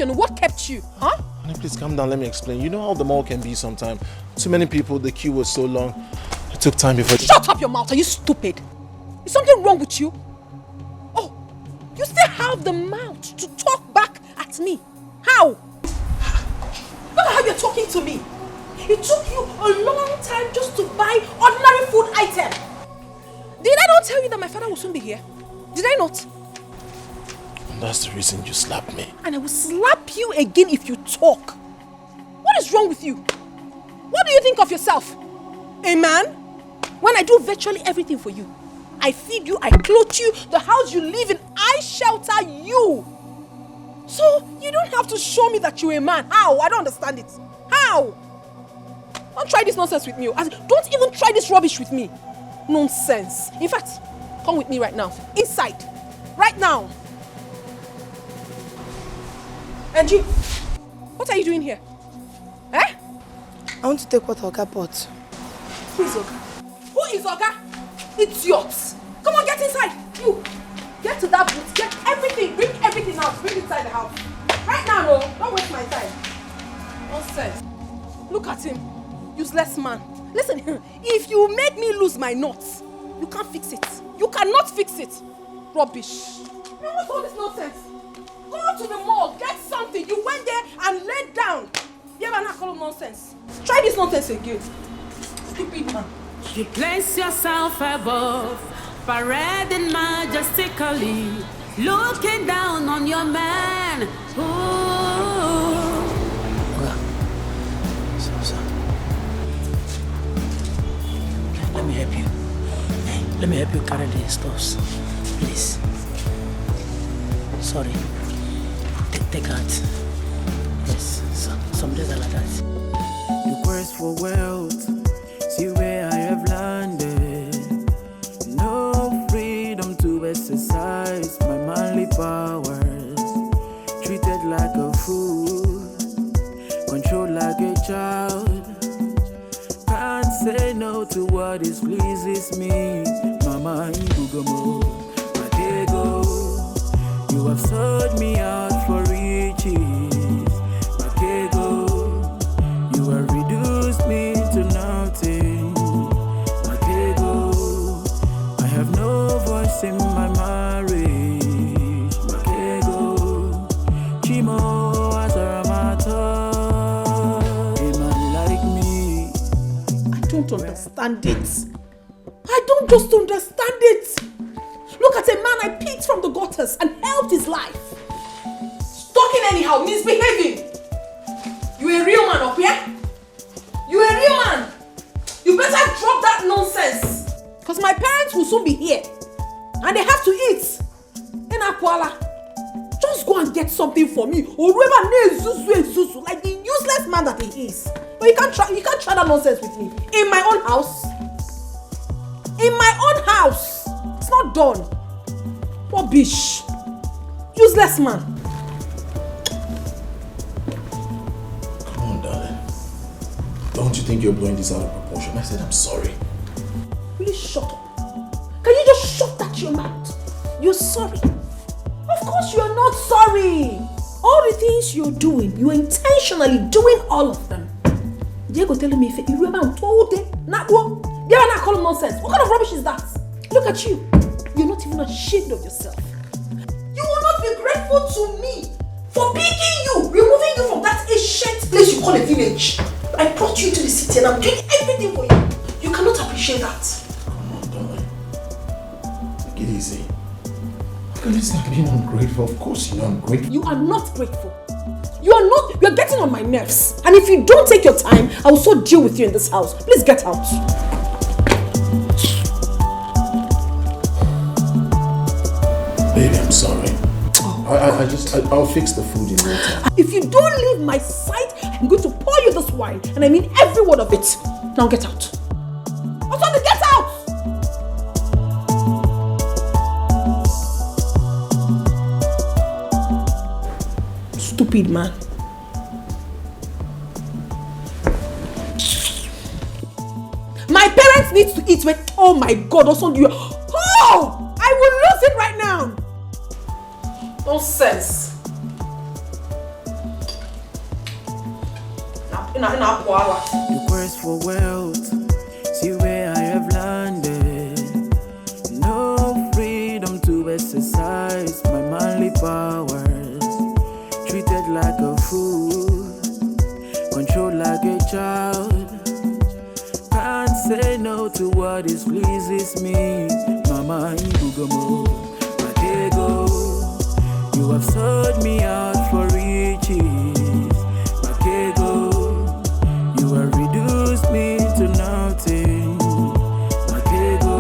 question. What kept you? Huh? Honey, please calm down. Let me explain. You know how the mall can be sometimes. Too many people, the queue was so long. It took time before... Shut up your mouth. Are you stupid? Is something wrong with you? Oh, you still have the mouth to talk back at me. How? Look at how you're talking to me. It took you a long time just to buy ordinary food item. Did I not tell you that my father will soon be here? Did I not? And that's the reason you slapped me. And I will slap you again if you talk. What is wrong with you? What do you think of yourself? A man? When I do virtually everything for you. I feed you, I clothe you, the house you live in, I shelter you. So you don't have to show me that you're a man. How? I don't understand it. How? Don't try this nonsense with me. Don't even try this rubbish with me. Nonsense. In fact, come with me right now. Inside. Right now. Angie, what are you doing here? Eh? I want to take what Oga bought. Who is Oga? Who is Oga? Idiots. Come on, get inside. You. Get to that booth. Get everything. Bring everything out. Bring it inside the house. Right now, no. Don't waste my time. Nonsense. Look at him. Useless man. Listen, if you make me lose my nuts, you can't fix it. You cannot fix it. Rubbish. Man, what's all this nonsense? Go to the mall, get something. You went there and laid down. You ever not call nonsense? Try this nonsense again. Stupid man. You place yourself above, parading majestically, looking down on your man. Ooh. Let me help you. Let me help you carry the stuffs. Please. Sorry. Take out. Yes, some days are like that. The quest for wealth, see where I have landed. No freedom to exercise my manly powers. Treated like a fool, controlled like a child. Can't say no to what is pleases me. Mama in Bugamo, Matego. You have sold me out for riches. Matego, you have reduced me to nothing. Matego, I have no voice in my marriage. Matego, Chimo Asaramata. I don't understand it. I don't just understand it. Look at a man I picked from the gutters and helped his life. Talking anyhow, misbehaving. You a real man up here? You a real man? You better drop that nonsense. Because my parents will soon be here. And they have to eat. In Akwala. Just go and get something for me. Or Zuzu, like the useless man that he is. But you can't try that nonsense with me. In my own house. In my own house. It's not done. Rubbish. Useless man. Come on, darling. Don't you think you're blowing this out of proportion? I said I'm sorry. Please shut up. Can you just shut that your mouth? You're sorry. Of course you're not sorry. All the things you're doing, you're intentionally doing all of them. Diego telling me if you remember told them, not what? They are not calling nonsense. What kind of rubbish is that? Look at you. You're not even ashamed of yourself. You will not be grateful to me for picking you, removing you from that ancient place you call a village. I brought you to the city and I'm doing everything for you. You cannot appreciate that. Come on, darling. Take it easy. How can this not be ungrateful? Of course you're ungrateful. You are not grateful. You are getting on my nerves. And if you don't take your time, I will so deal with you in this house. Please get out. Baby, I'm sorry. I'll fix the food in no time. If you don't leave my sight, I'm going to pour you this wine. And I mean every word of it. Now get out. Oswald, get out! Stupid man. My parents need to eat when... Oh my God, Oswald, you... Oh! I will lose it right now! Nonsense. The quest for wealth, see where I have landed. No freedom to exercise my manly powers. Treated like a fool, controlled like a child. Can't say no to what is pleases me. Mama Ibugomo, Matego, you have sold me out for riches. Matego, you have reduced me to nothing. Matego,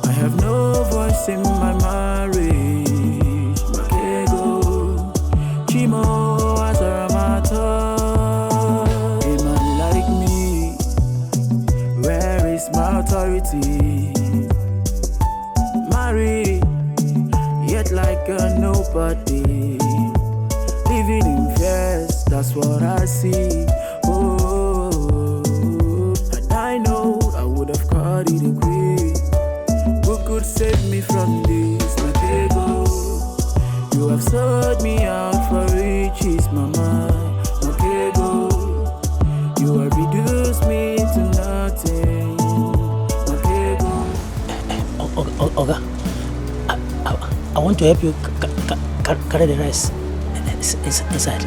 I have no voice in my marriage. Matego, Chimo Asaramata. A man like me, where is my authority? Married, yet like a nobody. Living in fears, that's what I see. Oh, and I know I would have caught it a quick. Who could save me from this? Matego, you have sold me out for riches, mama. Matego, you have reduced me to nothing. Matego. Oga, I want to help you carry the rice inside.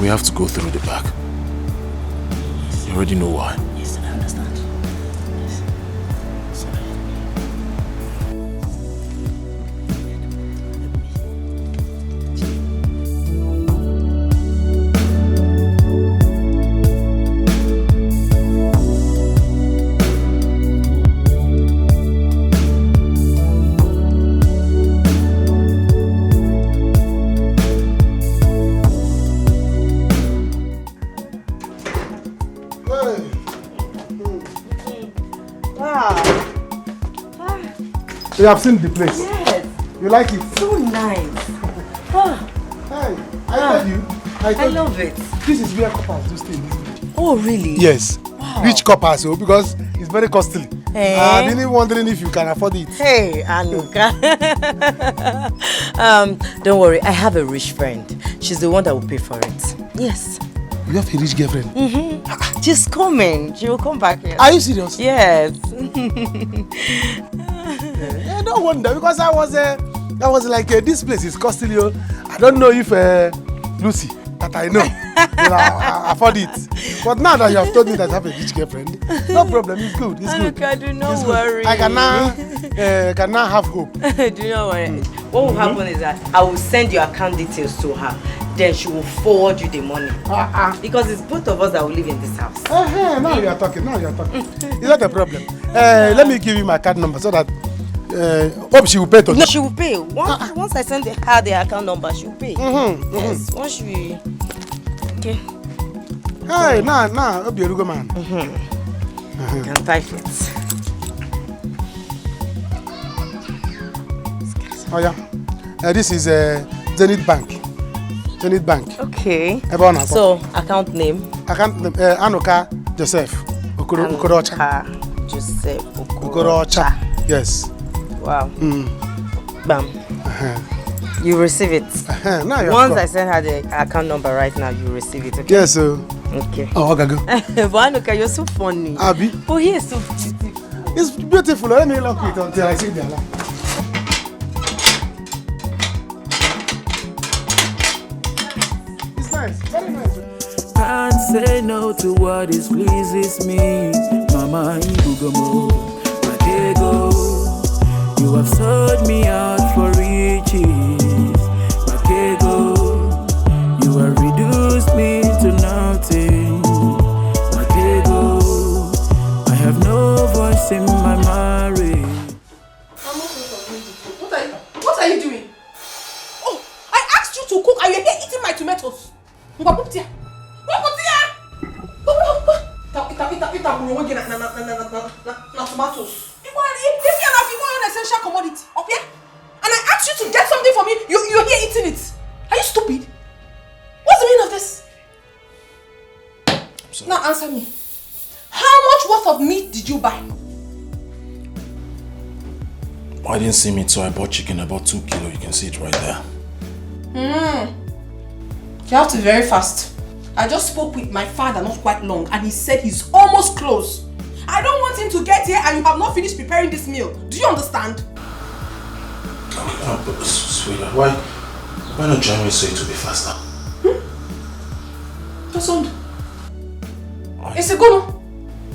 We have to go through the back. You already know why. Yes, I understand. Yes. Sorry. You have seen the place. Yes. You like it? So nice. Hey, I told you. I love it. This is where coppers do stay. Oh, really? Yes. Wow. Rich coppers, because it's very costly. Eh? I'm really wondering if you can afford it. Hey, Anuka. Don't worry, I have a rich friend. She's the one that will pay for it. Yes. You have a rich girlfriend? Mm-hmm. She's coming. She will come back here. Are you serious? Yes. I don't wonder, because I was like, this place is costly. I don't know if Lucy, that I know, I afford it. But now that you have told me that I have a rich girlfriend, no problem, it's good, it's good. Anuka, do not It's good. worry. I can now have hope. Do not worry. What will happen is that I will send your account details to her. Then she will forward you the money. Because it's both of us that will live in this house. Now you are talking, It's not a problem. Let me give you my card number so that hope she will pay to No, she will pay. Once I send her the account number, she will pay. Yes, once we... Okay. Hey, now, hope you're a good man. You can type it. Oh yeah. This is Zenith Bank. Zenith Bank. Okay. Everyone So, account name? Account name, Anuka Joseph Okorocha. Anuka Joseph Okorocha. Yes. Wow. Bam. You receive it. Now you Once I send her the account number right now, you receive it. Okay? Yes, sir. Okay. Oh, okay, go. But Anuka, you're so funny. Abi? Oh, he is so beautiful. It's beautiful. Let me lock it until I see the alarm. It's nice. Very nice. Can't say no to what is pleases me. Mama Ibugomo, Matego, you have sold me out for riches. Matego, you have reduced me to nothing. Matego, I have no voice in my marriage. What are you doing? Oh, I asked you to cook and you're here eating my tomatoes. Tomatoes. If you're an essential commodity, okay? And I asked you to get something for me, you're here eating it. Are you stupid? What's the meaning of this? Now answer me. How much worth of meat did you buy? I didn't see meat, so I bought chicken. I bought 2 kilos. You can see it right there. You have to be very fast. I just spoke with my father not quite long and he said he's almost close. I don't want him to get here and you have not finished preparing this meal. Do you understand? But sweetheart, why not join me so it will be faster? Osond. It's a go.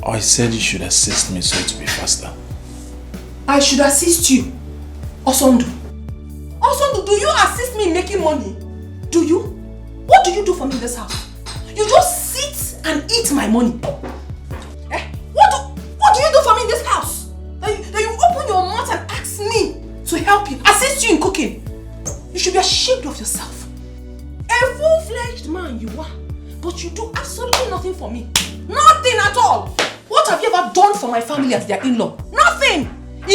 I said you should assist me so it will be faster. I should assist you. Osondu. Osondu, do you assist me in making money? Do you? What do you do for me in this house? You just sit and eat my money. Eh? What do you do for me in this house? That you open your mouth and ask me to help you, assist you in cooking. You should be ashamed of yourself. A full-fledged man you are, but you do absolutely nothing for me. Nothing at all. What have you ever done for my family as their in-law? Nothing. I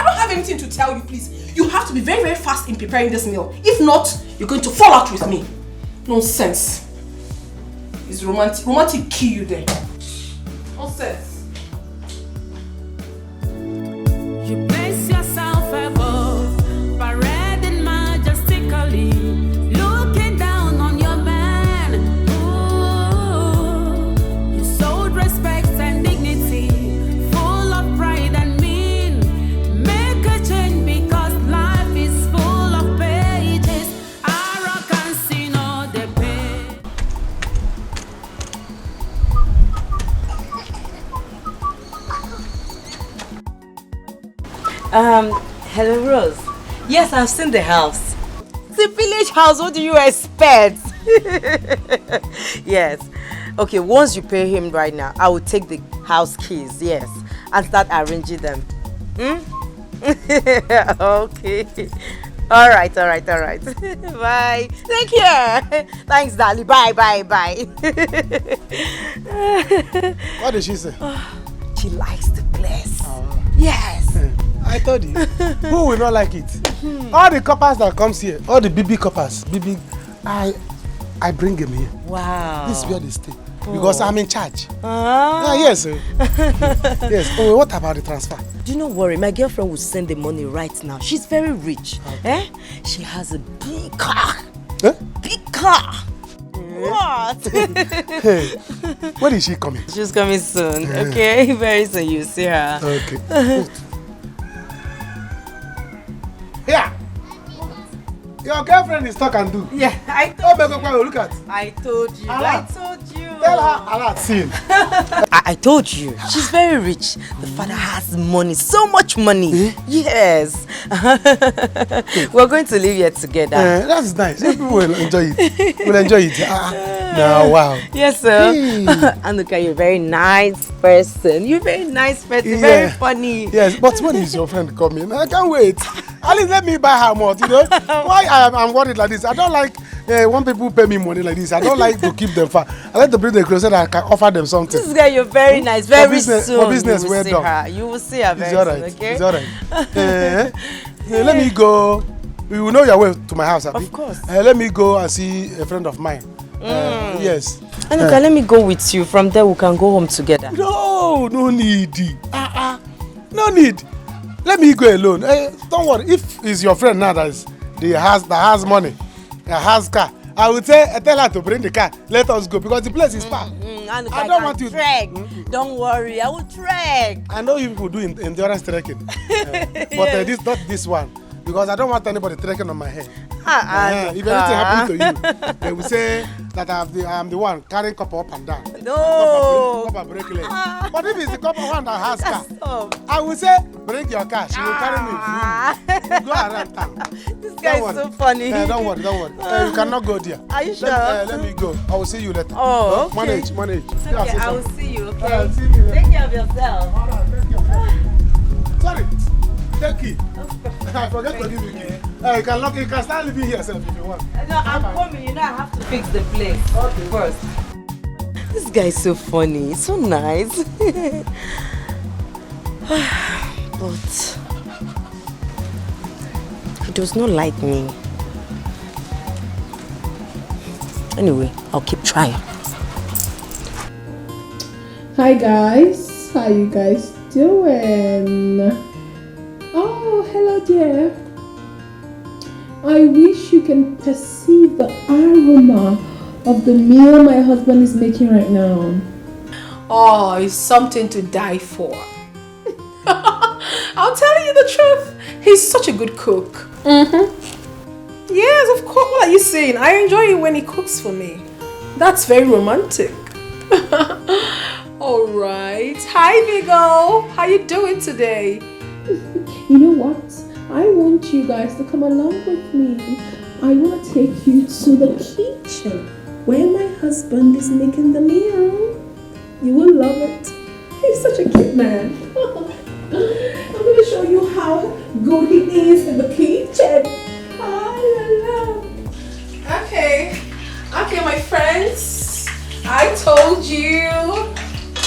don't have anything to tell you, please. You have to be very, very fast in preparing this meal. If not, you're going to fall out with me. Nonsense. It's romantic. Romantic kill you there. Nonsense. You place yourself above, parading majestically, looking down on your man. Ooh, you showed respect and dignity, full of pride and mean. Make a change because life is full of pages. Arrogance in all the pain. Hello, Rose. Yes, I've seen the house. It's a village house. What do you expect? Yes. Okay, once you pay him right now, I will take the house keys, yes, and start arranging them. Okay. All right. Bye. Thank you. Thanks, darling. Bye. What did she say? She likes the place. Yes. I told you. Who will not like it? All the coppers that comes here, all the BB coppers, I bring them here. Wow. This is where they stay. Because I'm in charge. Ah. Yes. Yes. Oh, what about the transfer? Do not worry, my girlfriend will send the money right now. She's very rich. Okay. She has a big car. Eh? Big car. What? Hey, when is she coming? She's coming soon. Okay, very soon you see her. Okay. Yeah. Your girlfriend is talk and do. Yeah, I Look at. I told you. Allah. I told you. Tell her Allah seen. I told you. She's very rich. The father has money, so much money. Yes. We're going to live here together. That's nice. People will enjoy it. Will enjoy it. No, wow. Yes, sir. And look at you, very nice person. You're very nice person, very funny. Yes, but when is your friend coming? I can't wait. At least let me buy her more, you know. Why I'm worried like this? I don't like when people pay me money like this. I don't like to keep them far. I like to bring them closer so that I can offer them something. This guy, you're very nice. Very soon. For business, you will see done. her. You will see her very soon, okay? It's all right. Let me go. You will know your way to my house, Abi. Of course. Let me go and see a friend of mine. Yes. And okay, let me go with you. From there, we can go home together. No need. No need. Let me go alone. Don't worry. If it's your friend now that has money, that has car, I would say tell her to bring the car. Let us go because the place is far. I don't want you. Trek. Don't worry, I will trek. I know you people do endurance trekking, but not this one. Because I don't want anybody trekking on my head. If anything happens to you, they will say that I'm the one carrying copper up and down. No. Copper break leg. But if it's the copper one that has car, Stop. I will say, bring your car. She will carry me. We'll go around town. This guy is so funny. Don't worry. You cannot go there. Are you sure? Let me go. I will see you later. Oh, okay. Manage. Okay, I will see you, okay? I'll see you later. Take care of yourself. All right, take care. Sorry. Take key. I forget to give you key. You can start living here yourself if you want. No, I'm coming. You know I have to fix the place first. This guy is so funny. So nice. But he does not like me. Anyway, I'll keep trying. Hi guys, how you guys doing? Oh, hello dear. I wish you can perceive the aroma of the meal my husband is making right now. Oh, it's something to die for. I'm telling you the truth. He's such a good cook. Yes, of course. What are you saying? I enjoy it when he cooks for me. That's very romantic. All right. Hi, Vigo. How you doing today? You know what? I want you guys to come along with me. I want to take you to the kitchen where my husband is making the meal. You will love it. He's such a cute man. I'm going to show you how good he is in the kitchen. Okay, my friends. I told you.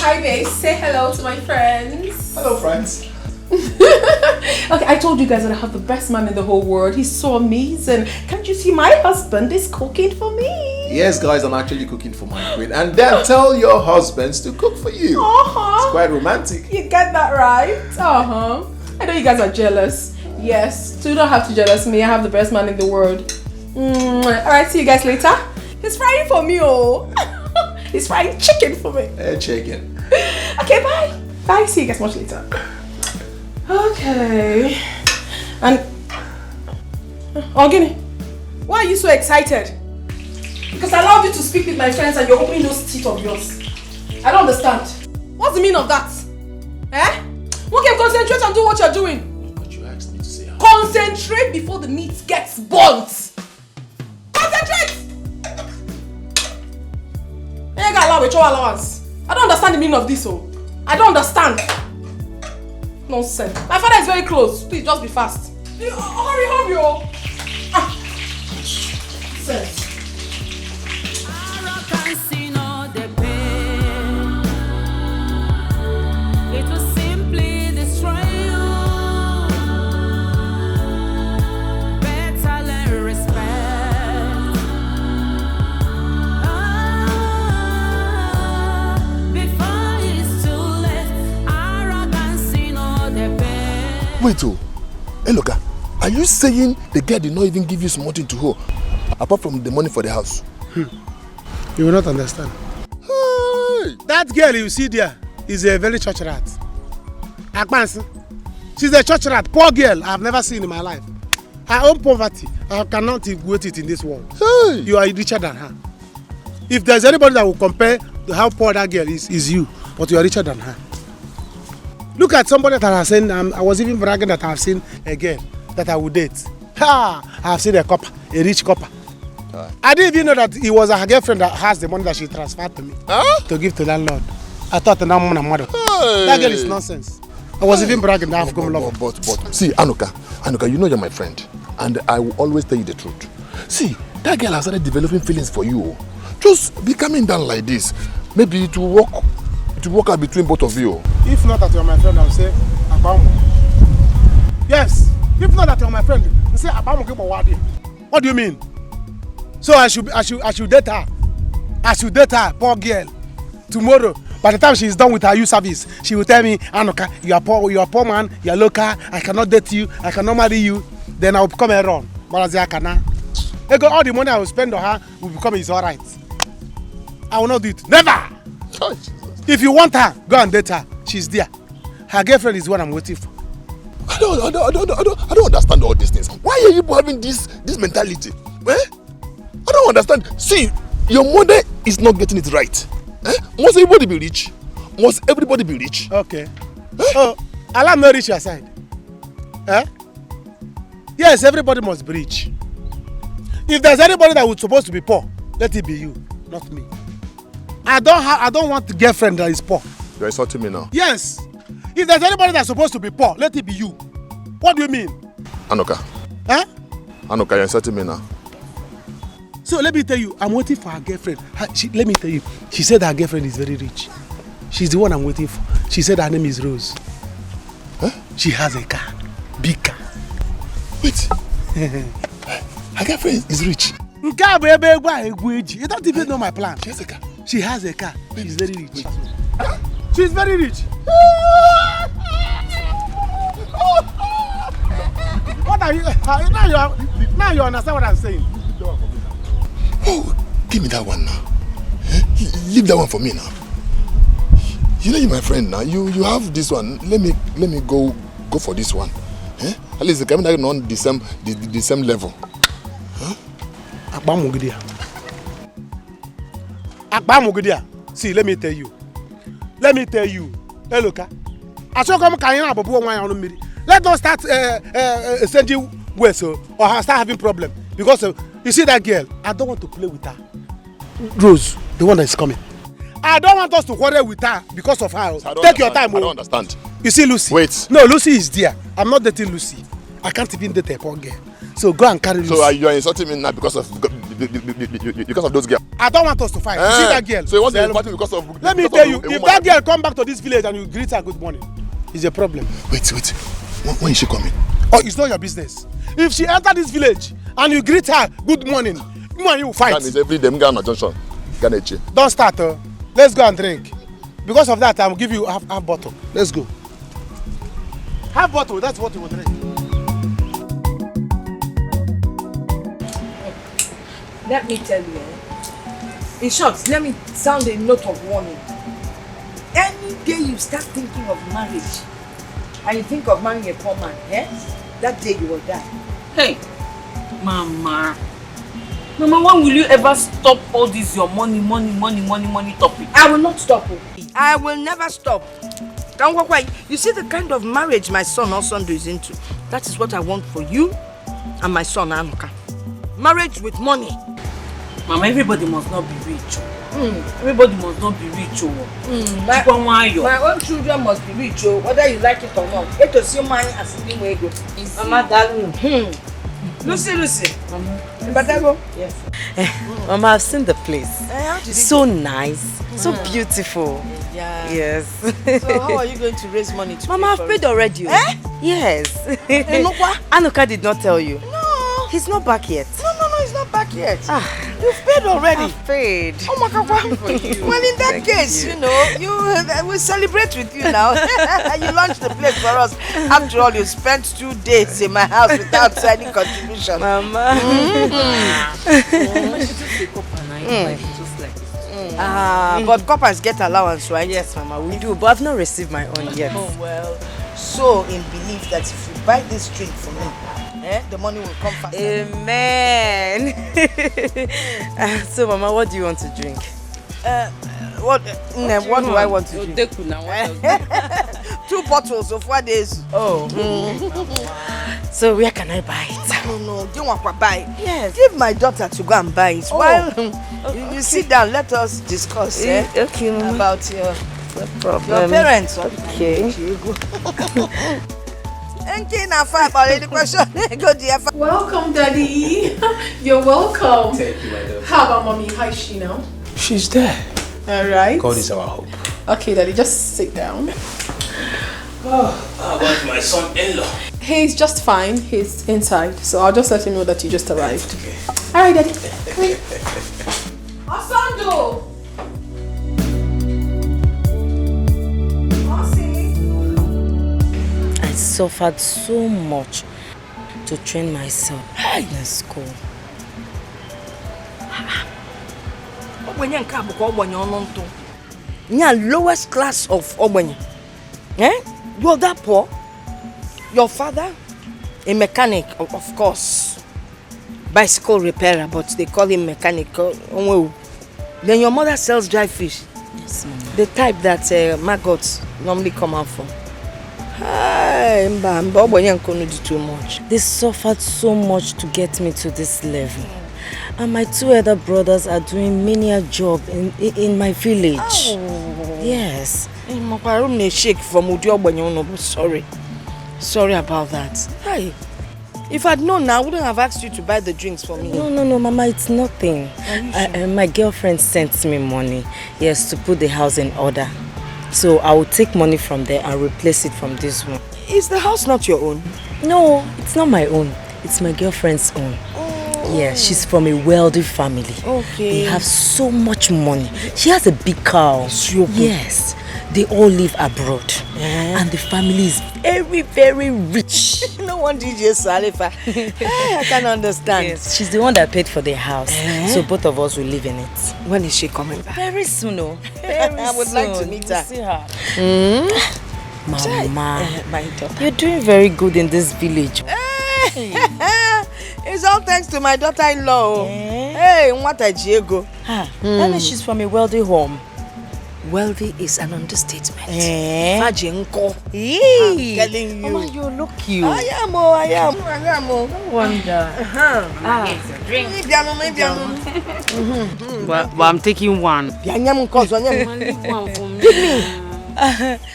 Hi, babe. Say hello to my friends. Hello, friends. Okay, I told you guys that I have the best man in the whole world. He's so amazing. Can't you see my husband is cooking for me? Yes, guys, I'm actually cooking for my queen. And then tell your husbands to cook for you. It's quite romantic. You get that right? I know you guys are jealous. Yes, so you don't have to jealous me. I have the best man in the world. Alright, see you guys later. He's frying for me, oh. He's frying chicken for me. Chicken. Okay, bye. Bye, see you guys much later. Okay. And Ogini, why are you so excited? Because I allowed you to speak with my friends and you're opening those teeth of yours. I don't understand. What's the meaning of that? Eh? Okay, concentrate and do what you're doing. But you asked me to say how. Concentrate before the meat gets burnt. Concentrate! You got allowed with your allowance. I don't understand the meaning of this, oh. I don't understand. Nonsense. My father is very close. Please, just be fast. Hurry, oh. Sense. It will simply destroy you. Better learn respect. Before it's too late, arrogance in all the pain. Wait, oh. Hey, look, are you saying the girl did not even give you something to hold, apart from the money for the house? You will not understand. Hey. That girl you see there is a very church rat. Akpansi. She's a church rat. Poor girl I have never seen in my life. Her own poverty, I cannot equate it in this world. Hey. You are richer than her. If there's anybody that will compare to how poor that girl is you, but you are richer than her. Look at somebody that I have seen. I was even bragging that I have seen a girl that I would date. I have seen a copper, a rich copper. I didn't even know that it was her girlfriend that has the money that she transferred to me to give to landlord. I thought that mother. That girl is nonsense. I was even bragging that I've come love. But see, Anuka, you know you're my friend, and I will always tell you the truth. See, that girl has started developing feelings for you. Just be coming down like this. Maybe it will work out between both of you. If not that you're my friend, I'll say Abamu. Yes. If not that you're my friend, I'll say Abamu. What do you mean? So I should date her. I should date her, poor girl. Tomorrow, by the time she's done with her youth service, she will tell me, Anuka, you are poor man, you are local, I cannot date you, I cannot marry you. Then I will become a run. But as I can now, all the money I will spend on her will become his alright. I will not do it. Never! If you want her, go and date her. She's there. Her girlfriend is what I'm waiting for. I don't understand all these things. Why are you having this mentality? Eh? I don't understand. See, your mother is not getting it right. Eh? Must everybody be rich? Must everybody be rich? Okay. Eh? Oh, Allah not reach your side. Eh? Yes, everybody must be rich. If there's anybody that was supposed to be poor, let it be you, not me. I don't want a girlfriend that is poor. You're insulting me now. Yes. If there's anybody that's supposed to be poor, let it be you. What do you mean? Anuka. Huh? Anuka, you're insulting me now. So let me tell you, I'm waiting for her girlfriend. Let me tell you, she said her girlfriend is very rich. She's the one I'm waiting for. She said her name is Rose. Huh? She has a car. Big car. Wait. Her girlfriend is rich. You don't even know my plan. She has a car. She has a car. She's very rich. She's very rich. What are you? Now you understand what I'm saying. Oh, give me that one now. Leave that one for me now. You know you're my friend now. You have this one. Let me go for this one. At least the camera is on the same level. See, let me tell you. Hey, look. Let us start sending words or start having problem. Because you see that girl, I don't want to play with her. Rose, the one that is coming. I don't want us to quarrel with her because of her. Take your time. I don't understand. You see Lucy? Wait. No, Lucy is there. I'm not dating Lucy. I can't even date a poor girl. So go and carry Lucy. So you are insulting me now because of those girls? I don't want us to fight. You see that girl? So you want to fight because of? Let me tell you, if that girl come back to this village and you greet her good morning, it's a problem. Wait. When is she coming? Oh, it's not your business. If she enter this village and you greet her good morning, you and you will fight. That means every day I'm going to junction. Don't start. Let's go and drink. Because of that, I'll give you half bottle. Let's go. Half bottle, that's what you will drink. Let me tell you, in short, let me sound a note of warning. Any day you start thinking of marriage and you think of marrying a poor man, that day you will die. Hey, Mama, when will you ever stop all this your money topic? I will not stop. I will never stop. You see the kind of marriage my son Osando is into. That is what I want for you and my son Anuka. Marriage with money. Mama, everybody must not be rich. Everybody must not be rich. My own children must be rich, whether you like it or not. Get to see money as a way go. Mama, darling. Lucy. Mama. Yes. Mama, I've seen the place. So nice, so beautiful. Yeah. Yes. So how are you going to raise money to Mama, I've paid already. Yes. Anuka did not tell you. No. He's not back yet. No, he's not back yet. You've paid already. I've paid. Oh my God. Well, in that case, you know, we'll celebrate with you now. You launched the place for us. After all, you spent 2 days in my house without any contribution. Mama. But coppers get allowance, right? Yes, Mama, we do, but I've not received my own yet. Oh, well. So, in belief that if you buy this drink for me, the money will come faster. Amen. So, Mama, what do you want to drink? What do I want to drink? 2 bottles of 4 days. Oh. So, where can I buy it? No, don't want to buy it. Yes. Give my daughter to go and buy it. While you sit down, let us discuss okay, Mama. about your parents. Okay. Welcome, Daddy. You're welcome. Thank you, my love. How about Mommy? How is she now? She's there. All right. God is our hope. Okay, Daddy, just sit down. How about my son-in-law? He's just fine. He's inside, so I'll just let him know that you just arrived. Okay. All right, Daddy. Osando! I suffered so much to train myself in school. Lowest class of Obwenye. You're that poor. Your father, a mechanic, of course. Bicycle repairer, but they call him mechanic. Then your mother sells dry fish. Yes, Mama. The type that maggots normally come out from. Too much. They suffered so much to get me to this level. And my 2 other brothers are doing menial job in my village. Oh. Yes. Sorry about that. Hi. If I'd known now, I wouldn't have asked you to buy the drinks for me. No, Mama, it's nothing. Sure? My girlfriend sent me money, yes, to put the house in order. So I will take money from there and replace it from this one. Is the house not your own? No, it's not my own. It's my girlfriend's own. Oh. Yeah, she's from a wealthy family. Okay. They have so much money. She has a big car. Sure. Yes. They all live abroad. And the family is very, very rich. No one DJ Salifa. I can understand. Yes, she's the one that paid for the house. So both of us will live in it. When is she coming back? Very soon, oh. Very I would like to meet her. See her. Mama, my daughter. You're doing very good in this village. It's all thanks to my daughter-in-law. Hey, what a Diego. That means she's from a wealthy home. Wealthy is an understatement. Fajinko. I'm telling you. Mama, you look cute. I am. No wonder. But I'm taking one. Give me.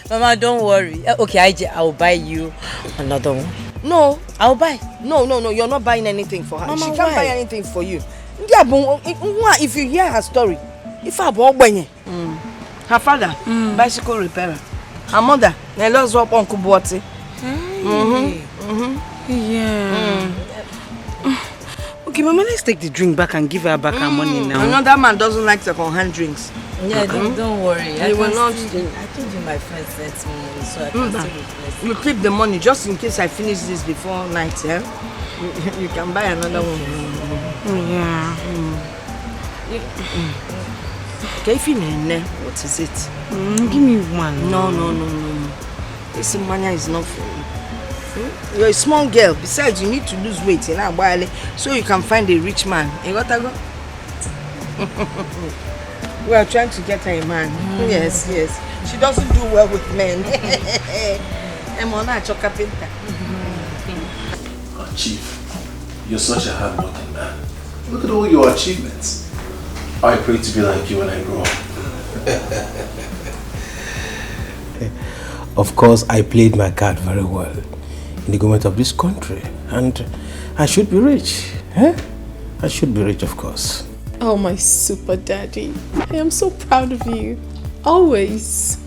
Mama, don't worry. Okay, I will buy you another one. No, I'll buy. No, you're not buying anything for her. Mama, She can't why? buy anything for you. If you hear her story, if I bought her father, bicycle repairer. Her mother, Nelo's up Uncle Boati. Yeah. Okay, Mama, let's take the drink back and give her back her money now. Another man doesn't like second-hand drinks. Yeah, don't worry. I will not. told you my friend sent me money, so I can still replace. You keep the money just in case I finish this before night, yeah? You can buy another one. Yeah. What is it? Give me one. No. This money is not for you. You're a small girl. Besides, you need to lose weight so you can find a rich man. You got to go? We are trying to get her a man. Yes. She doesn't do well with men. Chief, you're such a hard-working man. Look at all your achievements. I pray to be like you when I grow up. Of course, I played my card very well in the government of this country, and I should be rich. I should be rich, of course. Oh, my super daddy. I am so proud of you. Always.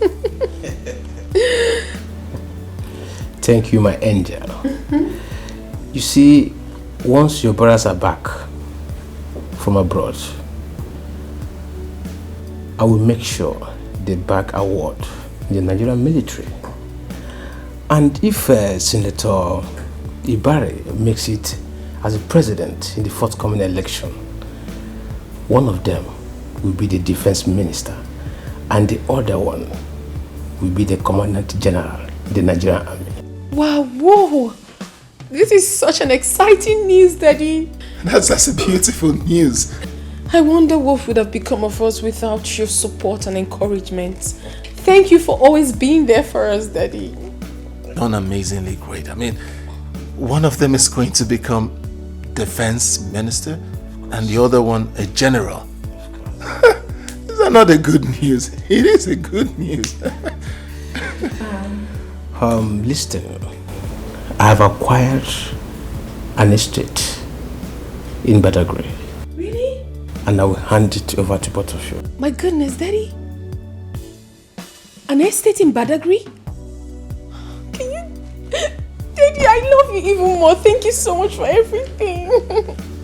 Thank you, my angel. You see, once your brothers are back from abroad, I will make sure they back award in the Nigerian military. And if Senator Ibari makes it as a president in the forthcoming election, one of them will be the defense minister and the other one will be the commandant general in the Nigerian army. Wow, whoa. This is such an exciting news, Daddy. That's a beautiful news. I wonder what would have become of us without your support and encouragement. Thank you for always being there for us, Daddy. Done amazingly great. I mean, one of them is going to become defense minister and the other one a general. Is that not a good news? It is a good news. Listen, I have acquired an estate in Badagry. Really? And I will hand it over to both of you. My goodness, Daddy. An estate in Badagry? Can you... Daddy, I love you even more. Thank you so much for everything.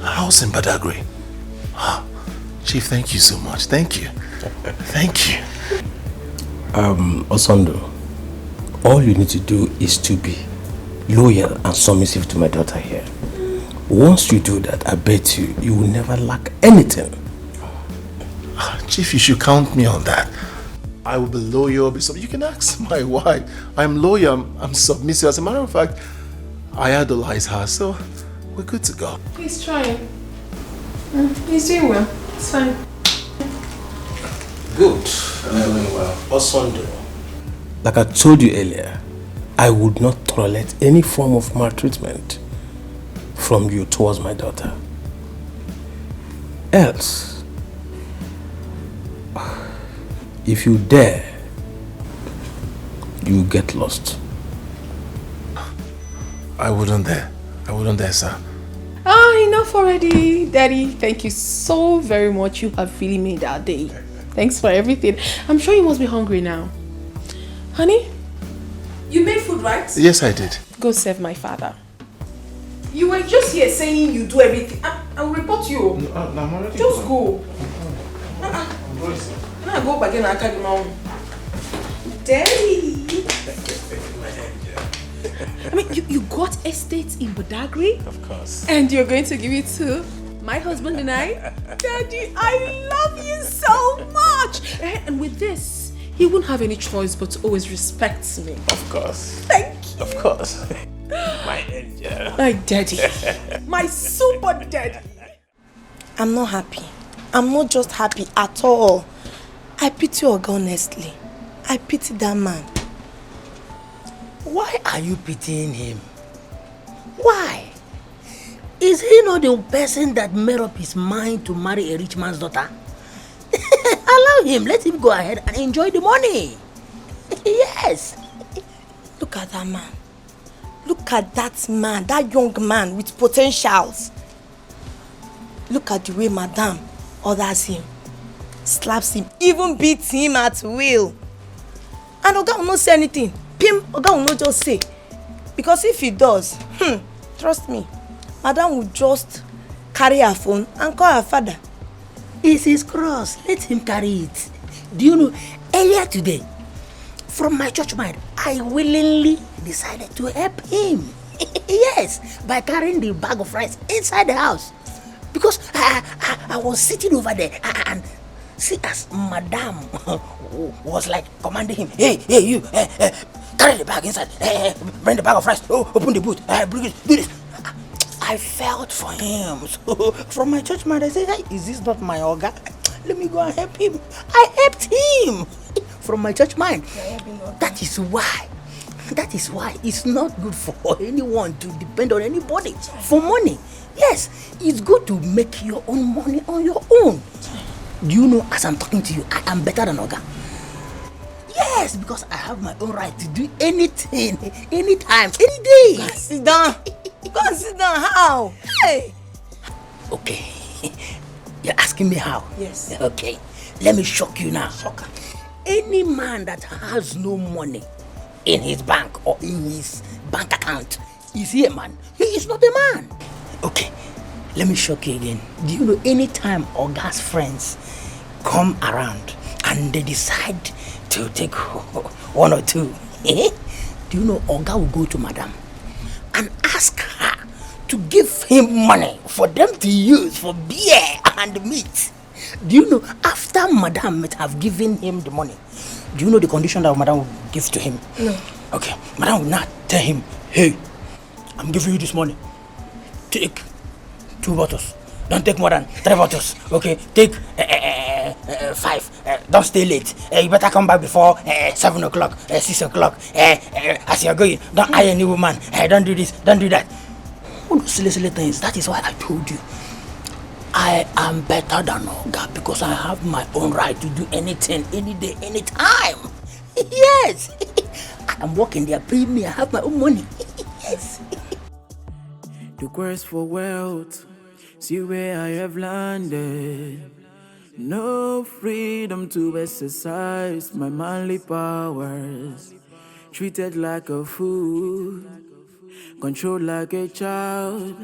A house in Badagry. Chief, thank you so much. Thank you. Thank you. Osondo, all you need to do is to be loyal and submissive to my daughter here. Once you do that, I bet you will never lack anything. Chief, you should count me on that. I will be loyal. You can ask my wife. I'm loyal. I'm submissive. As a matter of fact, I idolize her, so we're good to go. He's trying. He's doing well. It's fine. Good. Doing well. Osondo, like I told you earlier, I would not tolerate any form of maltreatment from you towards my daughter. Else, if you dare, you get lost. I wouldn't dare. Sir. Enough already, Daddy. Thank you so very much. You have really made our day. Thanks for everything. I'm sure you must be hungry now. Honey, you made food, right? Yes, I did. Go serve my father. You were just here saying you do everything. I'll report you. No, I'm already just going. go. Can I go back and I carry my own? Daddy. I mean, you got estates in Badagry? Of course. And you're going to give it to my husband and I? Daddy, I love you so much. And with this, he won't have any choice but to always respect me. Of course. Thank you. Of course. My angel. My daddy. My super daddy. I'm not happy. I'm not just happy at all. I pity Oga, honestly. I pity that man. Why are you pitying him? Why? Is he not the person that made up his mind to marry a rich man's daughter? Allow him, let him go ahead and enjoy the money. Yes. Look at that man. Look at that man, that young man with potentials. Look at the way Madame orders him, slaps him, even beats him at will. And Oga will not say anything. Pim, Oga will not just say. Because if he does, trust me, Madame will just carry her phone and call her father. It's his cross. Let him carry it. Do you know, earlier today, from my church mind, I willingly decided to help him. Yes, by carrying the bag of rice inside the house. Because I was sitting over there and see as Madame was like commanding him, hey, you, carry the bag inside, bring the bag of rice, open the boot, bring it, do this. I felt for him. So from my church mind, I said, hey, is this not my Oga? Let me go and help him. I helped him from my church mind. That is why it's not good for anyone to depend on anybody for money. Yes, it's good to make your own money on your own. Do you know, as I'm talking to you, I am better than Oga? Yes, because I have my own right to do anything, anytime, any day. Go and sit down. Go and sit down. How? Hey. Okay. You're asking me how? Yes. Okay. Let me shock you now. Any man that has no money in his bank or in his bank account, is he a man? He is not a man. Okay. Let me shock you again. Do you know, anytime Oga's friends come around and they decide to take one or two, do you know Oga will go to Madam and ask her to give him money for them to use for beer and meat. Do you know, after Madam might have given him the money, do you know the condition that Madam will give to him? No. Okay, Madam will not tell him, hey, I'm giving you this money. Take 2 bottles. Don't take more than 3 bottles. Okay, take 5. Don't stay late. You better come back before 7 o'clock, 6 o'clock. As you're going, don't eye any woman. Don't do this, don't do that. All those silly things. That is why I told you, I am better than Oga because I have my own right to do anything, any day, any time. Yes. I am working there, pay me, I have my own money. Yes. The quest for wealth, see where I have landed. No freedom to exercise my manly powers. Treated like a fool, controlled like a child.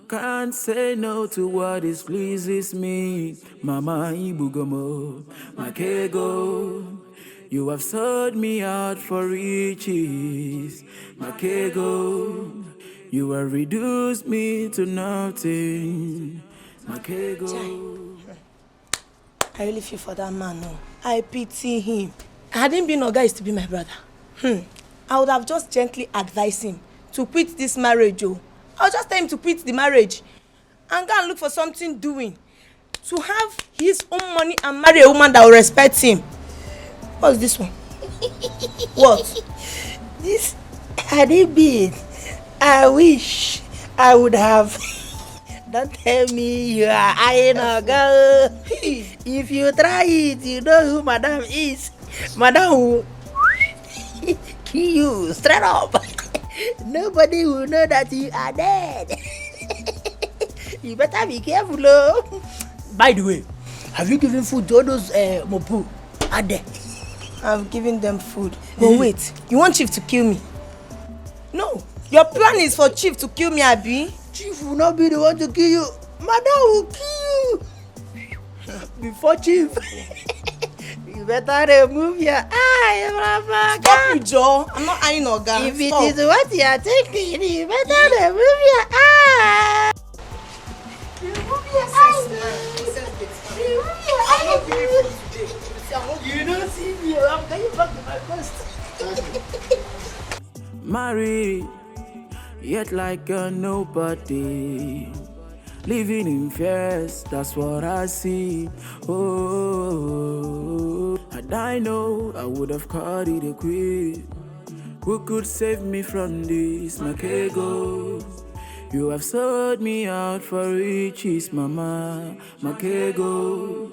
Can't say no to what displeases me. Mama Ibugomo, Makego. You have sold me out for riches. Makego. You have reduced me to nothing. Makego. I really feel for that man, no. I pity him. Had him been Oga, used to be my brother. I would have just gently advised him to quit this marriage, oh. I'll just tell him to quit the marriage and go and look for something doing. To have his own money and marry a woman that will respect him. What's this one? What? This had it been, I wish I would have. Don't tell me you are eyeing a girl. If you try it, you know who Madam is. Madam will kill you straight up. Nobody will know that you are dead. You better be careful, oh. By the way, have you given food to all those mopu? Are there? I've given them food. But wait, you want Chief to kill me? No, your plan is for Chief to kill me, Abi. Chief will not be the one to kill you. Madam will kill you. Before Chief. You better remove your eye, Mama. Stop you, Joe. I'm not eyeing Oga. If it is what you are thinking, you better remove your eye. Remove your eye. Remove your eye. You don't see me. I'm going back to my post. Married, yet like a nobody. Living in fears, that's what I see. Oh, had I know, I would have caught it a quick. Who could save me from this, Makego? You have sold me out for riches, Mama, Makego.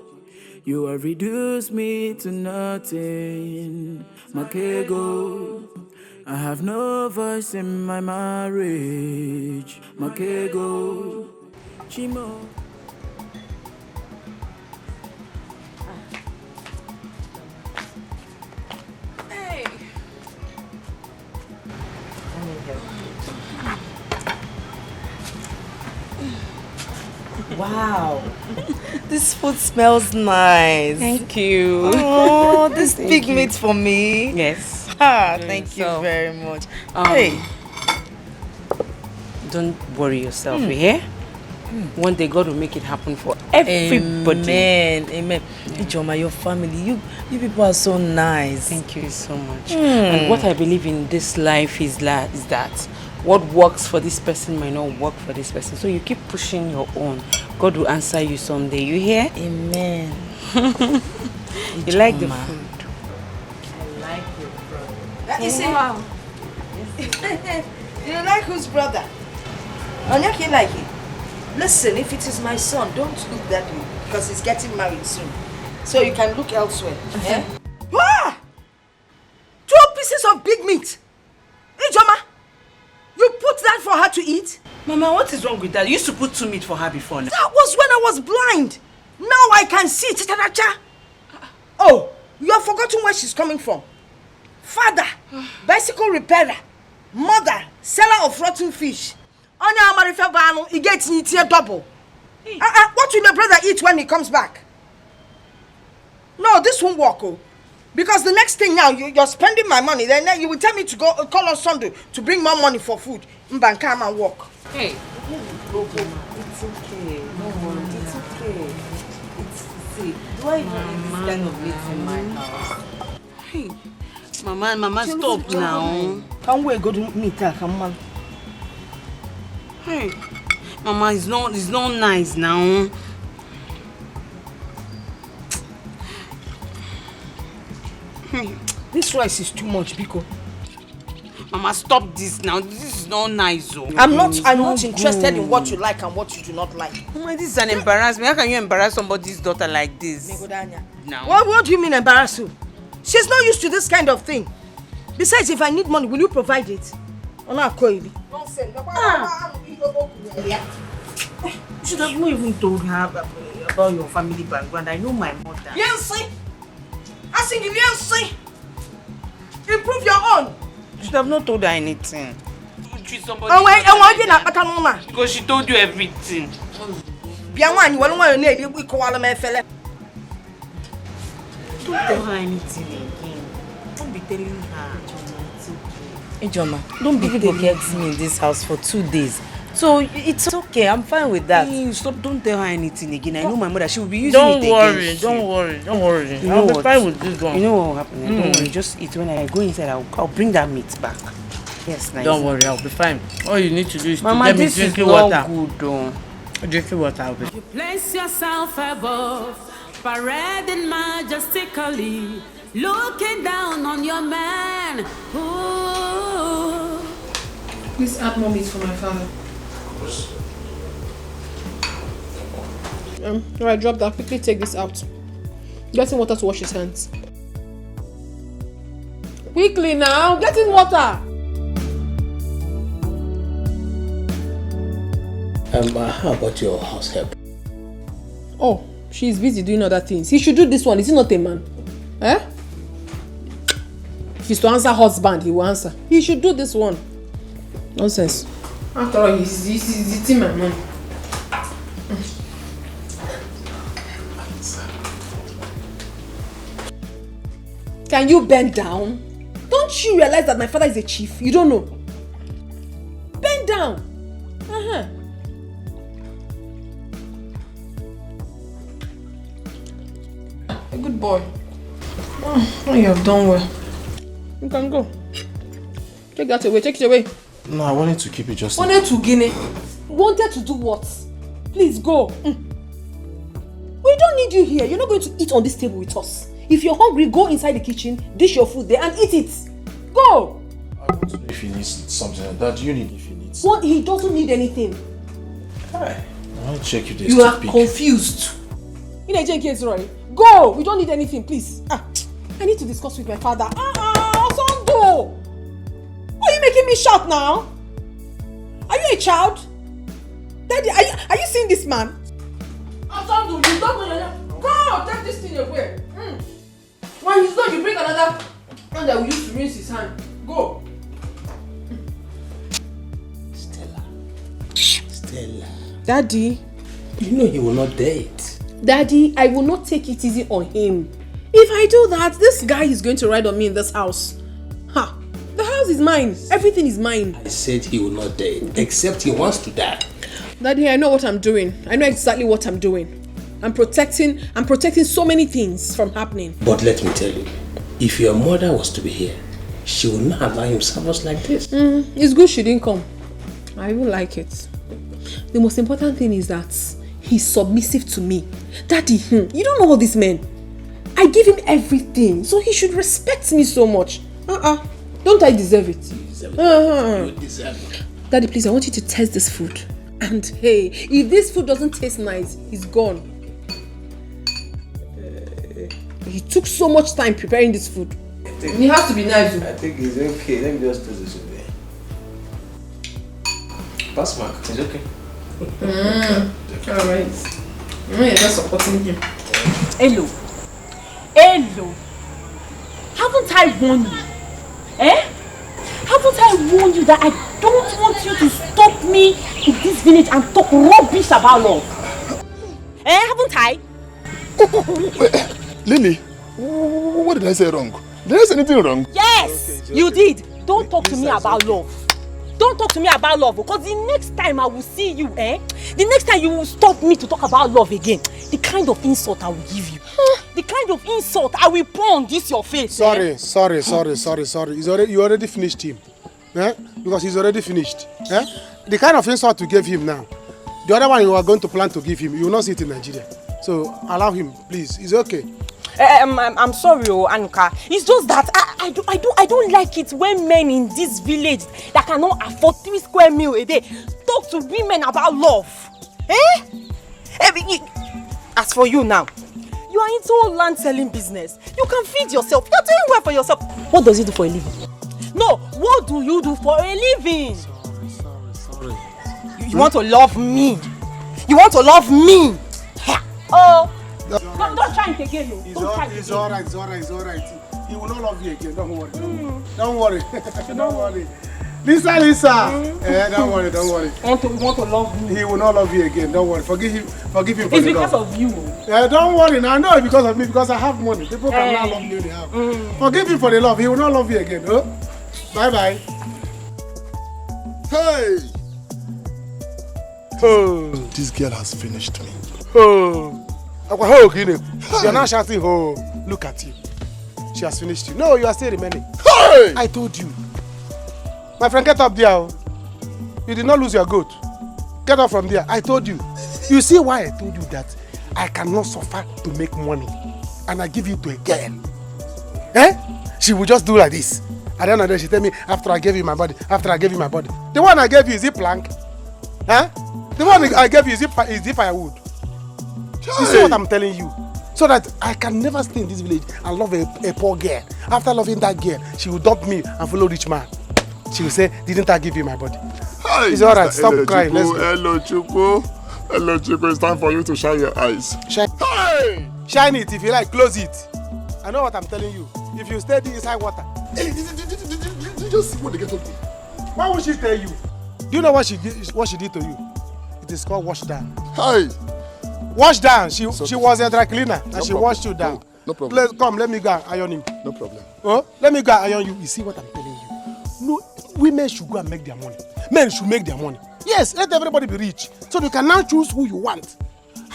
You have reduced me to nothing, Makego. I have no voice in my marriage, Makego. Chimo. Hey. Wow. This food smells nice. Thank you. Oh, this big meat for me. Yes. Thank you very much. Hey. Don't worry yourself, you hear? One day God will make it happen for everybody. Amen. Amen. Ijoma, your family, you people are so nice. Thank you so much. And what I believe in this life is that what works for this person might not work for this person. So you keep pushing your own. God will answer you someday. You hear? Amen. You like the food? I like your brother. You say, wow. You like whose brother? Onyaki like it. Listen, if it is my son, don't look that way because he's getting married soon. So you can look elsewhere. Yeah? Ah! 2 pieces of big meat. Ijoma, you put that for her to eat? Mama, what is wrong with that? You used to put 2 meat for her before now. That was when I was blind. Now I can see. Chitaracha. Oh, you have forgotten where she's coming from. Father, bicycle repairer. Mother, seller of rotten fish. Onya Amarife Banu, he gets eat here double. What will your brother eat when he comes back? No, this won't work, oh. Because the next thing now, you're spending my money. Then you will tell me to go call on Sunday to bring more money for food. Mban, come and walk. Hey. It's okay. No worry. It's okay. See, do I even eat this kind of meat in my house? Hey. Mama, stop now. Can we go to meet her? Come on. Hey. Mama, it's not nice now. This rice is too much, Biko. Mama, stop this now. This is not nice, oh. I'm not interested in what you like and what you do not like. Mama, this is an embarrassment. How can you embarrass somebody's daughter like this? Now. What do you mean embarrass you? She's not used to this kind of thing. Besides, if I need money, will you provide it? Nonsense. You should have not even told her about your family background. I know my mother. Yancy! I think Yancy! Improve your own! You should have not told her anything. You treat somebody because she told you everything. Don't tell her anything again. Don't be telling her. Ijoma, don't be forgetting me in this house for 2 days. So it's okay, I'm fine with that. Stop, don't tell her anything again. I know my mother, she will be using it again. Don't worry. You know I'll be fine with this one. You know what will happen? Don't worry, just eat. When I go inside, I'll bring that meat back. Yes, nice. Don't worry, I'll be fine. All you need to do is Mama, to get me drinking water. Good, though. Drinking water, I'll be. You place yourself above, parading majestically, looking down on your man. Ooh. Please add more meat for my father. Alright, drop that. Quickly take this out. Get him water to wash his hands. Quickly now, get him water. How about your house help? Oh, she's busy doing other things. He should do this one. Is he not a man? Eh? If he's to answer husband, he will answer. He should do this one. Nonsense. After all, he's eating my money. Can you bend down? Don't you realize that my father is a chief? You don't know. Bend down. A good boy. Oh, you have done well. You can go. Take that away. Take it away. No, I wanted to keep it just... Wanted to Guinea. Wanted to do what? Please go. We don't need you here. You're not going to eat on this table with us. If you're hungry, go inside the kitchen, dish your food there and eat it. Go. I want to know if he needs something. Dad, you need if he needs... What? He doesn't need anything. Hi. I want to check if there's You are confused. In a case, Roy. Go. We don't need anything, please. I need to discuss with my father. Sondo. Why are you making me shout now? Are you a child? Daddy, are you seeing this man? Sondo, you don't know. Go. Take this thing away. When he's done, you bring another one that we use to rinse his hand. Go. Stella. Daddy. You know he will not date. Daddy, I will not take it easy on him. If I do that, this guy is going to ride on me in this house. The house is mine. Everything is mine. I said he will not date, except he wants to die. Daddy, I know what I'm doing. I know exactly what I'm doing. I'm protecting so many things from happening. But let me tell you, if your mother was to be here, she would not allow him service like this. It's good she didn't come. I will like it. The most important thing is that he's submissive to me. Daddy, you don't know all these men. I give him everything, so he should respect me so much. Don't I deserve it? You deserve it. Daddy, please, I want you to taste this food. And hey, if this food doesn't taste nice, he's gone. He took so much time preparing this food. It has to be nice. I think it's okay. Let me just put this away. Pass Mark. It's okay. Alright. You're just supporting him. Hello. Haven't I warned you? Haven't I warned you that I don't want you to stop me in this village and talk rubbish about love? Haven't I? Lily, what did I say wrong? Did I say anything wrong? Yes, okay, you did. Don't talk to me about love. Don't talk to me about love, because the next time I will see you, the next time you will stop me to talk about love again, the kind of insult I will give you, the kind of insult I will pour on this your face. Sorry. You already finished him. Because he's already finished. The kind of insult you gave him now, the other one you are going to plan to give him, you will not see it in Nigeria. So allow him, please. It's okay. I'm sorry, Anuka. It's just that I don't like it when men in this village that cannot afford 3 square meals a day talk to women about love. As for you now, you are into land selling business. You can feed yourself. You're doing well for yourself. What does he do for a living? No, what do you do for a living? Sorry. You want to love me? You want to love me? Oh. Don't try it again, no. It's alright. He will not love you again. Don't worry. Don't worry. Don't worry. Lisa. Don't worry. You want to love me? He will not love you again. Don't worry. Forgive him for it's the because love. of you. Don't worry. Now I know it's because of me, because I have money. People cannot love me when they have. Forgive him for the love. He will not love you again. Bye. Hey! Oh. This girl has finished me. You're not shouting, look at you. She has finished you. No, you are still remaining. Hey! I told you. My friend, get up there. You did not lose your goat. Get up from there. I told you. You see why I told you that I cannot suffer to make money and I give it to a girl? She will just do like this. At the end of the day, she tell me, after I gave you my body. The one I gave you, is it plank? The one I gave you, is it firewood? You see what I'm telling you? So that I can never stay in this village and love a poor girl. After loving that girl, she will dump me and follow rich man. She will say, didn't I give you my body? Hi, it's alright, stop crying. Let's go. Hello, Chuku. It's time for you to shine your eyes. Hey! Shine it if you like, close it. I know what I'm telling you. If you stay inside water. Hey, did you just see what they get on me? Why would she tell you? Do you know what she did to you? It is called wash down. Hi. Wash down. She was a dry cleaner and she washed you down. No problem. Come, let me go and iron him. No problem. Oh, let me go iron you. You see what I'm telling you? No, women should go and make their money. Men should make their money. Yes, let everybody be rich. So you can now choose who you want.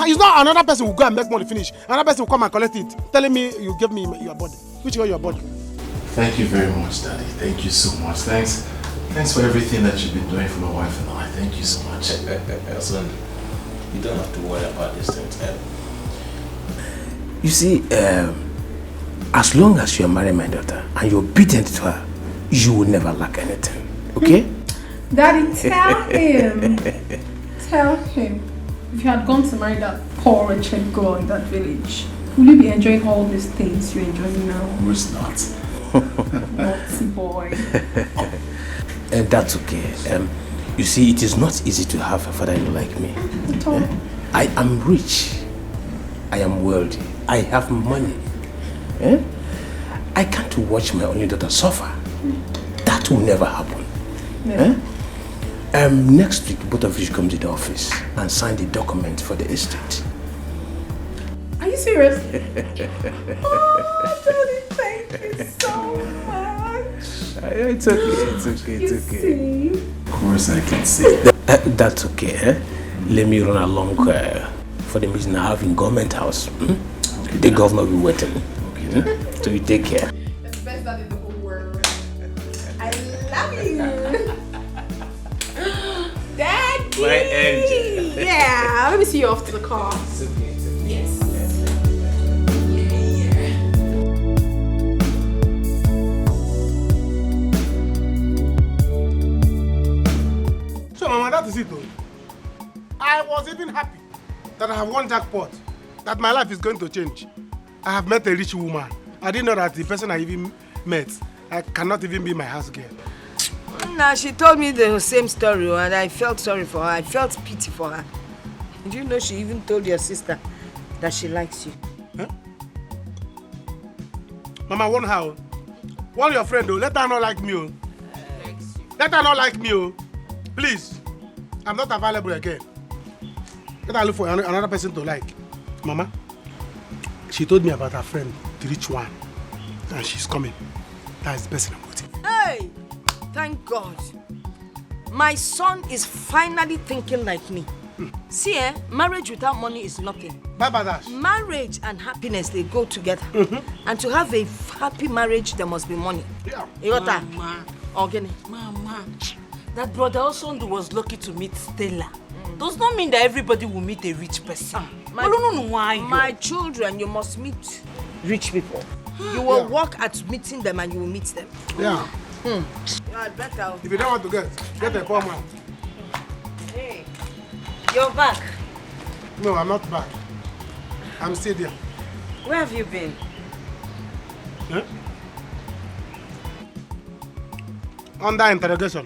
It's not another person will go and make money finish. Another person will come and collect it, telling me you give me your body. Which one your body? Thank you very much, Daddy. Thank you so much. Thanks for everything that you've been doing for my wife and I. Thank you so much. Son, you don't have to worry about these things. You see, as long as you're marrying my daughter and you're obedient to her, you will never lack anything. Okay? Daddy, tell him. Tell him. If you had gone to marry that poor wretched girl in that village, will you be enjoying all these things you're enjoying now? Of course not. Naughty boy. And that's okay. You see, it is not easy to have a father-in-law like me. At all. I am rich. I am wealthy. I have money. I can't watch my only daughter suffer. That will never happen. Never. Next week, both of you should come to the office and sign the document for the estate. Are you serious? Oh, Daddy, thank you so much. It's okay. You see? Of course I can see. That's okay. Let me run along for the meeting I have in government house. The governor will be waiting. So you take care. That's the best dad in the whole world. I love you. Daddy! My angel. Yeah, let me see you off to the car. Yes. So, Mama, that is it though. I was even happy that I have won jackpot, that my life is going to change. I have met a rich woman. I didn't know that the person I even met, I cannot even be my house girl. Nah, she told me the same story and I felt sorry for her. I felt pity for her. Did you know she even told your sister that she likes you? Huh? Mama, warn her. Warn your friend though. Let her not like me. Let her not like me. Please. I'm not available again. Let her look for another person to like. Mama, she told me about her friend, the rich one. And she's coming. That is the person I'm waiting. Hey! Thank God. My son is finally thinking like me. See, marriage without money is nothing. Baba Dash. Marriage and happiness, they go together. And to have a happy marriage, there must be money. Yeah. You got that? Mama. Organic. Mama. That brother also was lucky to meet Stella. Does not mean that everybody will meet a rich person. My children, you must meet rich people. You will work at meeting them and you will meet them. Yeah. You are better. If you don't want to get a poor man. Hey, you're back. No, I'm not back. I'm still there. Where have you been? Huh? Under interrogation.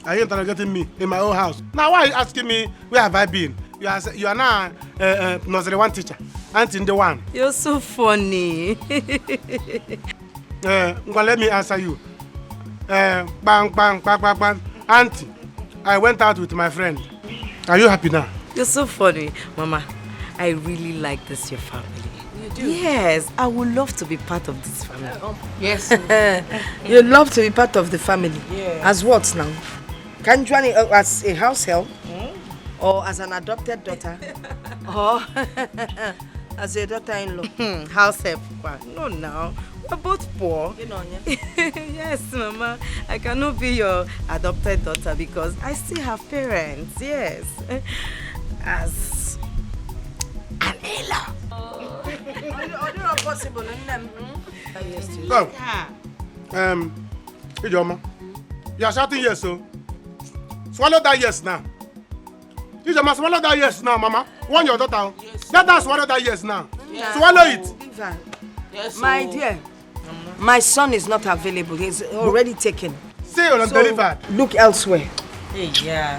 Are you interrogating me in my own house? Now why are you asking me where have I been? You are now nursery one teacher. Auntie in the one. You're so funny. Let me answer you. Bang. Auntie, I went out with my friend. Are you happy now? You're so funny. Mama, I really like this, your family. You do? Yes, I would love to be part of this family. Yes. You'd love to be part of the family. Yeah. As what now? Can you join as a house help? Or as an adopted daughter? Or as a daughter-in-law? House help? No, now. We're both poor. You know, yes, Mama. I cannot be your adopted daughter because I still have parents. Yes. As an in-law. Not possible. Go. Ijoma, you are shouting yes, so swallow that yes now. Ijoma, swallow that yes now, Mama. Want your daughter? Yes. Let her swallow that yes now. Yeah. Swallow it. Yes, my dear, my son is not available. He's already taken. See you delivered. Look elsewhere. Hey, yeah.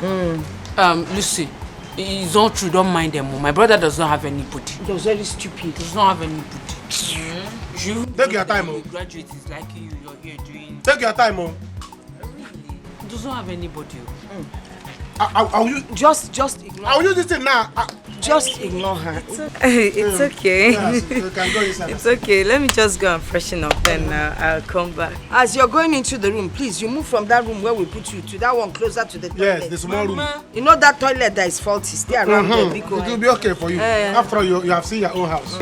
Lucy, it's not true. Don't mind them. My brother does not have anybody. He was very stupid. He does not have anybody. You take your time, oh. Graduate is like you're here doing. Take your time, oh. Really? He does not have anybody. I'll use... Just ignore I'll use this thing now. Just ignore her. It's okay. Yes, you can go inside. It's okay. Let me just go and freshen up, then I'll come back. As you're going into the room, please, you move from that room where we put you to that one closer to the toilet. Yes, the small room. You know that toilet that is faulty. Stay around there, because it will be okay for you. After all, you have seen your own house.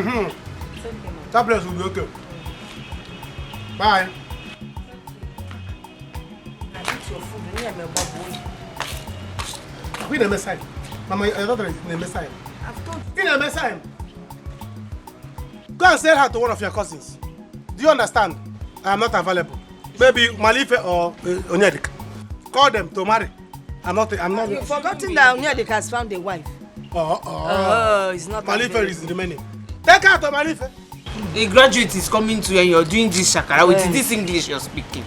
That place will be okay. Bye. We never sign. Mama, your daughter is never sign. I've told You never sign. Go and sell her to one of your cousins. Do you understand? I am not available. Maybe Malife or Onyedik. Call them to marry. I'm not. You've forgotten that Onyedik has found a wife. Oh, it's not. Malife is remaining. Take her to Malife. The graduate is coming to you and you're doing this shakara with this English you're speaking.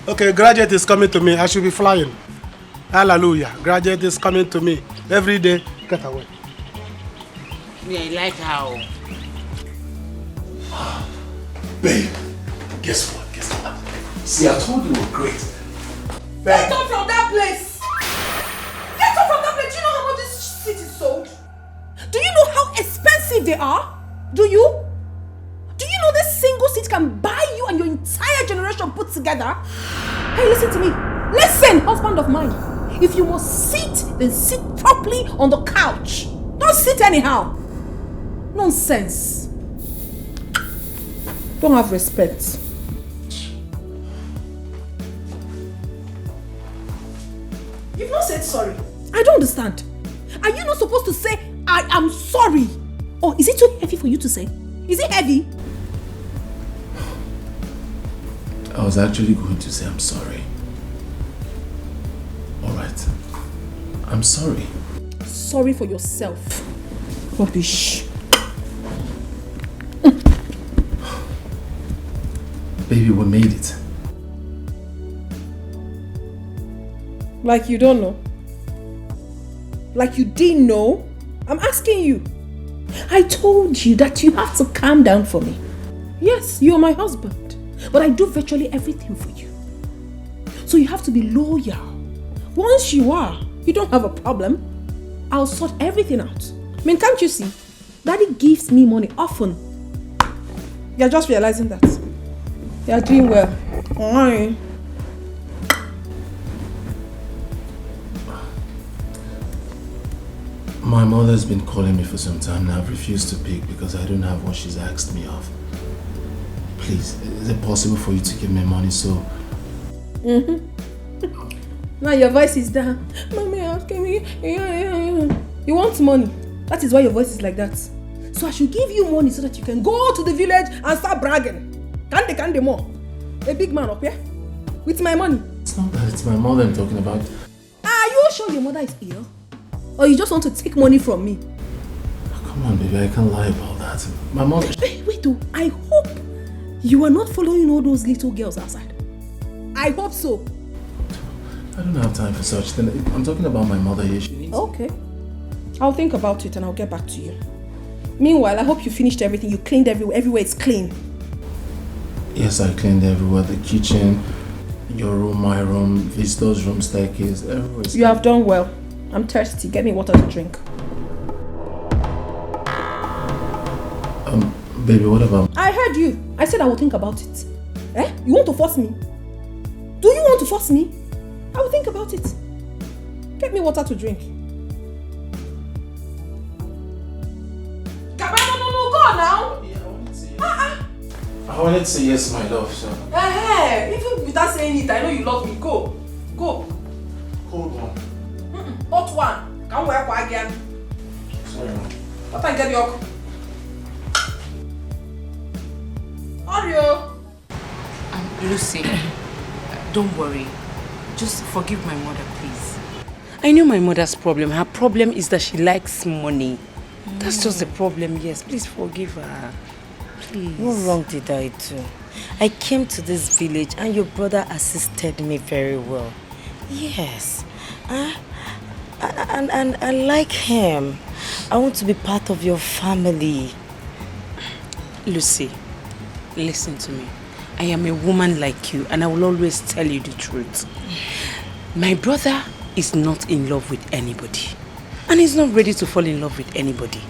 Okay, graduate is coming to me. I should be flying. Hallelujah. Graduate is coming to me. Every day, get away. Yeah, I like how. Babe, guess what? See, I told you we were great. Get up from that place! Get up from that place! Do you know how much this seat is sold? Do you know how expensive they are? Do you? Do you know this single seat can buy you and your entire generation put together? Hey, listen to me. Listen, husband of mine. If you must sit, then sit properly on the couch. Don't sit anyhow. Nonsense. Don't have respect. You've not said sorry. I don't understand. Are you not supposed to say, I am sorry? Or is it too heavy for you to say? Is it heavy? I was actually going to say I'm sorry. Alright. I'm sorry. Sorry for yourself. Rubbish. Baby, we made it. Like you don't know? Like you didn't know? I'm asking you. I told you that you have to calm down for me. Yes, you're my husband, but I do virtually everything for you. So you have to be loyal. Once you are, you don't have a problem. I'll sort everything out. I mean, can't you see? Daddy gives me money often. You're just realizing that. You're doing well. Why? My mother's been calling me for some time now. I've refused to pick because I don't have what she's asked me of. Please, is it possible for you to give me money so... Now your voice is down. Mommy, asking me. You want money. That is why your voice is like that. So I should give you money so that you can go to the village and start bragging. Kande more. A big man up here. With my money. It's not that, it's my mother I'm talking about. Are you sure your mother is ill? Or you just want to take money from me? Come on, baby, I can't lie about that. My mother... Hey, wait, oh, I hope you are not following all those little girls outside. I hope so. I don't have time for such things. I'm talking about my mother here. Okay. I'll think about it and I'll get back to you. Meanwhile, I hope you finished everything. You cleaned everywhere. Everywhere is clean. Yes, I cleaned everywhere. The kitchen, your room, my room, visitor's room, staircase, everywhere. You have done well. I'm thirsty. Get me water to drink. Baby, what about... I heard you. I said I will think about it. Eh? You want to force me? Do you want to force me? I will think about it. Get me water to drink. No, go now. Yeah, I wanted to say yes. I wanted to say yes, my love, so... Hey, even without saying it, I know you love me. Go. Go. Cold one. Hot one. Can't wear for again. Sorry, Mom. What I get your... Oreo. Lucy, don't worry. Just forgive my mother, please. I know my mother's problem. Her problem is that she likes money. That's just the problem, yes. Please forgive her. Please. What wrong did I do? I came to this village and your brother assisted me very well. Yes. And I like him. I want to be part of your family. Lucy, listen to me. I am a woman like you and I will always tell you the truth. My brother is not in love with anybody. And he's not ready to fall in love with anybody.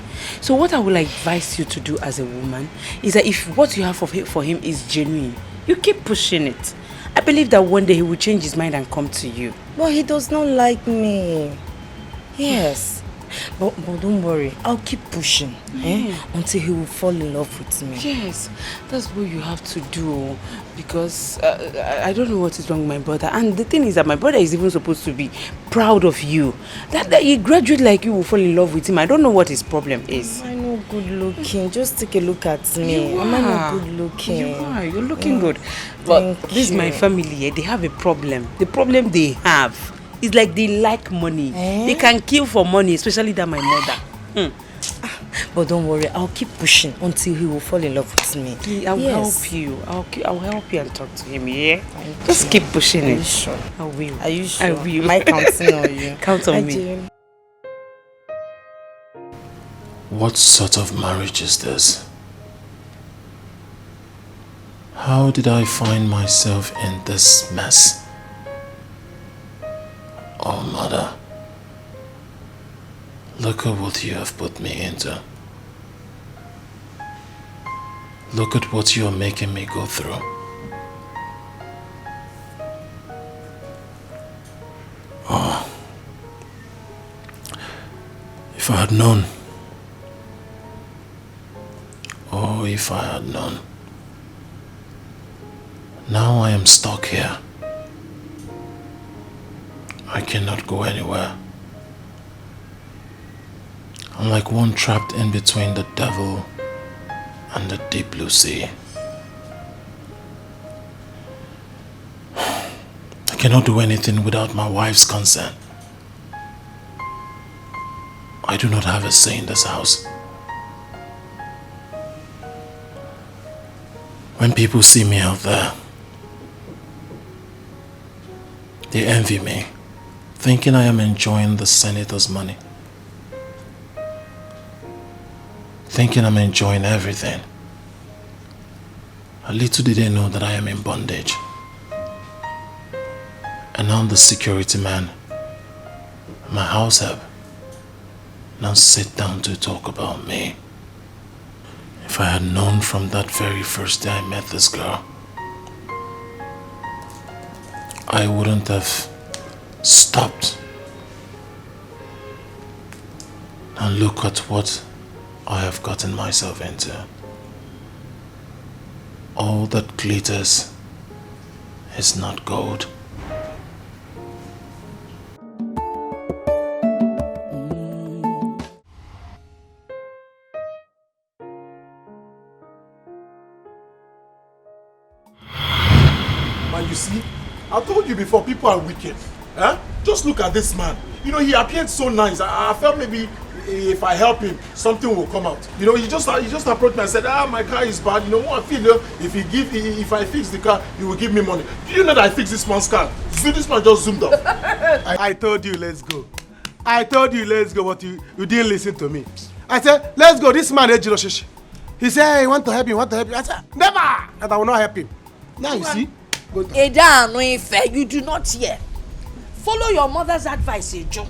So what I would advise you to do as a woman is that if what you have for him is genuine, you keep pushing it. I believe that one day he will change his mind and come to you. But he does not like me. Yes. But don't worry, I'll keep pushing until he will fall in love with me. Yes, that's what you have to do, because I don't know what is wrong with my brother. And the thing is that my brother is even supposed to be proud of you. That a graduate like you will fall in love with him. I don't know what his problem is. Am I not good looking? Just take a look at me. Am I not good looking? You are. You're looking good. But this is my family. They have a problem. The problem they have is like they like money. They can kill for money, especially that my mother. But don't worry, I'll keep pushing until he will fall in love with me. I'll help you. I'll help you and talk to him, yeah? Just keep pushing it. Are you sure? I will. Are you sure? I will. Am I counting on you? Count on me. What sort of marriage is this? How did I find myself in this mess? Oh, mother, look at what you have put me into. Look at what you are making me go through. Oh, if I had known. Oh, if I had known. Now I am stuck here. I cannot go anywhere. I'm like one trapped in between the devil and the deep blue sea. I cannot do anything without my wife's consent. I do not have a say in this house. When people see me out there, they envy me, thinking I am enjoying the senator's money. Thinking I'm enjoying everything. A little did they know that I am in bondage. And now the security man, my house help, now sit down to talk about me. If I had known from that very first day I met this girl, I wouldn't have stopped. And look at what I have gotten myself into. All that glitters is not gold. Man, you see, I told you before, people are wicked. Huh? Just look at this man. You know, he appeared so nice. I felt maybe if I help him, something will come out. You know, he just approached me and said, my car is bad. You know what I feel? If I fix the car, he will give me money. Do you know that I fixed this man's car? See, this man just zoomed up. I told you, let's go. I told you, let's go, but you didn't listen to me. I said, let's go. This man, he said, hey, want to help you, I said, never! And I will not help him. Now you see. You do not hear. Follow your mother's advice, Ejo.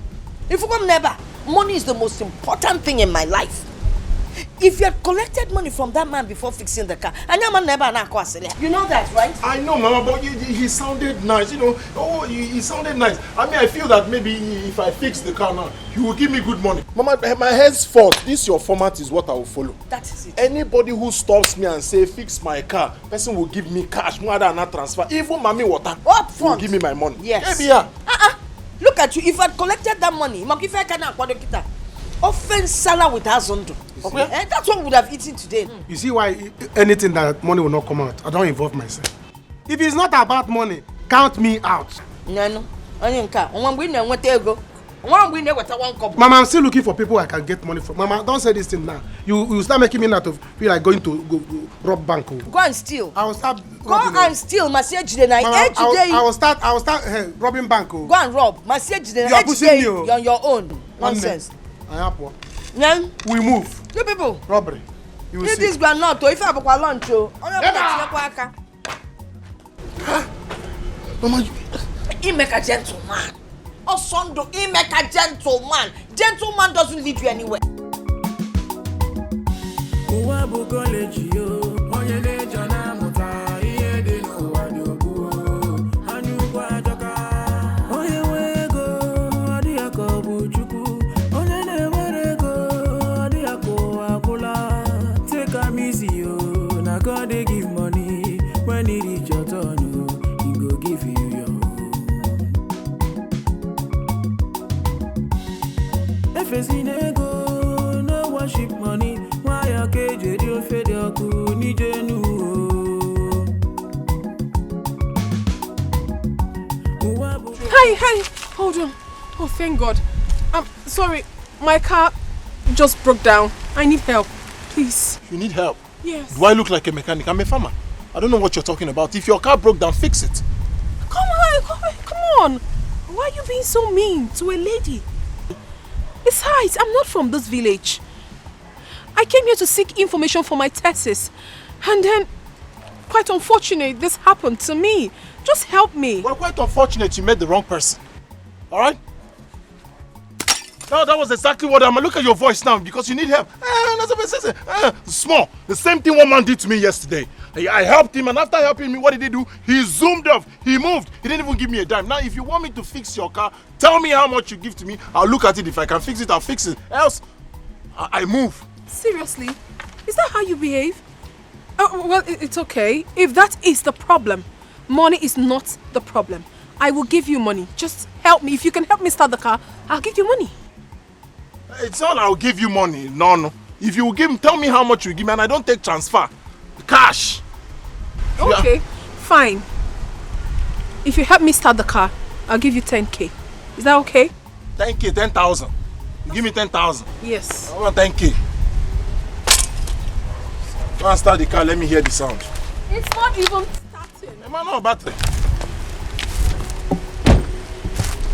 If you come never, money is the most important thing in my life. If you had collected money from that man before fixing the car, and your man never you know that, right? I know, Mama, but he sounded nice, you know. Oh, he sounded nice. I mean, I feel that maybe if I fix the car now, he will give me good money. Mama, my henceforth, this your format is what I will follow. That is it. Anybody who stops me and say fix my car, person will give me cash, more than not transfer. Even Mami Water will give me my money. Yes. Maybe, yeah. Look at you. If I had collected that money, offense Salah with Hazondo. Okay? And that's what we would have eaten today. You see why anything that money will not come out, I don't involve myself. If it's not about money, count me out. No. Mama, I'm still looking for people I can get money from. Mama, don't say this thing now. You start making me not to feel like going to go rob bank. Go and steal. I will start. Go and steal. I will start robbing bank. Go and rob. You are pushing me. You're on your own. Nonsense. Then we move. You people. Robbery. You will see. This granola. If I have a lunch, Mama, he make a gentleman. Osondo, he make a gentleman. Gentleman doesn't lead you anywhere. God they give money when it reach your turn, he go give you your own. If it's in ego, no worship money. Why your cage you fed your cool ni genu? Hi, hold on. Oh, thank God. I'm sorry, my car just broke down. I need help, please. You need help? Yes. Do I look like a mechanic? I'm a farmer. I don't know what you're talking about. If your car broke down, fix it. Come on. Why are you being so mean to a lady? Besides, I'm not from this village. I came here to seek information for my thesis. And then, quite unfortunate, this happened to me. Just help me. Well, quite unfortunate you met the wrong person. Alright? No, that was exactly what I'm. Look at your voice now because you need help. Small. The same thing one man did to me yesterday. I helped him, and after helping me, what did he do? He zoomed off. He moved. He didn't even give me a dime. Now, if you want me to fix your car, tell me how much you give to me. I'll look at it. If I can fix it, I'll fix it. Else, I move. Seriously? Is that how you behave? Well, it's okay. If that is the problem, money is not the problem. I will give you money. Just help me. If you can help me start the car, I'll give you money. It's not I'll give you money. No. If you give, tell me how much you give me, and I don't take transfer. Cash. Okay, fine. If you help me start the car, I'll give you 10k. Is that okay? 10k, 10,000. You give me 10,000. Yes. I want 10k. Go and start the car. Let me hear the sound. It's not even starting. Am I not battery?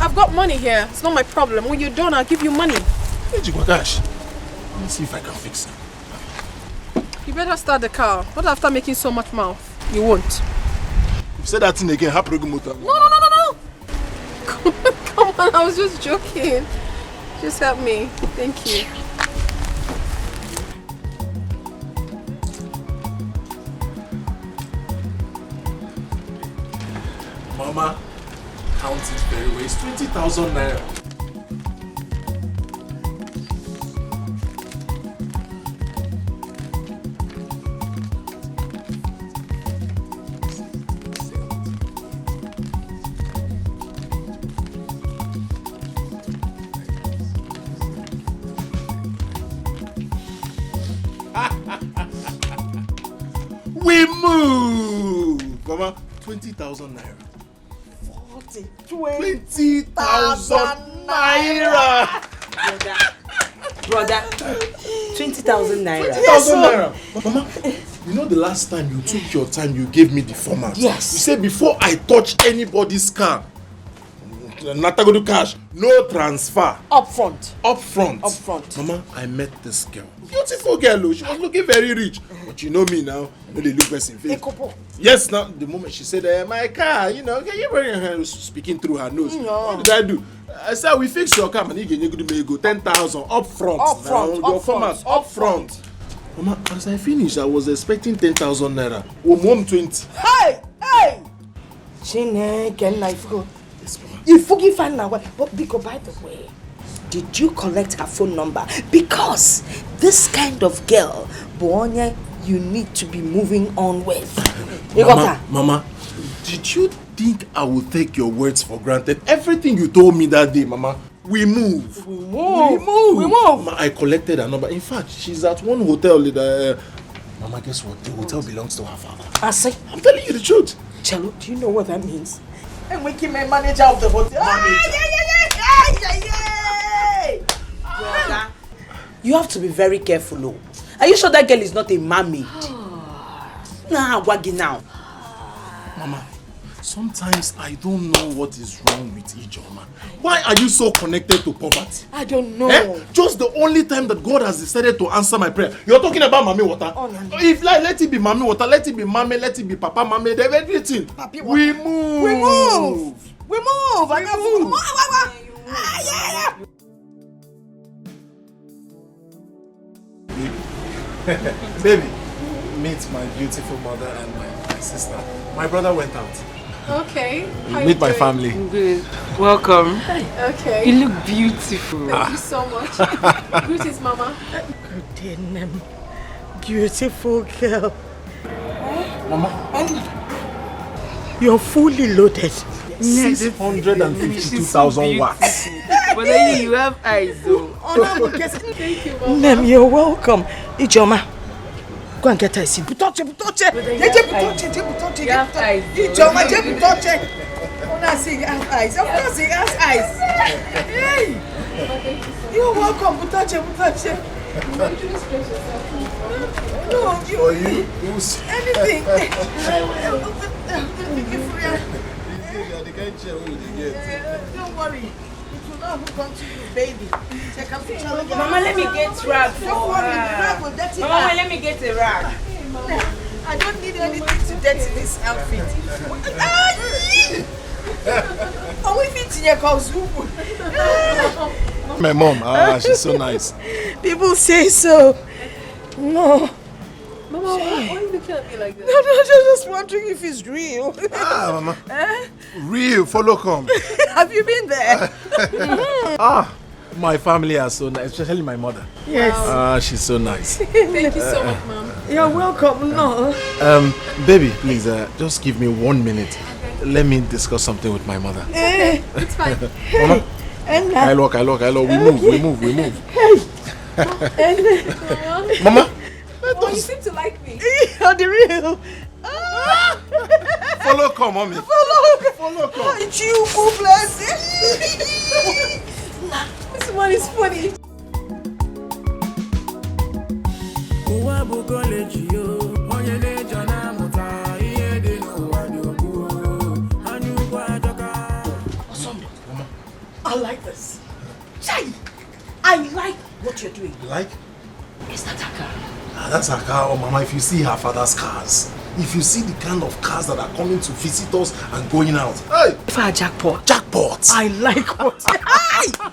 I've got money here. It's not my problem. When you're done, I'll give you money. Hey, Jigwagash. Let me see if I can fix it. You better start the car. Not after making so much mouth. You won't. If you say that thing again, happy motor. No. Come on, I was just joking. Just help me. Thank you. Mama, count it very well. It's 20,000 naira. We move! Mama, 20,000 naira. 20,000 naira! Brother, 20,000 naira. 20,000 naira. Mama, you know the last time you took your time, you gave me the format. Yes. You said before I touch anybody's car, Natagodu cash, no transfer. Up front. Mama, I met this girl. Beautiful girl, she was looking very rich. But you know me now, I know they look best in face. Yes, now, the moment she said, my car, you know, you bring her speaking through her nose. What did I do? I said, we fix your car, and you go 10,000 up front. Up front. Mama, as I finished, I was expecting 10,000 naira. Mom 20. Hey! You forgive her now. But Biko, by the way, did you collect her phone number? Because this kind of girl, Bonya, you need to be moving on with. Mama, did you think I would take your words for granted? Everything you told me that day, Mama, we move. Mama, I collected her number. In fact, she's at one hotel. Mama, guess what? The hotel belongs to her father. I say, I'm telling you the truth. Chelo, do you know what that means? And we keep a manager of the hotel. Brother, you have to be very careful, oh. Are you sure that girl is not a mermaid? Nah, waggy now. Mama, sometimes I don't know what is wrong with Ijoma. Why are you so connected to poverty? I don't know. Just the only time that God has decided to answer my prayer. You're talking about Mami Water. Oh, no. If like, let it be Mami Water, let it be Mami, let it be Papa Mami, everything. Papi, We move. We move. Baby, meet my beautiful mother and my sister. My brother went out. Okay. Meet my family. Good. Welcome. Okay. You look beautiful. Thank you so much. Greetings, Mama. Good name. Beautiful girl. Mama. You're fully loaded. 652,000 watts. But then you have eyes though. Thank you, Mama. Nem, you're welcome. Ijoma, go and get her a seat. Butoche. You have eyes. Ijoma, butoche. Una say you have eyes. Of course he has eyes. Hey. You're welcome. Butoche. No, you. Anything. Don't worry. It will not hook onto you, baby. Mama, let me get rag for Don't worry, the her. rag will dirty Mama, her. let me get a rag. I don't need anything to dirty this outfit. Oh, we fit in your cause. My mom, she's so nice. People say so. No. Mama, why are you looking at me like that? No, just wondering if it's real. Mama. Real, follow come. Have you been there? My family are so nice, especially my mother. Yes. She's so nice. Thank you so much, Mom. You're welcome. No. Baby, please, just give me 1 minute. Let me discuss something with my mother. It's fine. Mama, I look. We move. Mama. Oh, you seem to like me. You're the real. Follow come, mommy. Follow come. You bless. This one is funny. I like this. Chai! I like what you're doing. You like? Is that a car? That's her car, Mama. If you see her father's cars, if you see the kind of cars that are coming to visit us and going out. Hey! If I jackpot. Jackpot! I like what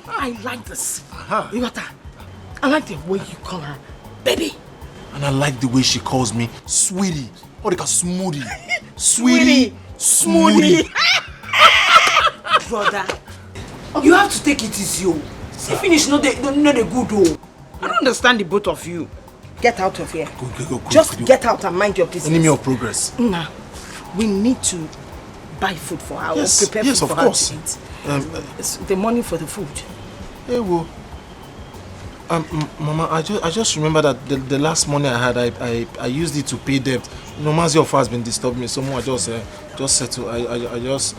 I like this. You got that? I like the way you call her baby. And I like the way she calls me sweetie. Or they call smoothie. Sweetie. Smoothie. Brother, you have to take it easy. See, finish, no the good though. I don't understand the both of you. Get out of here. Go. Just get out and mind your business. Enemy of progress. Nah, we need to buy food for her. Yes, or prepare yes, food of for course. her to eat. It's the money for the food. Hey, well. Mama, I just remember that the last money I had, I used it to pay debt. You know, Mazi of has been disturbing me, so I just settle. I just.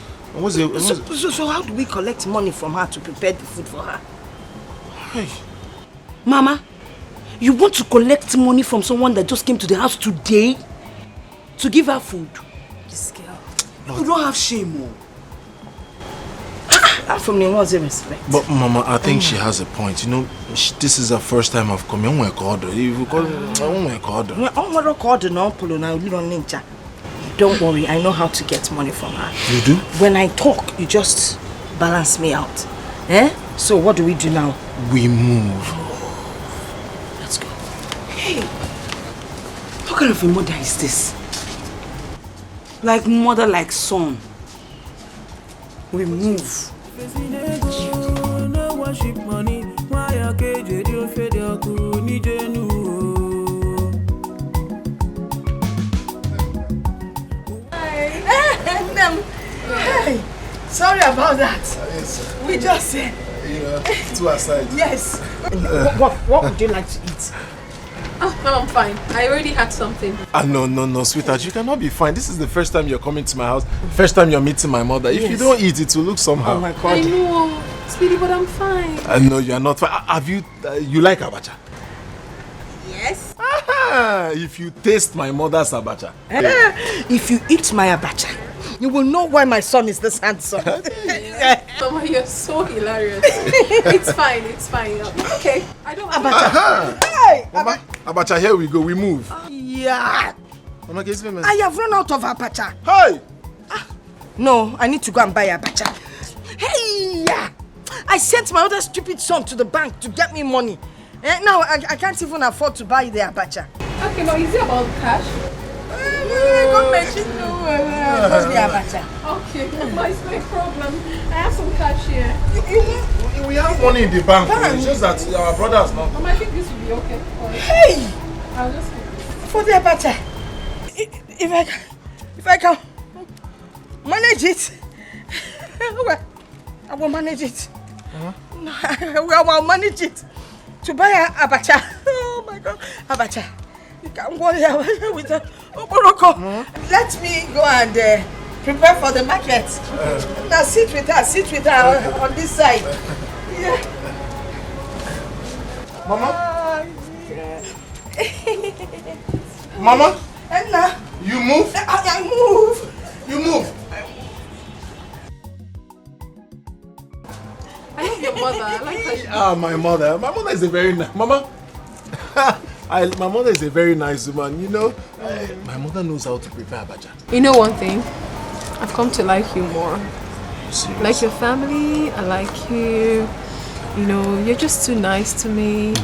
So how do we collect money from her to prepare the food for her? Hey. Mama, you want to collect money from someone that just came to the house today to give her food? This girl. Lord. You don't have shame, oh. From the one's respect. But Mama, I think she has a point. You know, this is the first time I've come. Don't worry, I know how to get money from her. You do? When I talk, you just balance me out. So what do we do now? We move. Let's go. Hey, what kind of a mother is this? Like mother, like son. We move. Hey, sorry about that. Yes. We just said. Two aside. Yes. What would you like to eat? Oh, no, I'm fine. I already had something. No, sweetheart. You cannot be fine. This is the first time you're coming to my house. First time you're meeting my mother. If you don't eat, it will look somehow. Oh my God. I know, sweetie, but I'm fine. No, you're not fine. Have you? You like abacha? Yes. If you taste my mother's abacha. If you eat my abacha, you will know why my son is this handsome. Mama, you're so hilarious. It's fine. Okay, I don't want abacha. Hey, Mama, abacha, here we go. We move. Yeah. Mama, I have run out of abacha. Hey! No, I need to go and buy abacha. Hey! I sent my other stupid son to the bank to get me money. Now I can't even afford to buy the abacha. Okay, but is it about cash? Don't mention no. The abacha. Okay, it's no problem. I have some cash here. We have money in the bank. It's just that our brother has not. I think this will be okay. Hey! I'll just For the abacha. If I can manage it, I will manage it. I will manage it to buy a abacha. Oh my God, abacha! You can't go here with a oporoko. Let me go and prepare for the market. Now sit with her on this side. Yeah. Mama. Mama. Enna. You move. I move. You move. I love your mother. I like her. My mother. My mother is a very nice... Mama. My mother is a very nice woman, you know. My mother knows how to prepare abacha. You know one thing? I've come to like you more. Serious? Like your family, I like you. You know, you're just too nice to me.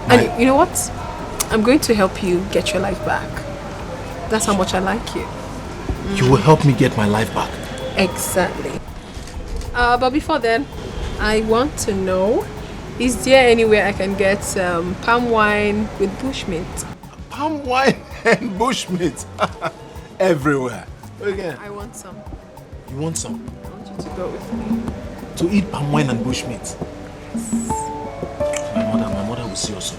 And you know what? I'm going to help you get your life back. That's how much I like you. You will help me get my life back. Exactly. But before then, I want to know, is there anywhere I can get palm wine with bushmeat? Palm wine and bushmeat? Everywhere. Again. I want some. You want some? I want you to go with me. To eat palm wine and bushmeat? My mother will see us.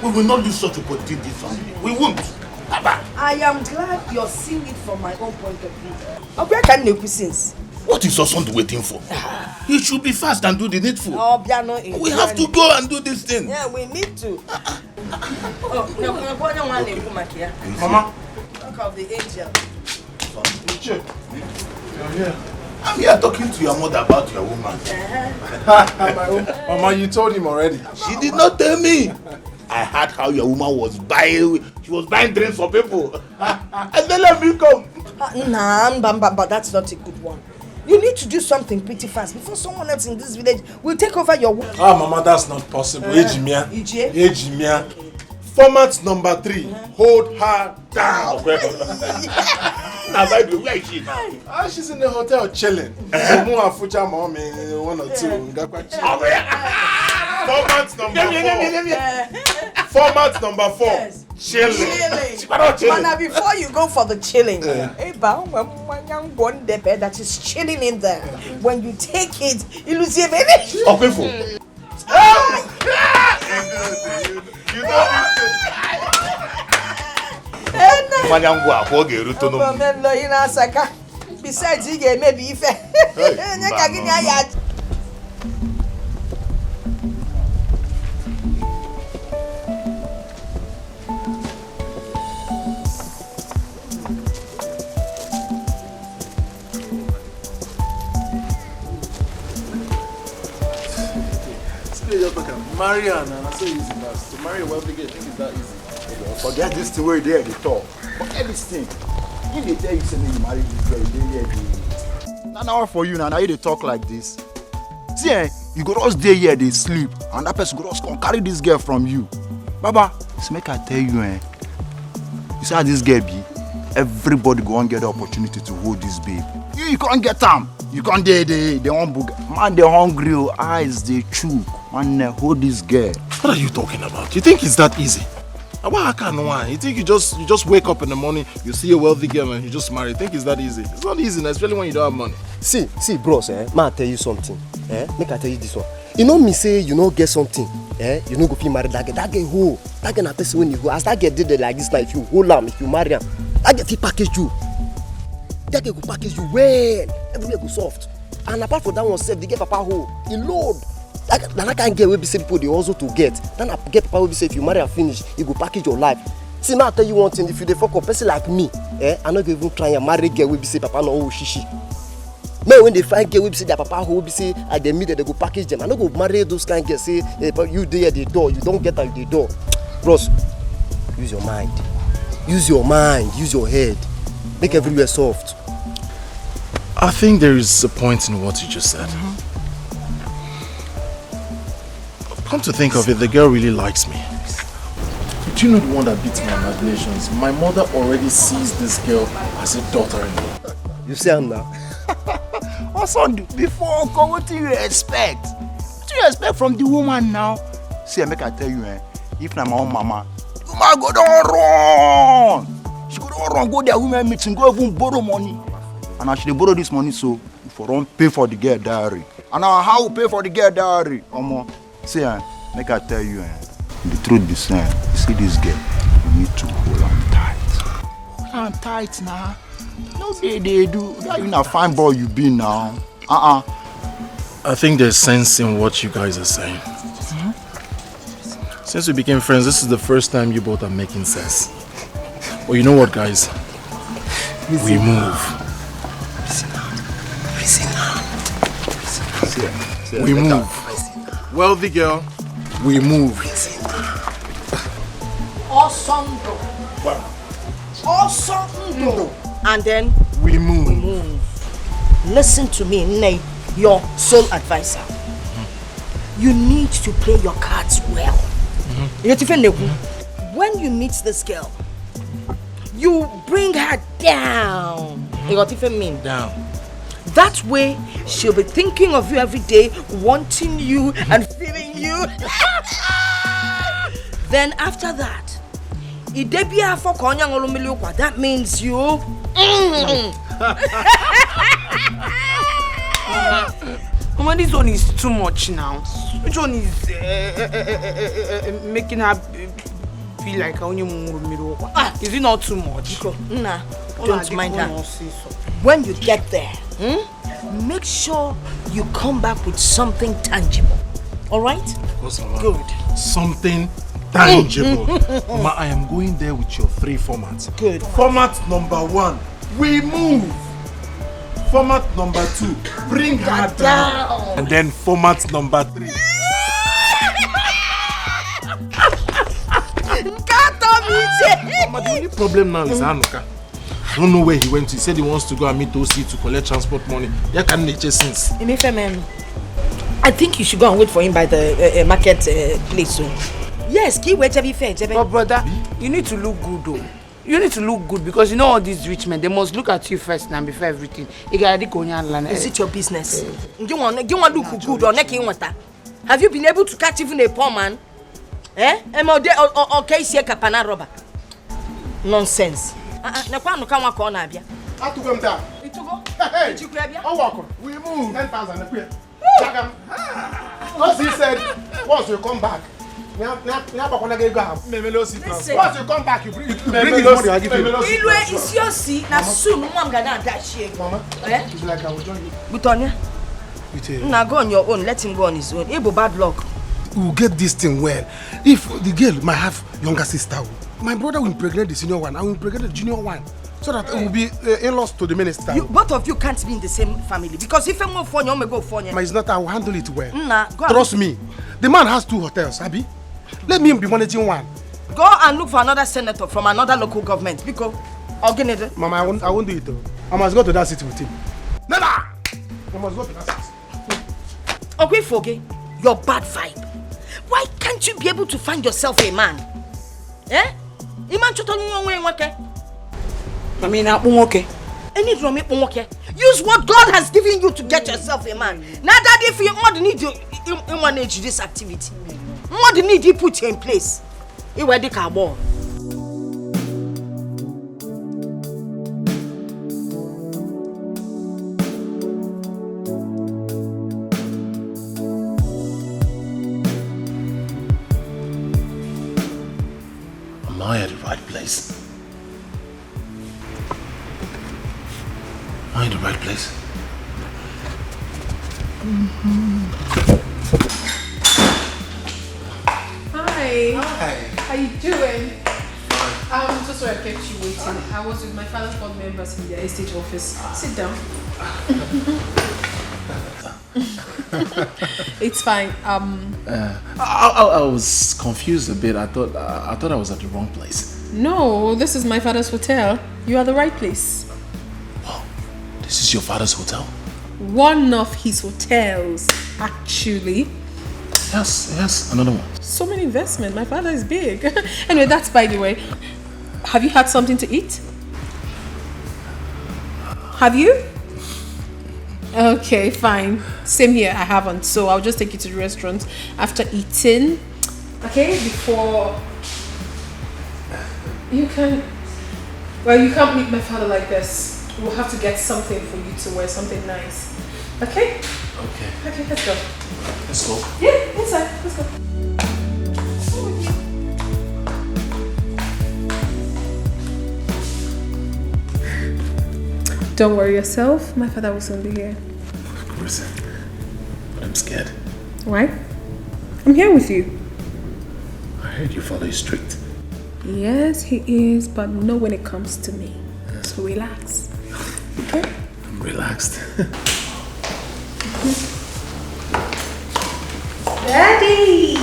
We will not lose such opportunity in this family. We won't. Abba. I am glad you're seeing it from my own point of view. Where can you since? What is your son waiting for? He should be fast and do the needful. Oh, we have to go and do this thing. Yeah, we need to. Mama. Talk of the angel. You're here. I'm here talking to your mother about your woman. Mama, you told him already. She did not tell me. I heard how your woman was buying. She was buying drinks for people. And then let me come. But that's not a good one. You need to do something pretty fast before someone else in this village will take over your work. Mama, that's not possible. Ejimia. Format number 3. Hold her down. Now, baby, where is she now? She's in the hotel chilling. One or two. Format number 4. Format number 4. Yes. Chilling. But now before you go for the chilling, that is chilling in there. When you take it, you lose your baby. Okay, you know Besides, he gave maybe if Mariana, and I say easy fast. To marry a wealthy girl, I think it's that easy. Forget this thing where they talk. Forget this thing. If they tell you something, you marry this girl, they now for you now they talk like this. See, you go just day here, they sleep, and that person go just come carry this girl from you. Baba, so make I tell you, you see how this girl be? Everybody go and get the opportunity to hold this babe. You can't get them. You can't they won't book. Man, they hungry, eyes they chew. Man, hold this girl. What are you talking about? You think it's that easy? Why can't one? You think you just wake up in the morning, you see a wealthy girl and you just marry? You think it's that easy? It's not easy, especially when you don't have money. See, bros, may I tell you something? Make I tell you this one. You know me say you know get something, you know go fit marry that girl. That girl who? That girl na person when you go. As that girl did it like this, like if you hold am, if you marry am, that girl fit package you. That girl go package you well. Everywhere go soft. And apart from that one self, they get papa hoe. He load. That can't get where be say people they also to get. Then I get papa will be say if you marry and finish, you go package your life. See, now I tell you one thing, if you dey fuck up person like me, I'm not even trying to marry girl will be say papa no oh shishi. Man, when they find girl will be say their papa will be say at the middle they go package them. I don't go marry those kind of girls say but you there at the door, you don't get at the door. Bros, use your mind. Use your mind, use your head. Make everywhere soft. I think there is a point in what you just said. Come to think of it, the girl really likes me. Do you know the one that beats my imaginations? My mother already sees this girl as a daughter-in-law. You see her now? Also, before Uncle, what do you expect? What do you expect from the woman now? See, make I tell you, if I'm my own mama, the woman go down run. She go down run, go there women meeting, go even borrow money. And I should borrow this money so for don't pay for the girl diary. And now how pay for the girl diary? See, make I tell you, the truth be saying, you see this girl, you need to hold on tight. Hold on tight now. No, they do. That you not fine boy you be now. I think there's sense in what you guys are saying. Since we became friends, this is the first time you both are making sense. Well, you know what, guys? We move. We move. Wealthy girl, we move. Awesome. And then we move. Listen to me, Nate, your sole advisor. You need to play your cards well. When you meet this girl, you bring her down. Down. That way, she'll be thinking of you every day, wanting you and feeling you. Then after that, that means you. Mama, this one is too much now. Which one is making her feel like is it not too much? Nah, don't mind her. When you get there, make sure you come back with something tangible. All right? Of course, Mama. Good. Something tangible. Mama, I am going there with your 3 formats. Good. Format number 1, we move. Format number 2, bring her down. And then format number 3. Mama, the only problem now is Hanukkah. I don't know where he went to. He said he wants to go and meet OC to collect transport money. Yeah, can nature since. I think you should go and wait for him by the market place soon. Yes, keep wait be fair. But brother, you need to look good though. You need to look good because you know all these rich men, they must look at you first now before everything. Is it your business? You want to look good or not? Have you been able to catch even a poor man? Or case here kapana robber? Nonsense. We move 10,000. As he said, once you come back, Listen. Once you come back, you bring his money, I give you. Ilwe is your seat. Now soon, Mom gonna dash you. Mama, it's like I will join you. Butonia. Now go on your own. Let him go on his own. Ebo bad luck. We will get this thing well. If the girl might have younger sister, my brother will impregnate the senior one. I will impregnate the junior one. So that it will be in-laws to the minister. Both of you can't be in the same family. Because if I'm going for you, I'm going to go for you. But it's not, I will handle it well. Nah, go Trust me. The man has 2 hotels, Abi. Let me be managing one. Go and look for another senator from another local government. Because Mama, I won't do it though. I must go to that city with him. Never! I must go to that city. Okay, Foge, your bad vibe. Why can't you be able to find yourself a man? Eh? Iman chotoni one way. I mean, okay. Any from it, okay. Use what God has given you to get yourself a man. Now that if you more need you manage this activity, more the need you put you in place. You were the carbon. Am I at the right place? Am I in the right place? Hi. How you doing? I'm so sorry I kept you waiting. I was with my father's board members in their estate office. Sit down. It's fine. I was confused a bit. I thought I was at the wrong place. No, this is my father's hotel. You are the right place. This is your father's hotel? One of his hotels, actually. Yes, another one. So many investment. My father is big. Anyway, that's by the way. Have you had something to eat? Have you? Okay, fine. Same here, I haven't. So I'll just take you to the restaurant after eating. Okay, before... You can't meet my father like this. We'll have to get something for you to wear, something nice. Okay? Okay, let's go. Let's go. Yeah, inside. Let's go. Don't worry yourself. My father will soon be here. Of course. But I'm scared. Why? I'm here with you. I heard your father is strict. Yes, he is, but not when it comes to me. So relax. Okay? I'm relaxed. Daddy!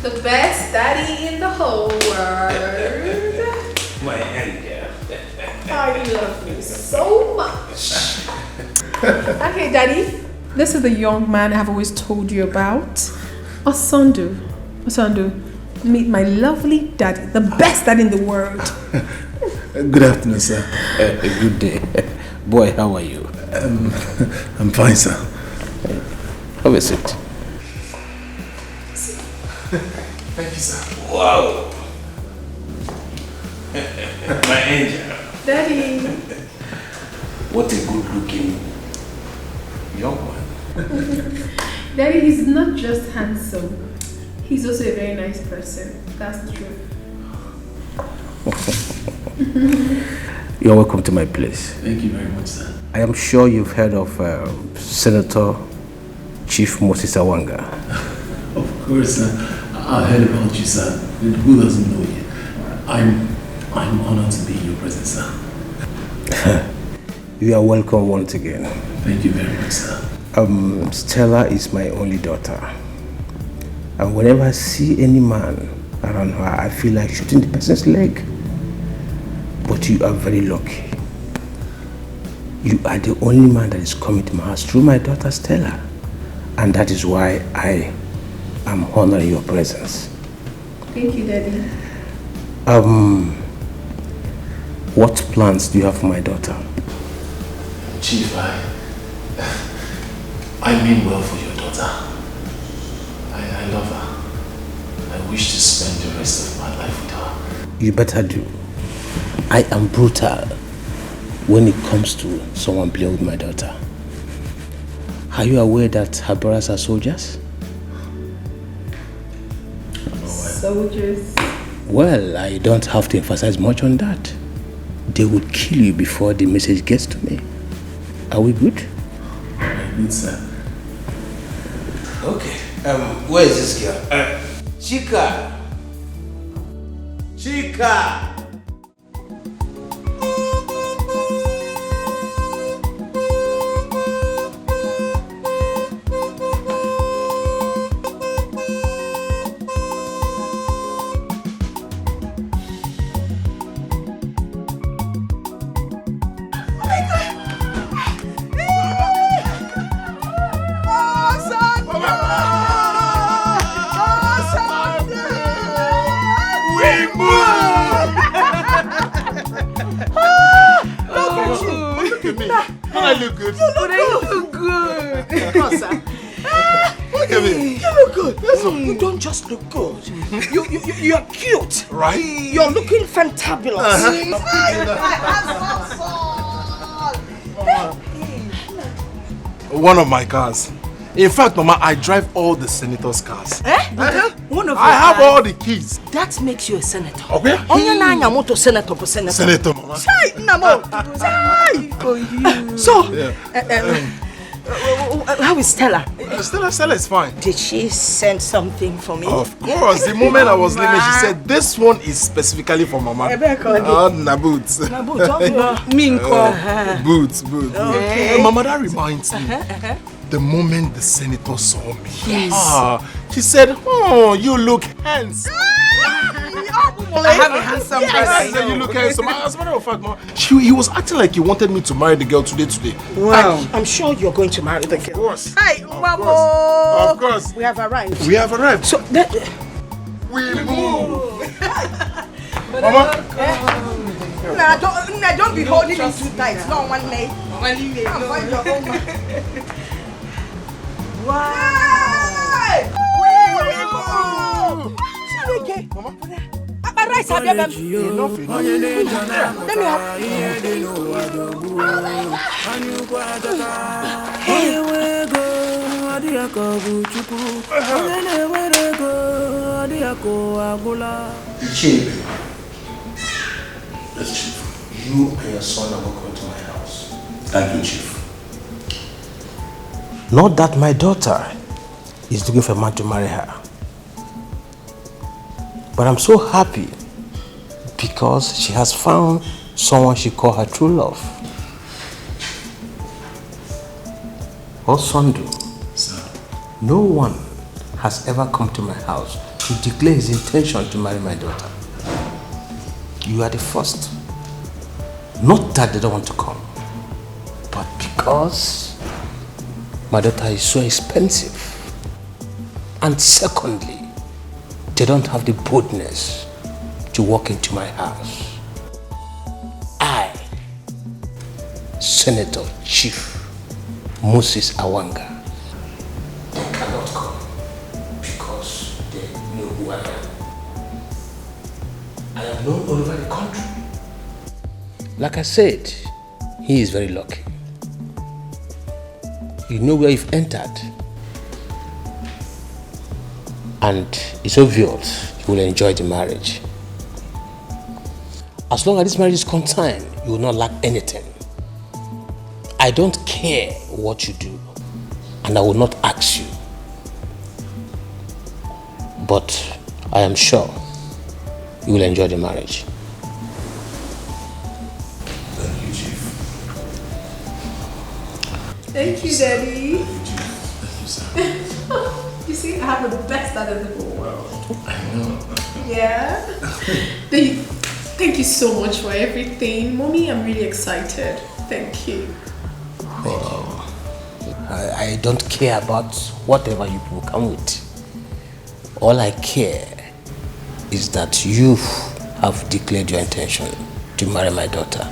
The best daddy in the whole world. My angel. I love you so much. Okay, Daddy. This is the young man I have always told you about. Osandu. Meet my lovely daddy, the best daddy in the world. Good afternoon, sir. Good day. Boy, how are you? I'm fine, sir. Have a seat. Thank you, sir. Wow. My angel. Daddy. What a good-looking young one. Daddy, he's not just handsome. He's also a very nice person. That's the truth. You're welcome to my place. Thank you very much, sir. I am sure you've heard of Senator Chief Moses Awanga. Of course, sir. I heard about you, sir. Who doesn't know you? I'm honored to be in your presence, sir. You are welcome once again. Thank you very much, sir. Stella is my only daughter. And whenever I see any man around her, I feel like shooting the person's leg. But you are very lucky. You are the only man that is coming to my house through my daughter Stella. And that is why I am honoring your presence. Thank you, Daddy. What plans do you have for my daughter? Chief, I mean well for your daughter. I love her. I wish to spend the rest of my life with her. You better do. I am brutal. when it comes to someone playing with my daughter. Are you aware that her brothers are soldiers? Soldiers? Well, I don't have to emphasize much on that. They would kill you before the message gets to me. Are we good? Good, sir. Okay. Where is this girl? Chika! Chika! I look good. You look good. Come on, sir. Look at me. You look good. You don't just look good. You're cute. Right? You're looking fantabulous. One of my cars. In fact, Mama, I drive all the senator's cars. One of I have all the keys. That makes you a senator. Okay. Onye na anya moto senator for senator. Senator, Mama. Chai, namo. Chai. So, how is Stella? Stella is fine. Did she send something for me? Of course. The moment I was leaving, she said, this one is specifically for Mama. Na boots. Boots. Okay. Mama, that reminds me. The moment the senator saw me, yes. She said, oh, you look handsome. I have a handsome brother. You look handsome. As a matter of fact, Mama, he was acting like he wanted me to marry the girl today. Wow. I'm sure you're going to marry the girl. Of course. Hi, Mamo. Of course. We have arrived. So that we move. Mama. Don't be holding me too tight. No one day. Come find your own man. Wow. Okay. Mama. Rice, let me have. Chief. Yes, Chief. You and your son are welcome to my house. Thank you, Chief. Not that my daughter is looking for a man to marry her. But I'm so happy because she has found someone she calls her true love. Osandu, sir, no one has ever come to my house to declare his intention to marry my daughter. You are the first. Not that they don't want to come, but because my daughter is so expensive. And secondly, they don't have the boldness to walk into my house. I, Senator Chief Moses Awanga, they cannot come because they know who I am. I am known all over the country. Like I said, he is very lucky. You know where you've entered. And it's obvious you will enjoy the marriage. As long as this marriage is concerned, you will not lack anything. I don't care what you do, and I will not ask you. But I am sure you will enjoy the marriage. Thank you, Chief. Thank you, Daddy. Thank you, sir. You see, I have the best dad in the whole world. I know. Yeah. Thank you so much for everything. Mommy, I'm really excited. Thank you. I don't care about whatever you people come with. All I care is that you have declared your intention to marry my daughter.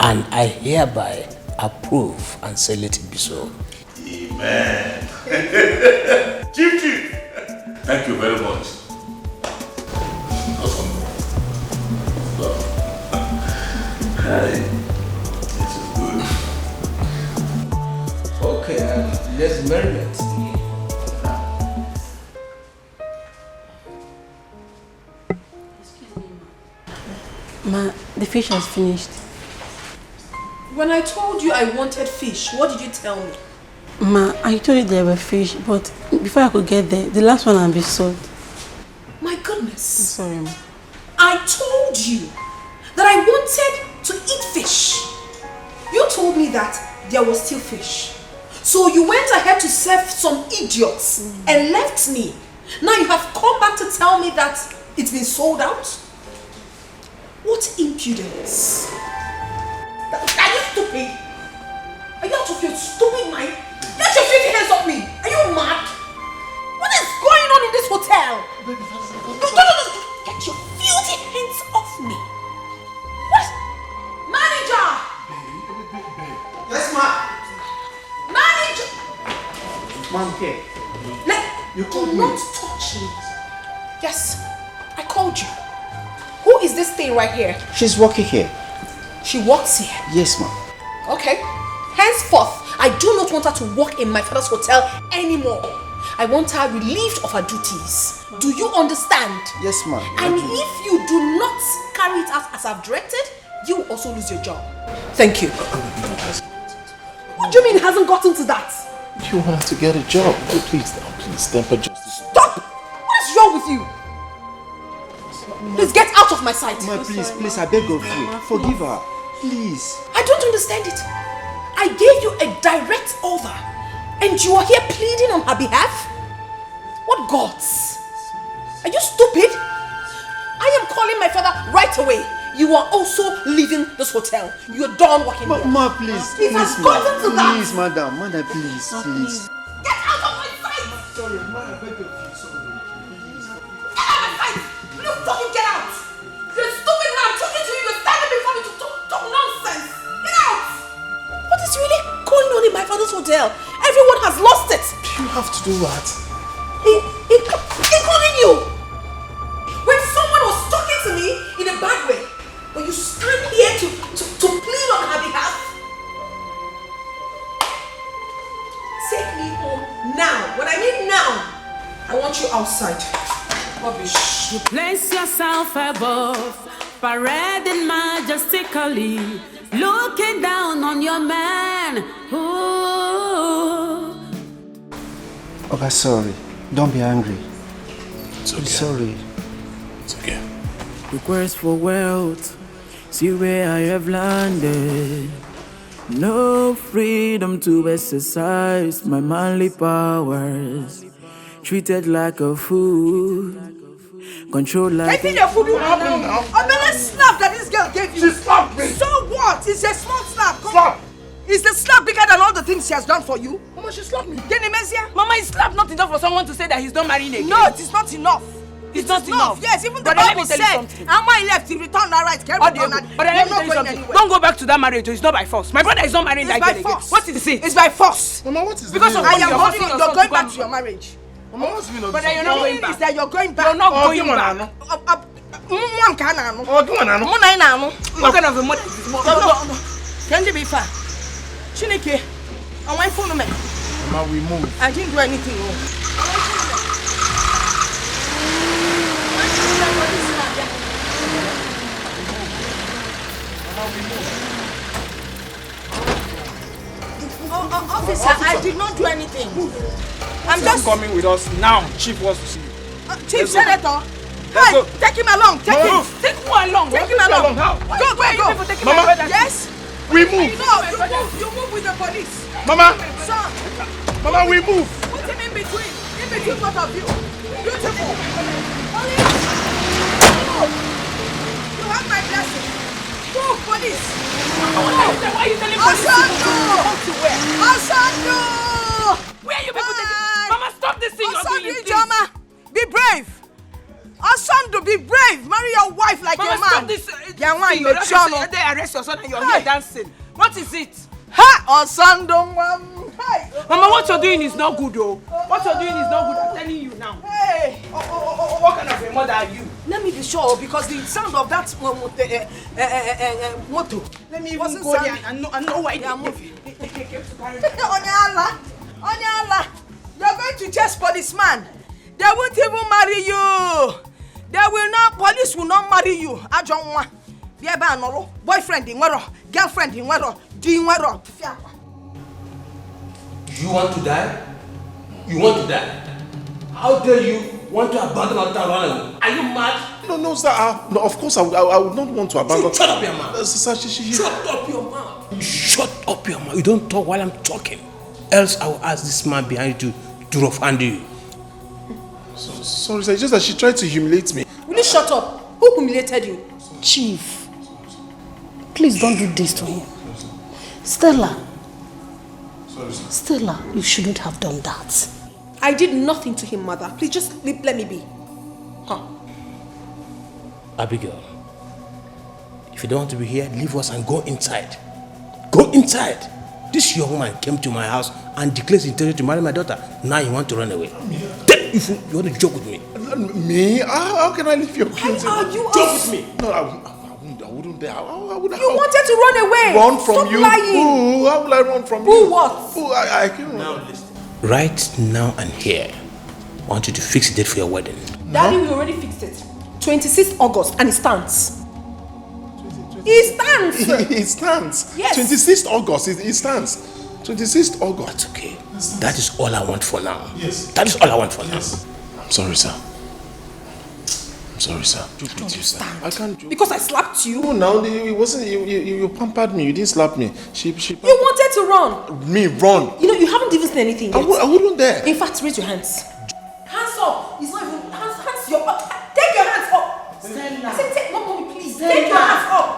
And I hereby approve and say let it be so. Amen. Chief. Thank you very much. Awesome. Hi. there's merriment. Ma, the fish has finished. When I told you I wanted fish, what did you tell me? Ma, I told you there were fish, but before I could get there, the last one had been sold. My goodness. I'm sorry, Ma. I told you that I wanted to eat fish. You told me that there was still fish. So you went ahead to serve some idiots and left me. Now you have come back to tell me that it's been sold out? What impudence. Are you stupid? Are you out of your stupid mind? Get your filthy hands off me! Are you mad? What is going on in this hotel? Get your filthy hands off me! What? Manager! Yes, ma. Manager! Ma'am, okay. Do not touch me. Yes, I called you. Who is this thing right here? She's working here. She works here. Yes, ma'am. Okay. Henceforth, I do not want her to work in my father's hotel anymore. I want her relieved of her duties. Do you understand? Yes, ma'am. And if you do not carry it out as I've directed, you will also lose your job. Thank you. What do you mean it hasn't gotten to that? You want her to get a job. Please, temper justice. Stop! What is wrong with you? Please get out of my sight. Ma, please, I beg of you. Forgive her. Please. I don't understand it. I gave you a direct order and you are here pleading on her behalf? What gods? Are you stupid? I am calling my father right away. You are also leaving this hotel. You are done working here. Ma, please. It has gotten to that. Please, madam. Madam, please. Please. Get out of my sight! Sorry, ma, I beg of you. Sorry. Get out of my sight! You fucking get out! You're stupid man. I'm talking to you. You're standing before me to talk nonsense. Get out! What is really going on in my father's hotel? Everyone has lost it. You have to do what? Including you. When someone was talking to me in a bad way, but you stand here to plead on her behalf. Take me home now. When I mean now, I want you outside. Rubbish. You place yourself above, parading majestically, looking down on your man. Ooh. Okay, sorry. Don't be angry. It's okay. I'm sorry. It's okay. Request for wealth, see where I have landed. No freedom to exercise my manly powers. Treated like a fool, controlled like I think your food will happen now. Another slap that this girl gave you. She slapped me. So what? It's a small slap. Come Slap. on. Is the slap bigger than all the things she has done for you? Mama, she slapped me. Mama, is slap not enough for someone to say that he's not marrying again? No, it is not enough. It's not enough. Yes, even the Brother, let me Bible tell you said, something. Amma he left, he returned that right. But let me tell you something. Don't go back to that marriage. It's not by force. My brother is not marrying It's that by girl again. force. What is it? It's by force. Mama, what is Because the of I what am you're holding forcing you're yourself going to back go to your marriage. Mama, what's the meaning of Brother, this? you're not going back. Is that you're going back. You're not going give one, back. Nano. One can anu. Oh, give one, Nano. One nine anu. What kind of a mother is this? No. Can you be fair? Chineke, I want phone me. Mama, we move. I didn't do anything wrong. Officer, I did not do anything. I'm just coming with us now. Chief wants to see you. Chief Senator. Let's Hey, go. take him along. Take him. Take who along? Take him along. How? Go. Mama. Yes. We move. No, you move with the police. Mama. Sir, Mama, we move. put him in between both of you. Beautiful. Police. You have my blessing. Move, police. Why are you telling me? Asando. Where are you people taking? Mama, stop this thing you're doing, please. Ijoma, be brave. Asando, be brave. Marry your wife like Mama, a man. stop this. Yeah, why thing. you You're they arrest your son and you're here dancing. What is it? Ha! Asando, hey. Mama, what you're doing is not good, though. What you're doing is not good. I'm telling you now. Hey. What kind of a mother are you? Let me be sure because the sound of that motor. Let me wasn't even go there sound- and know why They are they moving. came to carry me. Onyala. Onyala, you're going to chase policeman. They won't even marry you. Police will not marry you. I don't want. Boyfriend in wero, girlfriend in wero, doing wero. You want to die? You want to die? How dare you want to abandon our town run away? Are you mad? No, sir. No, of course I would not want to abandon. Shut up your mouth. Sir, Shut up your mouth. Shut up your mouth. You don't talk while I'm talking. Else I will ask this man behind you to rough handle you. Sorry, sir. It's just that she tried to humiliate me. Will you shut up? Who humiliated you? Chief, please don't do this to him. Stella. Sorry, sir. Stella, you shouldn't have done that. I did nothing to him, mother. Please just let me be. Huh. Abigail, if you don't want to be here, leave us and go inside. Go inside. This young man came to my house and declared his intention to marry my daughter. Now you want to run away. If you want to joke with me. Me? How can I leave your kids? Are you joke with me? No, I wouldn't dare. You wanted to run away. Run from Stop you? lying. Who? How will I run from you? Who what? Who? I can't run. Listen. Right now and here, I want you to fix a date for your wedding. Daddy, we already fixed it. 26th August, and it stands. It stands. It stands. Yes. 26th August. It stands. 26th August. That's okay. That is all I want for now. Yes. That is all I want for now. I'm sorry, sir. I'm sorry, sir. I can't do. Because I slapped you. No, now it wasn't. You pampered me. You didn't slap me. She. You wanted to run. Me run. You know you haven't even said anything yet. I wouldn't dare. In fact, raise your hands. Hands up. It's not even hands. Take your hands up. Stella. I said take. No, mommy, please. Stella. Take your hands up.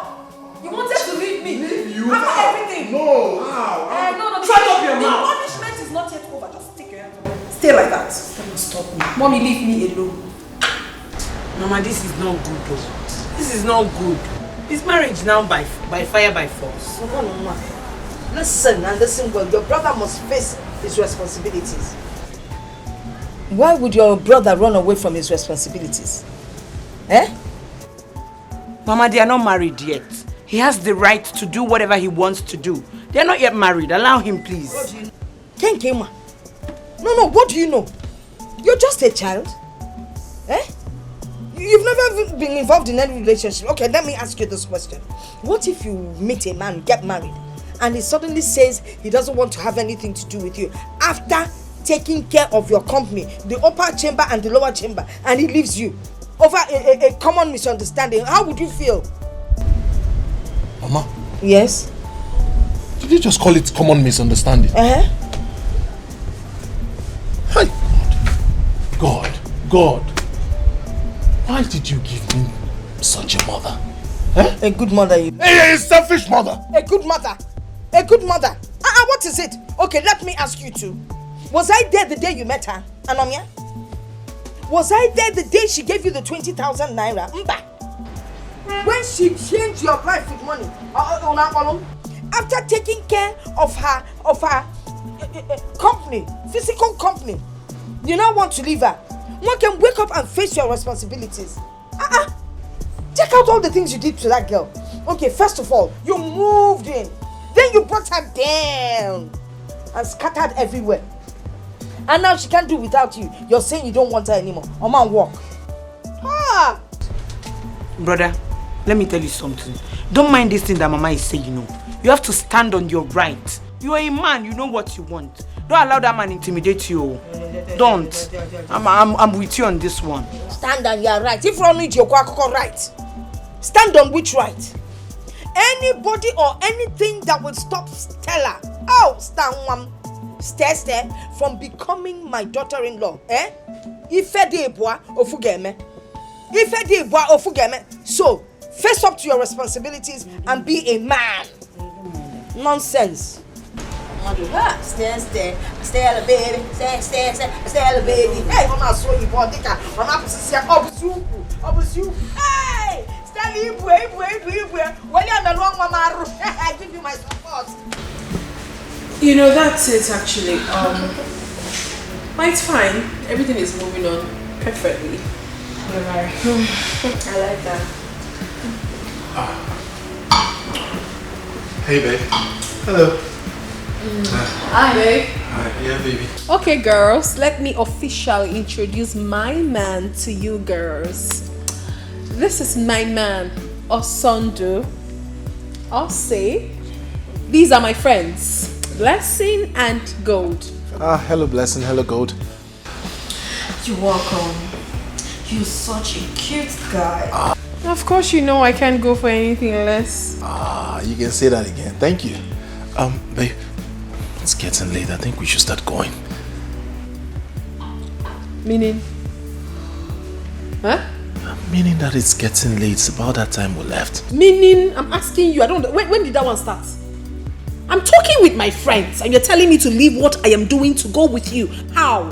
You wanted to leave me. Leave you. After everything. No. No. Shut up your mouth. The punishment is not yet over. Just take your hands up. Stay like that. Stop me. Mommy, leave me alone. Mama, this is not good though. This is not good. This marriage now by fire by force. Listen and listen well. Your brother must face his responsibilities. Why would your brother run away from his responsibilities? Mama, they are not married yet. He has the right to do whatever he wants to do. They are not yet married. Allow him, please. Kenkema. No, what do you know? You're just a child. You've never been involved in any relationship. Okay, let me ask you this question. What if you meet a man, get married, and he suddenly says he doesn't want to have anything to do with you after taking care of your company, the upper chamber and the lower chamber, and he leaves you over a common misunderstanding? How would you feel? Mama? Yes? Did you just call it common misunderstanding? Uh-huh. Hi, God. Why did you give me such a mother? A good mother, you. A selfish mother. A good mother. What is it? Okay, let me ask you two. Was I there the day you met her, Anomia? Was I there the day she gave you the 20,000 naira? Mba. When she changed your life with money? After taking care of her company, physical company, you now want to leave her? One can wake up and face your responsibilities. Check out all the things you did to that girl. Okay, first of all, you moved in. Then you brought her down and scattered everywhere. And now she can't do without you. You're saying you don't want her anymore. Man, walk. Brother, let me tell you something. Don't mind this thing that Mama is saying, You have to stand on your right. You are a man, you know what you want. Don't allow that man intimidate you. Don't. I'm with you on this one. Stand on your right. If you don't need your right, stand on which right? Anybody or anything that will stop Stella, stay from becoming my daughter-in-law. So, face up to your responsibilities and be a man. Nonsense. Stay, baby. Stay, baby. Hey, I'm not so you bought it. I'm not you. Hey, stand here, wait. When you're the wrong mama, I give you my support. That's it actually. But it's fine. Everything is moving on perfectly. I like that. Hey, babe. Hello. Hi, babe. Hi, yeah, baby. Okay, girls, let me officially introduce my man to you girls. This is my man, Osondu. Ose. These are my friends, Blessing and Gold. Hello, Blessing. Hello, Gold. You're welcome. You're such a cute guy. Of course, you know I can't go for anything less. You can say that again. Thank you. Babe, it's getting late. I think we should start going. Meaning? Huh? Meaning that it's getting late. It's about that time we left. Meaning, I'm asking you, I don't know, when did that one start? I'm talking with my friends and you're telling me to leave what I am doing to go with you. How?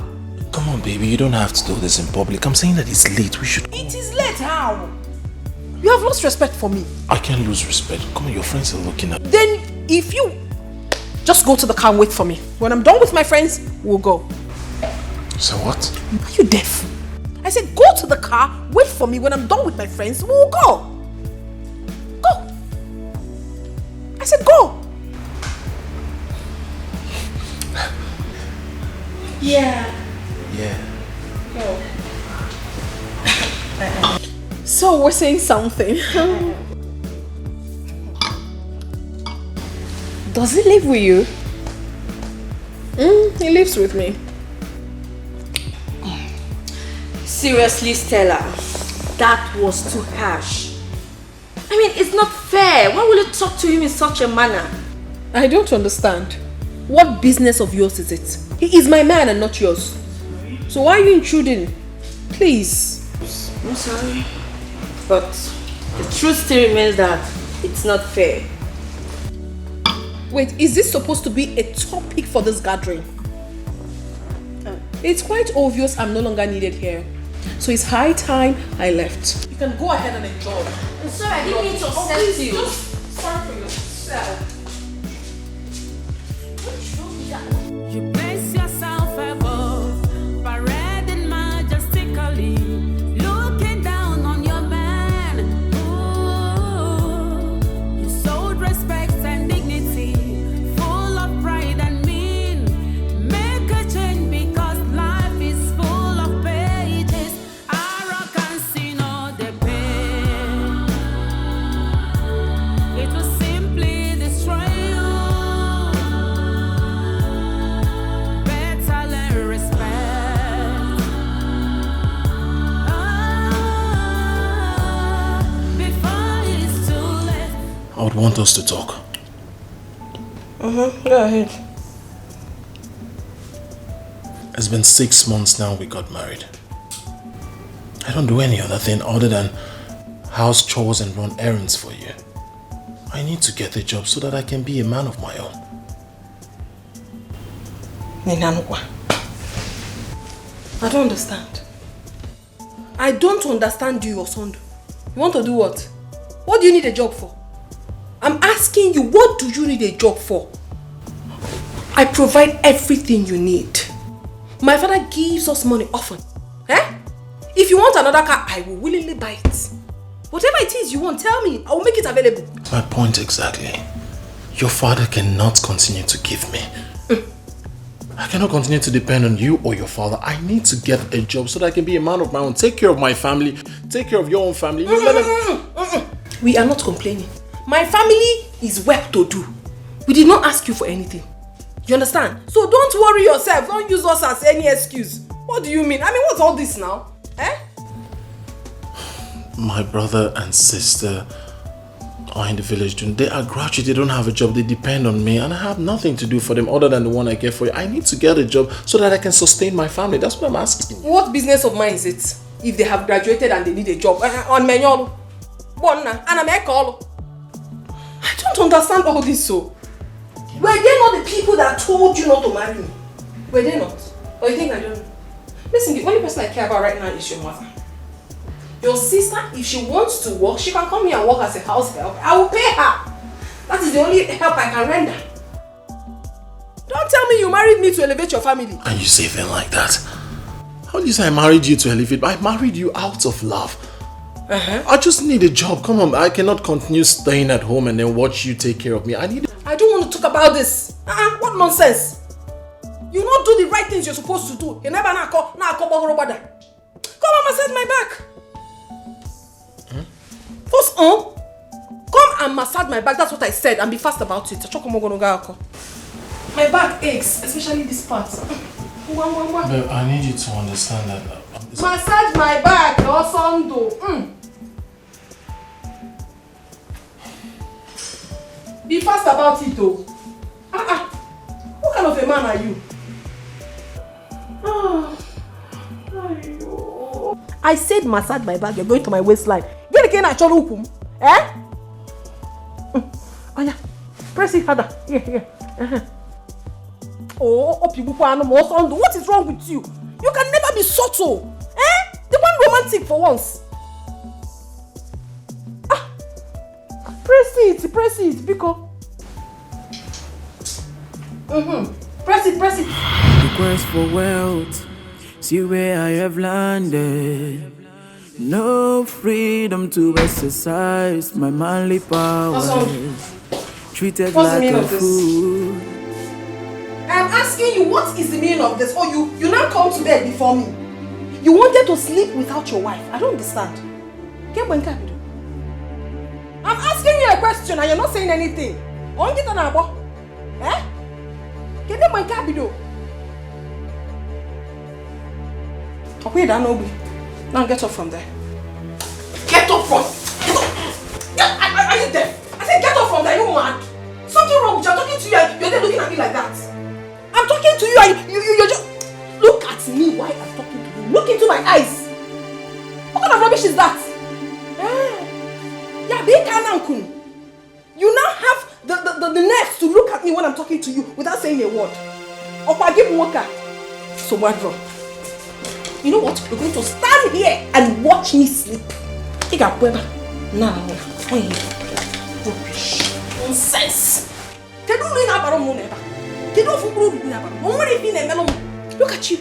Come on, baby. You don't have to do this in public. I'm saying that it's late. We should... It is late, how? You have lost respect for me. I can't lose respect. Come on, your friends are looking at... Then, if you... Just go to the car and wait for me. When I'm done with my friends, we'll go. So what? Are you deaf? I said go to the car, wait for me. When I'm done with my friends, we'll go. Go. I said go. Yeah. Yeah. Go. So we're saying something. Does he live with you? He lives with me. Seriously, Stella, that was too harsh. I mean, it's not fair. Why will you talk to him in such a manner? I don't understand. What business of yours is it? He is my man and not yours. So why are you intruding? Please. I'm sorry. But the truth still remains that it's not fair. Wait, is this supposed to be a topic for this gathering? It's quite obvious I'm no longer needed here. So it's high time I left. You can go ahead and enjoy. I'm sorry, I didn't mean to upset you. Just sorry for yourself. You place yourself above, parading majestically, looking down on your man. Ooh, you sold respect and dignity, full of pride and mean. Make a change because life is full of pages. Arrogance in all the pain. It will simply destroy you. Better learn respect. Before it's too late. I would want us to talk. Go ahead. It's been 6 months now we got married. I don't do any other thing other than house chores and run errands for you. I need to get a job so that I can be a man of my own. Ninanukwa. I don't understand. I don't understand you, Osondu. You want to do what? What do you need a job for? I'm asking you, what do you need a job for? I provide everything you need. My father gives us money often. Eh? If you want another car, I will willingly buy it. Whatever it is you want, tell me. I will make it available. My point exactly. Your father cannot continue to give me. I cannot continue to depend on you or your father. I need to get a job so that I can be a man of my own. Take care of my family. Take care of your own family. We are not complaining. My family is well to do. We did not ask you for anything. You understand? So don't worry yourself. Don't use us as any excuse. What do you mean? I mean, what's all this now? Eh? My brother and sister are in the village. They are graduates. They don't have a job. They depend on me. And I have nothing to do for them other than the one I get for you. I need to get a job so that I can sustain my family. That's what I'm asking. What business of mine is it? If they have graduated and they need a job. On manual. I don't understand all this so. Were they not the people that told you not to marry me? Were they not? Or you think I don't know? Listen, the only person I care about right now is your mother. Your sister, if she wants to work, she can come here and work as a house help. I will pay her. That is the only help I can render. Don't tell me you married me to elevate your family. And you say things like that? How do you say I married you to elevate? I married you out of love. I just need a job. Come on, I cannot continue staying at home and then watch you take care of me. I don't want to talk about this. What nonsense? You not do the right things you're supposed to do. You never come and massage my back. First come and massage my back. That's what I said, and be fast about it. My back aches, especially this part. Babe, I need you to understand that. Massage my back, also. Be fast about it, though. What kind of a man are you? I said massage my back. You're going to my waistline. Get again at your eh? Oh yeah, press it harder. Yeah. What is wrong with you? You can never be subtle. Eh? The one romantic for once. Press it, Biko. Press it. The quest for wealth, see where I have landed. No freedom to exercise my manly powers. Treated like a fool. I'm asking you, what is the meaning of this? Oh, you now come to bed before me. You wanted to sleep without your wife. I don't understand. I'm asking you a question and you're not saying anything. Eh? Okay, now get up from there. Get up from. Are you deaf? I said get up from there. You mad? Something wrong with you. I'm talking to you and you're there looking at me like that. I'm talking to you and you just look at me while I'm talking to you. Look into my eyes. What kind of rubbish is that? Yeah, big Anankun. You now have the nerve to look at me when I'm talking to you without saying a word. Or give worker. So what wrong? You know what? You're going to stand here and watch me sleep. Now, rubbish. Nonsense. Look at you.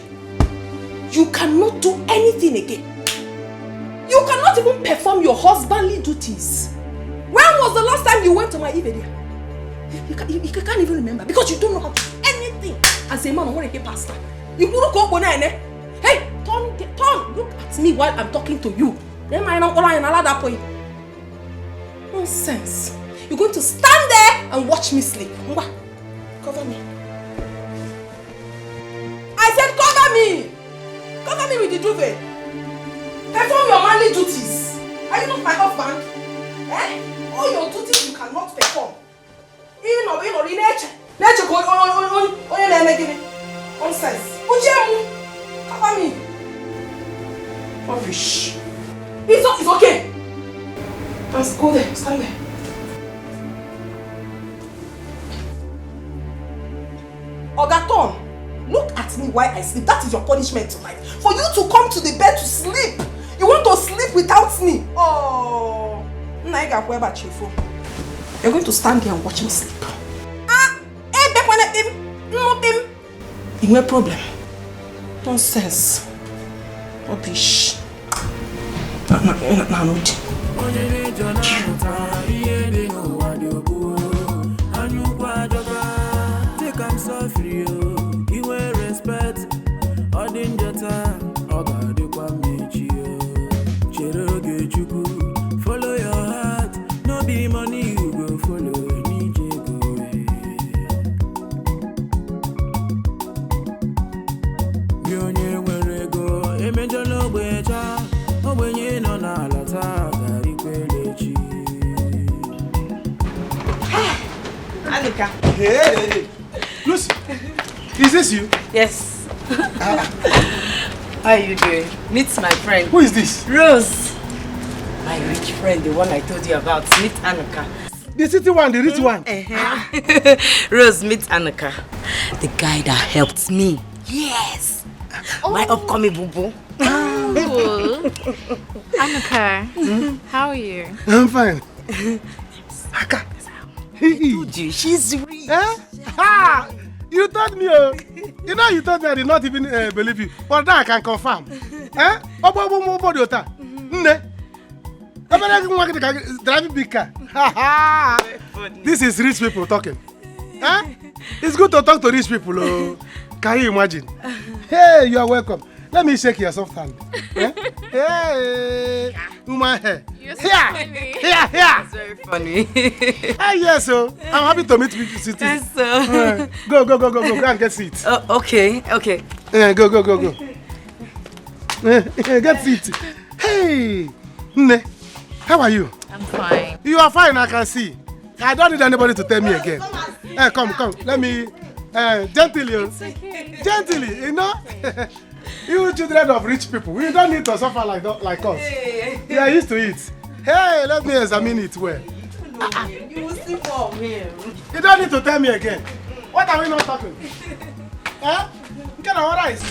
You cannot do anything again. You cannot even perform your husbandly duties. When was the last time you went to my Ivedia? You can't even remember because you don't know how to do anything. As a man, I want to get pastor. You couldn't go on. Hey, turn. Look at me while I'm talking to you. Then I know all I allow that point. Nonsense. You're going to stand there and watch me sleep. Cover me. I said cover me. Cover me with the duvet. Perform your manly duties. Are you not my husband? Eh? All your duties you cannot perform. In nature. Nature nonsense. Cover me. Rubbish. It's okay. Let's go there. Stand there. Ogaton, look at me while I sleep. That is your punishment tonight. For you to come to the bed to sleep. You want to sleep without me. Oh. You're going to stand there and watch me sleep. No problem. Nonsense. Rubbish. Follow your heart, no be money you go follow. Anika. Hey, Lucy, is this you? Yes. How are you doing? Meet my friend. Who is this? Rose. My rich friend, the one I told you about. Meet Anika. The city one, the rich one. Rose, meet Anika. The guy that helped me. Yes. My upcoming boo-boo. Oh. Anika, how are you? I'm fine. I told you, she's rich. You told me, you know, you told me I did not even believe you. But now I can confirm. Driving big car. This is rich people talking. It's good to talk to rich people. Oh. Can you imagine? Hey, you are welcome. Let me shake your soft hand. Eh? Hey, woman hair. You're so funny. Here. It's very funny. Hey, yes, so I'm happy to meet you. Yes, sir. Go and get seat. Okay. Go. Get seat. Hey, Nne, how are you? I'm fine. You are fine, I can see. I don't need anybody to tell me again. Hey, come. Let me, gently, you know. You children of rich people, we don't need to suffer like us. We are used to it. Hey, let me examine it well. You will see more of him. You don't need to tell me again. What are we not talking? Huh? You can order it.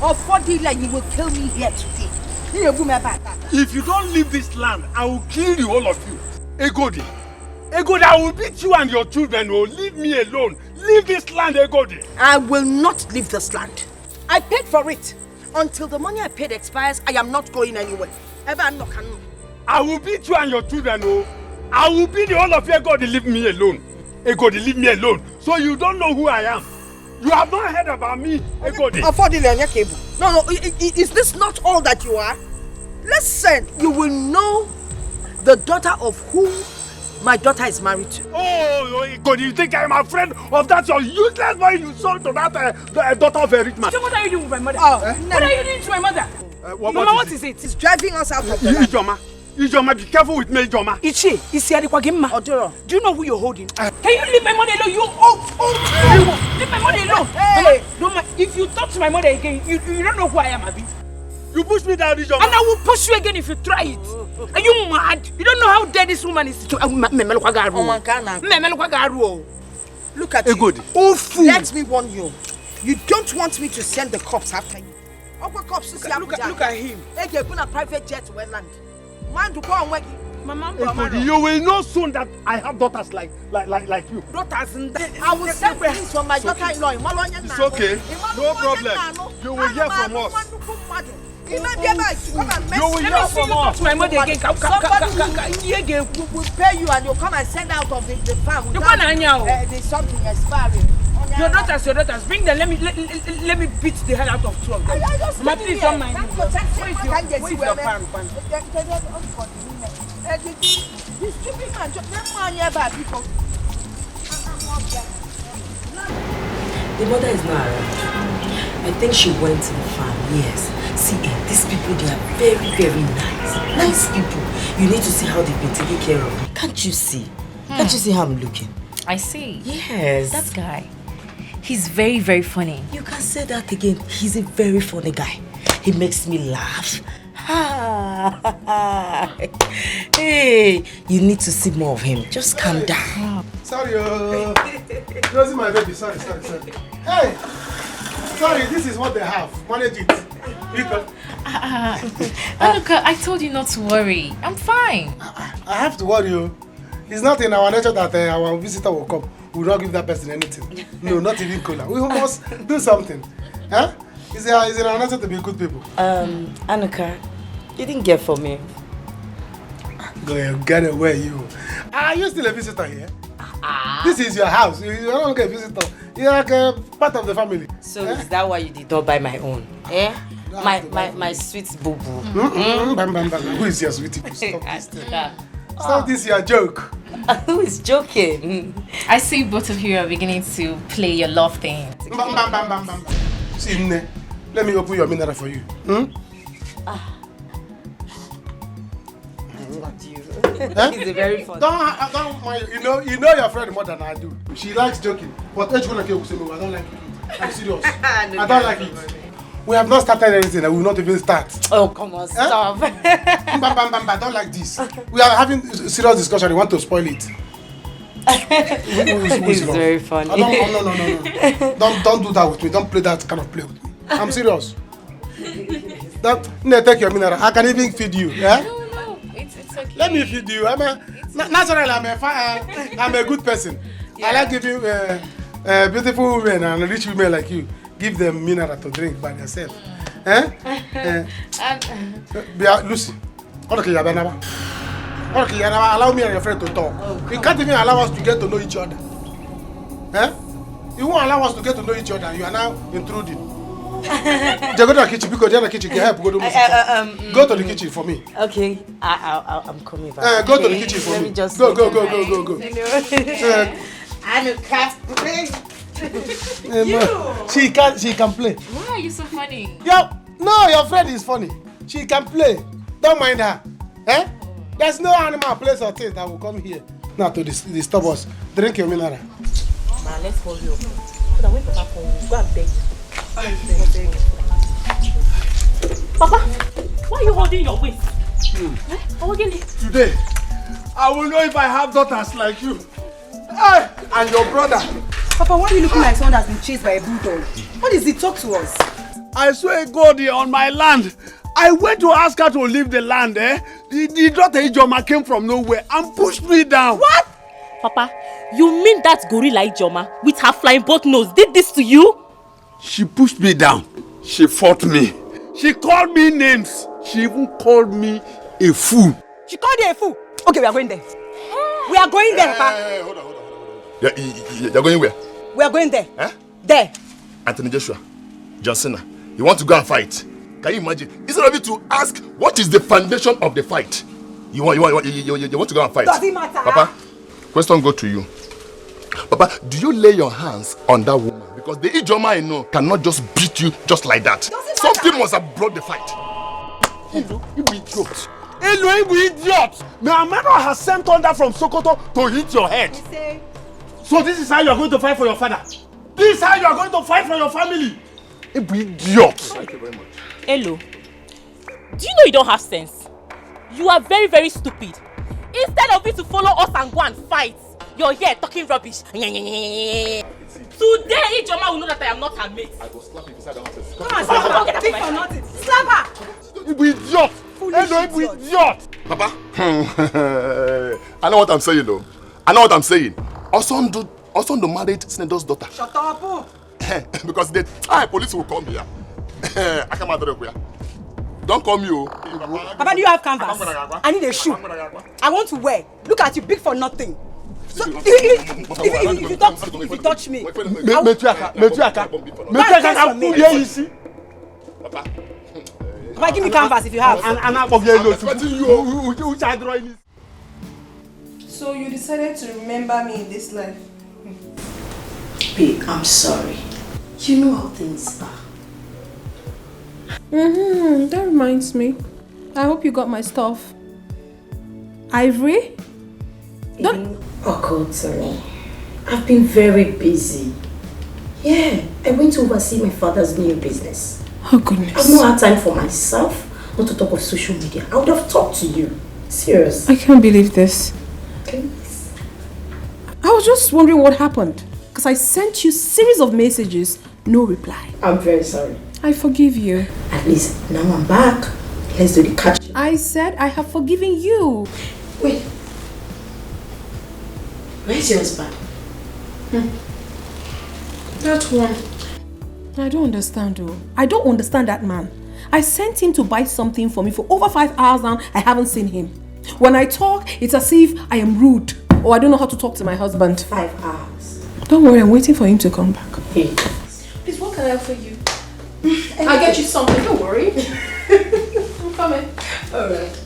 Or 4 dealer, you will kill me here today. If you don't leave this land, I will kill you, all of you. Egodi, I will beat you and your children. Oh, leave me alone. Leave this land, Egodi. I will not leave this land. I paid for it. Until the money I paid expires, I am not going anywhere. I will beat you and your children. Oh, I will beat all of you. Egodi, leave me alone. Egodi, leave me alone. So you don't know who I am. You have not heard about me, Egodi. No, is this not all that you are? Listen, you will know the daughter of whom my daughter is married to. Oh, Egodi, you think I am a friend of that your useless boy you sold to that daughter of a rich man? So what are you doing with my mother? What are you doing to my mother? Mama, what is it? It's driving us out of the land. Ijoma, be careful with me, Ijoma. Odoro, do you know who you're holding? Can you leave my money alone? Leave my money alone. Hey! Mama, if you talk to my mother again, you don't know who I am, Abi. You push me down, Ijoma. And I will push you again if you try it. Are you mad? You don't know how dead this woman is. Look at Egodi. you. Let me warn you. You don't want me to send the cops after you. Look at him. They put a private jet to land. Egodi, you will know soon that I have daughters like you. Daughters, I will send things from my daughter-in-law. It's okay. No problem. You will hear from us. You will hear from us. My mother again. Somebody will pay you and you'll come and send out of the farm. There's something expiring. Your daughters. Bring them. Let me beat the hell out of two of them. Mama, please don't mind you. Where is your farm? This stupid man, just nearby people. The mother is not around. I think she went to the farm, yes. See, these people, they are very, very nice. Nice people. You need to see how they've been taking care of me. Can't you see? Can't you see how I'm looking? I see. Yes. That guy. He's very, very funny. You can say that again. He's a very funny guy. He makes me laugh. Hey, you need to see more of him. Just calm down. Sorry, Rosie, my baby. Sorry. Hey, sorry, this is what they have. Manage it. Anuka, I told you not to worry. I'm fine. I have to worry you. It's not in our nature that our visitor will come. We will not give that person anything. No, not even cola. We must do something. Huh? It's in our nature to be good people. Anuka, you didn't get for me. Go ahead, get away, you. Are you still a visitor here? This is your house. You're not like a visitor. You're like a part of the family. So is that why you did not buy my own? Eh? My sweet boo-boo. Who is your sweetie? Stop this thing. Stop this, your joke. Who is joking? I see both of you are beginning to play your love thing. See, Nne, let me open your mineral for you. He's a very fun. Don't mind. You know your friend more than I do. She likes joking. But I don't like it. I'm serious. I don't like it. We have not started anything and we will not even start. Oh, come on, stop. I don't like this. We are having serious discussion. You want to spoil it. It's very funny. No. Don't do that with me. Don't play that kind of play with me. I'm serious. Take your mineral. I can even feed you. Yeah? No, it's okay. Let me feed you. Naturally, I'm a good person. Yeah. I like giving beautiful women and rich women like you. Give them mineral to drink by themselves. Lucy, allow me and your friend to talk. You can't even allow us to get to know each other. Eh? You won't allow us to get to know each other and you are now intruding. They go to the kitchen because they're in the kitchen. Can help go to go to the kitchen for me. Okay, I'm coming back. Go to the kitchen for Let me. me just Go. I'm a cat. She can play. Why are you so funny? Your friend is funny. She can play. Don't mind her. Eh? There's no animal, place or thing that will come here now to disturb us. Drink your mineral. Man, let's hold you up. But I wait for that phone. Go and beg. Papa, why are you holding your waist? Today, I will know if I have daughters like you. Hey, and your brother. Papa, why are you looking like someone that's been chased by a bulldog? What is it? Talk to us. I swear God, you're on my land. I went to ask her to leave the land, eh? The daughter Ijoma came from nowhere and pushed me down. What? Papa, you mean that gorilla Ijoma with her flying boat nose did this to you? She pushed me down. She fought me. She called me names. She even called me a fool. She called you a fool? Okay, we are going there. We are going there, Papa. Hold on. You're going where? We are going there. Eh? There. Anthony Joshua, John Cena, you want to go and fight? Can you imagine? Instead of you to ask what is the foundation of the fight, you want to go and fight. Does it matter? Papa, question go to you. Papa, do you lay your hands on that woman? Because the Ijoma I know cannot just beat you just like that. Something must have brought the fight. You idiot. You idiot. My mother has sent thunder from Sokoto to hit your head. So this is how you are going to fight for your father. This is how you are going to fight for your family. You idiot. Thank you very much. Hello. Do you know you don't have sense? You are very, very stupid. Instead of you to follow us and go and fight, you're here talking rubbish. Today, Ijoma will know that I am not her mate. I will slap you beside the office. Come on, slap her. Get a for nothing. Slap her. You idiot. Hello, you idiot. Papa, I know what I'm saying though. I know what I'm saying. Also married Senator's daughter. Shut up. Because the time police will come here. I come out of here. Don't come you. Papa, do you have canvas? I need a shoe. I want to wear. Look at you, big for nothing. So, if you touch me, Papa, give me canvas if you have. So you decided to remember me in this life? Babe, I'm sorry. You know how things are. That reminds me. I hope you got my stuff. Ivory? Don't occur to me. I've been very busy. Yeah, I went to oversee my father's new business. Oh goodness. I've not had time for myself, not to talk of social media. I would have talked to you. Serious. I can't believe this. Please. I was just wondering what happened. Because I sent you series of messages, no reply. I'm very sorry. I forgive you. At least now I'm back. Let's do the catch. I said I have forgiven you. Wait. Where's your husband? That one. I don't understand though. I don't understand that man. I sent him to buy something for me for over 5 hours now. I haven't seen him. When I talk, it's as if I am rude or I don't know how to talk to my husband. 5 hours. Don't worry, I'm waiting for him to come back. Hey. Please, what can I offer you? I'll get you something, don't worry. I'm coming. Alright.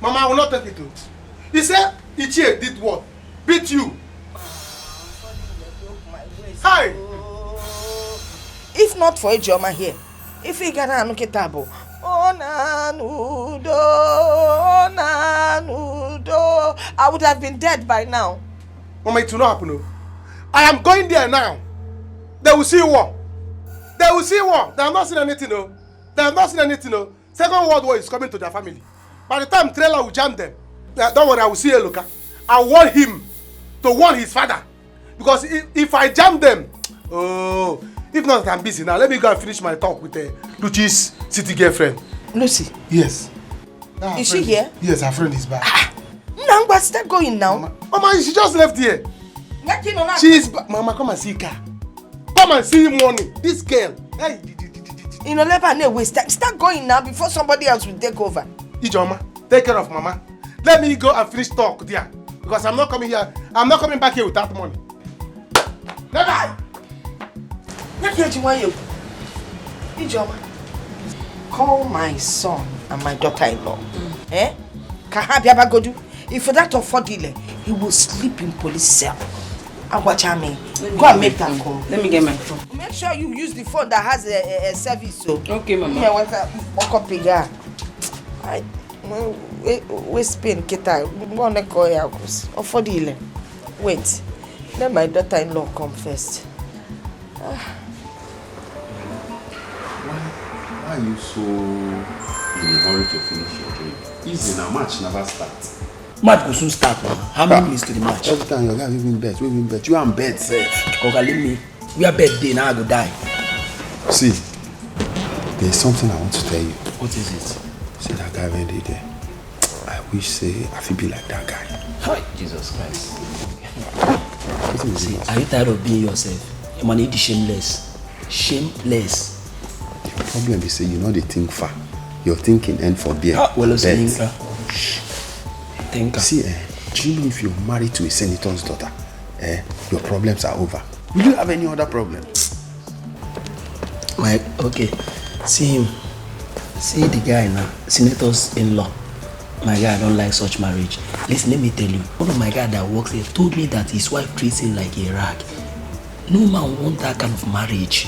Mama, I will not take it to. He said Ichie did what? Beat you. Hi! If not for Ijoma here, if he got a tabo, I would have been dead by now. Mama, it will not happen. No. I am going there now. They will see war. They will see war. They have not seen anything. No. They have not seen anything. No. Second World War is coming to their family. By the time trailer will jam them, don't worry, I will see a looker. I want him to warn his father. Because if I jam them, if not, I'm busy now. Let me go and finish my talk with Luci's city girlfriend. Lucy? Yes. Is she here? Yes, her friend is back. Now, but start going now. Mama, she just left here. She is back. Mama, come and see her. Come and see him morning. This girl. Hey. Let her waste time. Start going now before somebody else will take over. Ijoma, take care of Mama. Let me go and finish talk there. Because I'm not coming here. I'm not coming back here without money. Never. Call my son and my daughter-in-law. Eh? Kahabiabagodu. If for that affordile, he will sleep in police cell. Agwachame, go and make that call. Let me get my phone. Make sure you use the phone that has a service. So. Okay, Mama. Yeah, what's up? We spin kita. Wanna call ya affordile. Wait. Let my daughter-in-law come first. Why are you so in a hurry to finish your drink? Easy now, match never starts. Match will soon start now. How many minutes to the match? Every time your guy waving bet. You are in bed, sir. Okay, leave me. We are bed day now. I go die. See, there's something I want to tell you. What is it? See that guy when they there. I wish say I feel be like that guy. Hi, Jesus Christ. See, are you tired of being yourself? You man, need shameless. Shameless. The problem is say you know they think far. Your thinking end for beer. Well, thinker. See, do you know if you're married to a senator's daughter, your problems are over? Will you have any other problem? Mike, okay. See him. See the guy now, senator's in-law. My guy, I don't like such marriage. Listen, let me tell you. One of my guys that works here told me that his wife treats him like a rag. No man wants that kind of marriage.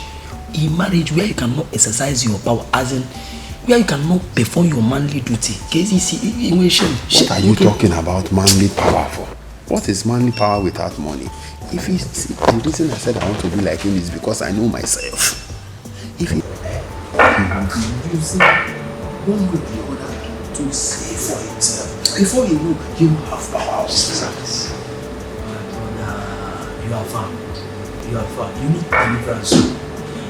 A marriage where you cannot exercise your power, as in where you cannot perform your manly duty. What are you talking about manly power for? What is manly power without money? If he's, the reason I said I want to be like him is because I know myself. If he will be using one way or the other to save for himself. Before you know, he will have power of service. You are far. You are far. You need deliverance.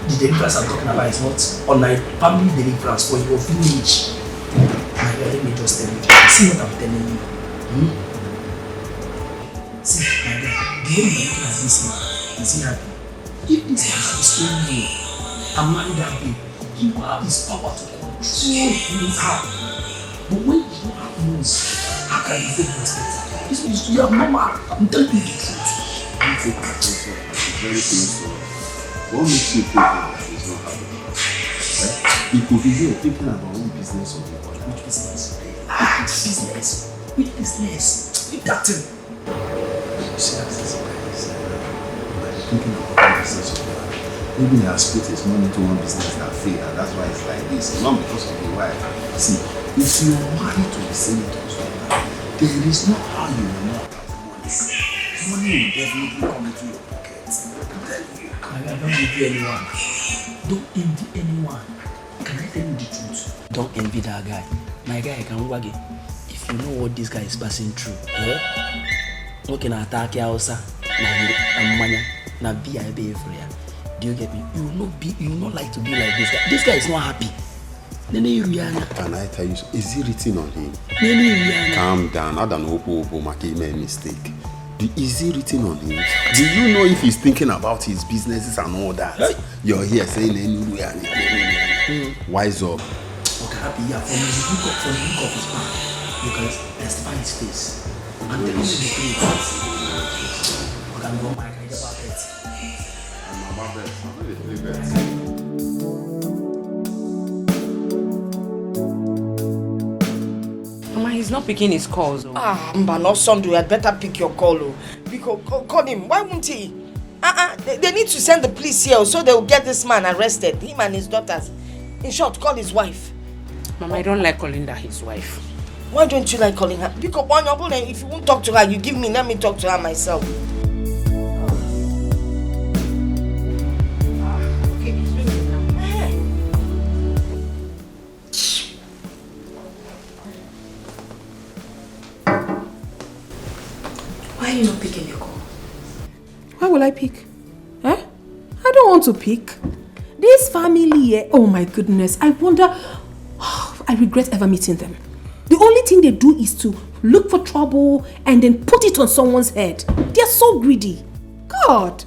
The deliverance I'm talking about is not online family deliverance for your village. My God, let me just tell you. See what I'm telling you. See, my God, the way you're looking at this man, is he happy? If this man is telling you, I'm married that babe, he will have his power to control his heart. But when you don't have news, how can you take respect? You are normal. I'm telling you the truth. It's very painful. What makes you think that he's not happy? He could be here thinking about one business or the other. Which business? Which business? Leave that thing. You see, as this guy is thinking about one business or the other. Maybe he has put his money into one business that failed, and that's why it's like this. Not because of the wife. See, if you are married to the senator's daughter, there is no how you will not have money. Money will definitely come into your pocket. I'm telling you. I don't envy anyone. Don't envy anyone. Can I tell you the truth? Don't envy that guy. My guy can wag it. If you know what this guy is passing through, looking at attack Hausa, na BIB for you. Do you get me? You will not like to be like this guy. This guy is not happy. Can I tell you, is it written on him? Calm down. I don't know who made a mistake. Is it written on him? Do you know if he's thinking about his businesses and all that? You're here saying anywhere. Wise up. Okay, happy. Yeah, from the look of his man, you can testify his face. And tell me the truth. Okay, I'm going back. I get about it. I'm not really bad. Mama, he's not picking his calls. No, Sunday, you had better pick your call. Because call him. Why won't he? They need to send the police here so they will get this man arrested. Him and his daughters. In short, call his wife. Mama, I don't like calling that his wife. Why don't you like calling her? Because if you won't talk to her, you give me. Let me talk to her myself. Why are you not picking your call? Why will I pick? I don't want to pick. This family, oh my goodness, I wonder, I regret ever meeting them. The only thing they do is to look for trouble and then put it on someone's head. They are so greedy. God.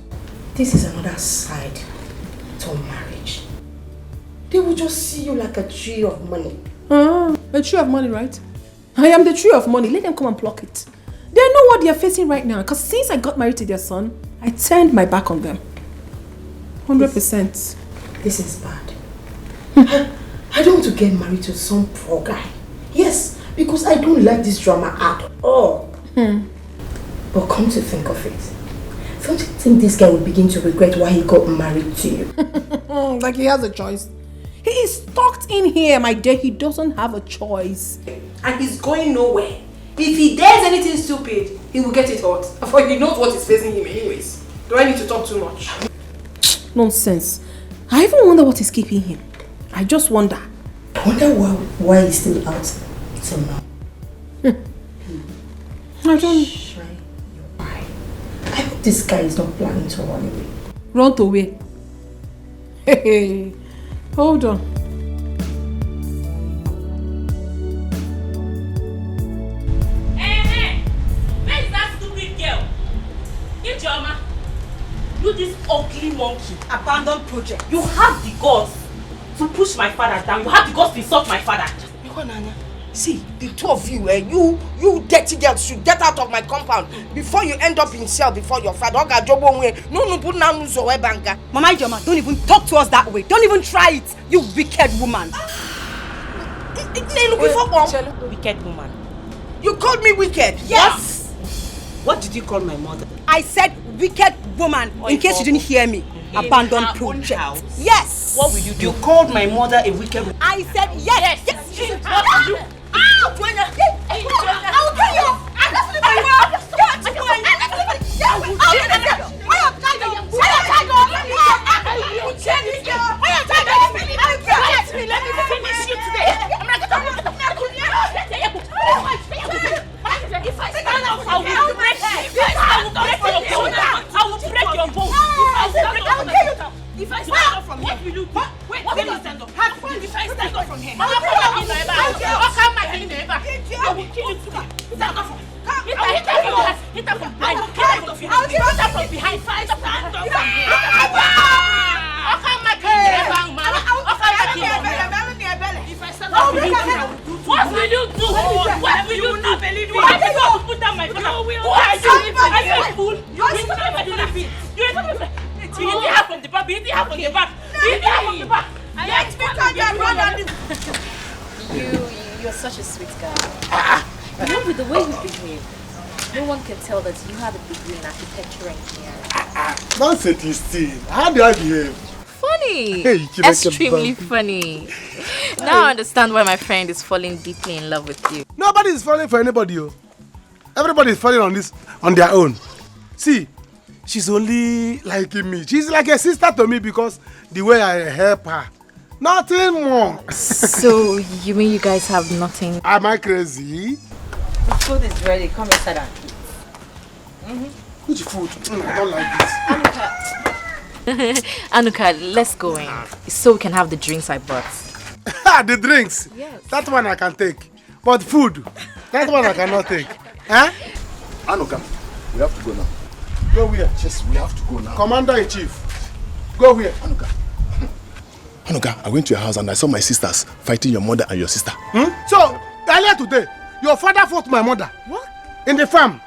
This is another side to marriage. They will just see you like a tree of money. A tree of money, right? I am the tree of money. Let them come and pluck it. They are not what they're facing right now. Because since I got married to their son, I turned my back on them. 100%. This is bad. I don't want to get married to some poor guy. Yes, because I don't like this drama at all. But come to think of it, don't you think this guy will begin to regret why he got married to you? Like he has a choice. He is stuck in here, my dear. He doesn't have a choice. And he's going nowhere. If he dares anything stupid, he will get it hot. For he knows what is facing him anyways. Do I need to talk too much? Nonsense. I even wonder what is keeping him. I just wonder. I wonder why he's still out till now. I don't... I hope this guy is not planning to run away. Run away? Hey, hold on. Hey, where is that stupid girl? Ijoma, you this ugly monkey. Abandoned project. You have the guts to push my father down. You have the guts to insult my father. See, the two of you, you dirty girls should get out of my compound before you end up in cell before your father. Mama Ijoma, don't even talk to us that way. Don't even try it, you wicked woman. Wicked woman. You called me wicked? Yes. What did you call my mother? I said wicked woman, in case you didn't hear me. Abandoned project. Yes. What will you do? You called my mother a wicked woman. I said yes. Yes. What will you do? I will tell you. I'm not sleeping well. Let me finish you today. I'm not going to if I stand up, I will break your bone. I will break your bone. If I stand up from here, what will you do? Wait, let me stand up. Have fun. If I stand up from here, I will kill you today. Stand up from here. Hit her from behind. Hit her from behind. If I stand up from here, what will you do? What will you not believe me? Why did you put down my phone? Who are you? Are you a fool? You never believe me. You didn't have from the back. You didn't have from the back. You didn't have from the back. Yes, because You're such a sweet guy. You know, with the way you behave, no one can tell that you have a degree in architecture engineering. Don't say this thing. How do I behave? Funny. Hey, extremely funny. Now I understand why my friend is falling deeply in love with you. Nobody is falling for anybody. Everybody is falling on their own. See, she's only liking me. She's like a sister to me because the way I help her. Nothing more. So you mean you guys have nothing? Am I crazy? The food is ready. Come inside and eat. Which food? I don't like this. Anuka, let's go in so we can have the drinks I bought. The drinks? Yes. That one I can take. But food, that one I cannot take. Huh? Anuka, we have to go now. Go where? Yes, we have to go now. Commander-in-Chief. Go where? Anuka, I went to your house and I saw my sisters fighting your mother and your sister. So, earlier today, your father fought my mother. What? In the farm.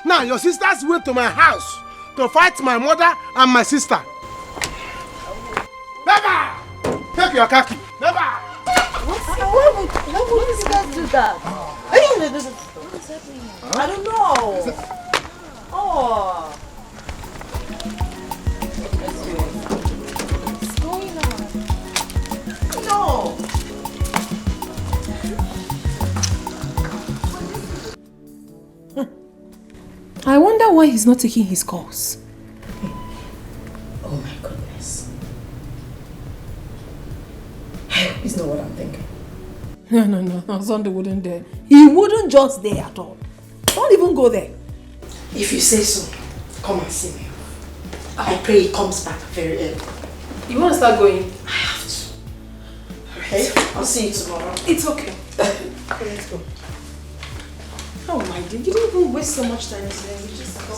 Now, your sisters went to my house to fight my mother and my sister. Never! Take your khaki. Never! Why would these guys do that? What's happening? I don't know. Oh. What's going on? No. I wonder why he's not taking his calls. Oh my goodness. I hope it's not what I'm thinking. No, Sunday wouldn't dare. He wouldn't just dare at all. Don't even go there. If you say so, come and see me. I pray he comes back very early. You want to start going? I have to. Okay? I'll see you tomorrow. It's okay. Let's go. Oh my dear, you didn't even waste so much time today. You just go.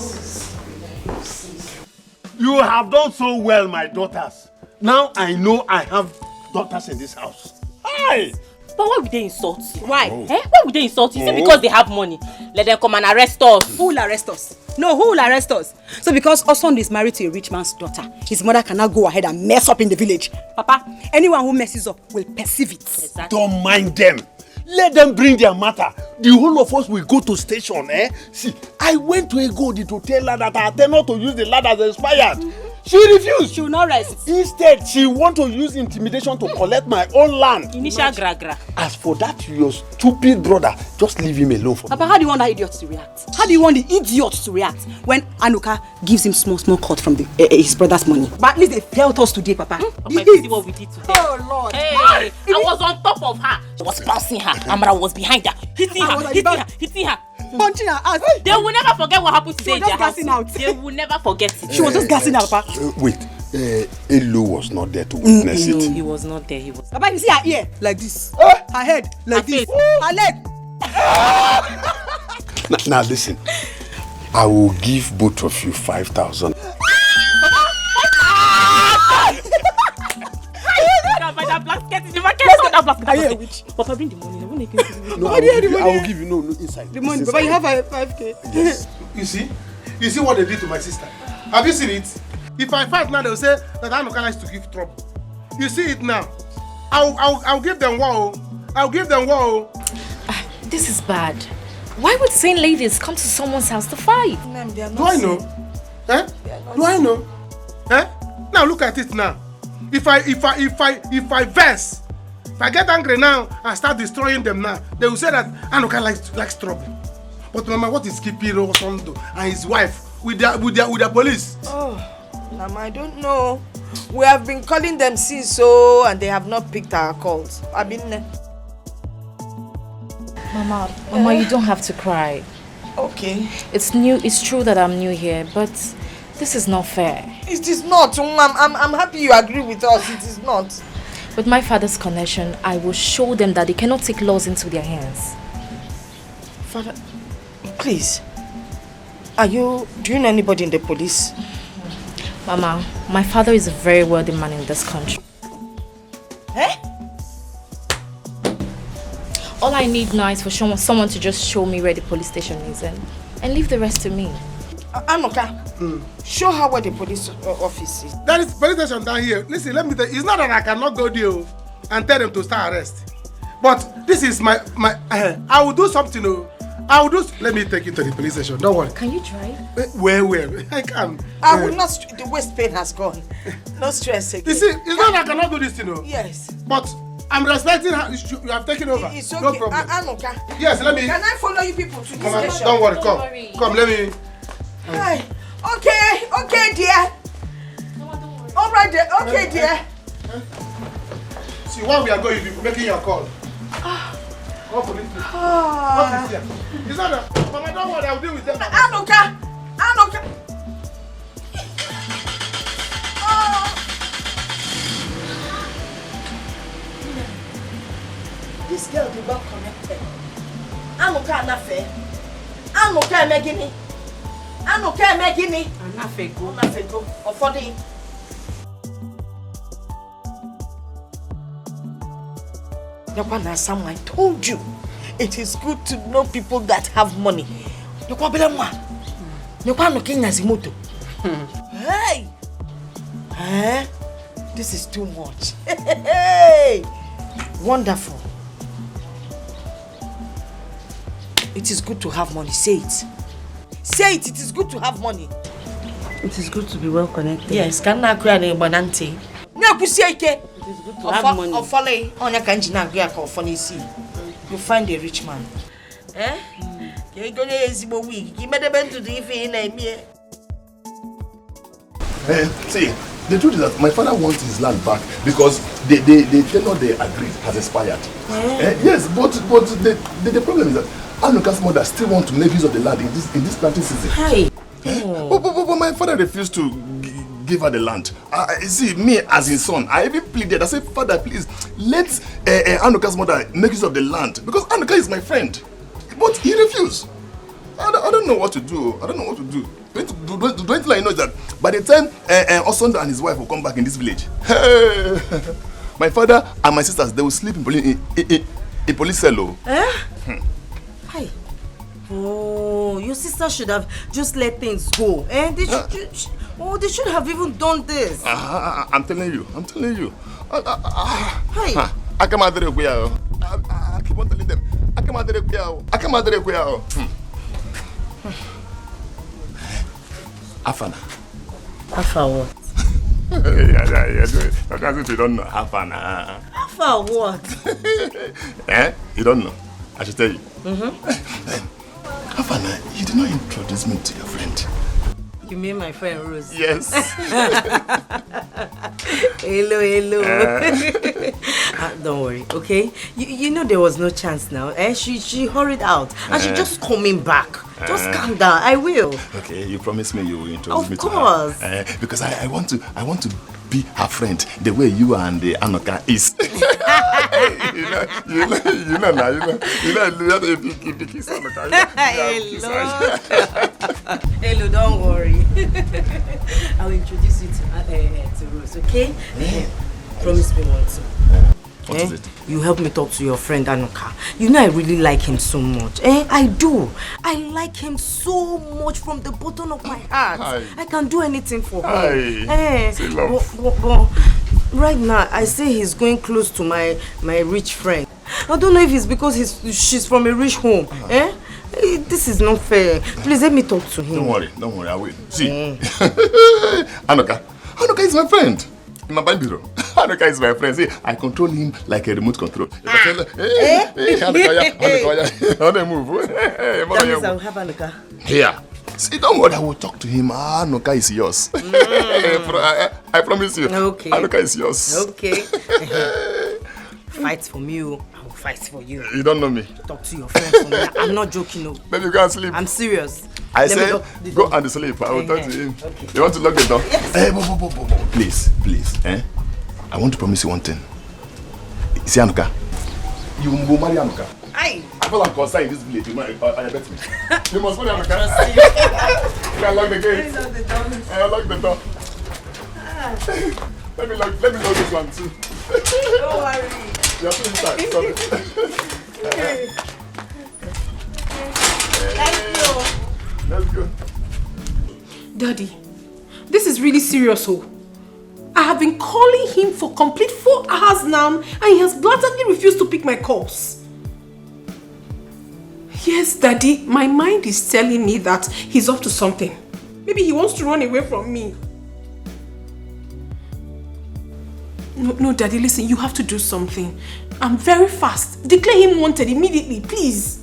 You have done so well, my daughters. Now I know I have daughters in this house. Hi! But why would they insult you? Why? Why would they insult you? Is it because they have money? Let them come and arrest us. Who will arrest us? No, who will arrest us? So because Oson is married to a rich man's daughter, his mother cannot go ahead and mess up in the village. Papa, anyone who messes up will perceive it. Exactly. Don't mind them. Let them bring their matter. The whole of us will go to station, eh? See, I went to Egodi to tell her that I intend not to use the land as expired. She refused. She will not rest. Instead, she want to use intimidation to collect my own land. Initial gra. As for that, your stupid brother, just leave him alone for Papa, how do you want that idiot to react? How do you want the idiot to react when Anuka gives him small cut from his brother's money? But at least they failed us today, Papa. Papa, you see what we did today. Oh, Lord. Hey, I was on top of her. She was bouncing her. Amara was behind her. Hitting her. Punching her ass. They will never forget what happened today. She was just gassing out. They will never forget it. She was just gassing out, Papa. Wait, Elu was not there to witness it. No, he was not there. He was. Papa, you see her ear like this, her head like this, her leg. Now listen, I will give both of you 5,000. Papa, bring the money. No, I will give you no inside. The money, Papa, you have 5K. Yes. You see what they did to my sister? Have you seen it? If I fight now, they'll say that Anuka likes to give trouble. You see it now. I'll give them war. I'll give them war. This is bad. Why would sane ladies come to someone's house to fight? Do I know? Eh? Do I know? Eh? Now look at it now. If I verse, if I get angry now and start destroying them now, they will say that Anuka likes trouble. But Mama, what is Kipiro Sondo and his wife with their police? Oh, Mama, I don't know. We have been calling them since so, and they have not picked our calls. I've been there. Mama, you don't have to cry. Okay. It's true that I'm new here, but this is not fair. It is not, I'm happy you agree with us. It is not. With my father's connection, I will show them that they cannot take laws into their hands. Father, please. Do you know anybody in the police? Mama, my father is a very wealthy man in this country. Eh? All I need now is for someone to just show me where the police station is and leave the rest to me. Anuka, show her where the police office is. There is police station down here. Listen, let me tell you, it's not that I cannot go there and tell them to start arrest. But this is my I will do something. Let me take you to the police station. Don't worry. Can you drive? Where? I can. I will not. The waist pain has gone. No stress again. You see, it's not that I cannot do this, Yes. But I'm respecting her. You have taken over. It's okay. No problem. Anuka. Yes, let me. Can I follow you people to this station? Don't worry. Come, let me. Hi. Okay, dear. All right, dear. Okay, dear. See, while we are going, you'll be making your call. What police? What is here? It's not that. Mama, don't worry. I'll deal with them. Anuka. This girl did not connected. Anuka Anafe. Anuka Megini. Anuka Megini. Anafego. Ofodi. Sam, I told you, it is good to know people that have money. Hey! This is too much. Hey! Wonderful. It is good to have money. Say it. Say it. It is good to have money. It is good to be well connected. Yes. Can I create a banante? No, it is good to have money. You find a rich man. Eh? You're going to week. You made a bend to the See, the truth is that my father wants his land back because the tenure they agreed has expired. Yes, but the problem is that Anuka's mother still wants to make use of the land in this planting season. Hi. But my father refused to give her the land. See, me as his son, I even pleaded. I said, Father, please, let Anuka's mother make use of the land because Anuka is my friend. But he refused. I don't know what to do. The only thing I know is that by the time Osonda and his wife will come back in this village, my father and my sisters, they will sleep in A police cell. Eh? Hi. Oh, your sister should have just let things go. Eh? They should have even done this. I'm telling you. Hi. I come out there. I keep on telling them. I come out there. Afana. Afa what? Yeah. That's if you don't know. Afana. Afa what? Eh? You don't know? I should tell you. Afana, you did not introduce me to your friend. You mean my friend Rose? Yes. Hello. Don't worry, okay? You know there was no chance now. She hurried out and she's just coming back. Just calm down. I will. Okay, you promised me you will introduce me to her. Of course. Because I want to be her friend the way you and the Anoka is. you Hello, don't worry. I'll introduce you to Rose, okay? Promise me one thing. What is it? You help me talk to your friend Anoka. You know I really like him so much. I do. I like him so much from the bottom of my heart. I can do anything for him. But right now, I say he's going close to my rich friend. I don't know if it's because she's from a rich home. This is not fair. Please let me talk to him. Don't worry, I will. See, Anoka is my friend. In my bureau. Anoka is my friend. See, I control him like a remote control. If I tell her, hey, Anoka, on the move. That means I will have Anoka. Here. See, don't worry, I will talk to him. Anoka is yours. I promise you. Okay. Anoka is yours. Okay. Fight for me, I will fight for you. You don't know me. Talk to your friend for me. I'm not joking. No. Then you go and sleep. I'm serious. I said, go and sleep. I will talk to him. Okay. You want to lock the door? Yes. Hey, please. I want to promise you one thing. See, Anoka, you will marry Anoka. Aye. I feel like concerned in this village. You bet me. You must marry Anoka. Can I lock the gate? Lock the door. Let me lock this one too. Don't worry. You're still inside. Sorry. Thank you. Let's go. Daddy, this is really serious, oh. I have been calling him for complete 4 hours now and he has blatantly refused to pick my calls. Yes, Daddy, my mind is telling me that he's up to something. Maybe he wants to run away from me. No, Daddy, listen, you have to do something. I'm very fast. Declare him wanted immediately, please.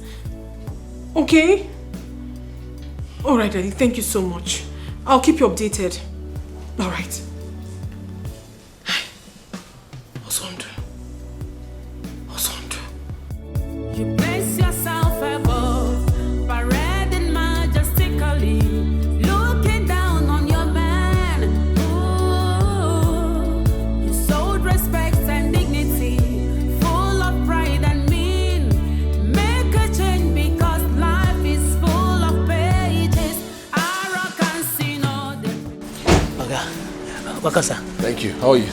Okay? Alright, Daddy, thank you so much. I'll keep you updated. Alright. You place yourself above, parading majestically, looking down on your man. Ooh, you sold respect and dignity, full of pride and mean. Make a change because life is full of pages. Arrogance in all the... Wakasa. Thank you. How are you?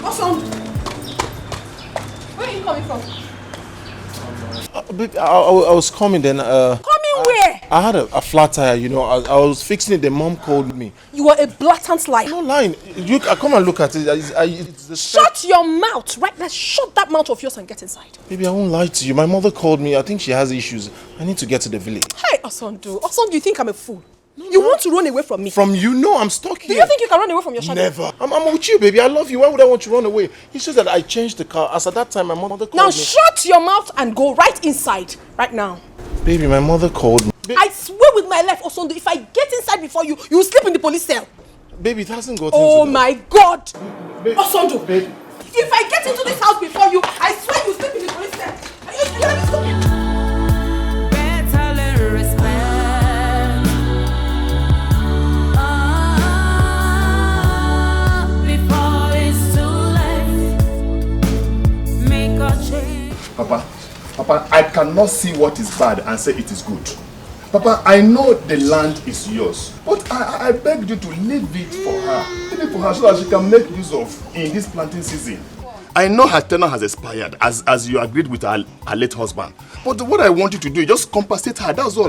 Awesome. Where are you coming from? Babe, I was coming then. Coming where? I had a flat tire, you know. I was fixing it. The mom called me. You are a blatant liar. No lying. Come and look at it. It's the Shut your mouth right now. Shut that mouth of yours and get inside. Baby, I won't lie to you. My mother called me. I think she has issues. I need to get to the village. Hey, Osondu, you think I'm a fool? You want to run away from me? From you? No, I'm stuck here. Do you think you can run away from your shadow? Never. I'm with you, baby. I love you. Why would I want to run away? It's just that I changed the car. As at that time, my mother called me. Now shut your mouth and go right inside, right now. Baby, my mother called me. I swear with my life, Osondu, if I get inside before you, you will sleep in the police cell. Baby, it hasn't got Oh my God! Osondu, baby. If I get into this house before you, I swear you sleep in the police cell. Are you stupid? Better learn respect. Before it's too late. Make a change. Papa, I cannot see what is bad and say it is good. Papa, I know the land is yours, but I begged you to leave it for her. Leave it for her so that she can make use of in this planting season. I know her tenure has expired as you agreed with her late husband. But what I want you to do is just compensate her. That's all.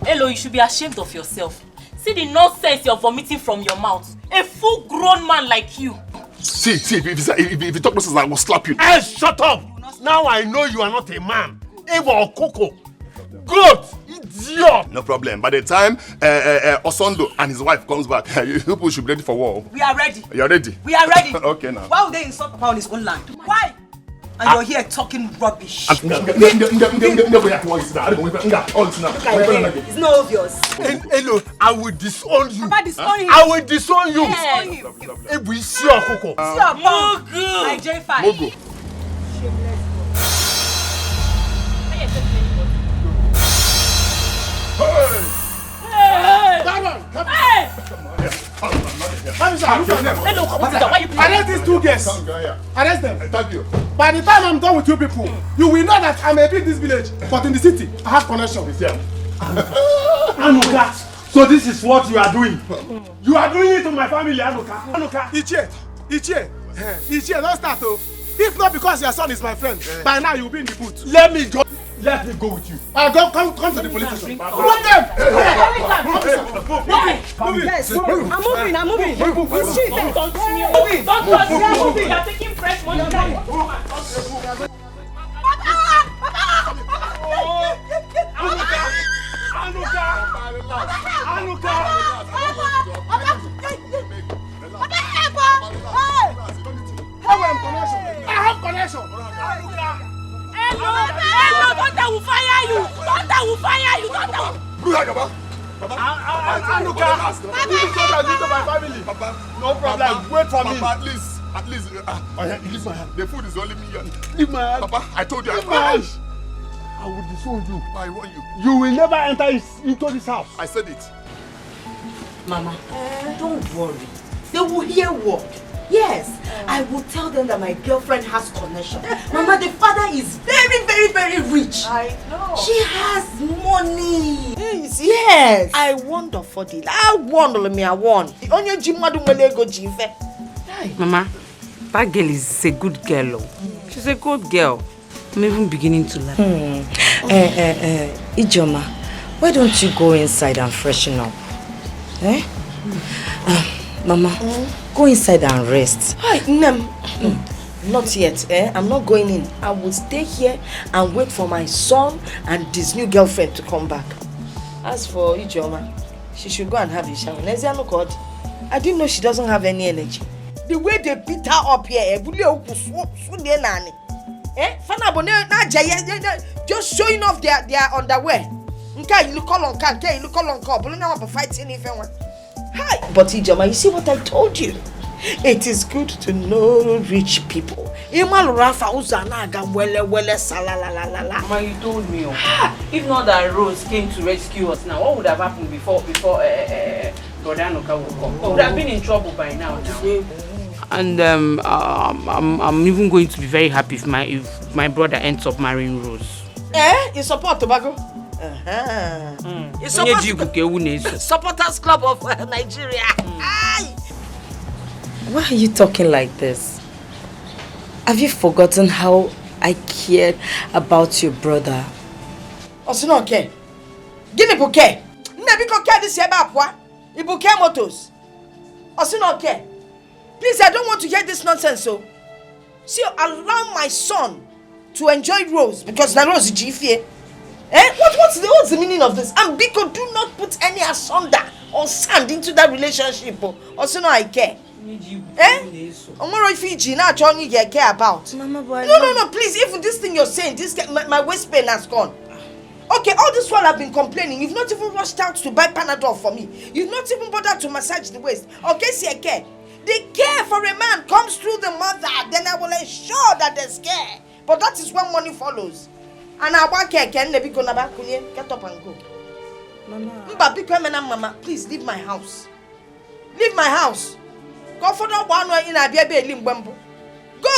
Hello, you should be ashamed of yourself. See the nonsense you're vomiting from your mouth. A full-grown man like you. See, if you talk nonsense, I will slap you. Hey, shut up! Now I know you are not a man. Eva or Coco. Good! Idiot! No problem. By the time Osondo and his wife comes back, you people should be ready for war. We are ready. You are ready? We are ready. Okay now. Why would they insult Papa on his own land? Why? And you're here talking rubbish. Look at it. It's not obvious. Hello, I will disown you. Papa, disown him. I will disown you. Disown him. If we see your Coco. Stop, Mogu. Nigeria 5. Mogu. Arrest these two guests. Arrest them. Thank you. By the time I'm done with you people, you will know that I may be in this village, but in the city, I have connection with them. Anuka, so this is what you are doing. You are doing it to my family, Anuka. Anuka. Ichie, don't start though. If not because your son is my friend, by now you'll be in the booth. Let me go with you. Come to the police station. I'm moving. Don't touch me. You're taking fresh money. Anuka. I have connection. Hello, Thunder will fire you. Anuka. This is what I do to my family. No problem. Wait for me. Papa, at least. Leave my hand. The food is only me. Leave my hand. Papa, I told you. Leave my hand. I will disown you. I want you. You will never enter into this house. I said it. Mama, don't worry. They will hear word. Yes, I will tell them that my girlfriend has connection. Mama, the father is very, very, very rich. I know. She has money. Yes. I wonder for the. I wonder me. I want. The only Jimadu Melego Jive. Mama, that girl is a good girl. She's a good girl. I'm even beginning to like. Ijoma, why don't you go inside and freshen up? Eh? Mama, go inside and rest. Not yet, I'm not going in. I will stay here and wait for my son and his new girlfriend to come back. As for Ijoma, she should go and have a shower. I didn't know she doesn't have any energy. The way they beat her up here, just showing off their underwear. Hi, but Ijoma, you see what I told you? It is good to know rich people. Mama, you told me. If not that Rose came to rescue us now, what would have happened before Brother Anoka would come? We would have been in trouble by now. And I'm even going to be very happy if my brother ends up marrying Rose. You support Tobago? Supporters Club of Nigeria. Why are you talking like this? Have you forgotten how I cared about your brother? Osinoke. Guinea bouquet. Never care this year about what? You bouquet motors. Osinoke. Please, I don't want to hear this nonsense. So, see, allow my son to enjoy Rose because the Rose is GFA. What's the meaning of this? And Biko, do not put any asunder or sand into that relationship. Also, no, I care. Fiji, now Johnny, you care about. Mama, boy, no, please. Even this thing you're saying, my waist pain has gone. Okay, all this while I've been complaining, you've not even rushed out to buy Panadol for me. You've not even bothered to massage the waist. Okay, see, I care. The care for a man comes through the mother, then I will ensure that there's care. But that is when money follows. And I want care, get up and go. Mama, please leave my house. Leave my house. Go for that one in a baby limbambo. Go.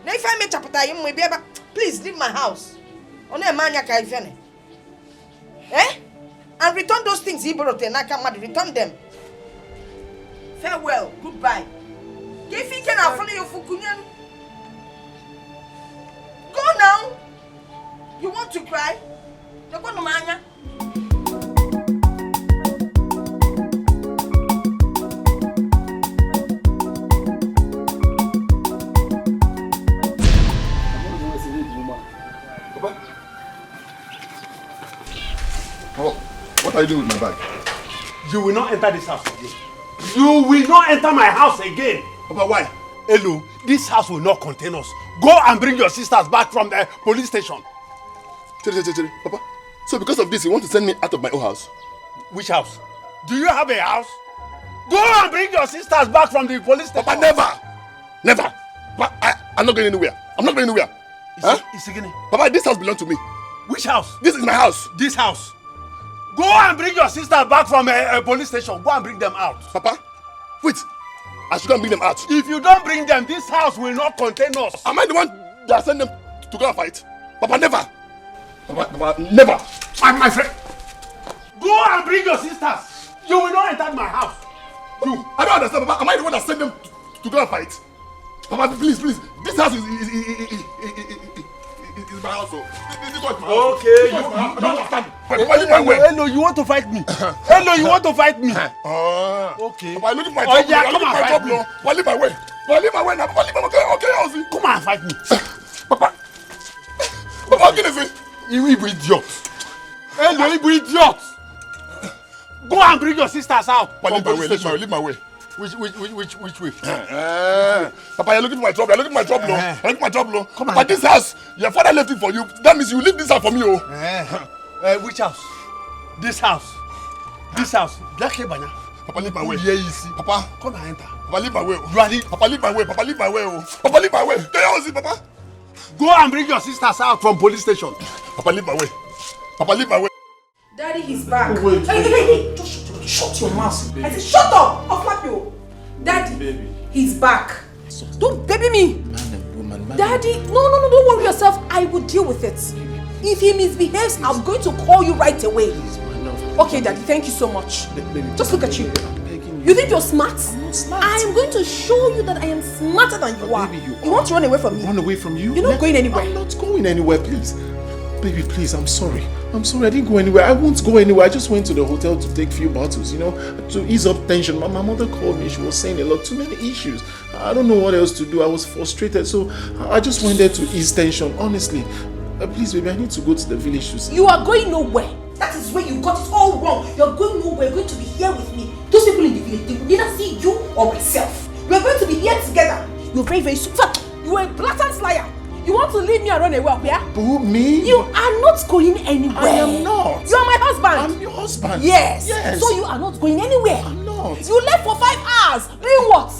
If I make chapter, please leave my house. And return those things he brought and I can't return them. Farewell, goodbye. Go now. You want to cry? You're going to mania. What are you doing with my bag? You will not enter this house again. You will not enter my house again. Papa, why? Hello, this house will not contain us. Go and bring your sisters back from the police station. Papa, so because of this, you want to send me out of my own house? Which house? Do you have a house? Go and bring your sisters back from the police station. Papa, never. Papa, I'm not going anywhere. I'm not going anywhere. Papa, this house belongs to me. Which house? This is my house. This house. Go and bring your sisters back from a police station. Go and bring them out. Papa, wait. I should go and bring them out. If you don't bring them, this house will not contain us. Am I the one that sent them to go and fight? Papa, never. Papa, never. I'm my friend. Go and bring your sisters. You will not enter my house. You. I don't understand, Papa. Am I the one that sent them to go and fight? Papa, please. This house is my house. This one is my house. Okay, you don't understand. Papa, leave my way. Hello, you want to fight me? Hello, you want to fight me? Okay. Papa, look at my job. Yeah, come and fight me. Papa, leave my way. Papa, leave my way now. Papa, leave my way. Okay, I'll see. Come and fight me. Papa, what can I say? You idiot. Hello, you idiot. Go and bring your sisters out. Papa, leave my way. Which way? Papa, you're looking for my trouble. You're looking for my trouble. You're looking for my trouble. Papa, this house, your father left it for you. That means you leave this house for me. Which house? This house. This house. Black Ebanya. Papa, leave my way. Yeah, you see. Papa, come and enter. Papa, leave my way. You are Papa, leave my way. Papa, leave my way. Papa, leave my way. Can you see, Papa? Go and bring your sisters out from police station. Papa, leave my way. Papa, leave my way. Daddy, he's back. Wait. Hey. Just shut your mouth. I said, shut up. I'll slap you. Daddy, he's back. Don't baby me. Man. Daddy, no, don't worry yourself. I will deal with it. If he misbehaves, I'm going to call you right away. Okay, Daddy, thank you so much. Just look at you. You think you're smart? I'm not smart. I am going to show you that I am smarter than you are. You want to run away from me? Run away from you? You're not going anywhere. I'm not going anywhere, please. Baby, please, I'm sorry. I didn't go anywhere. I won't go anywhere. I just went to the hotel to take a few bottles, to ease up tension. My mother called me. She was saying a lot, too many issues. I don't know what else to do. I was frustrated, so I just went there to ease tension, honestly. Please, baby, I need to go to the village to see. You are going nowhere. That is where you got it all wrong. You're going nowhere. You're going to be here with me. Those people in the village, they will neither see you or myself. We're going to be here together. You're very, very super. You are a blatant liar. You want to leave me and run away, yeah? Who, me? You are not going anywhere. I am not. You are my husband. I'm your husband. Yes. So you are not going anywhere. I'm not. You left for 5 hours. Doing what?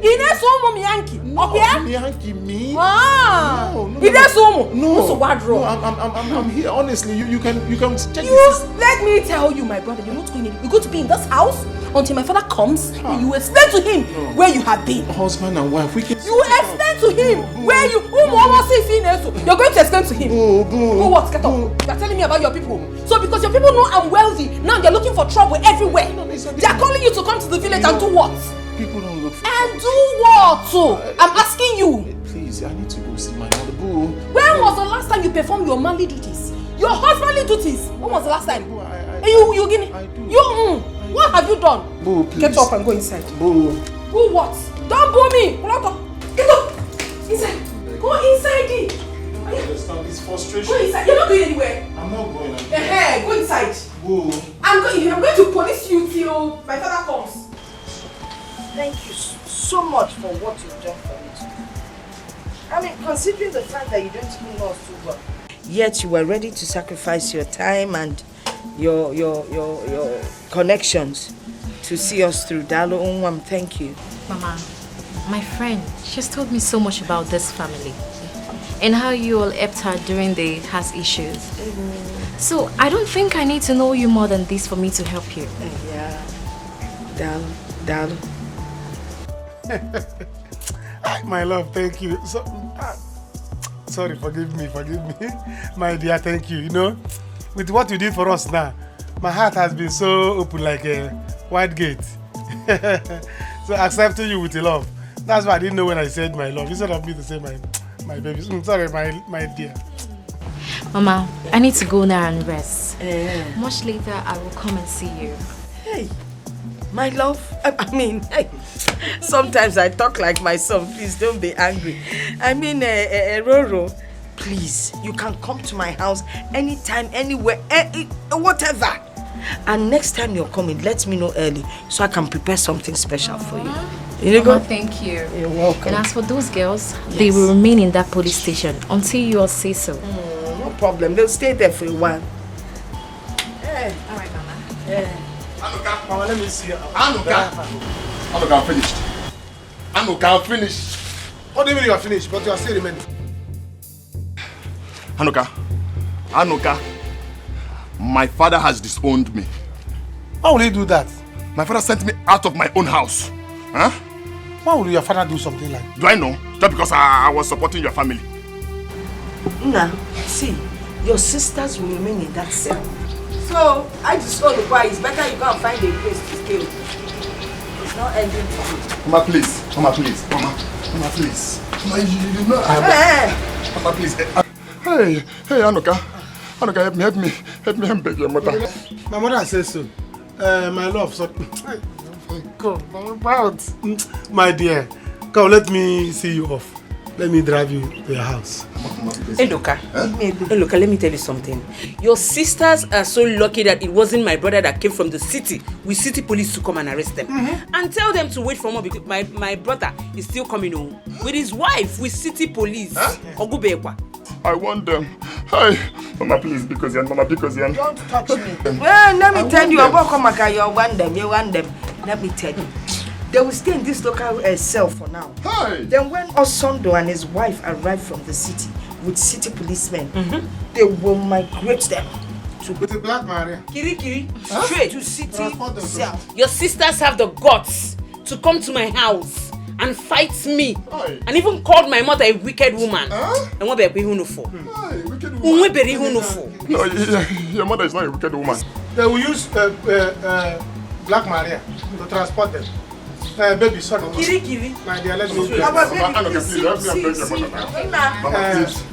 Ine somo miyanki. Okay? Miyanki, me? No. Ine somo. No. So what wrong? No, I'm here. Honestly, you can check this. Let me tell you, my brother, you're not going anywhere. You're going to be in this house until my father comes. And you explain to him where you have been. Husband and wife, we can. You explain to him where you. You're going to explain to him. Boo, what? Get up. You're telling me about your people. So because your people know I'm wealthy, now they're looking for trouble everywhere. They're calling you to come to the village and do what? People don't look for and do what? So I'm asking you. Please, I need to go see my mother. Boo. When was the last time you performed your manly duties? Your husbandly duties? When was the last time? You give me. What have you done? Boo, please. Get up and go inside. Boo. Boo what? Don't boo me. Get up. Inside. Go inside. I understand this frustration. Go inside. You're not going anywhere. I'm not going. Go inside. Boo. I'm going to police you till my father comes. Thank you so much for what you've done for me today. I mean, considering the fact that you don't even know us too well, yet you were ready to sacrifice your time and your connections to see us through. Dalo, thank you. Mama, my friend, she's told me so much about this family and how you all helped her during the house issues. So I don't think I need to know you more than this for me to help you. Yeah. Dalo. My love, thank you. Sorry, forgive me. My dear, thank you. With what you did for us now, my heart has been so open like a wide gate. So accepting you with love. That's why I didn't know when I said my love. Instead of me to say my baby. Sorry, my dear. Mama, I need to go now and rest. Much later, I will come and see you. Hey, my love. I mean, hey, sometimes I talk like my son. Please don't be angry. I mean, Roro, please, you can come to my house anytime, anywhere, whatever. And next time you're coming, let me know early so I can prepare something special for you. Mama, thank you. You're welcome. And as for those girls, they will remain in that police station until you all say so. No problem. They'll stay there for a while. All right, Mama. Anuka, Mama, let me see you. Anuka, I'm finished. Anuka, I'm finished. What do you mean you are finished, but you are still remaining? Anuka, my father has disowned me. Why will he do that? My father sent me out of my own house. Huh? Why would your father do something like that? Do I know? Just because I was supporting your family. Nah, see, your sisters will remain in that cell. So, I just told the boy, it's better you go and find a place to stay. It's not ending for you. Mama, please. Mama, please. Mama, please. Mama, you know Mama, please. Hey, Anuka. Anuka, help me beg your mother. My mother says so. My love, so... Come, I'm proud. My dear, come, let me see you off. Let me drive you to your house. Hey, Loka. Hey, Loka, let me tell you something. Your sisters are so lucky that it wasn't my brother that came from the city with city police to come and arrest them. And tell them to wait for more because my brother is still coming home with his wife with city police. I want them. Hey, Mama, please, because you're Mama, because you're... Don't touch me. Well, let me tell you, you want them. Let me tell you. They will stay in this local cell for now. Hey. Then when Osondo and his wife arrive from the city with city policemen, they will migrate them to with the Black Maria. Kiri, straight to city cell. Your sisters have the guts to come to my house and fight me, and even called my mother a wicked woman. And what be who for? Wicked woman. No, your mother is not a wicked woman. They will use Black Maria to transport them. Baby, sorry. Kiri. My dear, let me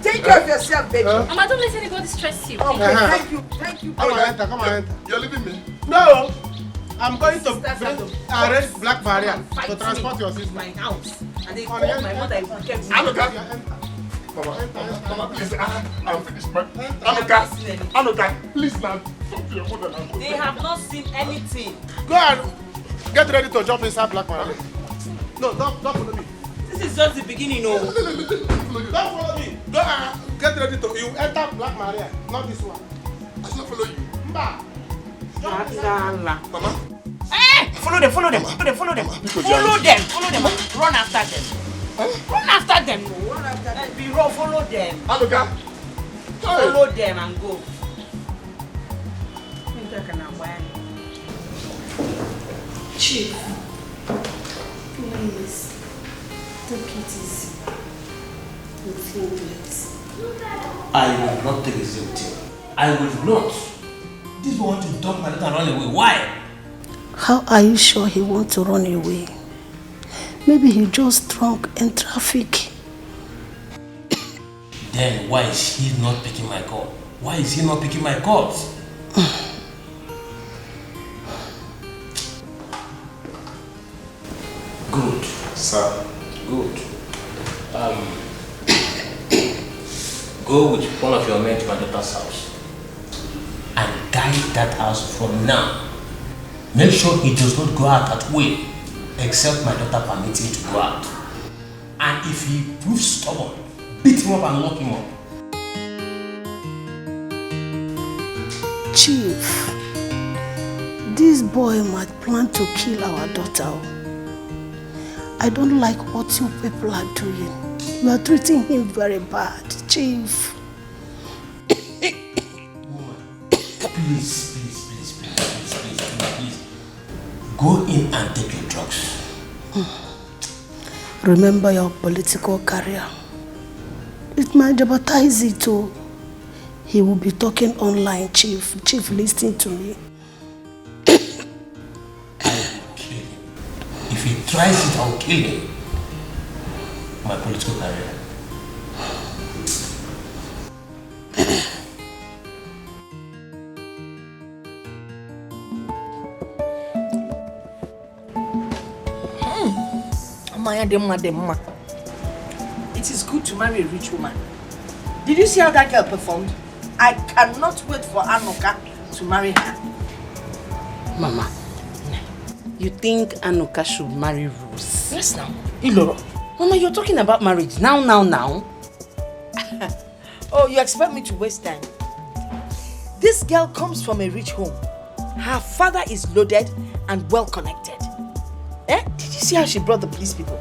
Take care of yourself, baby. Mama, don't let anybody stress you. Okay, thank you. Come on, enter. You're leaving me? No. I'm going to arrest Black Maria to transport your sister. My house. And they called my mother a wicked woman. Mama, please, I'm finished. Anuka, please now, talk to your mother now. They have not seen anything. Go and get ready to jump inside Black Maria. No, don't follow me. This is just the beginning, no. Don't follow me. Go and get ready to, you enter Black Maria, not this one. I should not follow you. Mba. Mama. Hey, follow them. Follow them. Run after them. Run after them. Follow them. Anuka. Follow them and go. Chief, please, take it easy. Please. I will not take it easy with you. I will not. This boy want to dump my daughter and run away. Why? How are you sure he wants to run away? Maybe he just drunk in traffic. Then why is he not picking my call? Why is he not picking my calls? Good. Sir. Good. Go with one of your men to my daughter's house and guide that house from now. Make sure he does not go out that way except my daughter permits him to go out. And if he proves stubborn, beat him up and lock him up. Chief, this boy might plan to kill our daughter. I don't like what you people are doing. You are treating him very bad, Chief. Please. Go in and take your drugs. Remember your political career. It might jeopardize it too. He will be talking online, Chief. Chief, listen to me. I will kill him. If he tries it, I'll kill him. my political career. It is good to marry a rich woman. Did you see how that girl performed? I cannot wait for Anoka to marry her. Mama, you think Anoka should marry Rose? Yes, now. Iloro. Mama, you're talking about marriage now. Oh, you expect me to waste time? This girl comes from a rich home. Her father is loaded and well connected. Did you see how she brought the police people?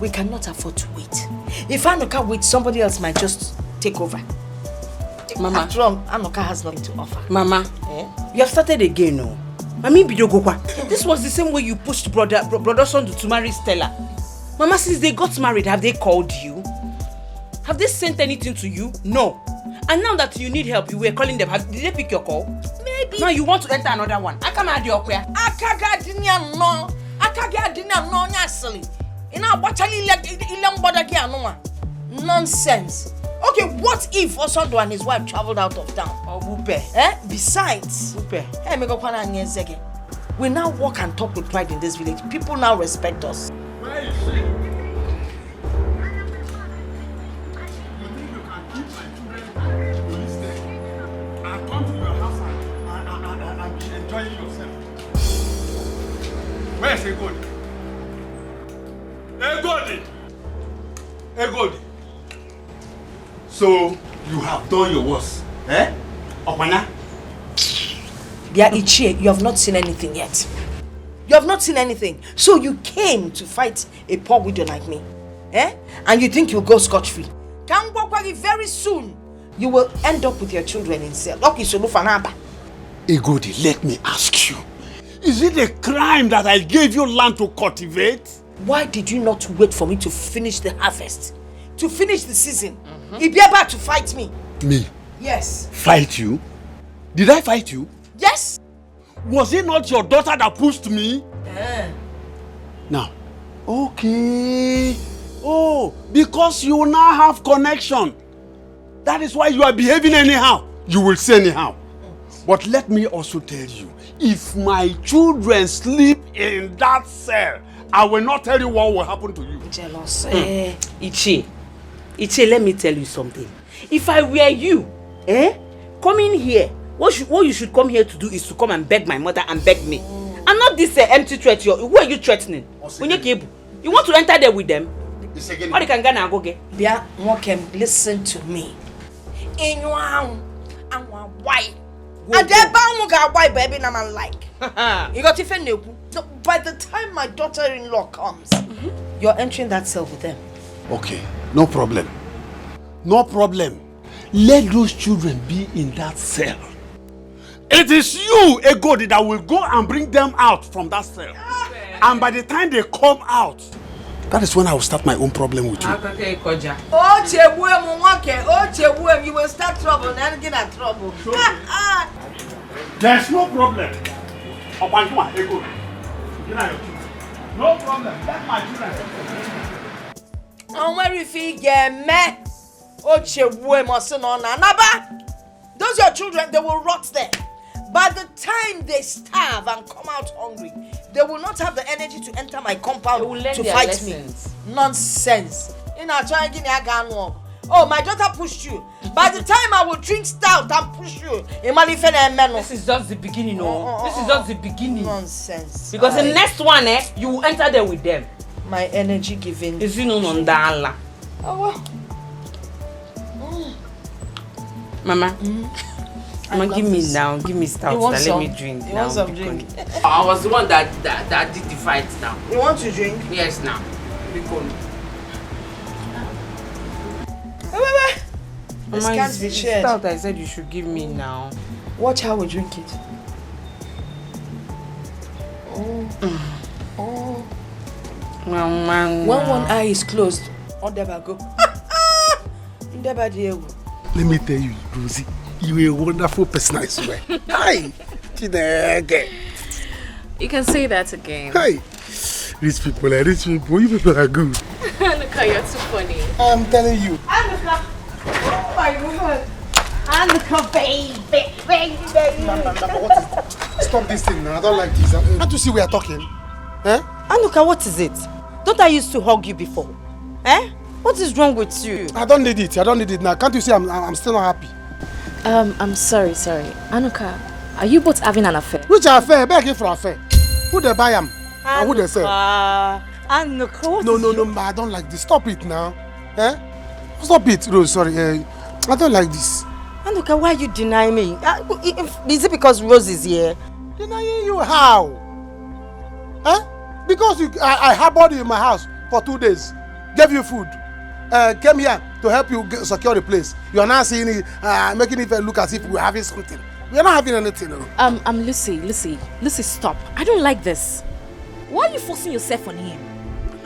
We cannot afford to wait. If Anoka waits, somebody else might just take over. Mama. After all, Anoka has nothing to offer. Mama, you have started again, no? Mami Bidogokwa. This was the same way you pushed brother son to marry Stella. Mama, since they got married, have they called you? Have they sent anything to you? No. And now that you need help, you were calling them. Did they pick your call? Maybe. Now you want to enter another one. I come out your prayer. Nonsense. Okay, what if Osondo and his wife traveled out of town? Besides, we now walk and talk with pride in this village. People now respect us. Where is she? You think you can keep my children at the police station and come to your house and be enjoying yourself? Where's Egodi? Egodi! So, you have done your worst, Opana? Dear Ichie, you have not seen anything yet. You have not seen anything. So you came to fight a poor widow like me. And you think you'll go scot-free. Very soon, you will end up with your children in cell. Egodi, let me ask you. Is it a crime that I gave you land to cultivate? Why did you not wait for me to finish the harvest? To finish the season? If you're about to fight me. Me? Yes. Fight you? Did I fight you? Yes. Was it not your daughter that pushed me? Now, okay. Oh, because you now have connection. That is why you are behaving anyhow. You will say anyhow. But let me also tell you, if my children sleep in that cell, I will not tell you what will happen to you. Jealous. Ichie, let me tell you something. If I were you, coming here, what you should come here to do is to come and beg my mother and beg me. And not this empty threat. Who are you threatening? You want to enter there with them? Or you can go get? Listen to me. In your house, I'm white. And then why baby na man like. You got to by the time my daughter-in-law comes, you're entering that cell with them. Okay, no problem. No problem. Let those children be in that cell. It is you, Egodi, that will go and bring them out from that cell. And by the time they come out, that is when I will start my own problem with you. You will start trouble and get in trouble. There's no problem. No problem. Let my children. Where if he get me? Those your children, they will rot there. By the time they starve and come out hungry, they will not have the energy to enter my compound to fight me. Nonsense. Oh, my daughter pushed you. By the time I will drink stout and push you, this is just the beginning, This is just the beginning. Nonsense. Because the next one, you will enter there with them. My energy giving. Is Mama. Mama, give me now. Give me stout. Let me drink. You want some drink? I was the one that did the fight now. You want to drink? Yes, now. This can't be shared. Stout I said you should give me now. Watch how we drink it. Mama. When one eye is closed, on the go. Let me tell you, Rosie, you are a wonderful person, I swear. Hi! You can say that again. Hi! Rich people, you people are good. Anuka, you're too funny. I'm telling you. Anuka! Oh my God! Anuka, baby! What is stop this thing now. I don't like this. Can't you see we are talking? Eh? Anuka, what is it? Don't I used to hug you before? Eh? What is wrong with you? I don't need it. I don't need it now. Can't you see I'm still not happy? I'm sorry. Anuka, are you both having an affair? Which affair? Begging for affair. Who they buy them? And who they sell? Anuka, No, I don't like this. Stop it now. Eh? Stop it, Rose. Sorry. I don't like this. Anuka, why are you denying me? Is it because Rose is here? Denying you how? Eh? Because I harbored you in my house for 2 days. Gave you food. Came here to help you secure the place. You are now seeing it, making it look as if we're having something. We're not having anything. Lucy, stop. I don't like this. Why are you forcing yourself on him?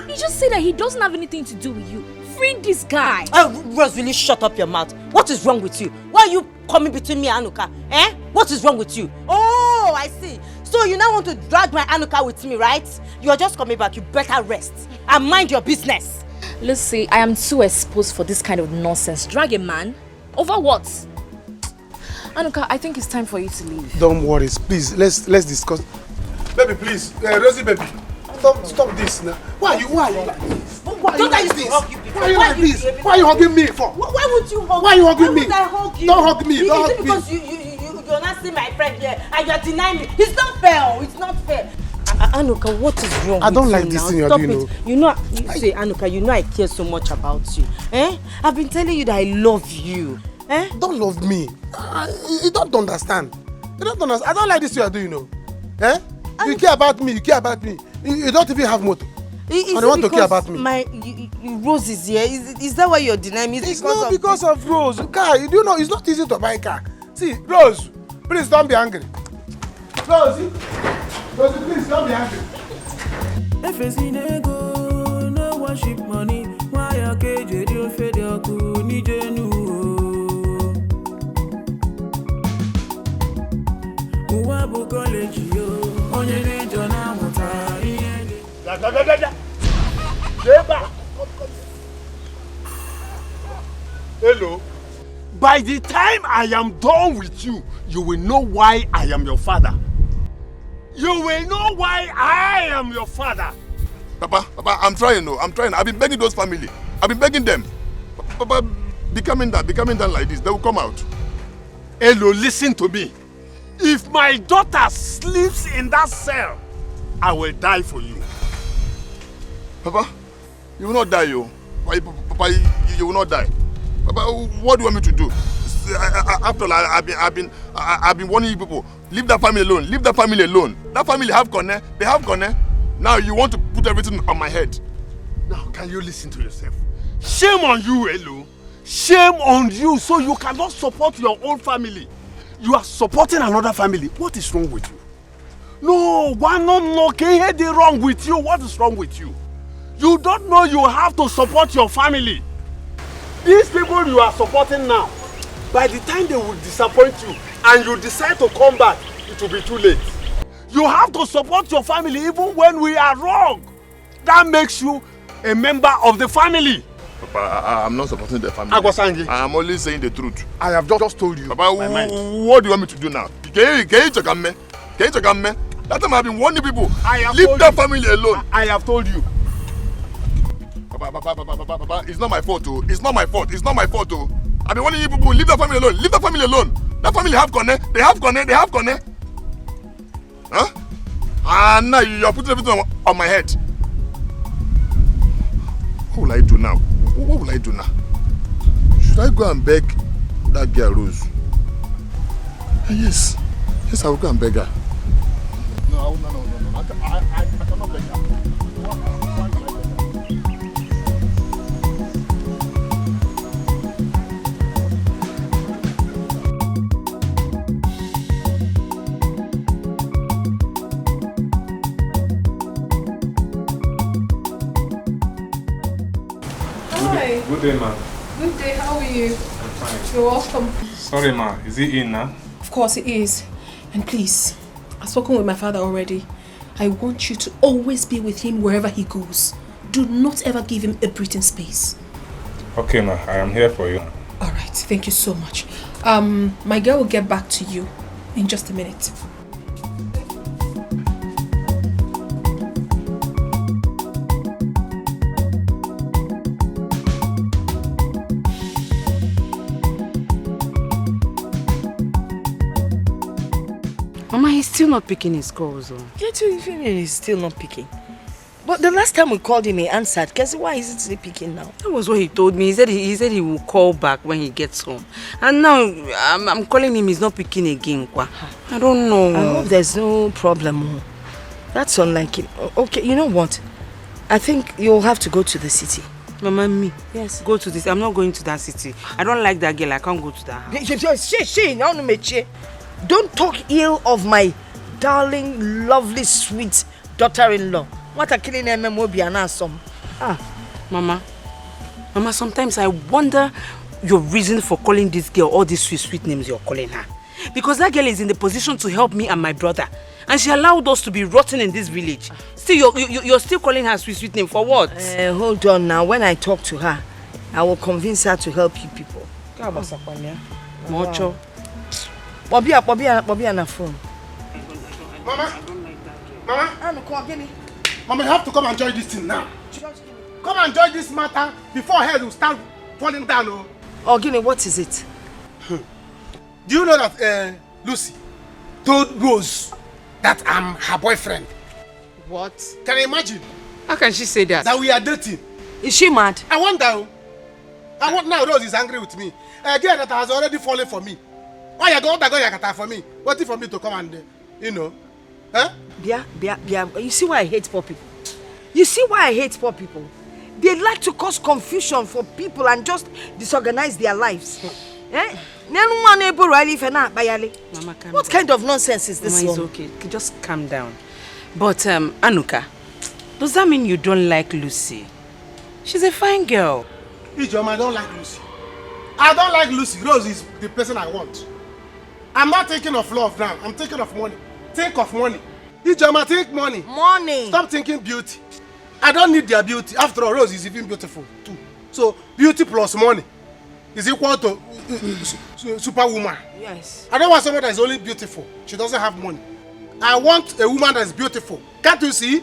He just said that he doesn't have anything to do with you. Free this guy. Rose, really shut up your mouth. What is wrong with you? Why are you coming between me and Anuka? Eh? What is wrong with you? Oh, I see. So you now want to drag my Anuka with me, right? You're just coming back. You better rest and mind your business. Lucy, I am too exposed for this kind of nonsense. Drag a man? Over what? Anuka, I think it's time for you to leave. Don't worry, please. Let's discuss. Baby, please. Rosie, baby. Stop this now. Why are you like this? Why are you hugging me for? Why would you hug me? Why are you hugging me? Why would I hug you? Don't hug me. Is it because you're not seeing my friend here and you're denying me? It's not fair. It's not fair. Anuka, what is wrong with you now? I don't like this thing you're doing. You say, Anuka, you know I care so much about you. Eh? I've been telling you that I love you. Eh? Don't love me. You don't understand. You don't understand. I don't like this you are doing, you know. Eh? You care about me. You don't even have motor. And you want to care about me. Rose is here. Is that why you're denying me? It's not because of Rose. Car, you do know it's not easy to buy a car. See, Rose, please don't be angry. Rose, please don't be angry. If it's in ego, no worship money. Why are KJ you fed your kuni genu? Uwabu college yo, onye ne jona muta. Hello. By the time I am done with you, you will know why I am your father. You will know why I am your father. Papa, I'm trying. I've been begging those family. I've been begging them. Papa, becoming down like this, they will come out. Hello, listen to me. If my daughter sleeps in that cell, I will die for you. Papa, you will not die, yo. Papa, you will not die. Papa, what do you want me to do? After all, I've been warning you people. Leave that family alone. Leave that family alone. That family have connect. They have connect. Now you want to put everything on my head. Now, can you listen to yourself? Shame on you, Elo. Shame on you. So you cannot support your own family. You are supporting another family. What is wrong with you? No, can you wrong with you? What is wrong with you? You don't know you have to support your family. These people you are supporting now, by the time they will disappoint you and you decide to come back, it will be too late. You have to support your family even when we are wrong. That makes you a member of the family. Papa, I'm not supporting the family. Agwasangi. I'm only saying the truth. I have just told you. Papa, what do you want me to do now? Can you check on me? That time I've been warning people. Leave that family alone. I have told you. Papa, it's not my fault, oh. It's not my fault. Oh. I've been warning you people, leave that family alone. Leave that family alone. That family have connect. They have connect. Huh? And now you are putting everything on my head. What will I do now? Should I go and beg that girl Rose? Yes, I will go and beg her. No. I cannot beg her. Good day, ma. Good day, how are you? I'm fine. You're welcome. Sorry, ma. Is he in now? Of course it is. And please, I've spoken with my father already. I want you to always be with him wherever he goes. do not ever give him a breathing space. Okay, ma, I am here for you. Alright, thank you so much. My girl will get back to you in just a minute. Mama, he's still not picking his calls. Get you feeling he's still not picking. But the last time we called him, he answered. Kasi, why is he picking now? That was what he told me. He said he will call back when he gets home. And now I'm calling him, he's not picking again. I don't know. I hope there's no problem. That's unlike him. Okay, you know what? I think you'll have to go to the city. Mama, me? Yes. Go to this. I'm not going to that city. I don't like that girl. I can't go to that house. Don't talk ill of my darling, lovely, sweet daughter-in-law. What a killing MMO. Mama, sometimes I wonder your reason for calling this girl all these sweet names you're calling her. Because that girl is in the position to help me and my brother. And she allowed us to be rotten in this village. Still, you're still calling her sweet name for what? Hold on now. When I talk to her, I will convince her to help you people. Mocho. Bobby on the phone. Mama, Mama, you have to come and join this thing now. Come and join this matter before head will start falling down. Oh, Guinea, what is it? Do you know that Lucy told Rose that I'm her boyfriend? What? Can you imagine? How can she say that? That we are dating. Is she mad? I wonder. Now Rose is angry with me. A girl that has already fallen for me. Why you go for me? Waiting for me to come and, you know. Huh? Bia. You see why I hate poor people? You see why I hate poor people? They like to cause confusion for people and just disorganize their lives. Mama, what kind of nonsense is this? Mama, it's okay. Just calm down. But, Anuka, does that mean you don't like Lucy? She's a fine girl. Ijoma, I don't like Lucy. I don't like Lucy. Rose is the person I want. I'm not thinking of love now. I'm thinking of money. Think of money. Ijoma, think money. Money. Stop thinking beauty. I don't need their beauty. After all, Rose is even beautiful too. So, beauty plus money is equal to superwoman. Yes. I don't want someone that is only beautiful. She doesn't have money. I want a woman that is beautiful. Can't you see?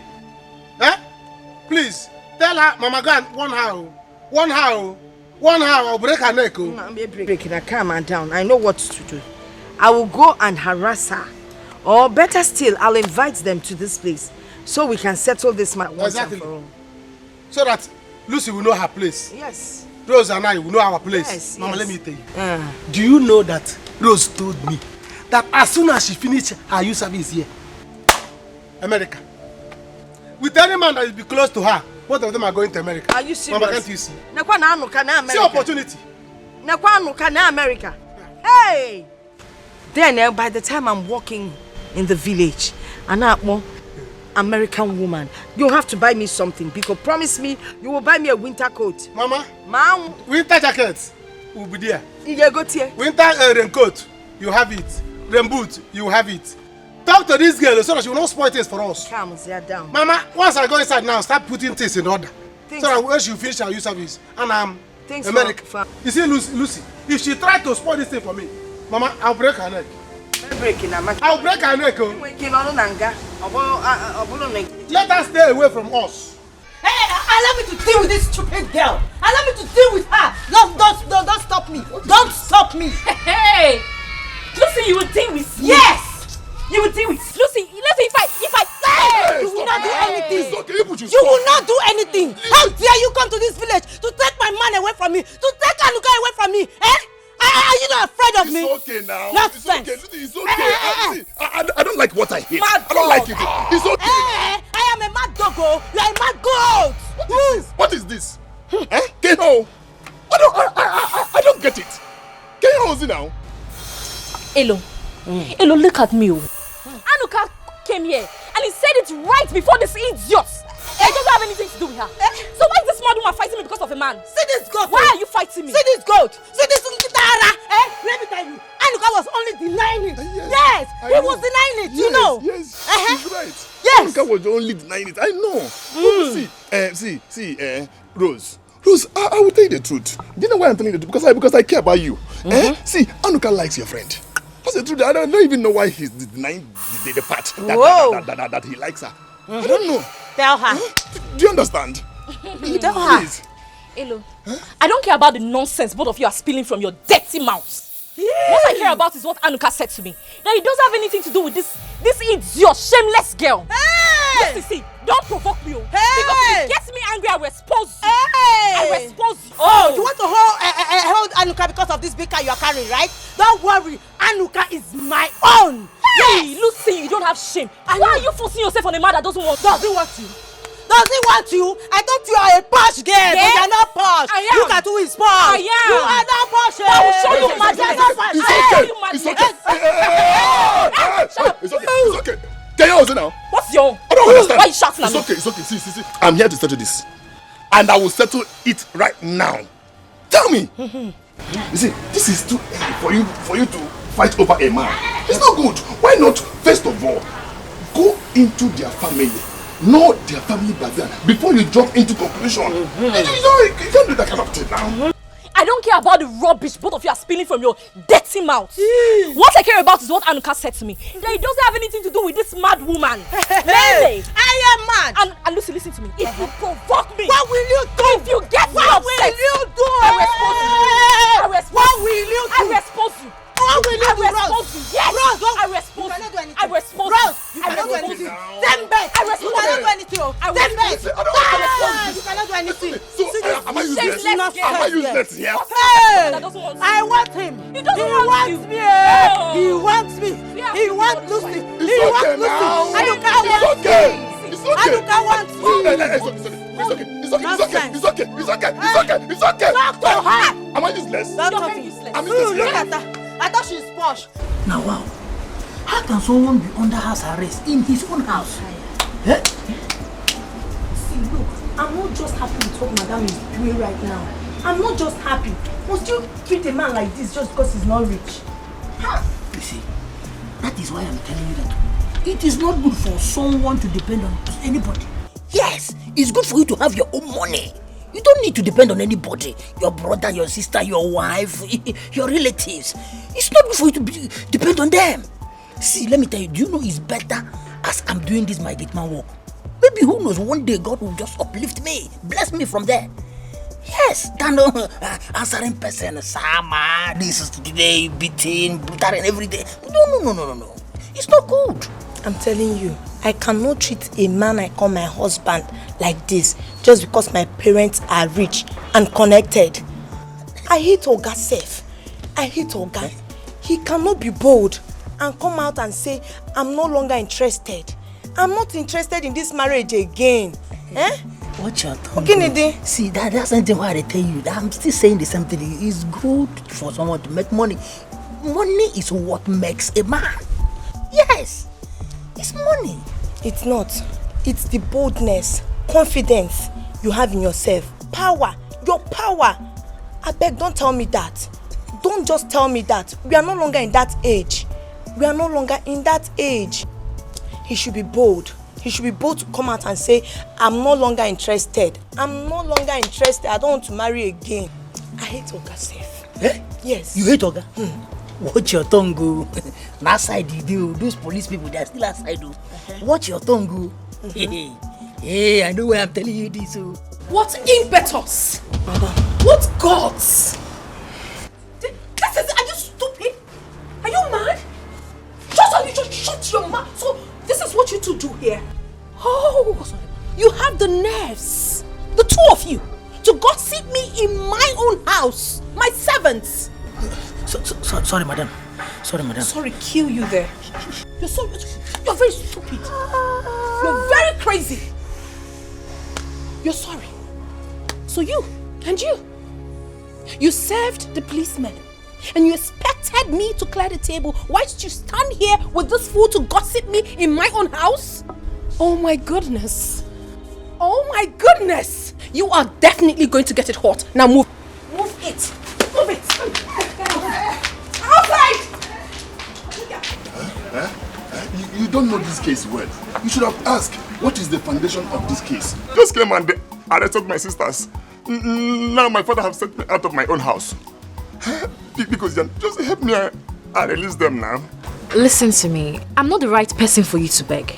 Please, tell her, Mama, go and one hour, I'll break her neck. Breaking her, calm her down. I know what to do. I will go and harass her. Or better still, I'll invite them to this place so we can settle this matter once and for all. So that Lucy will know her place. Yes. Rose and I will know our place. Yes, Mama, yes. let me tell you. Do you know that Rose told me that as soon as she finished her youth service here, America, with any man that will be close to her, both of them are going to America. Are you serious? Mama, can't you see? See opportunity. America. Hey! Then by the time I'm walking in the village, an American woman, you have to buy me something because promise me you will buy me a winter coat. Mama, Mom, winter jacket will be there. Winter raincoat, you have it. Rain boot, you have it. Talk to this girl so that she will not spoil things for us. Calm down. Mama, once I go inside now, start putting things in order. Things. So that when she finish her youth service, and I'm America. You see, Lucy, if she try to spoil this thing for me, Mama, I'll break her neck. I'll break her neck. Let her stay away from us. Hey, allow me to deal with this stupid girl. Allow me to deal with her. No, don't stop me. Don't stop me. Hey, Lucy, you will deal with me. Yes, you will deal with Lucy. If I, hey, you will not do anything. You will not do anything. How dare you come to this village to take my man away from me, to take Anuka away from me? Are you not afraid of me? It's okay now. Nonsense. It's okay. I don't like what I hear. I don't like it. It's okay. I am a mad dog. You are a mad goat. What is this? Keho? I don't get it. Keho is it now? Elo, look at me. Anuka came here and he said it right before this idiot. I don't have anything to do with her. So why is this this mad woman fighting me because of a man? See this goat. Why are you fighting me? See this goat. See this Dara. Let me tell you. Anuka was only denying it. Yes, he was denying it. You know. Yes, he's right. Yes. Anuka was only denying it. I know. See, Rose, I will tell you the truth. Do you know why I'm telling you the truth? Because I care about you. See, Anuka likes your friend. That's the truth. I don't even know why he's denying the part that he likes her. I don't know. Tell her. Do you understand? Tell her. Please. Hello. I don't care about the nonsense both of you are spilling from your dirty mouths. What I care about is what Anuka said to me. That it doesn't have anything to do with this idiot, shameless girl. Hey! Listen, see, don't provoke me. Hey! Because if it gets me angry, I will expose you. Hey! I will expose you. Oh, you want to hold Anuka because of this big car you are carrying, right? Don't worry, Anuka is my own. Hey, yes. Lucy, you don't have shame. Why are you forcing yourself on a man that doesn't want you? Doesn't want you. Does he want you? I thought you are a posh girl, but you are not posh. I am. Look at who is posh. I am. You are not posh. I will show you my It's okay. Can you answer now? What's your? I don't understand. Why are you shouting at me? It's okay. See. I'm here to settle this. And I will settle it right now. Tell me. You see, this is too early for you to fight over a man. It's not good. Why not, first of all, go into their family. Know their family background before you jump into conclusion. You can't do that kind of thing now. I don't care about the rubbish both of you are spilling from your dirty mouth. What I care about is what Anuka said to me. That it doesn't have anything to do with this mad woman. Hey, I am mad. And Lucy, listen to me. If you provoke me, what will you do? If you get me what upset, will you do? I will expose you. What will you do? I will expose you. What will you do, Rose? Yes. Rose, I will expose you. cannot do anything. I will expose Rose, you. you cannot do anything. Stand back. I will expose you. Cannot do anything. Stand back. You cannot do anything. Am I useless? Am I useless? Yeah. Hey, I want him. He doesn't want me. He wants me. He wants Lucy. He wants Lucy. Anuka wants me. Anuka wants me. It's okay. Talk to her. Am I useless? Don't talk to useless. I'm useless. Look at her. I thought she's posh. Now wow, how can someone be under house arrest in his own house? Eh? See, look, I'm not just happy with what Madame is doing right now. I'm not just happy. Must you treat a man like this just because he's not rich? You see, that is why I'm telling you that it is not good for someone to depend on anybody. Yes, it's good for you to have your own money. You don't need to depend on anybody. Your brother, your sister, your wife, your relatives. It's not good for you to depend on them. See, let me tell you, do you know it's better as I'm doing this my gate man work? Maybe who knows, one day God will just uplift me, bless me from there. Yes, than answering person, Sama, this is today, beating, brutal and every day. No. It's not good. I'm telling you, I cannot treat a man I call my husband like this just because my parents are rich and connected. I hate Oga Sef. I hate Oga. He cannot be bold and come out and say, I'm no longer interested. I'm not interested in this marriage again. Watch your tongue. See, that's something why I tell you that I'm still saying the same thing. It's good for someone to make money. Money is what makes a man. Yes. It's money. It's not. It's the boldness, confidence you have in yourself. Power. Your power. I beg, don't tell me that. Don't just tell me that. We are no longer in that age. We are no longer in that age. He should be bold. He should be bold to come out and say, I'm no longer interested. I'm no longer interested. I don't want to marry again. I hate Oga Sef. Eh? Yes. You hate Oga? Watch your tongue go. That side you do. Those police people, they are still outside do. Watch your tongue go. Hey, I know why I'm telling you this. What impetus? What gods? This is, are you stupid? Are you mad? Just shut your mouth. So this is what you two do here. Oh, you have the nerves, the two of you, to gossip me in my own house, my servants. Sorry, madam. Sorry, kill you there. You're very stupid. You're very crazy. You're sorry. So you served the policeman and you expected me to clear the table whilst you stand here with this fool to gossip me in my own house? Oh my goodness. You are definitely going to get it hot. Now move. Move it. Move it. Outside! You don't know this case well. You should have asked, what is the foundation of this case? Just came and they arrested my sisters. Now my father has sent me out of my own house. Because just help me and release them now. Listen to me. I'm not the right person for you to beg.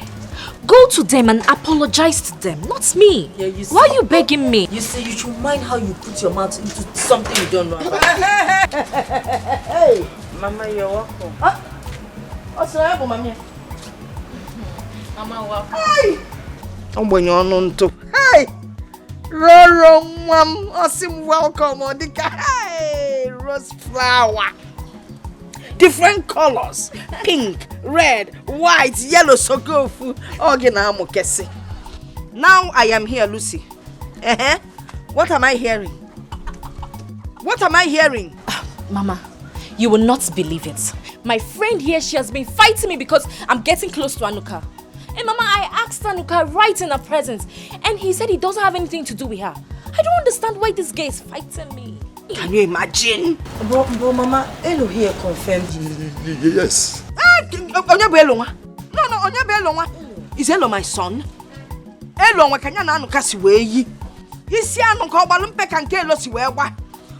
Go to them and apologize to them, not me. Yeah, you see, why are you begging me? You see, you should mind how you put your mouth into something you don't know about. Hey, Mama, you're welcome. Huh? What's the matter, Mama? Mama, welcome. Hey! I'm going on to. Hey! Roro, Mom, awesome welcome, Odika. Hey! Rose flower. Different colors. Pink, red, white, yellow, so go for Oginamokesi. Now I am here, Lucy. What am I hearing? What am I hearing? Mama, you will not believe it. My friend here, she has been fighting me because I'm getting close to Anuka. And Mama, I asked Anuka right in her presence, and he said he doesn't have anything to do with her. I don't understand why this guy is fighting me. Can you imagine? But Mama, Elo here confirmed. Yes. No, Onyebelonwa. Is Elo my son? Elo wakanya na Anuka siweyi. Isi Anuka obalumpe kanke Elo siwewa.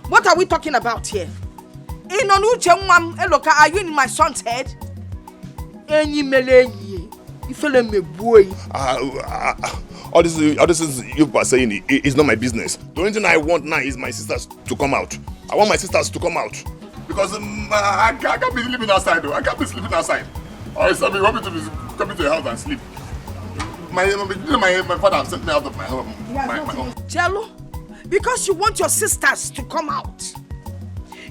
What are we talking about here? Inonuche nwam Eloka, are you in my son's head? Enyi melenyi. Ifele mebuoi. All this is you are saying is not my business. The only thing I want now is my sisters to come out. I want my sisters to come out. Because I can't be living outside though. I can't be sleeping outside. Or somebody want me to be coming to your house and sleep. My father has sent me out of my home. My home. Jello, because you want your sisters to come out,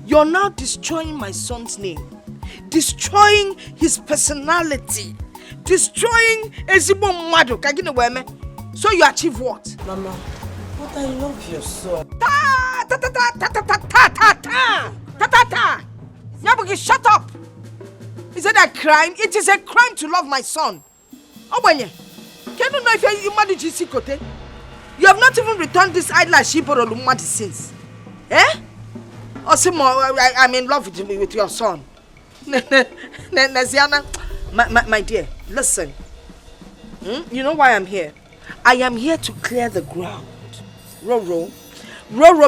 you're now destroying my son's name. Destroying his personality. Destroying Ezimo Mado. So you achieve what? Mama, but I love your son. Nyabuki, shut up! Is it a crime? It is a crime to love my son. Obenye, can you know if you married Etiko? You have not even returned this idler sheep or Lumadi since. Eh? Osimo, I'm in love with your son. Naziana, my dear, listen. You know why I'm here? I am here to clear the ground. Roro,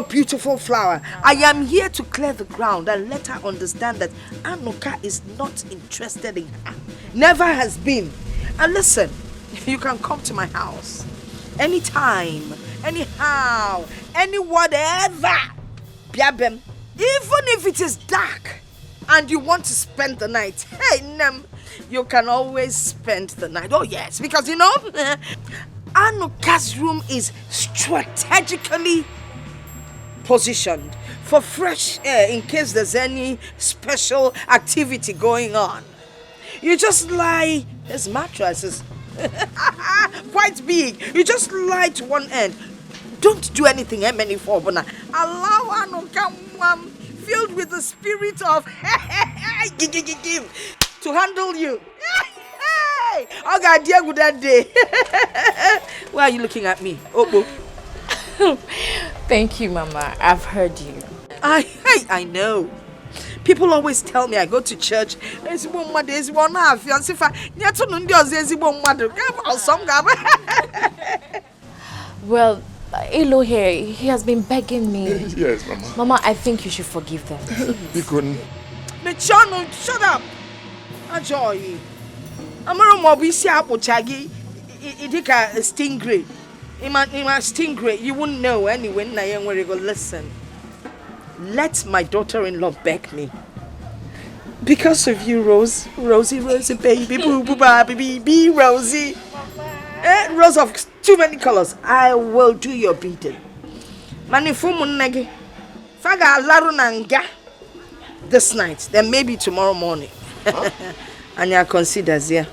beautiful flower. I am here to clear the ground and let her understand that Anuka is not interested in her. Never has been. And listen, you can come to my house anytime, anyhow, any whatever. Biabem. Even if it is dark and you want to spend the night, hey, Nem, you can always spend the night. Oh yes, because you know, Anuka's room is strategically positioned for fresh air in case there's any special activity going on. You just lie, his mattress is quite big. You just lie to one end. Don't do anything, many for Allow Anuka filled with the spirit of to handle you. Oh God, dear good that day. Why are you looking at me? Obo. Thank you, Mama. I've heard you. I know. People always tell me I go to church. Well, Elo here, he has been begging me. Yes, Mama. Mama, I think you should forgive them. Bikon. Mechono, shut up. Ajoy. Amaro mobisi apple chagi. Idika stingray. Ima stingray. You wouldn't know anyway. Listen. Let my daughter-in-law beg me. Because of you, Rosie, baby, boo, baby, Rosie. Rose of too many colors. I will do your bidding. Manifumu negi. Faga larunanga. This night, then maybe tomorrow morning. And you considers here.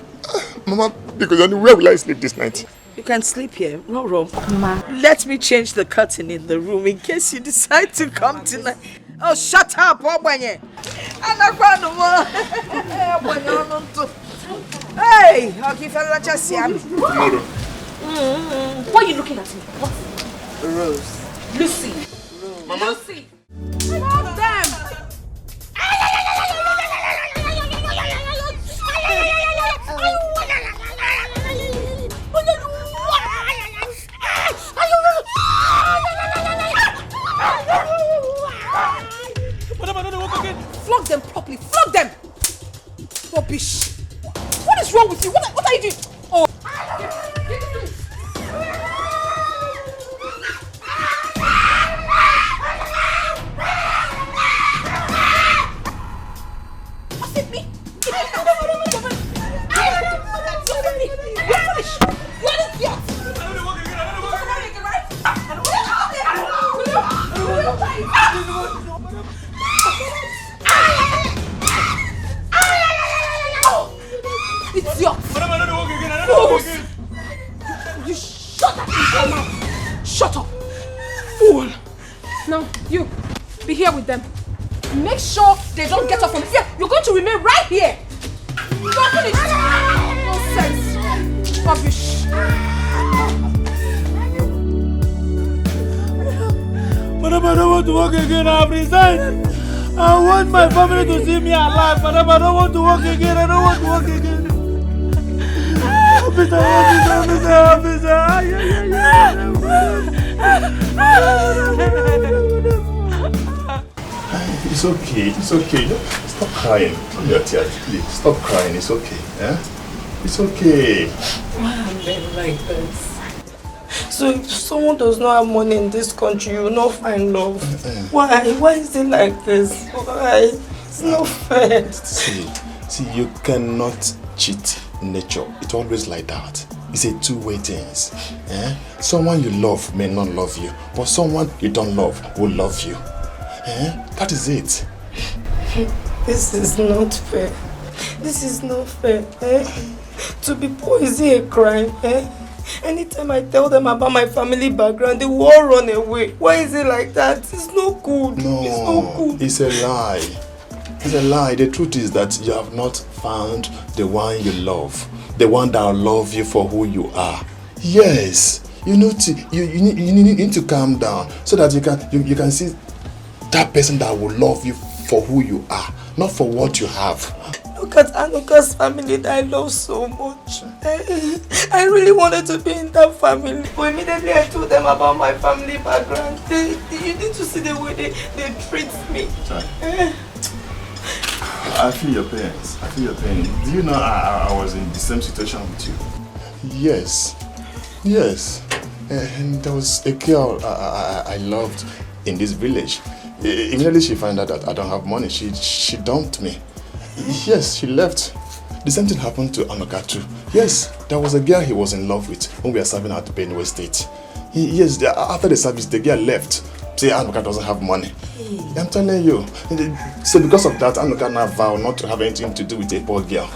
Mama, because where will I sleep this night? You can sleep here, Roro. Mama. Let me change the curtain in the room in case you decide to come tonight. Oh, shut up, Obanye. Hey, I'll give you a chance. Why are you looking at me? What? Rose. Lucy. Mama. Lucy. Flog them. Flog them properly. Flog them. Rubbish. What is wrong with you? What are you doing? Oh. It's your fools! You shut up in your mouth! Shut up! Fool! Now, you, be here with them. Make sure they don't get up from here. You're going to remain right here. Open it! Nonsense! Rubbish! Madam, I don't want to work again. I've resigned. I want my family to see me alive. Madam, I don't want to work again. I don't want to work again. Officer. It's okay. Stop crying. Come here, tears, please. Stop crying. It's okay. Yeah? It's okay. Why am I like this? So if someone does not have money in this country, you will not find love. Why? Why is it like this? Why? It's not fair. See, you cannot cheat nature. It's always like that. It's a two-way thing. Eh? Someone you love may not love you, but someone you don't love will love you. Eh? That is it. This is not fair. This is not fair. Eh? To be poor, is it a crime? Eh? Anytime I tell them about my family background, they will all run away. Why is it like that? It's not good. No, it's not good. It's a lie. It's a lie. The truth is that you have not found the one you love. The one that will love you for who you are. Yes. You need to calm down so that you can see that person that will love you for who you are, not for what you have. Look at Anuka's family that I love so much. I really wanted to be in that family. But immediately I told them about my family background. You need to see the way they treat me. I feel your pain. Do you know I was in the same situation with you? Yes. And there was a girl I loved in this village. Immediately she found out that I don't have money. She dumped me. Yes, she left. The same thing happened to Anuka too. Yes, there was a girl he was in love with when we were serving at Benue State. Yes, after the service, the girl left. Say Anuka doesn't have money. I'm telling you. So because of that, Anuka now vowed not to have anything to do with a poor girl.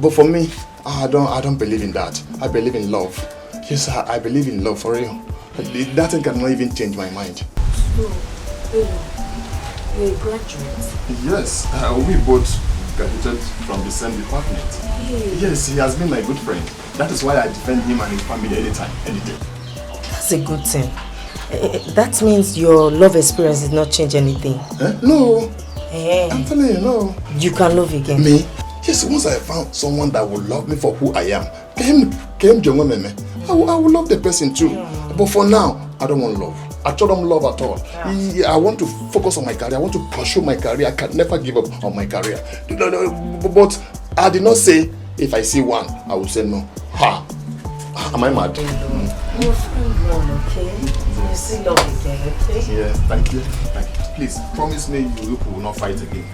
But for me, I don't believe in that. I believe in love. Yes, I believe in love for real. That thing cannot even change my mind. So, you're a graduate? Yes, we both graduated from the same department. Yes, he has been my good friend. That is why I defend him and his family anytime, any day. That's a good thing. That means your love experience did not change anything. No. I'm telling you, no. You can love again. Me? Yes, once I found someone that will love me for who I am, I will love the person too. But for now, I don't want love. I don't love at all. I want to focus on my career. I want to pursue my career. I can never give up on my career. But I did not say if I see one, I will say no. Am I mad? Your friend won, okay? You see love again, okay? Yeah, thank you. Please, promise me you will not fight again.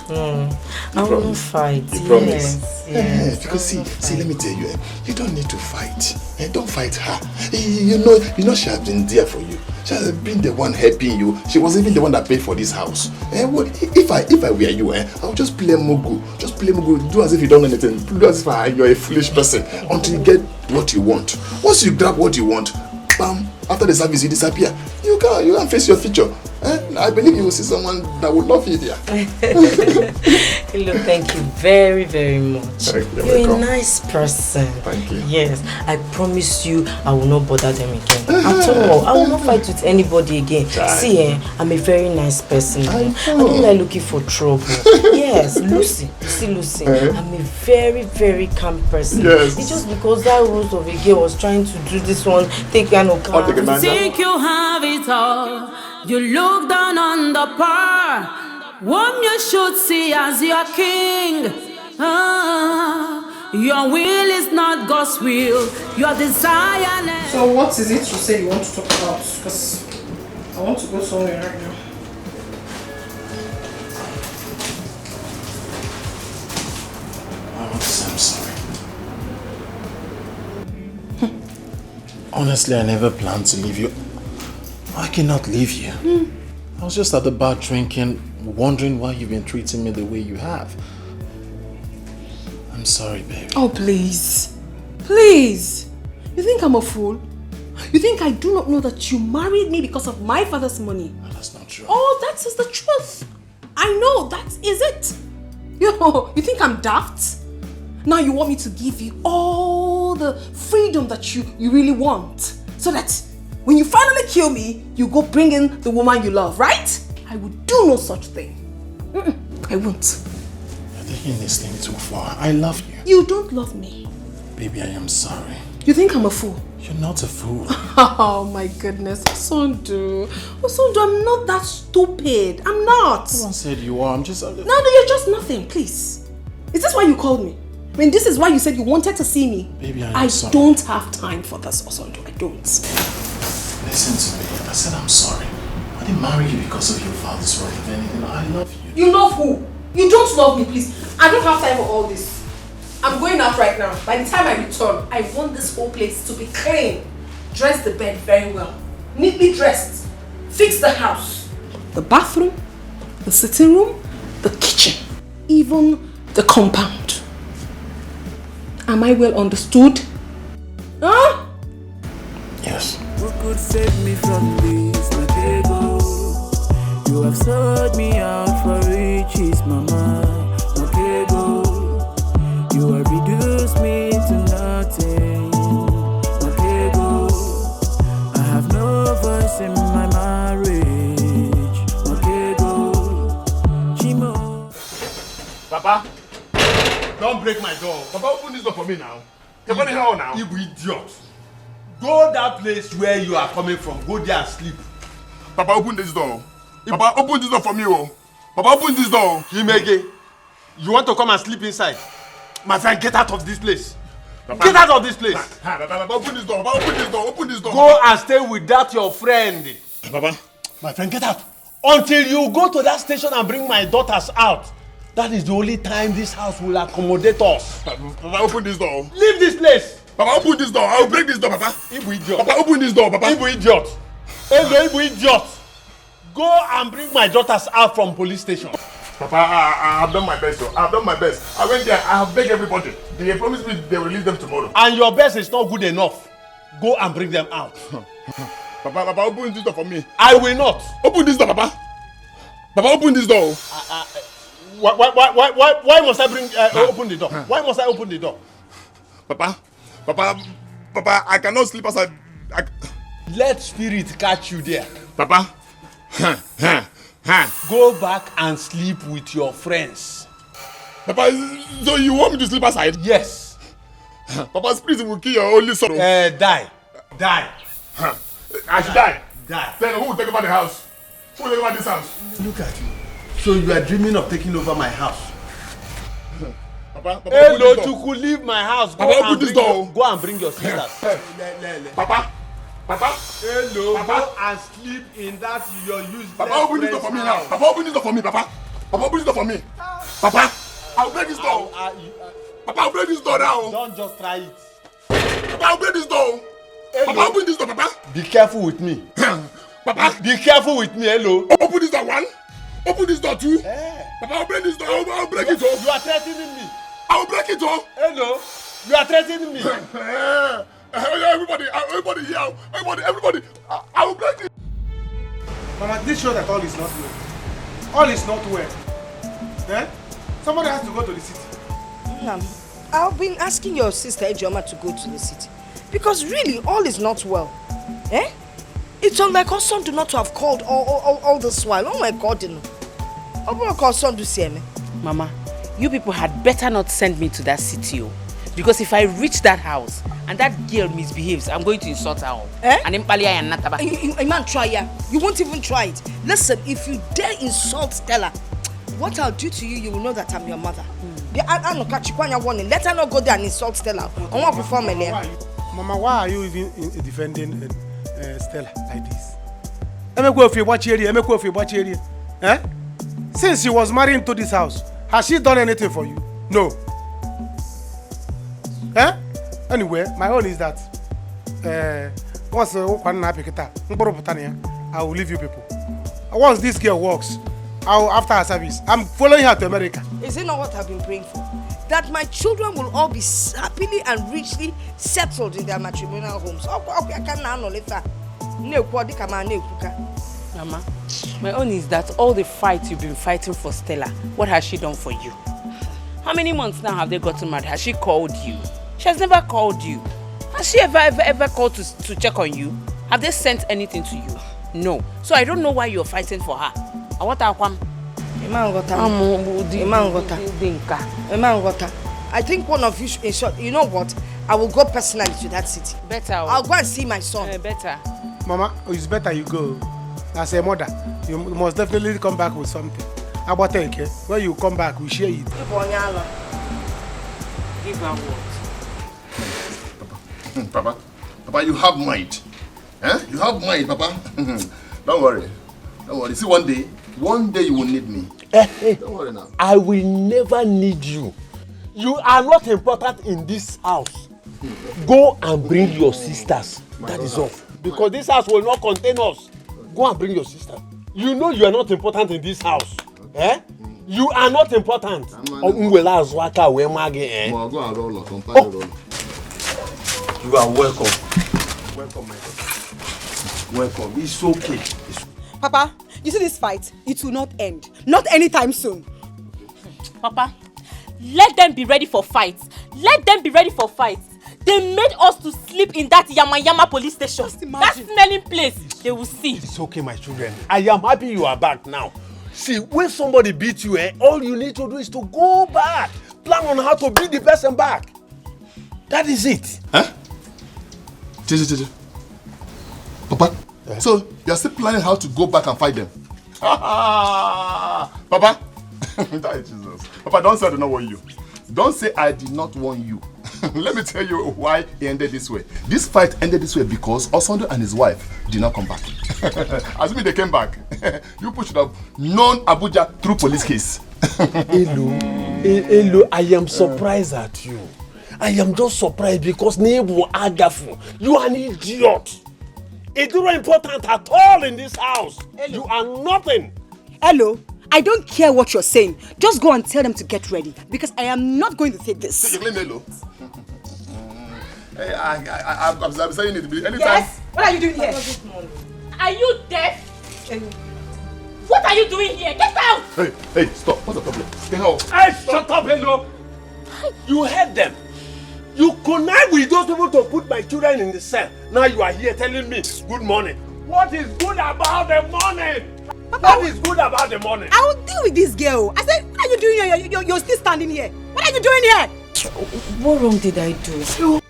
I won't fight. You promise? Yes. Because see, let me tell you, you don't need to fight. Don't fight her. You know she has been there for you. She has been the one helping you. She was even the one that paid for this house. If I were you, I would just play Mugu. Just play Mugu. Do as if you don't know anything. Do as if you're a foolish person until you get what you want. Once you grab what you want, bam, After the service, you disappear. You can't face your future. I believe you will see someone that will love you there. Look, thank you very, very much. You're a nice person. Thank you. Yes, I promise you I will not bother them again. At all. I will not fight with anybody again. See, I'm a very nice person. I don't like looking for trouble. Yes, Lucy. You see, Lucy, I'm a very, very calm person. Yes. It's just because that rose of a girl was trying to do this one, take an account. Think you have it all. You look down on the poor. One you should see as your king. Your will is not God's will. Your desire. So what is it you say you want to talk about? Because I want to go somewhere right now. I want to say I'm sorry. Honestly, I never planned to leave you. I cannot leave you. I was just at the bar drinking, wondering why you've been treating me the way you have. I'm sorry, baby. Oh, please. Please. You think I'm a fool? You think I do not know that you married me because of my father's money? No, that's not true. Oh, that is the truth. I know, that is it. You think I'm daft? Now you want me to give you all the freedom that you really want. So that when you finally kill me, you go bring in the woman you love, right? I would do no such thing. I won't. You're taking this thing too far. I love you. You don't love me. Baby, I am sorry. You think I'm a fool? You're not a fool. Oh my goodness, Osondu. Osondu, I'm not that stupid. I'm not. No one said you are. I'm just... No, you're just nothing, please. Is this why you called me? I mean, this is why you said you wanted to see me. Baby, I don't have time for this, Osondu. I don't. Listen to me. I said I'm sorry. I didn't marry you because of your father's wealth. If anything, I love you. You love who? You don't love me, please. I don't have time for all this. I'm going out right now. By the time I return, I want this whole place to be clean. Dress the bed very well. Neatly dressed. Fix the house. The bathroom, the sitting room, the kitchen, even the compound. Am I well understood? Huh? Yes. Who could save me from this, Makego? You have sold me out for riches, Mama, Makego. You have reduced me to nothing, Makego. I have no voice in my marriage, Makego. Chimo. Papa, don't break my door. Papa, open this door for me now. You're going to hell now. You idiot. Go that place where you are coming from. Go there and sleep. Papa, open this door. Papa, open this door for me, oh. Papa, open this door. Himege, you want to come and sleep inside? My friend, get out of this place. Papa. Get out of this place. Papa, open this door. Papa, open this door. Open this door. Go and stay with that your friend. Papa. My friend, get out. Until you go to that station and bring my daughters out. That is the only time this house will accommodate us. Papa, open this door. Leave this place. Papa, open this door. I will break this door, Papa. Ibu idiot. Papa, open this door, Papa. Ibu idiot. Hello, Ibu idiot. Go and bring my daughters out from police station. Papa, I have done my best, though. I have done my best. I went there. I have begged everybody. They promised me they will release them tomorrow. And your best is not good enough. Go and bring them out. Papa, open this door for me. I will not. Open this door, Papa. Papa, open this door. Why must I bring open the door? Why must I open the door? Papa, I cannot sleep outside. Let spirit catch you there. Papa. Go back and sleep with your friends. Papa, so you want me to sleep outside? Yes. Papa, spirit will kill your only son. Die. I should die. Die. Then who will take over the house? Who will take over this house? Look at you. So you are dreaming of taking over my house? Papa, hello, you could leave my house. Papa, open this door. Go and bring your sisters. Papa. Hello, Papa. go and sleep in that your useless. Papa, open this door for me now. Papa, open this door for me, Papa. Papa, open this door for me. Papa, I'll break this door. Papa, I'll break this door now. Don't just try it. Papa, I'll break this door. Hello. Papa, open this door, Papa. Be careful with me. Papa. Be careful with me, hello. Open this door, one. Open this door, two. Papa, I'll break this door. I'll break it all. You are threatening me. I will break it all. Hello. You are threatening me. Everybody here. Everybody. I will break it. Mama, this shows that all is not well. All is not well. Eh? Somebody has to go to the city. I've been asking your sister Ejoma to go to the city. Because really, all is not well. Eh? It's unlike our son to not to have called all this while. Oh my God, you know. I'm going to call son to see me. Mama, you people had better not send me to that city. Because if I reach that house and that girl misbehaves, I'm going to insult her. Eh? And you man try ya. You won't even try it. Listen, if you dare insult Stella, what I'll do to you, you will know that I'm your mother. Let her not go there and insult Stella. I want to perform Mama, why are you even defending Stella like this? Eh? Since she was married into this house, has she done anything for you? No. Eh? Anyway, my own is that once I will leave you people. Once this girl walks, after her service, I'm following her to America. Is it not what I've been praying for? That my children will all be happily and richly settled in their matrimonial homes. Mama, my own is that all the fights you've been fighting for Stella, what has she done for you? How many months now have they gotten married? Has she called you? She has never called you. Has she ever called to check on you? Have they sent anything to you? No. So I don't know why you're fighting for her. I want her to I think one of you should, in short, you know what? I will go personally to that city. Better. I'll go and see my son. Better. Mama, it's better you go. As a mother, you must definitely come back with something. How about that, okay? When you come back, we share it. Give her what? Papa, you have mind. Eh? You have mind, Papa. Don't worry. See, one day you will need me. Don't worry now. I will never need you. You are not important in this house. Go and bring your sisters. That is all. Because this house will not contain us. Go and bring your sister. You know you are not important in this house. Eh? You are not important. Go and roll. You are welcome. Welcome, my daughter. Welcome. It's okay. Papa, you see this fight? It will not end. Not anytime soon. Papa, let them be ready for fights. Let them be ready for fights. They made us to sleep in that Yama police station. That smelling place. They will see. It's okay, my children. I am happy you are back now. See, when somebody beats you, all you need to do is to go back. Plan on how to beat the person back. That is it. Huh? Papa, so you are still planning how to go back and fight them? Papa, Jesus. Papa, don't say I did not warn you. Don't say I did not warn you. Let me tell you why it ended this way. This fight ended this way because Osondo and his wife did not come back. Assuming they came back, you should have known Abuja through police case. Elu, I am surprised at you. I am just surprised because Nebu Agafu, you are an idiot. It's not important at all in this house. Hello. You are nothing. Hello, I don't care what you're saying. Just go and tell them to get ready because I am not going to take this. So you blame Hello? Hey, I'm saying it anytime. Yes? What are you doing here? Are you deaf? What are you doing here? Get out! Hey, stop. What's the problem? Get out. Hey, shut up, Hello. You heard them. You connive with those people to put my children in the cell. Now you are here telling me good morning. What is good about the morning? Papa, what is good about the morning? I will deal with this girl. I said, what are you doing here? You're still standing here. What are you doing here? What wrong did I do?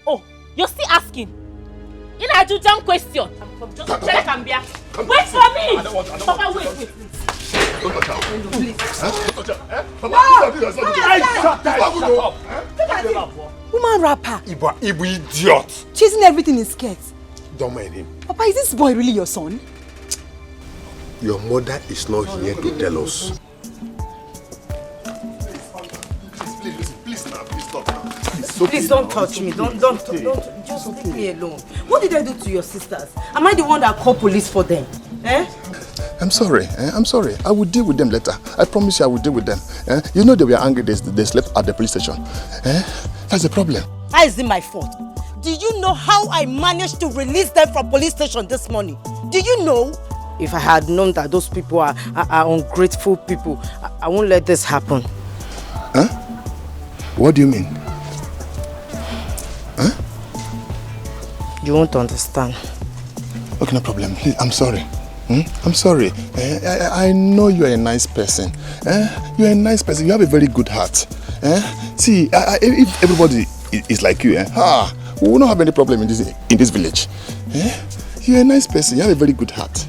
Oh, you're still asking? In a judgment question. Just check and bear. Wait for me! Papa, wait. Don't touch her. Please. Don't touch her. Papa, shut up. Woman rapper. Ibu idiot. Chasing everything in skirts. Don't mind him. Papa, is this boy really your son? Your mother is not here to tell us. Please stop now. Please don't touch me. Don't. Just leave me alone. What did I do to your sisters? Am I the one that called police for them? Eh? I'm sorry. I will deal with them later. I promise you I will deal with them. You know they were angry. They slept at the police station. That's the problem. How is it my fault? Do you know how I managed to release them from police station this morning? Do you know? If I had known that those people are ungrateful people, I won't let this happen. Huh? What do you mean? Huh? You won't understand. Okay, no problem. Please, I'm sorry. I'm sorry. I know you are a nice person. You are a nice person. You have a very good heart. See, if everybody is like you, we will not have any problem in this village. You are a nice person. You have a very good heart.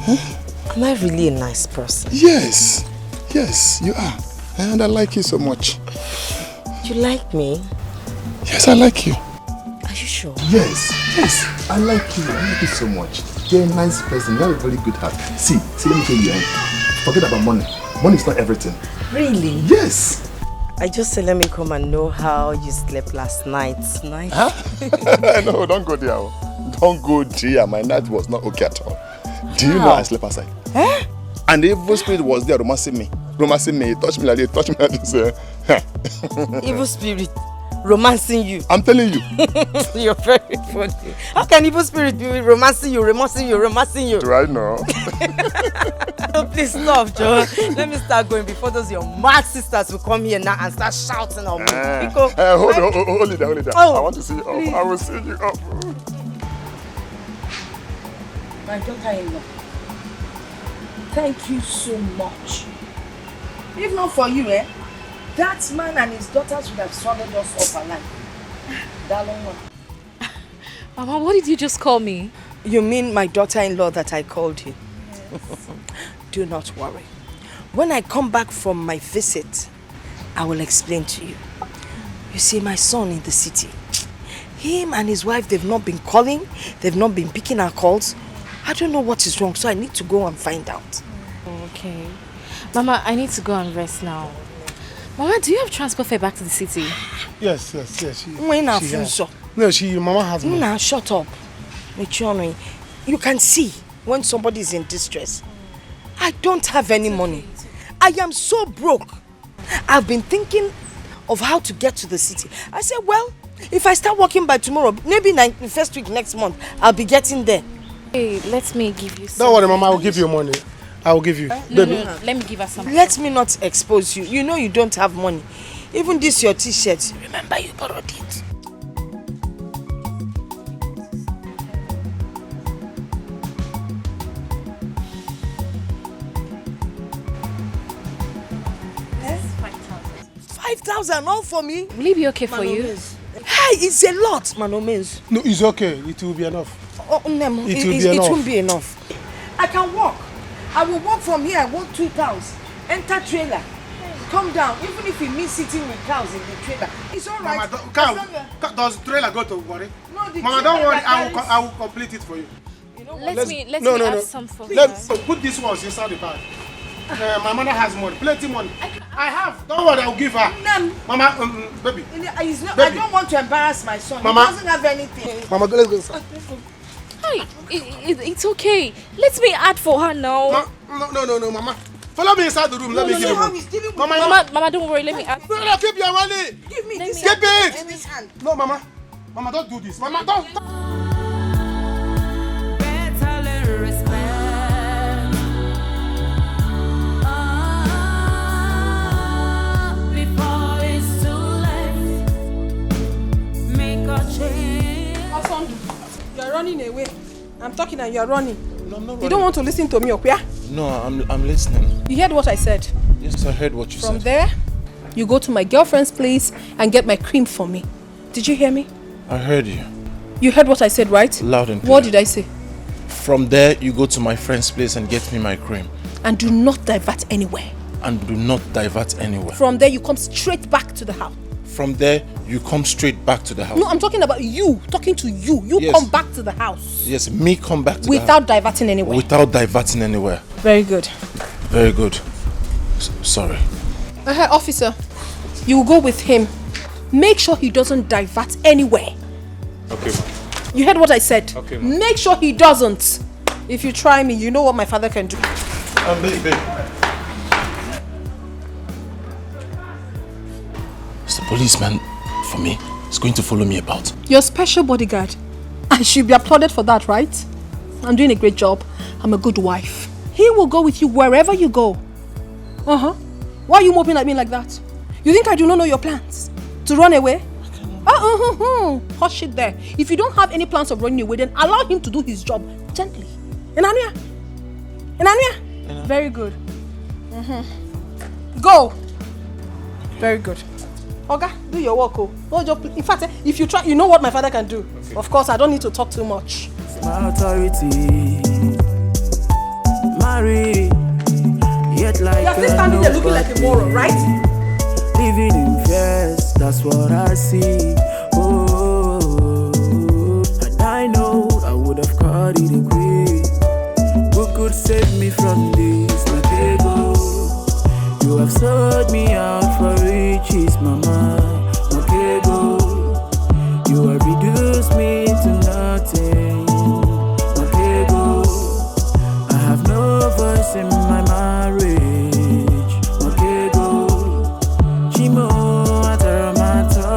Am I really a nice person? Yes. Yes, you are. And I like you so much. You like me? Yes, I like you. Are you sure? Yes, yes. I like you. I like you so much. You're a nice person. You have a very good heart. See, let me tell you, forget about money. Money is not everything. Really? Yes. I just said let me come and know how you slept last night. Huh? No, don't go there. Don't go there. My night was not okay at all. Do you know I slept outside? And the evil spirit was there romancing me. Touch me like this. Evil spirit romancing you. I'm telling you. You're very funny. How can evil spirit be romancing you? Do I know? Please stop, Joe. Let me start going before those your mad sisters will come here now and start shouting on me. Hold it down. Oh, I want to see you up. I will see you up. My daughter-in-law, thank you so much. If not for you, that man and his daughters would have swallowed us up alive. That long one. Mama, what did you just call me? You mean my daughter-in-law that I called you? Yes. Do not worry. When I come back from my visit, I will explain to you. You see, my son in the city, him and his wife, they've not been calling, they've not been picking our calls. I don't know what is wrong, so I need to go and find out. Okay. Mama, I need to go and rest now. Mama, do you have transport fare back to the city? Yes. Mama has money. Now, shut up. You can see when somebody is in distress. I don't have any money. I am so broke. I've been thinking of how to get to the city. I said, well, if I start working by tomorrow, maybe the first week next month, I'll be getting there. Hey, let me give you some. Don't worry, Mama, I will give you money. I will give you. No, let me give her some. Let me not expose you. You know you don't have money. Even this your t-shirt. Remember you borrowed it. Yes, 5,000. 5,000 all for me? Will it be okay for you? Hey, it's a lot, Manomez. No, it's okay. It will be enough. Oh, no, it won't be enough. I can walk. I will walk from here. I walk 2 cows. Enter trailer. Come down. Even if it means sitting with cows in the trailer, it's all right. Mama, does the trailer go to worry? No, the Mama, don't worry. I will complete it for you. Let me add some for you. Let's put these ones inside the bag. My mother has money, plenty money. I have. Don't worry, I'll give her. Mama, baby. I don't want to embarrass my son. Mama. He doesn't have anything. Mama, let's go inside. Hi, it's okay. Let me add for her now. No, Mama. Follow me inside the room. Let me give you. Mama, don't worry. Let me add. No, keep your money. Give me this. Keep it. In this hand. No, Mama. Mama, don't do this. Mama, don't. Better learn respect. Before it's too late, make a change. You're running away. I'm talking and you're running. No, I'm not running. You don't want to listen to me, okay? No, I'm listening. You heard what I said? Yes, I heard what you said. From there, you go to my girlfriend's place and get my cream for me. Did you hear me? I heard you. You heard what I said, right? Loud and clear. What did I say? From there, you go to my friend's place and get me my cream. And do not divert anywhere. And do not divert anywhere. From there, you come straight back to the house. From there, you come straight back to the house. No, I'm talking about you. Talking to you. You Yes. come back to the house. Yes, me come back to the house. Without diverting anywhere. Without diverting anywhere. Very good. Very good. Sorry. Officer, you will go with him. Make sure he doesn't divert anywhere. Okay, ma'am. You heard what I said? Okay, ma'am. Make sure he doesn't. If you try me, you know what my father can do. Babe. It's the policeman for me. is going to follow me about. You're a special bodyguard. I should be applauded for that, right? I'm doing a great job. I'm a good wife. He will go with you wherever you go. Why are you moping at me like that? You think I do not know your plans? To run away? Hush it there. If you don't have any plans of running away, then allow him to do his job gently. Enania? Very good. Go. Very good. Oga, do your work. In fact, if you try, you know what my father can do. Okay. Of course, I don't need to talk too much. My authority, marry, yet like you're still standing there looking like a moron, right? Living in fears, that's what I see. Oh, and I know I would have caught it quick. Who could save me from this? Makego, you have sold me out for riches, mama. Makego, you have reduced me to nothing. Makego, I have no voice in my marriage. Makego, Chimo Ataramata,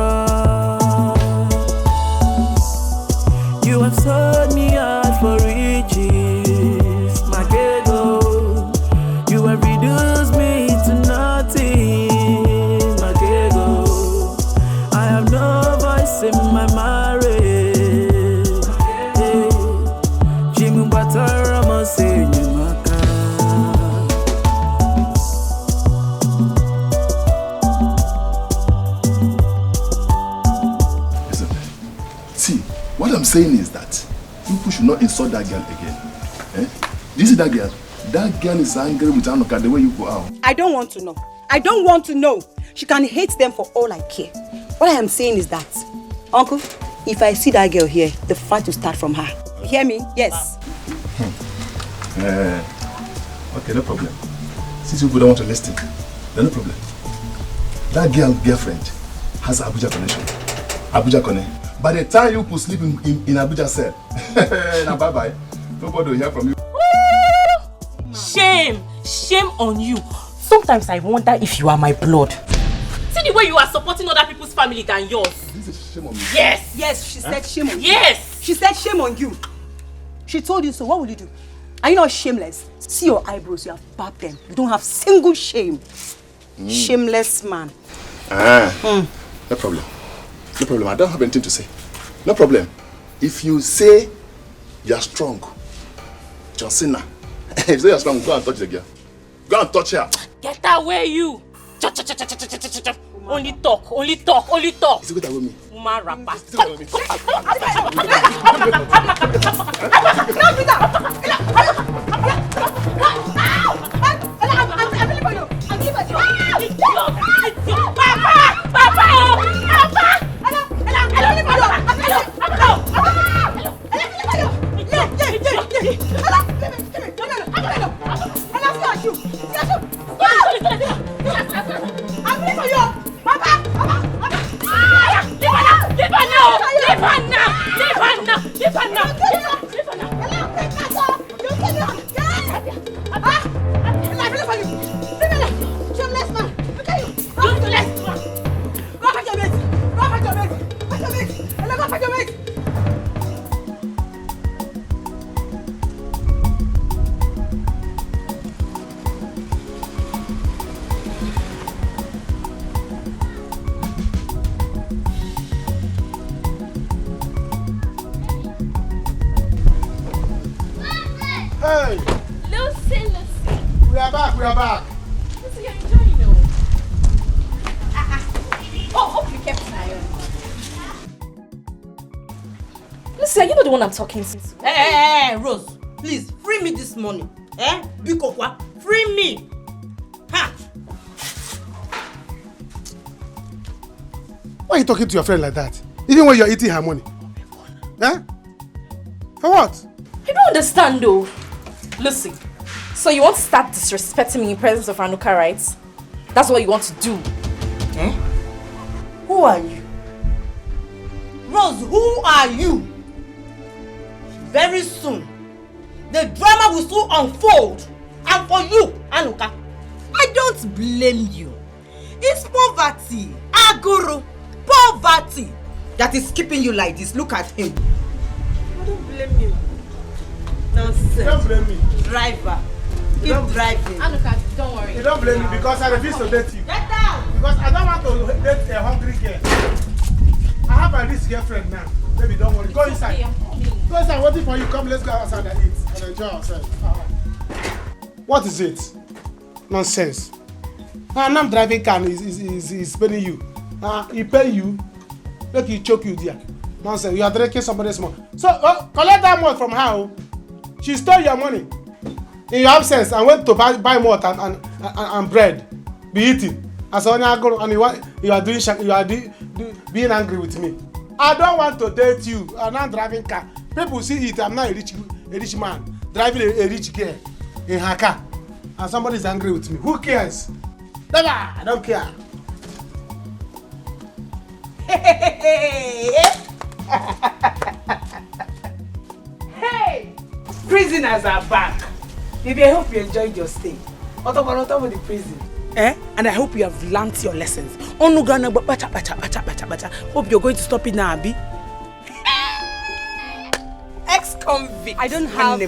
you have sold me out for riches. Makego, you have reduced me to nothing. Makego, I have no voice in my marriage. Jimu Batarama say Nyamaka. See, what I'm saying is that people should not insult that girl again. Do you see that girl? That girl is angry with Anuka the way you go out. I don't want to know. I don't want to know. She can hate them for all I care. What I am saying is that, Uncle, if I see that girl here, the fight will start from her. You hear me? Yes. Okay, no problem. Since you don't want to listen, then no problem. That girlfriend has Abuja connection. Abuja connect. By the time you could sleep in Abuja cell, now bye-bye. Nobody will hear from you. Shame! Shame on you. Sometimes I wonder if you are my blood. See the way you are supporting other people's family than yours. This is shame on me. Yes! Yes, she said shame on you. Yes! She said shame on you. She told you so. What will you do? Are you not shameless? See your eyebrows, you have barbed them. You don't have single shame. Shameless man. No problem. No problem. I don't have anything to say. No problem. If you say you're strong, John Cena, if you say you're strong, go and touch the girl. Go and touch her. Get away, you! Only talk, only talk, only talk. Is it good with me? Woman rapper. Hey! Lucy. We are back. Lucy, you're enjoying though. Oh, hope you kept my Lucy, are you not the one I'm talking to? Hey, Rose, please, free me this morning. Bikokwa, free me. Ha! Why are you talking to your friend like that? Even when you're eating her money. For what? I don't understand though. Lucy, so you want to start disrespecting me in presence of Anuka, right? That's what you want to do. Who are you? Rose, who are you? Very soon, the drama will soon unfold. And for you, Anuka, I don't blame you. It's poverty. Aguru, poverty. that is keeping you like this. Look at him. I don't blame you. Nonsense. Don't blame me. Driver. Keep driving. Anuka, don't worry. You don't blame me because I refuse to date you. Get down! Because I don't want to date a hungry girl. I have a rich girlfriend now. Baby, don't worry. Go inside. Go inside, waiting for you. Come, let's go outside and eat and enjoy ourselves. What is it? Nonsense. And I'm driving car is paying you. He pay you, make he choke you there. Nonsense. You are drinking somebody's money. So collect that money from her. She stole your money in your absence and went to buy more and bread. Be eating. As and you are doing being angry with me. I don't want to date you. I'm not driving car. People see it. I'm not a rich man driving a rich girl in her car, and somebody is angry with me. Who cares? Never. I don't care. Hey! Prisoners are back. Baby, I hope you enjoyed your stay. On top of the prison. And I hope you have learnt your lessons. Hope you're going to stop it now, Abi. Ex-convict. I don't have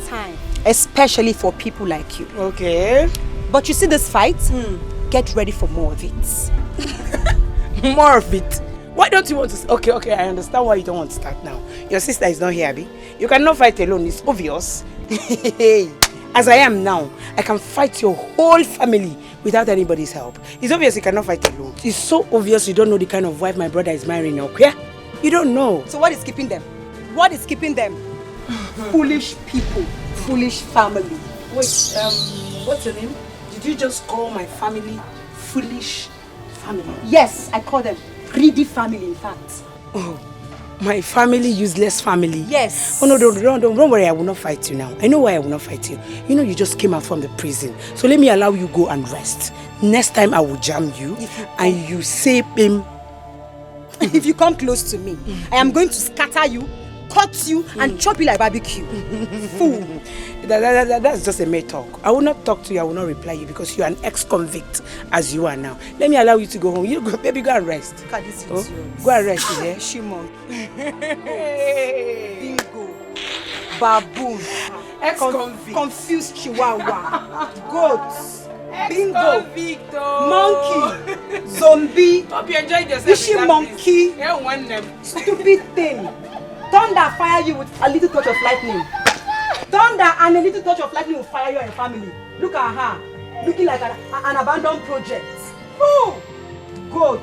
time, especially for people like you. Okay. But you see this fight? Get ready for more of it. More of it? Why don't you want to? Okay, I understand why you don't want to start now. Your sister is not here, Abi. You cannot fight alone, it's obvious. As I am now, I can fight your whole family without anybody's help. It's obvious you cannot fight alone. It's so obvious you don't know the kind of wife my brother is marrying, okay? You don't know. So what is keeping them? What is keeping them? Foolish people, foolish family. Wait, what's your name? Did you just call my family foolish family? Yes, I call them greedy family, in fact. Oh, my family, useless family. Yes. Oh no, don't worry, I will not fight you now. I know why I will not fight you. You know you just came out from the prison. So let me allow you go and rest. Next time I will jam you and you say him. If you come close to me, I am going to scatter you, cut you and chop you like barbecue. Fool. That's just a mere talk. I will not talk to you, I will not reply you because you are an ex-convict as you are now. Let me allow you to go home. You go, baby, go and rest. Look at this. Go and rest, yeah? Shimon. Bingo. Baboon. Ex-convict. Confused chihuahua. Goats. Bingo. Monkey. Zombie. Hope you enjoyed yourself. Fishy monkey. Yeah, one name. Stupid thing. Thunder fire you with a little touch of lightning. Thunder and a little touch of lightning will fire your family. Look at her. Looking like an abandoned project. Ooh. Good.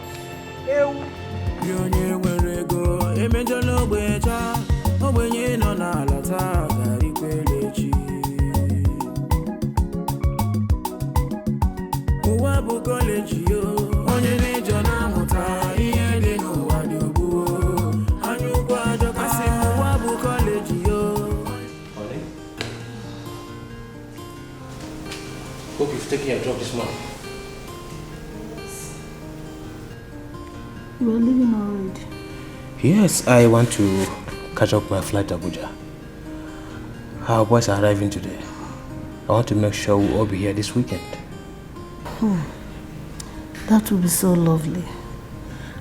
Hope you've taken your job this morning. You are leaving already? Yes, I want to catch up my flight to Abuja. Our boys are arriving today. I want to make sure we'll all be here this weekend. That would be so lovely.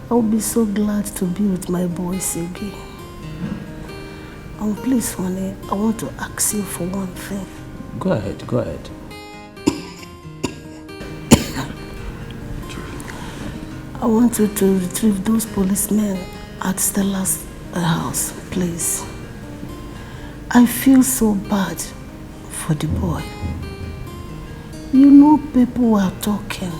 I would be so glad to be with my boys again. Please, honey, I want to ask you for one thing. Go ahead, go ahead. I want you to retrieve those policemen at Stella's house, please. I feel so bad for the boy. You know people are talking,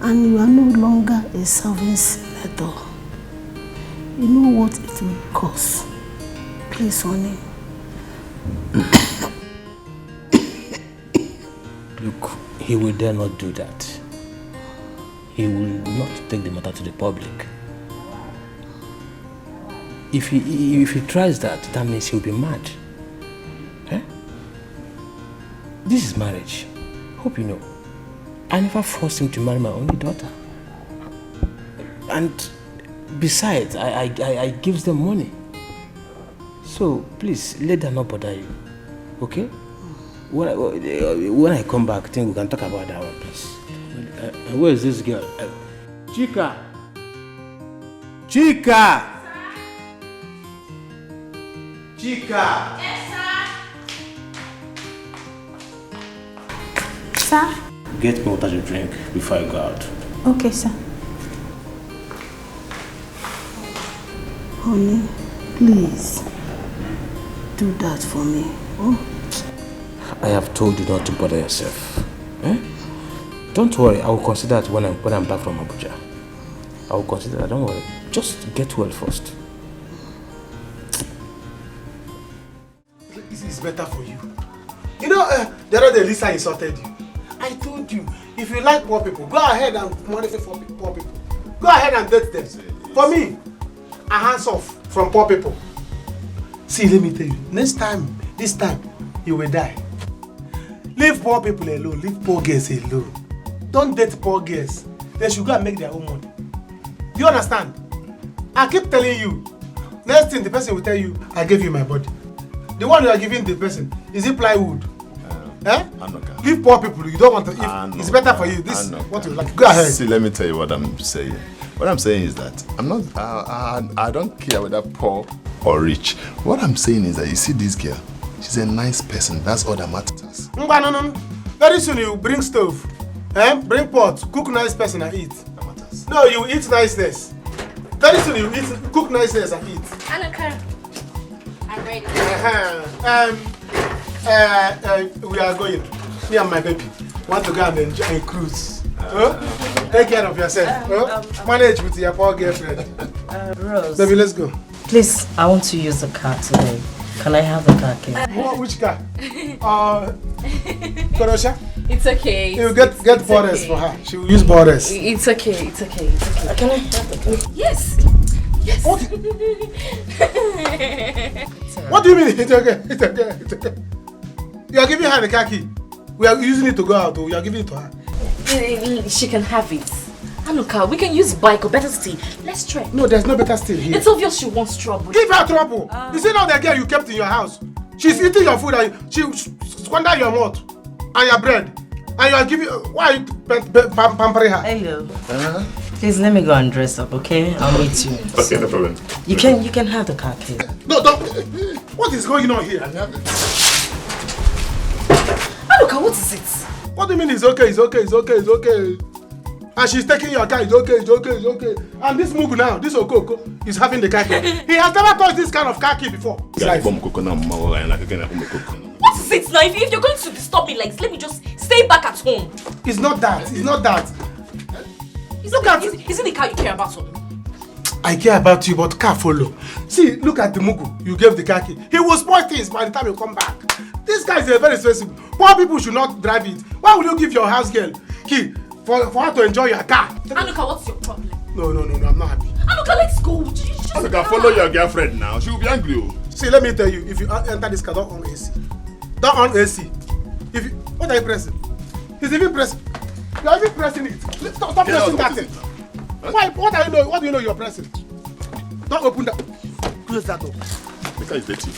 and you are no longer a serving senator. You know what it will cost. Please, honey. Look, he will dare not do that. He will not take the matter to the public. If he tries that, that means he'll be mad. Eh? This is marriage. Hope you know. I never forced him to marry my only daughter. And besides, I give them money. So please, let them not bother you. Okay? When I come back, I think we can talk about that one, please. Where is this girl? Chica! Chika! Chika! Yes, sir. Sir? Get me water to drink before I go out. Okay, sir. Honey, please do that for me. Oh. I have told you not to bother yourself. Eh? Don't worry, I will consider it when I'm back from Abuja. I will consider that, don't worry. Just get well first. This is better for you. You know, the other day Lisa insulted you. I told you, if you like poor people, go ahead and monitor for poor people. Go ahead and date them. For me, a hands off from poor people. See, let me tell you, this time, you will die. Leave poor people alone, leave poor girls alone. Don't date poor girls. They should go and make their own money. Do you understand? I keep telling you, next thing the person will tell you, I gave you my body. The one you are giving the person, is it plywood? Leave poor people, you don't want to, it's better for you. This is what you like. Go ahead. See, let me tell you what I'm saying. What I'm saying is that I don't care whether poor or rich. What I'm saying is that you see this girl, she's a nice person. That's all that matters. No. Very soon you bring stove, bring pot, cook nice person and eat. That matters. No, you eat niceness. Very soon you cook niceness and eat. Anaka, I'm ready. We are going. Me and my baby want to go and enjoy cruise. Take care of yourself. Manage with your poor girlfriend. Rose. Baby, let's go. Please, I want to use the car today. Can I have the car key? Which car? Korosha? It's okay. You get borders for her. She will use borders. It's okay. Can I have the key? Yes. What do you mean? It's okay. You are giving her the car key. We are using it to go out, or you are giving it to her. She can have it. Anuka, we can use bike or better still. Let's try. No, there's no better still here. It's obvious she wants trouble. Give her trouble. You see now the girl you kept in your house. She's eating your food and she squander your mouth and your bread. And you are giving. Why are you pampering her? Hello. Please let me go and dress up, okay? I'll meet you. Okay, no problem. You can have the car key. No, don't. What is going on here? Anuka, what is it? What do you mean it's okay? And she's taking your car, it's okay. And this Mugu now, this Okoko, is having the car key. He has never touched this kind of car key before. What is it now? If you're going to disturb me like this, let me just stay back at home. It's not that. Look at it. Is it the car you care about or? I care about you, but car follow. See, look at the Mugu you gave the car key. He will spoil things by the time you come back. This guy is a very expensive. Poor people should not drive it. Why will you give your house girl key for her to enjoy your car? Anuka, what's your problem? No, I'm not happy. Anuka, let's go. Anuka, follow your girlfriend now. She will be angry. See, let me tell you, if you enter this car, don't on AC. Don't on AC. What are you pressing? He's even pressing. You are even pressing it. Stop pressing that thing. Why? What do you know you're pressing? Don't open that. Close that door. The car is dirty.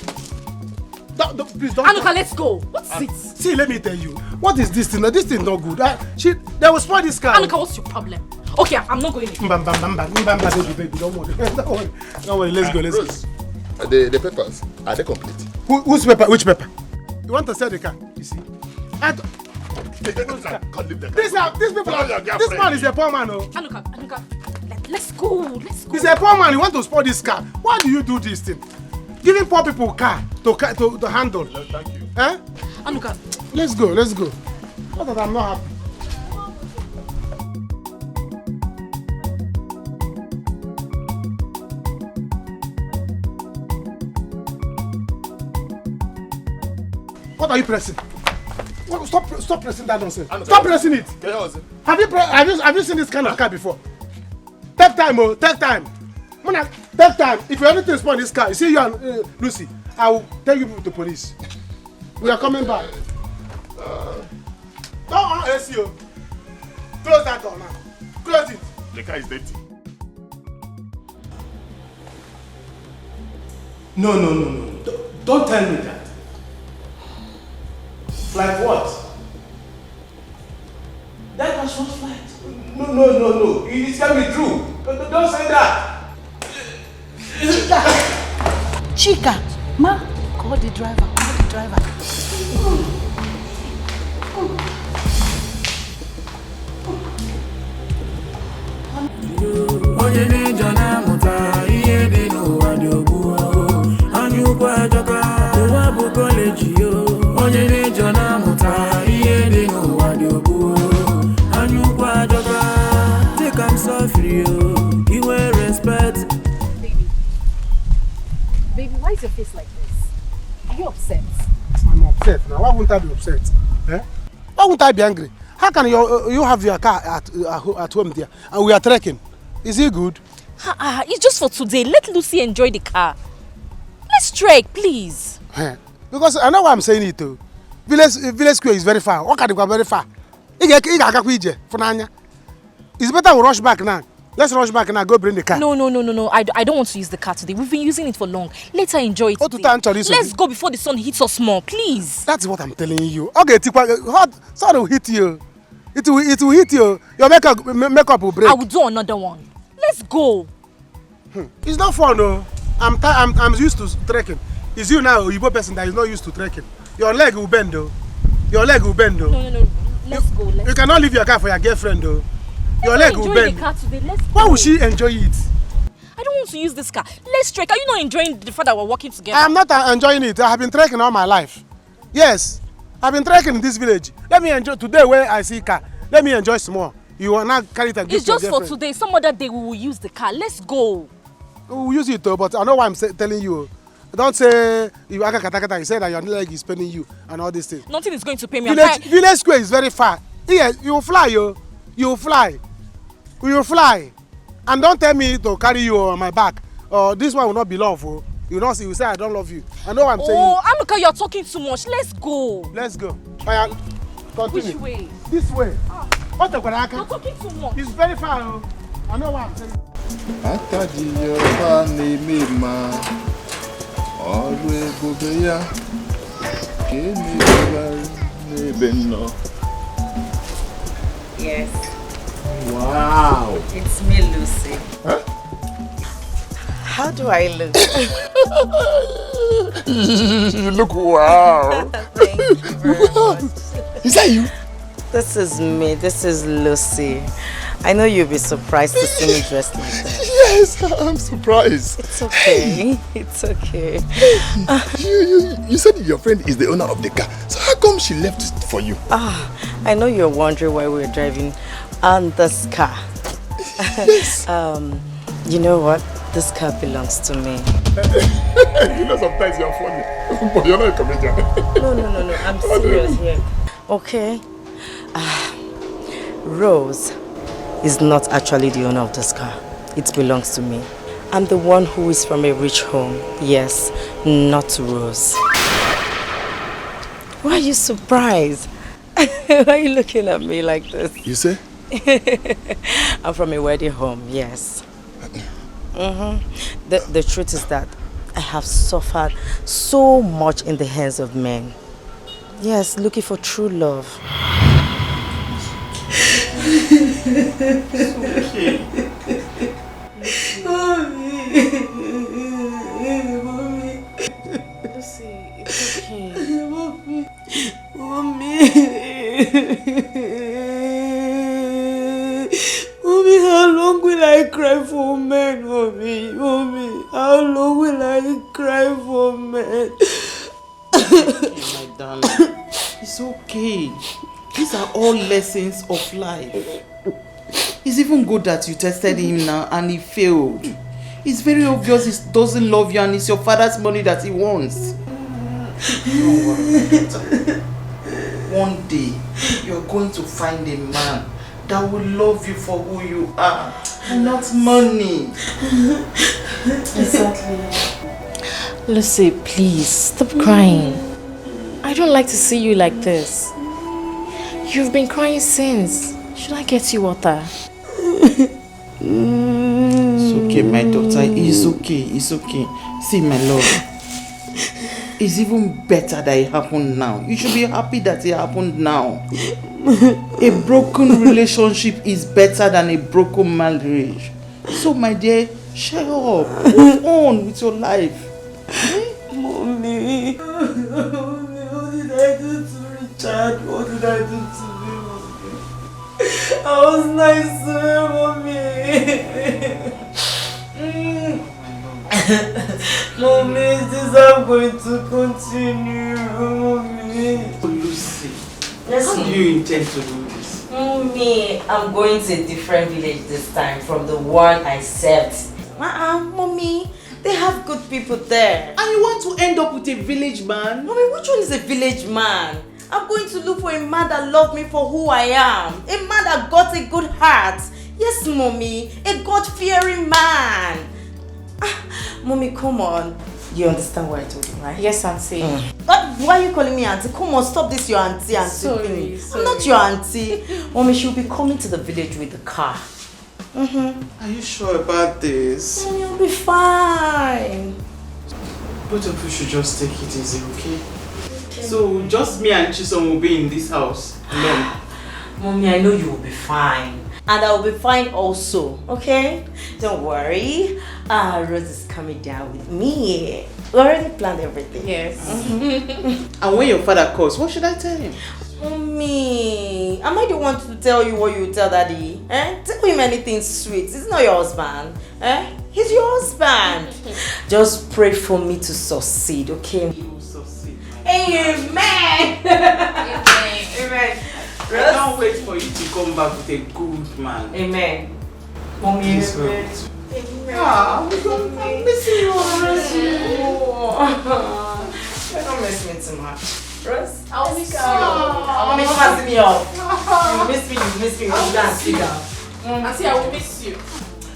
Please don't. Anuka, let's go. What's it? See, let me tell you. What is this thing? This thing not good. They will spoil this car. Anuka, what's your problem? Okay, I'm not going in. Baby, don't worry. Let's go. The papers, are they complete? Whose paper? Which paper? You want to sell the car? You see? This man is a poor man. Anuka, let's go. He's a poor man. You want to spoil this car? Why do you do this thing? Giving poor people car to handle. No, thank you. Anuka. Let's go. Not that I'm not happy. What are you pressing? Stop pressing that nonsense. Stop pressing it. Have you seen this kind of car before? Take time. Take time. If you anything spoil this car, you see you and Lucy, I will take you to the police. We are coming back. Don't on AC. Close that door now. Close it. The car is dirty. No. Don't tell me that. Like what? That was first flight. No. It can't be true. Don't say that. Chika, ma, call the driver, call the driver. Take I'm sorry, you will respect. Baby, why is your face like this? Are you upset? I'm upset. Now, why won't I be upset? Eh? Why won't I be angry? How can you have your car at home there and we are trekking? Is it good? It's just for today. Let Lucy enjoy the car. Let's trek, please. Because I know why I'm saying it too. Village Square is very far. What can go very far? It's better we rush back now. Let's rush back now. Go bring the car. No. I don't want to use the car today. We've been using it for long. Let her enjoy it today. Let's go before the sun hits us more, please. That's what I'm telling you. Okay, hot sun will hit you. It will hit you. Your makeup will break. I will do another one. Let's go. It's not fun though. I'm used to trekking. It's you now, Igbo person that is not used to trekking. Your leg will bend though. No. Let's go. You cannot leave your car for your girlfriend though. Your leg will bend. The car today. Let's Why go. would she enjoy it? I don't want to use this car. Let's trek. Are you not enjoying the fact that we're working together? I'm not enjoying it. I have been trekking all my life. Yes, I've been trekking in this village. Let me enjoy today where I see car. Let me enjoy small. You will not carry it and give It's to your just for girlfriend. today. Some other day we will use the car. Let's go. We'll use it though, but I know why I'm telling you. Don't say you aga katakata. You say that your leg is paining you and all these things. Nothing is going to pay me. Village Square is very far. Yes, you will fly, yo. You will fly. We will fly. And don't tell me to carry you on my back. This one will not be love. Oh. You will not see. You say I don't love you. I know what I'm saying. Oh, Amuka, you're talking too much. Let's go. Let's go. Continue. Which way? This way. What the You're talking too much. It's very far. Oh. I know what I'm saying. Yes. Wow. It's me, Lucy. Huh? How do I look? You look wow. Thank you very much. Is that you? This is me. This is Lucy. I know you'll be surprised to see me dressed like that. Yes, I'm surprised. It's okay. It's okay. You said your friend is the owner of the car. So how come she left it for you? I know you're wondering why we're driving on this car. Yes. You know what? This car belongs to me. You know sometimes you're funny, but you're not a comedian. No. I'm serious here. Okay. Rose is not actually the owner of this car. It belongs to me. I'm the one who is from a rich home. Yes, not Rose. Why are you surprised? Why are you looking at me like this? You say? I'm from a wedding home, yes. The truth is that I have suffered so much in the hands of men. Yes, looking for true love. Lucy, it's okay. Mommy, how long will I cry for men, Mommy? How long will I cry for men? My darling, it's okay. These are all lessons of life. It's even good that you tested him now and he failed. It's very obvious he doesn't love you and it's your father's money that he wants. Don't worry. One day, you're going to find a man that will love you for who you are and not money. Exactly. Lucy, please, stop crying. I don't like to see you like this. You've been crying since. Should I get you water? It's okay, my daughter. It's okay. It's okay. See, my love. It's even better that it happened now. You should be happy that it happened now. A broken relationship is better than a broken marriage. So, my dear, shut up. Move on with your life. mommy. What did I do to Richard? What did I do to me, mommy? I was nice to him, mommy. Mommy, is this how I'm going to continue, mommy? Lucy, Yes, how do you intend to do this? Mommy, I'm going to a different village this time from the one I served. Mommy, they have good people there. And you want to end up with a village man? Mommy, which one is a village man? I'm going to look for a man that loves me for who I am. A man that got a good heart. Yes, Mommy, a God-fearing man. Mommy, come on. You understand what I told you, right? Yes, Auntie. But why are you calling me auntie? Come on, stop this, your auntie Sorry. thing. I'm not your auntie. Mommy, she'll be coming to the village with the car. Are you sure about this? Mommy, you'll be fine. Both of you should just take it easy, okay? So, just me and Chisom will be in this house alone. Mommy, I know you will be fine. And I will be fine also, okay? Don't worry. Rose is coming down with me. We already planned everything. Yes. And when your father calls, what should I tell him? Mommy, am I the one to tell you what you tell daddy? Tell him anything sweet. He's not your husband. He's your husband. Just pray for me to succeed, okay? You will succeed. Amen. Amen. I can't wait for you to come back with a good man. Amen. Mommy, Please amen. I'm missing you already. Don't miss me too much. Rose? I'll miss you. Mommy, come and see me off. You miss me. You go and sit down. Auntie, I will miss you.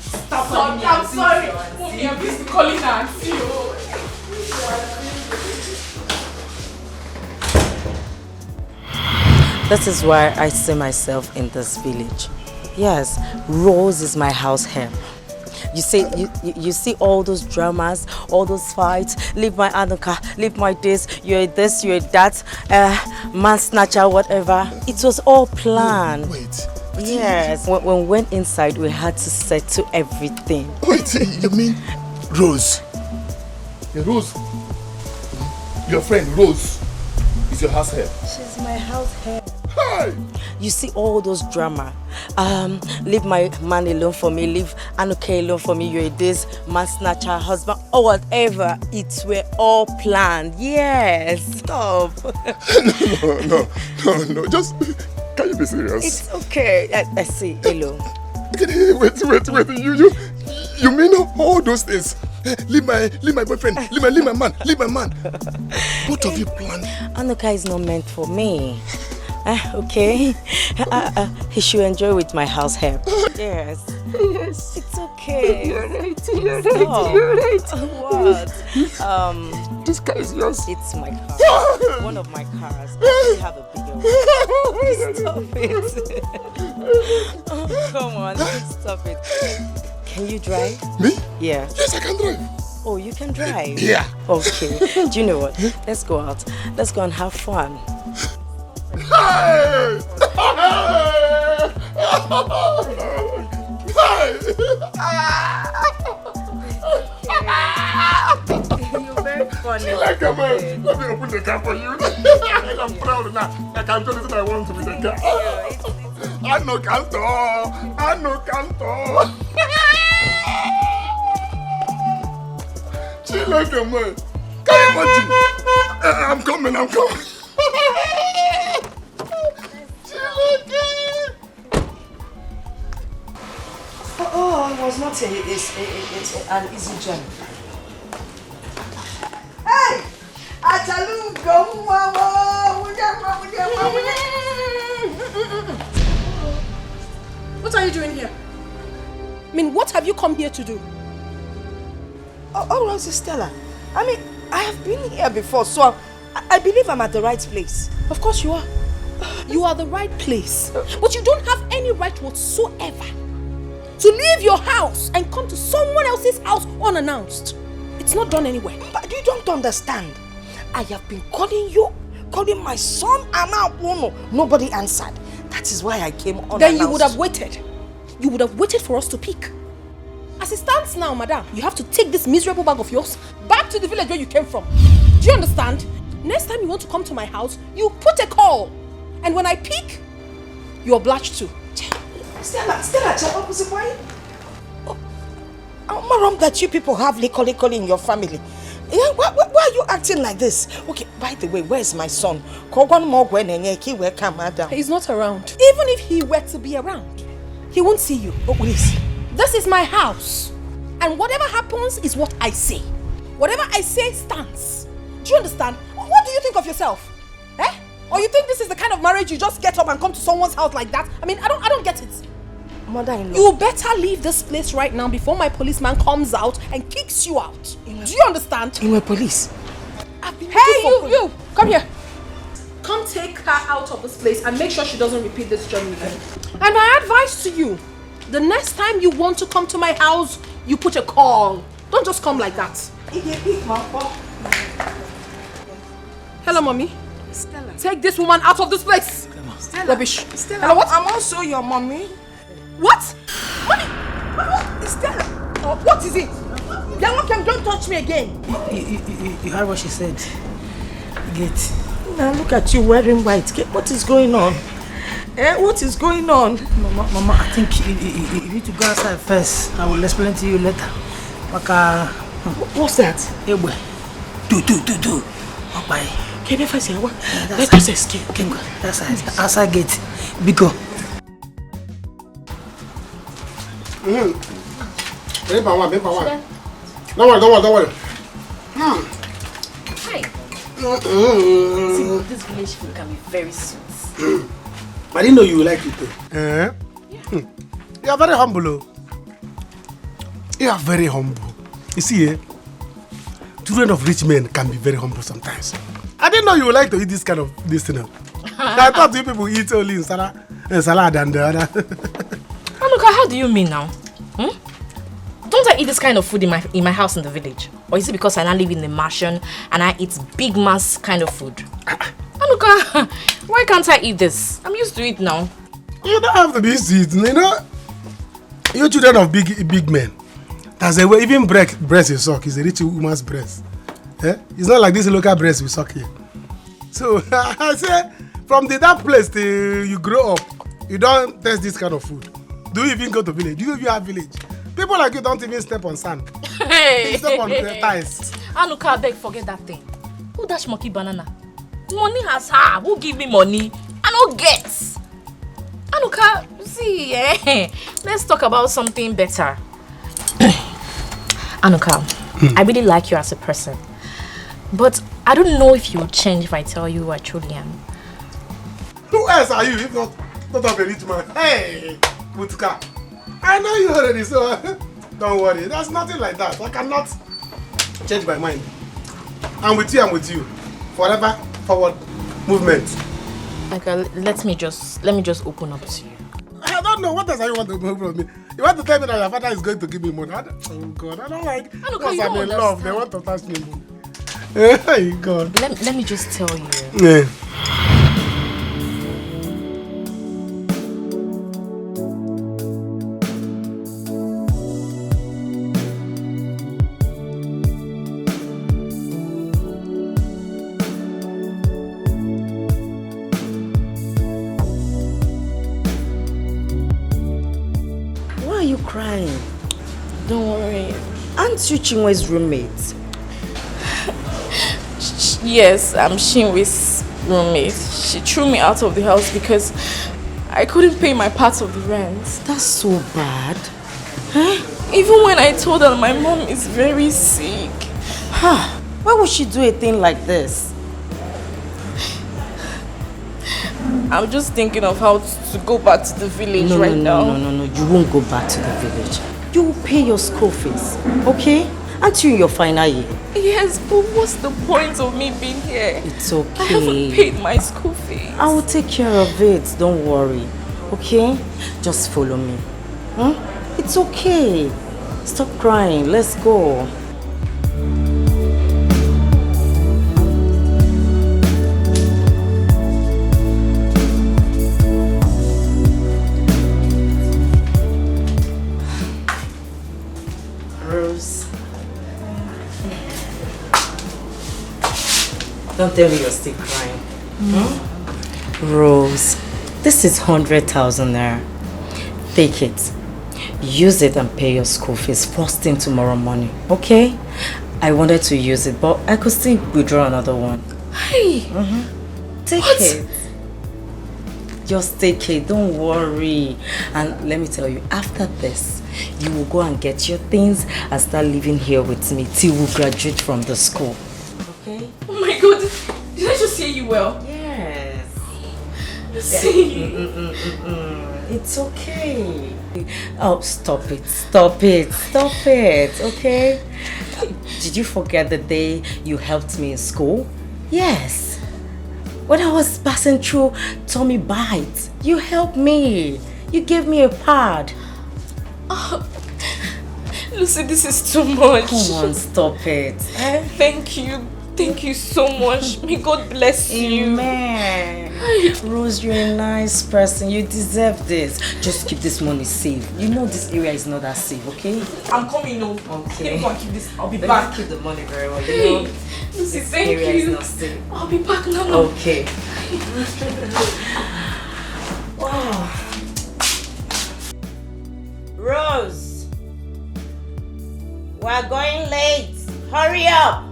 Stop calling me I'm auntie. sorry. Mommy, I'm busy calling her auntie. This is why I see myself in this village. Yes, Rose is my house help. You see, you see all those dramas, all those fights. Leave my Anuka, leave my this, you're that, man snatcher, whatever. It was all planned. Wait. Yes. When we went inside, we had to settle everything. Wait, you mean Rose? Yeah, Rose. Your friend Rose is your house help. She's my house help. Hi. You see all those drama. Leave my man alone for me, leave Anuka alone for me, you're this, man snatcher, husband, or whatever. It were all planned. Yes, stop. No. Just, can you be serious? It's okay. I see. Hello. Wait. You mean all those things? Leave my boyfriend, leave my man. What have you planned? Anuka is not meant for me. Okay. He should enjoy with my house help. Yes. It's okay. You're right. What? This car is yours. It's my car. One of my cars. I have a bigger one. Stop it. Oh, come on. Stop it. Can you drive? Me? Yeah. Yes, I can drive. Oh, you can drive? Yeah. Okay. Do you know what? Let's go out. Let's go and have fun. Hey! You're very funny. Like a man. Let me open the car for you. I'm proud now. I can do anything I want to with the car. I no canto. She like a man. Can you imagine? I'm coming. Oh, it was not an easy journey. Hey! Achalu, go, What are you doing here? I mean, what have you come here to do? Oh, Rose Stella. I mean, I have been here before, so I believe I'm at the right place. Of course you are. You are the right place. But you don't have any right whatsoever to leave your house and come to someone else's house unannounced. It's not done anywhere. But you don't understand. I have been calling my son, and now nobody answered. That is why I came unannounced. Then you would have waited. You would have waited for us to pick. As it stands now, madam, you have to take this miserable bag of yours back to the village where you came from. Do you understand? Next time you want to come to my house, you put a call. And when I pick, you're obliged to. Stella, opposite boy. I'm wrong that you people have liquor in your family. Yeah, why are you acting like this? Okay, by the way, where's my son? He's not around. Even if he were to be around, he won't see you. Oh, please. This is my house. And whatever happens is what I say. Whatever I say stands. Do you understand? What do you think of yourself? Eh? Or you think this is the kind of marriage you just get up and come to someone's house like that? I mean, I don't get it. Mother-in-law. You better leave this place right now before my policeman comes out and kicks you out. Do you understand? You were police. Hey, you! Come here. Come take her out of this place and make sure she doesn't repeat this journey again. And my advice to you, the next time you want to come to my house, you put a call. Don't just come like that. Hello, mommy. Stella. Take this woman out of this place. Stella. Rubbish. Stella, Hello, what? I'm also your mommy. What? Mommy! Stella. Oh, what is it? Don't touch me again. You heard what she said. Get. Now look at you wearing white. What is going on? What is going on? Mama, I think you need to go outside first. I will explain to you later. What's that? Do. Bye. Can you first what? Let's go. That's outside gate. Biko. Don't worry. Hi. See, this village food can be very sweet. I didn't know you would like it too. You are very humble. You are very humble. You see, children of rich men can be very humble sometimes. I didn't know you would like to eat this kind of this thing. I thought you people eat only salad and the other. Anuka, how do you mean now? Don't I eat this kind of food in my house in the village? Or is it because I now live in the mansion and I eat big mass kind of food? Anuka, why can't I eat this? I'm used to it now. You don't have to be used to it. You know, you're children of big men. That's a way, even breast you suck is a rich woman's breast. Eh? It's not like this local breast we suck here. So I say, from that place till you grow up, you don't taste this kind of food. Do you even go to village? Do you even have village? People like you don't even step on sand. They step on the ties. Anuka, I beg, forget that thing. Who dash monkey banana? Money has her. Who give me money? I don't get. Anuka, see, let's talk about something better. Anuka, I really like you as a person. But I don't know if you'll change if I tell you who I truly am. Who else are you if not a rich man? Hey, Mutuka. I know you already, so don't worry. There's nothing like that. I cannot change my mind. I'm with you. Forever forward movement. Okay, let me just open up to you. I don't know. What else you want to open up me? You want to tell me that your father is going to give me money? Oh God, I don't like. Because I'm in love, they want to touch me. Hey God. Let me just tell you. Yeah. Crying. Don't worry. Aren't you Chinwe's roommate? Yes, I'm Chinwe's roommate. She threw me out of the house because I couldn't pay my part of the rent. That's so bad. Huh? Even when I told her my mom is very sick. Huh? Why would she do a thing like this? I'm just thinking of how to go back to the village now. No. You won't go back to the village. You will pay your school fees, okay? Aren't you in your final year? Yes, but what's the point of me being here? It's okay. I haven't paid my school fees. I will take care of it. Don't worry, okay? Just follow me. Huh? It's okay. Stop crying. Let's go. Don't tell me you're still crying. Rose, this is 100,000 naira. Take it. Use it and pay your school fees first thing tomorrow morning, okay? I wanted to use it, but I could still withdraw another one. Hey! Take it. Just take it, don't worry. And let me tell you, after this, you will go and get your things and start living here with me till we graduate from the school. Okay? Oh my god, did I just hear you well? Yes. See? It's okay. Oh, stop it, okay? Did you forget the day you helped me in school? Yes. When I was passing through tummy bites, you helped me. You gave me a pad. Oh, Lucy, this is too much. Come on, stop it. Thank you. Thank you so much. May God bless you. Amen. Rose, you're a nice person. You deserve this. Just keep this money safe. You know this area is not that safe, okay? I'm coming home. Okay. Let me keep this. I'll be Let back. me keep the money very well. Hey, You know, Lucy, this thank area you. is not safe. I'll be back now. Okay. Wow. Rose, we're going late. Hurry up.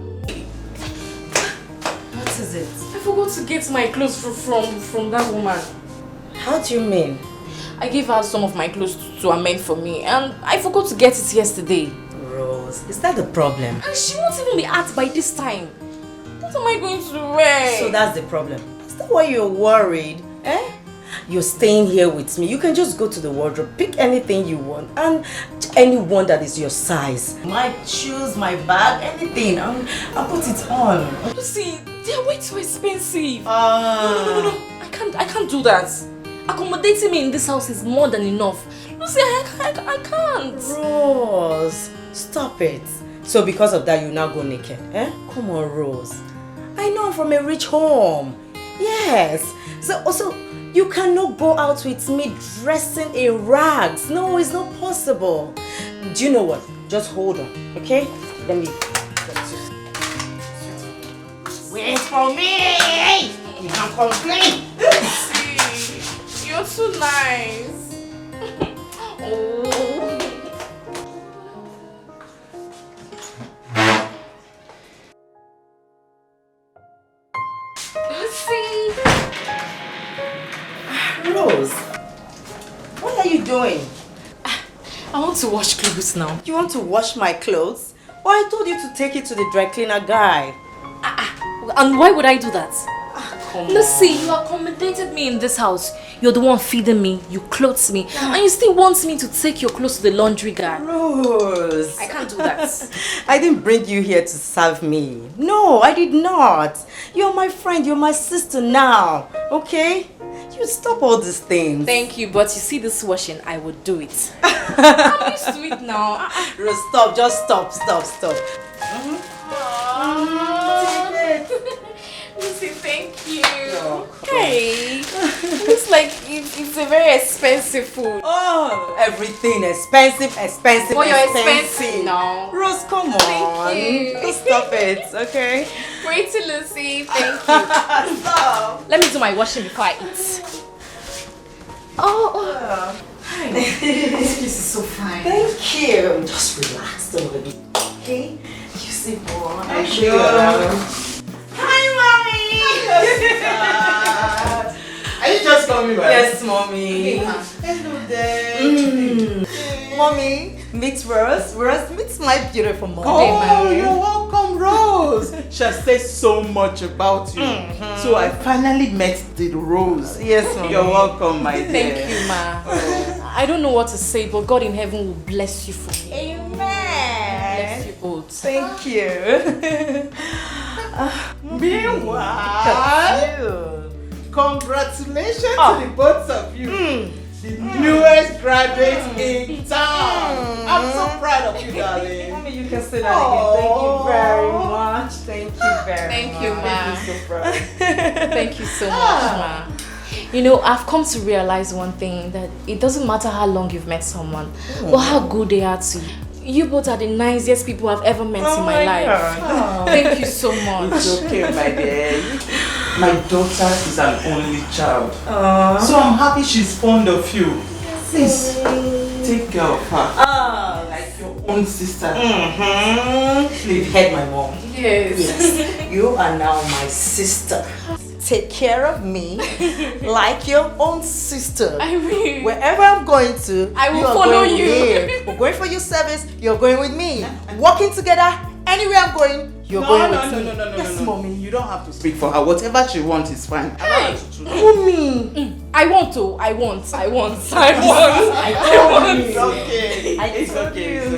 What is it? I forgot to get my clothes from that woman. How do you mean? I gave her some of my clothes to amend for me and I forgot to get it yesterday. Rose, is that the problem? And she won't even be out by this time. What am I going to wear? So that's the problem. Is that why you're worried? Eh? You're staying here with me. You can just go to the wardrobe, pick anything you want, and anyone that is your size. My shoes, my bag, anything. I'll put it on. You see, they're way too expensive. No. I can't do that. Accommodating me in this house is more than enough. You see, I can't. Rose, stop it. So because of that, you now go naked, eh? Come on, Rose. I know I'm from a rich home. Yes. So also, you cannot go out with me dressing in rags. No, it's not possible. Do you know what? Just hold on, okay? Let me... Wait for me! You can't complain! See, you're too nice. Oh. Rose, what are you doing? I want to wash clothes now. You want to wash my clothes? Well, I told you to take it to the dry cleaner guy. And why would I do that? Come Lucy, on. you accommodated me in this house. You're the one feeding me, you clothe me, and you still want me to take your clothes to the laundry guy. Rose. I can't do that. I didn't bring you here to serve me. No, I did not. You're my friend, you're my sister now, okay? You stop all these things. Thank you, but you see this washing, I would do it. I'm used to it now. Rose, stop, just stop. Lucy, thank you. Hey, looks like it's a very expensive food. Oh, everything expensive. Oh, you're expensive now. Rose, come on. Thank you. Just stop it, okay? Pretty Lucy, thank you. Stop. Let me do my washing before I eat. Oh. Hi. This place is so fine. Thank you. Just relax, don't worry. Okay? You see, boy. I'll show you around. Hi, mommy. Are you just coming back? Yes, mommy. Hello there. Mommy, meet Rose. Rose, meet my beautiful mom. Oh, you're welcome, Rose. She has said so much about you. So I finally met the Rose. Yes, mommy. You're welcome, my dear. Thank you, ma. I don't know what to say, but God in heaven will bless you for me. Amen. Bless you both. Thank you. Meanwhile, congratulations to the both of you. The newest graduates in town. I'm so proud of you, darling. Mommy, you can say that again. Thank you very much. Thank you very Thank much. you, ma. I'm so proud. Thank you so much, ma. You know, I've come to realize one thing, that it doesn't matter how long you've met someone, or how good they are to you. You both are the nicest people I've ever met in my life. God. Thank you so much. It's okay, my dear. My daughter is an only child. So I'm happy she's fond of you. Please, take care of her. Like your own sister. You've heard my mom. Yes. You are now my sister. Take care of me like your own sister. I will. Wherever I'm going to, I will you are follow going you. Here. We're going for your service, you're going with me. Walking together, anywhere I'm going, you're going with me. Yes, Mommy, you don't have to speak for her. Whatever she wants is fine. Hey, Mommy. I want to. I want. I want. It's okay.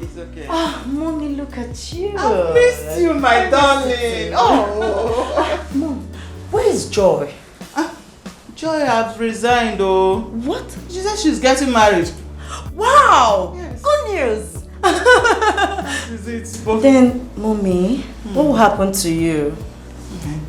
It's okay. Ah, Mommy, look at you. I missed you, my darling. Oh. Mom, where is Joy? Joy has resigned, oh. What? She said she's getting married. Wow! Yes. Good news! Is it? Then, Mommy, what will happen to you?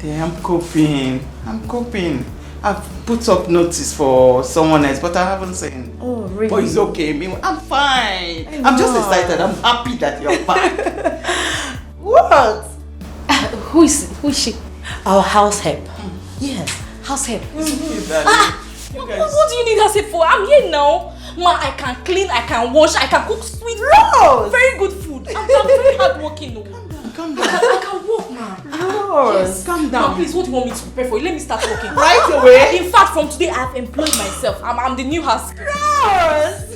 I'm coping. I've put up notice for someone else, but I haven't seen. Oh, really? But it's okay. I'm fine. I'm just excited. I'm happy that you're back. What? Who is she? Our house help. Yes, house help. What do you need us for? I'm here now. Ma, I can clean, I can wash, I can cook sweet Rose! very good food. I'm very hardworking. Calm down. I can walk, ma. Rose, yes. Calm down. Ma, please, what do you want me to prepare for you? Let me start working. Right away. In fact, from today, I've employed myself. I'm the new house. Rose!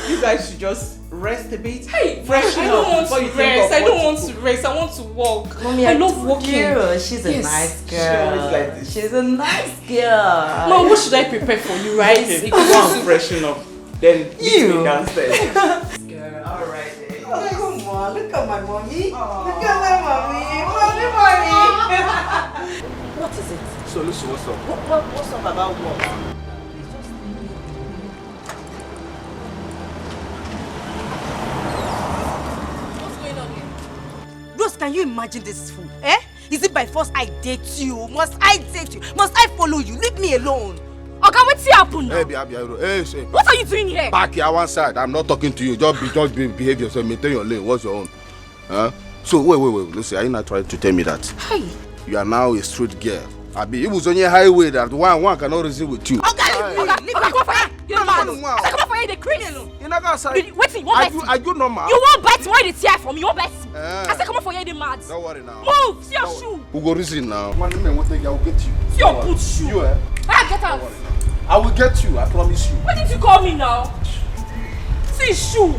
You guys should just rest a bit. Hey, freshen I up don't want before to you think rest. of I don't what want to to cook. rest. I want to walk. Mommy, I love walking. She's a nice girl. She always like this. She's a nice girl. Ma, what should I prepare for you, right? Okay, go and freshen up. Then meet me downstairs. Girl. Alright. Oh, come on. Look at my mommy. Look at my mommy. Mommy. What is it? So, listen, what's up? What's up about what? Rose, can you imagine this fool? Eh? Is it by force I date you? Must I date you? Must I follow you? Leave me alone. Okay, what's happening now? Hey, What are you doing here? back here one side. I'm not talking to you. Just behave yourself. Maintain your lane. What's your own? Huh? So wait. Listen, are you not trying to tell me that Hey. you are now a street girl? Abi, it was on your highway that one cannot reason with you. Okay, come on for here. You're mad. Come on for here, the Chris. You're not gonna say. Wait, you want Are you normal? You won't bet why the tear from your best. I said, come on for here, the mad. Don't worry now. Move, see your shoe. Who go reason now? One man will take you. I will get you. See your boot shoe. You Get out. I will get you. I promise you. What did you call me now? See shoe.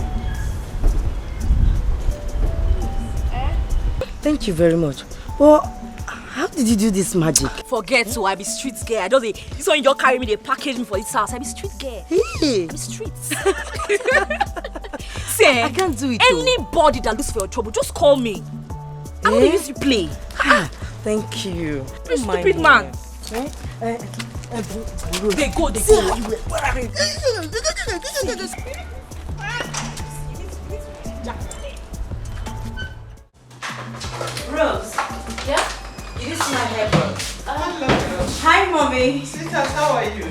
Thank you very much. Well, how did you do this magic? Forget so I be street girl. I don't say this one you carry me, they package me for this house. I be street girl. Hey. I be street. See, I can't do it. Anybody that looks for your trouble, just call me. I'm gonna use you play. Thank you. You stupid man. They go. Where are they? Rose. Yeah? It is my helper. Hi, mommy. Sisters, how are you?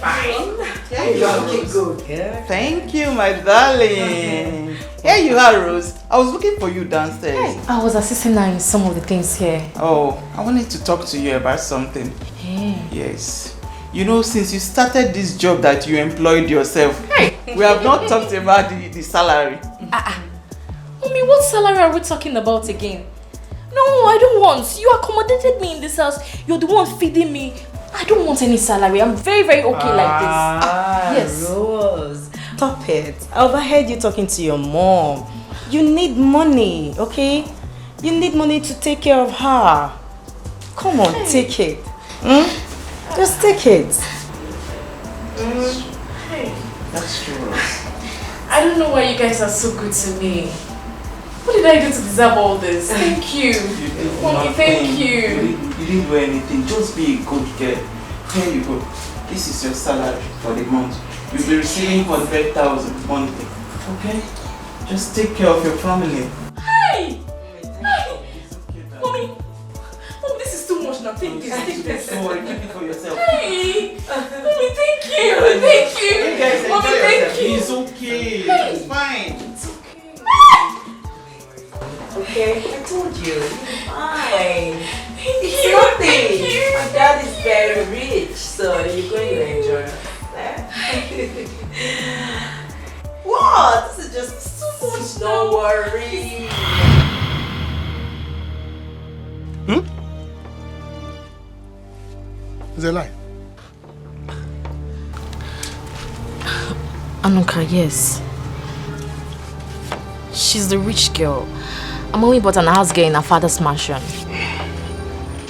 Fine. Here you are, Rose. Good. Yeah. Thank you, my darling. Here you are, Rose. I was looking for you downstairs. Hey, I was assisting her in some of the things here. Oh, I wanted to talk to you about something. Hey. Yes. You know, since you started this job that you employed yourself, we have not talked about the salary. Mommy, what salary are we talking about again? No, I don't want. You accommodated me in this house. You're the one feeding me. I don't want any salary. I'm very, very okay like this. Yes. Rose. Stop it. I overheard you talking to your mom. You need money, okay? You need money to take care of her. Come on, take it. Just take it. That's true, Rose. I don't know why you guys are so good to me. What did I do to deserve all this? Thank you. Mommy, thank you. You didn't do anything. Just be a good girl. Here you go. This is your salary for the month. You'll be receiving 100,000 monthly. Okay? Just take care of your family. Hey! Mommy, this is too much. now. Take this. Don't worry, keep it for yourself. Hey! Mommy, thank you. Thank you. You guys Mommy, enjoy thank yourself. you. It's okay. Hey. It's fine. It's okay. Okay, I told you. You're fine. It's nothing. Thank you. My dad is very rich, so you're going to enjoy it. What? This is just so much. Don't worry. It's a lie. Anuka, yes. She's the rich girl. I'm only but an house girl in her father's mansion.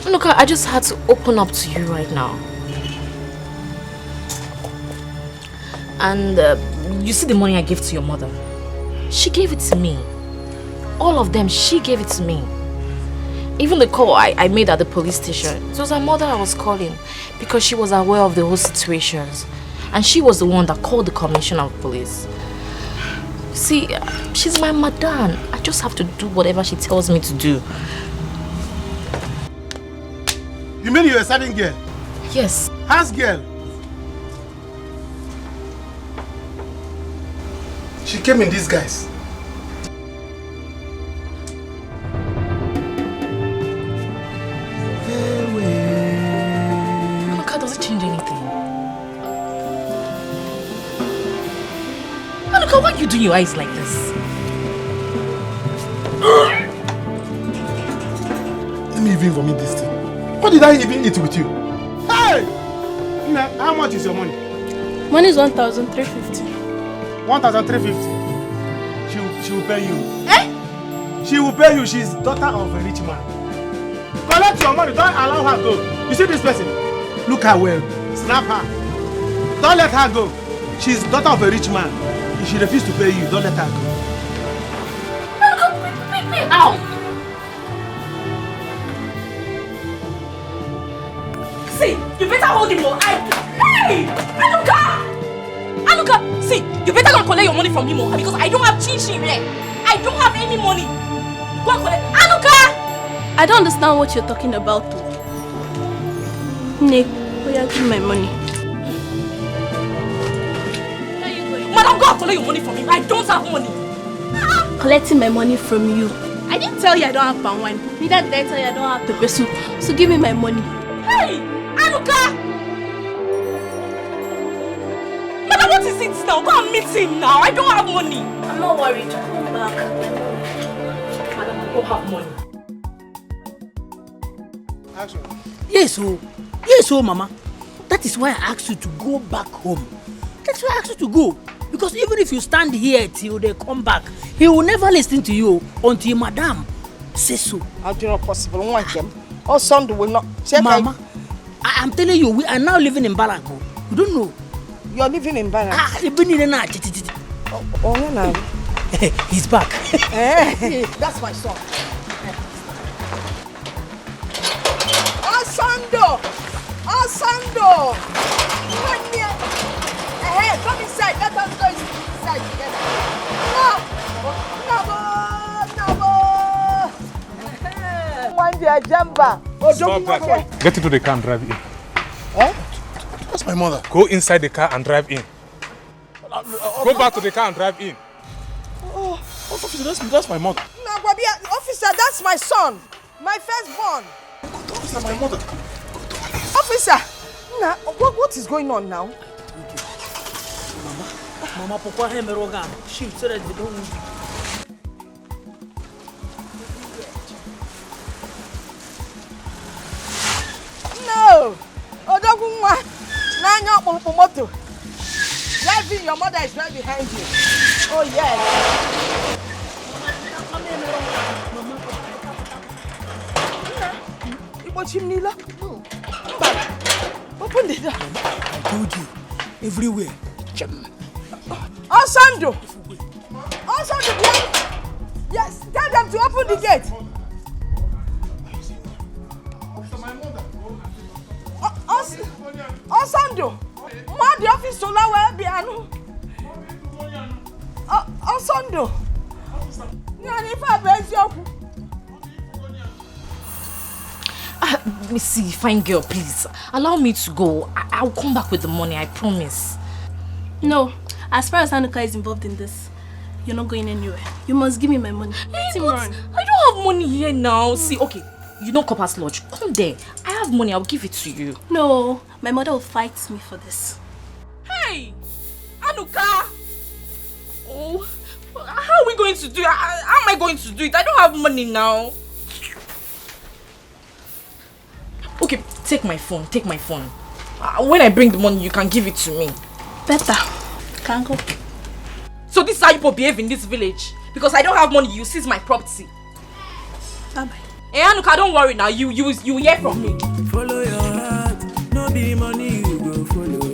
Anuka, I just had to open up to you right now. And you see the money I gave to your mother? She gave it to me. All of them, she gave it to me. Even the call I made at the police station, it was her mother I was calling because she was aware of the whole situations. And she was the one that called the commissioner of police. See, she's my madam. I just have to do whatever she tells me to do. You mean you're a serving girl? Yes. House girl? She came in disguise. Anuka, does it change anything? Anuka, why are you doing your eyes like this? Let me even vomit this thing. What did I even eat with you? Hey! Nna, how much is your money? Money is 1,350. 1,350. She will pay you. Eh? She will pay you. She's daughter of a rich man. Collect your money. Don't allow her go. You see this person? Look her well. Snap her. Don't let her go. She's daughter of a rich man. If she refuses to pay you, don't let her go. Pick me out. See, you better hold him more. Hey! Anuka, see, you better go and collect your money from him more because I don't have chin-chin here. I don't have any money. Go and collect. Anuka! I don't understand what you're talking about. Nick, where are you give my money? Madam, go and collect your money from him. I don't have money. Collecting my money from you. I didn't tell you I don't have palm wine. Neither did I tell you I don't have pepper soup. So give me my money. Hey! Anuka! Madam, what is it now? Go and meet him now. I don't have money. I'm not worried. Come back. Madam, I don't have money. Action. Yes, Mama. That is why I asked you to go back home. That's why I asked you to go. Because even if you stand here till they come back, he will never listen to you until Madam says so. How do you know possible? One them. Or Sunday will not. Mama, I am telling you, we are now living in Balago. You don't know. You're living in Balago? You've been in the night. Oh, he's back. That's my son. Asando! Come here. Hey, come inside. Let us go inside together. No! One day, Jamba. Stop that. Get into the car and drive in. Eh? That's my mother. Go inside the car and drive in. Go back to the car and drive in. Oh, officer, that's my mother. No, Bobby, officer, that's my son. My firstborn. Officer, my mother. Officer, now, what is going on now? Mama, pourquoi elle me regarde? She said that they don't move. No! Odogunwa, now you're moto. Driving, your mother is right behind you. Oh, yes. No. Open the door. I told you, everywhere. Osando! Yes, tell them to open the gate. Osando! Ma the office to lawa bianu. Osando! me see, fine girl, please. Allow me to go. I'll come back with the money, I promise. No, as far as Anuka is involved in this, you're not going anywhere. You must give me my money. Hey, but I don't have money here now. See, okay, you know Copper's Lodge. Come there. I have money, I'll give it to you. No, my mother will fight me for this. Hey! Anuka! Oh, how are we going to do it? How am I going to do it? I don't have money now. Okay, take my phone, take my phone. When I bring the money, you can give it to me. Better. Can't go. So this is how you people behave in this village? Because I don't have money, you seize my property. Bye-bye. Hey Anuka, don't worry now. You hear from me. Follow your heart, no be money you go follow.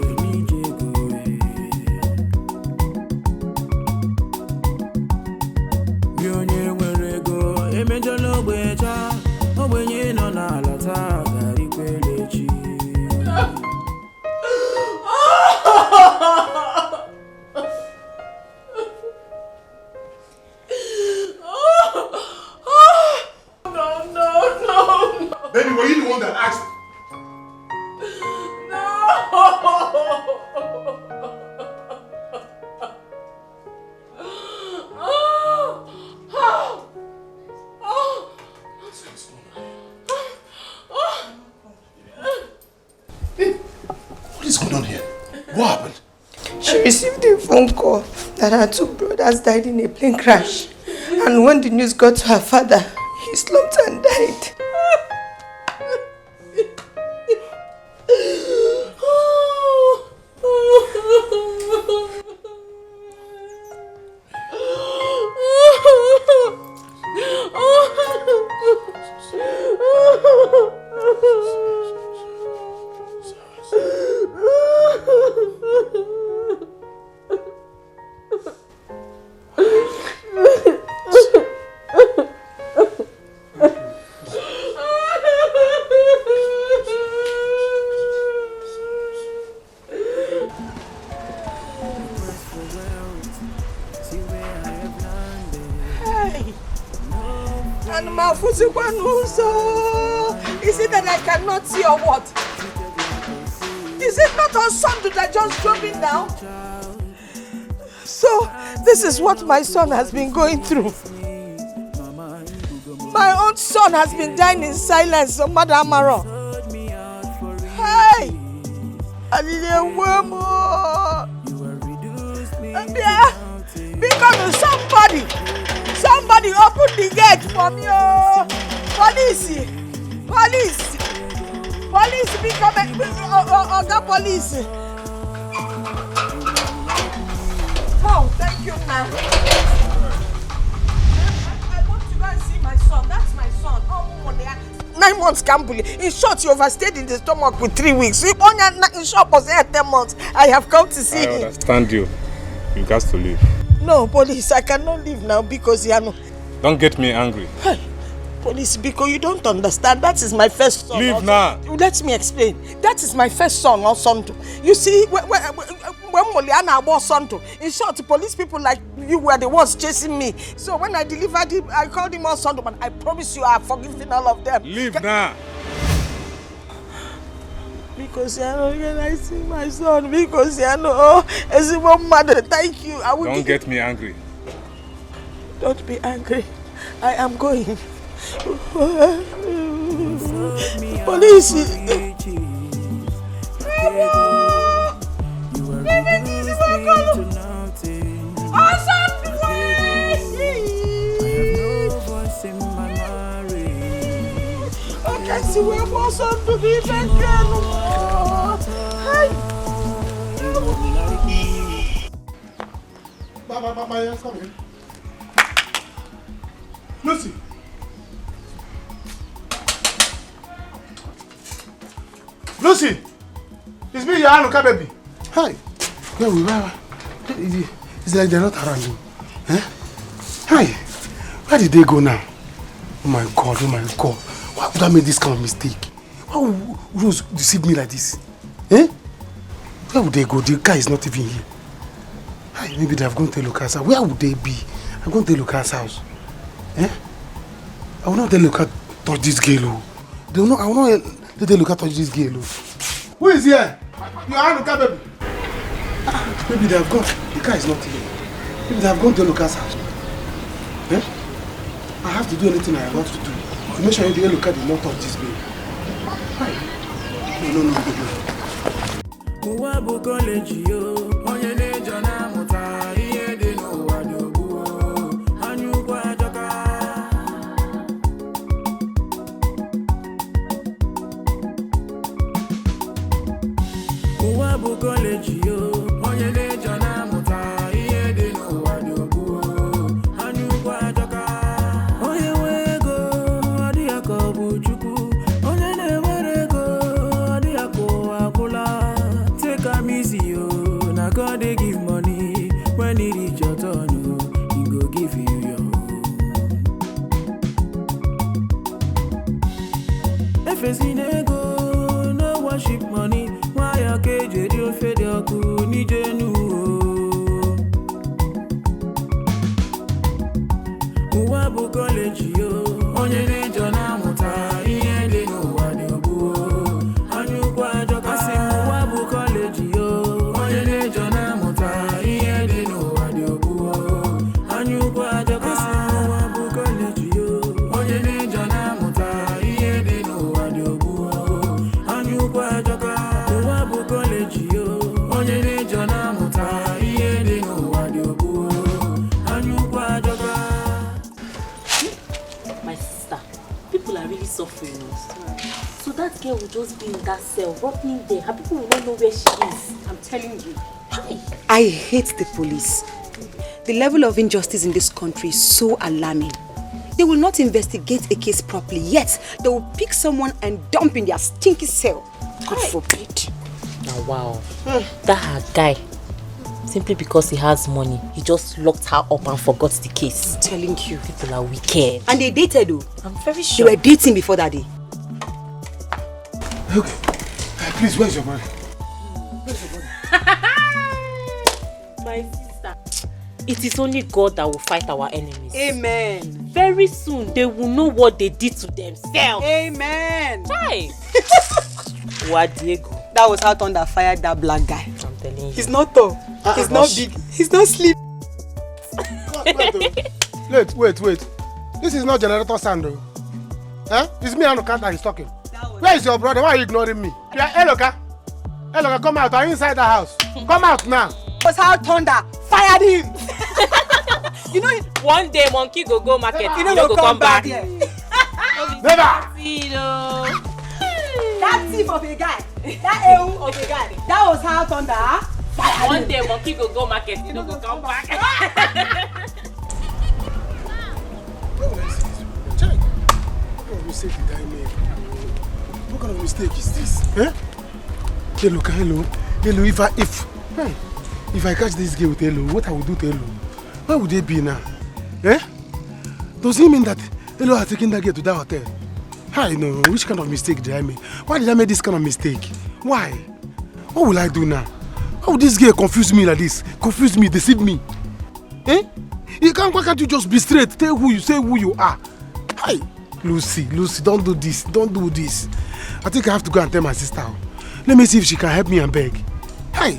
Baby, were you the one that asked? What is going on here? What happened? She received a phone call that her 2 brothers died in a plane crash. And when the news got to her father, he slumped and died. Is it that I cannot see or what? Is it not on Sunday that just drove in now? So, this is what my son has been going through. My own son has been dying in silence, Mother Amaro. Hey! Because somebody open the gate for me, oh! Police! Become Oga Police! Oh, thank you, ma'am. I want to go and see my son. That's my son. 9 months, Kambuli. In short, you overstayed in the stomach with 3 weeks. In short, was here 10 months. I have come to see him. I understand you. You got to leave. No, police, I cannot leave now because you know. Don't get me angry. Hey, police, because you don't understand. That is my first son. Leave now. Let me explain. That is my first son, or son. You see, when Moliana was son, in short, the police people like you were the ones chasing me. So when I delivered him, I called him on son, but I promise you I have forgiven all of them. Leave now. Because I see my son. Because as a mother, thank you. I will Don't get me angry. Don't be angry. I am going. Police. I see where my son to be again. Mama, come in. Lucy. Lucy! It's me, your Anuka baby. Hi. Where we are? It's like they're not around you. Eh? Hi. Where did they go now? Oh my God, oh my God. Why would I make this kind of mistake? Why would Rose deceive me like this? Eh? Where would they go? The guy is not even here. Hi, maybe they have gone to Luca's house. Where would they be? I'm going to Luca's house. Eh? I will not let Luca touch this girl. I will not Let them look at this girl. Who is here? You are Anuka, baby. Maybe they have gone. The car is not here. Maybe they have gone to Anuka's house. Eh? I have to do anything I want to do. To make sure the Anuka did not touch this baby. No. Uwabu college yo, onye nejo na muta, iye de no wadobu, anyu kwa joka. Uwabu college yo, onye nejo na muta, iye de no wadobu, anyu kwa joka. Oye wego, adi yakobu chuku, onye ne werego, adi yako akula. Take am easy, yo. Now God they give money when it reach your turn, oh, He go give you your own. If it's in ego, no worship money. Why your cage you fed your cool need you Uwabu college yo, onye nejo na muta, iye de no wadobu, anyu kwa joka. Uwabu college yo, onye nejo na muta, iye de no wadobu, anyu kwa joka. Uwabu college yo, onye nejo na muta, iye de no wadobu, anyu kwa joka. Uwabu college yo, onye nejo na muta, iye de no wadobu, anyu kwa joka. My sister, people are really suffering. So that girl will just be in that cell, rotting there. Her people will not know where she is. I'm telling you. Hi. I hate the police. The level of injustice in this country is so alarming. They will not investigate a case properly, yet they will pick someone and dump in their stinky cell. God forbid. Now, wow. That her guy, simply because he has money, he just locked her up and forgot the case. I'm telling you. People are wicked. And they dated though. I'm very sure. They were dating before that day. Okay. Please, where's your money? My sister, it is only God that will fight our enemies. Amen. Very soon, they will know what they did to themselves. Amen. Hi. What Diego? That was how Thunder fired that black guy. I'm telling you. He's not tall. He's not big. He's not sleep. Wait. This is not generator sound though. It's me and Anuka that is talking. Where is your brother? Why are you ignoring me? Yeah, Eloka, come out. I'm inside the house. Come out now. That was how Thunder fired him. You know, one day monkey go market. You know, go come back. Never. That thief of a guy, that ew of a guy, that was how Thunder fired one him. day monkey go market. You know, go come back. Check. What mistake did I make? What kind of mistake is this? Hello. If I catch this girl with Hello, what I will do to Hello? Where would they be now? Does it mean that Hello has taken that girl to that hotel? I know. Which kind of mistake did I make? Why did I make this kind of mistake? Why? What will I do now? How will this girl confuse me like this? Confuse me, deceive me? Why can't you just be straight? Say who you are. Hi, Lucy, don't do this. Don't do this. I think I have to go and tell my sister. Let me see if she can help me and beg. Hi.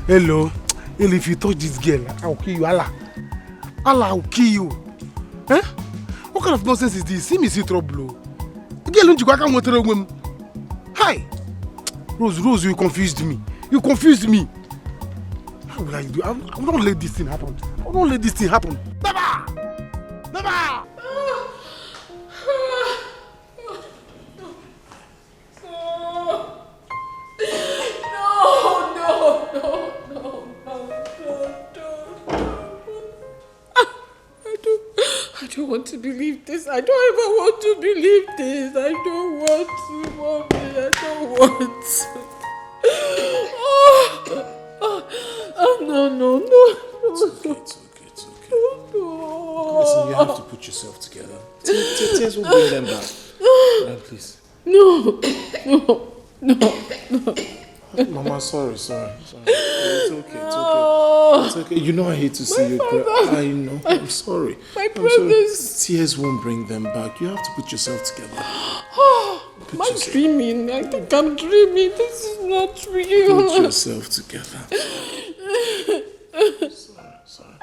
Hello, if you touch this girl, I will kill you. Allah, I will kill you. What kind of nonsense is this? See me see trouble. Girl, you can't want to woman. Hi. Rose, you confused me. How will I do? I will not let this thing happen. Never. I don't want to believe this. I don't ever want to believe this. I don't want to, Mommy. I don't want to. No. It's okay. No. Listen, you have to put yourself together. Tears will bring them back. Please. No. Mama, sorry. It's okay. It's okay. You know I hate to see you cry. I know. I'm sorry. My I'm sorry. brothers. Tears won't bring them back. You have to put yourself together. Am I dreaming? I think I'm dreaming. This is not real. Put yourself together. Sorry.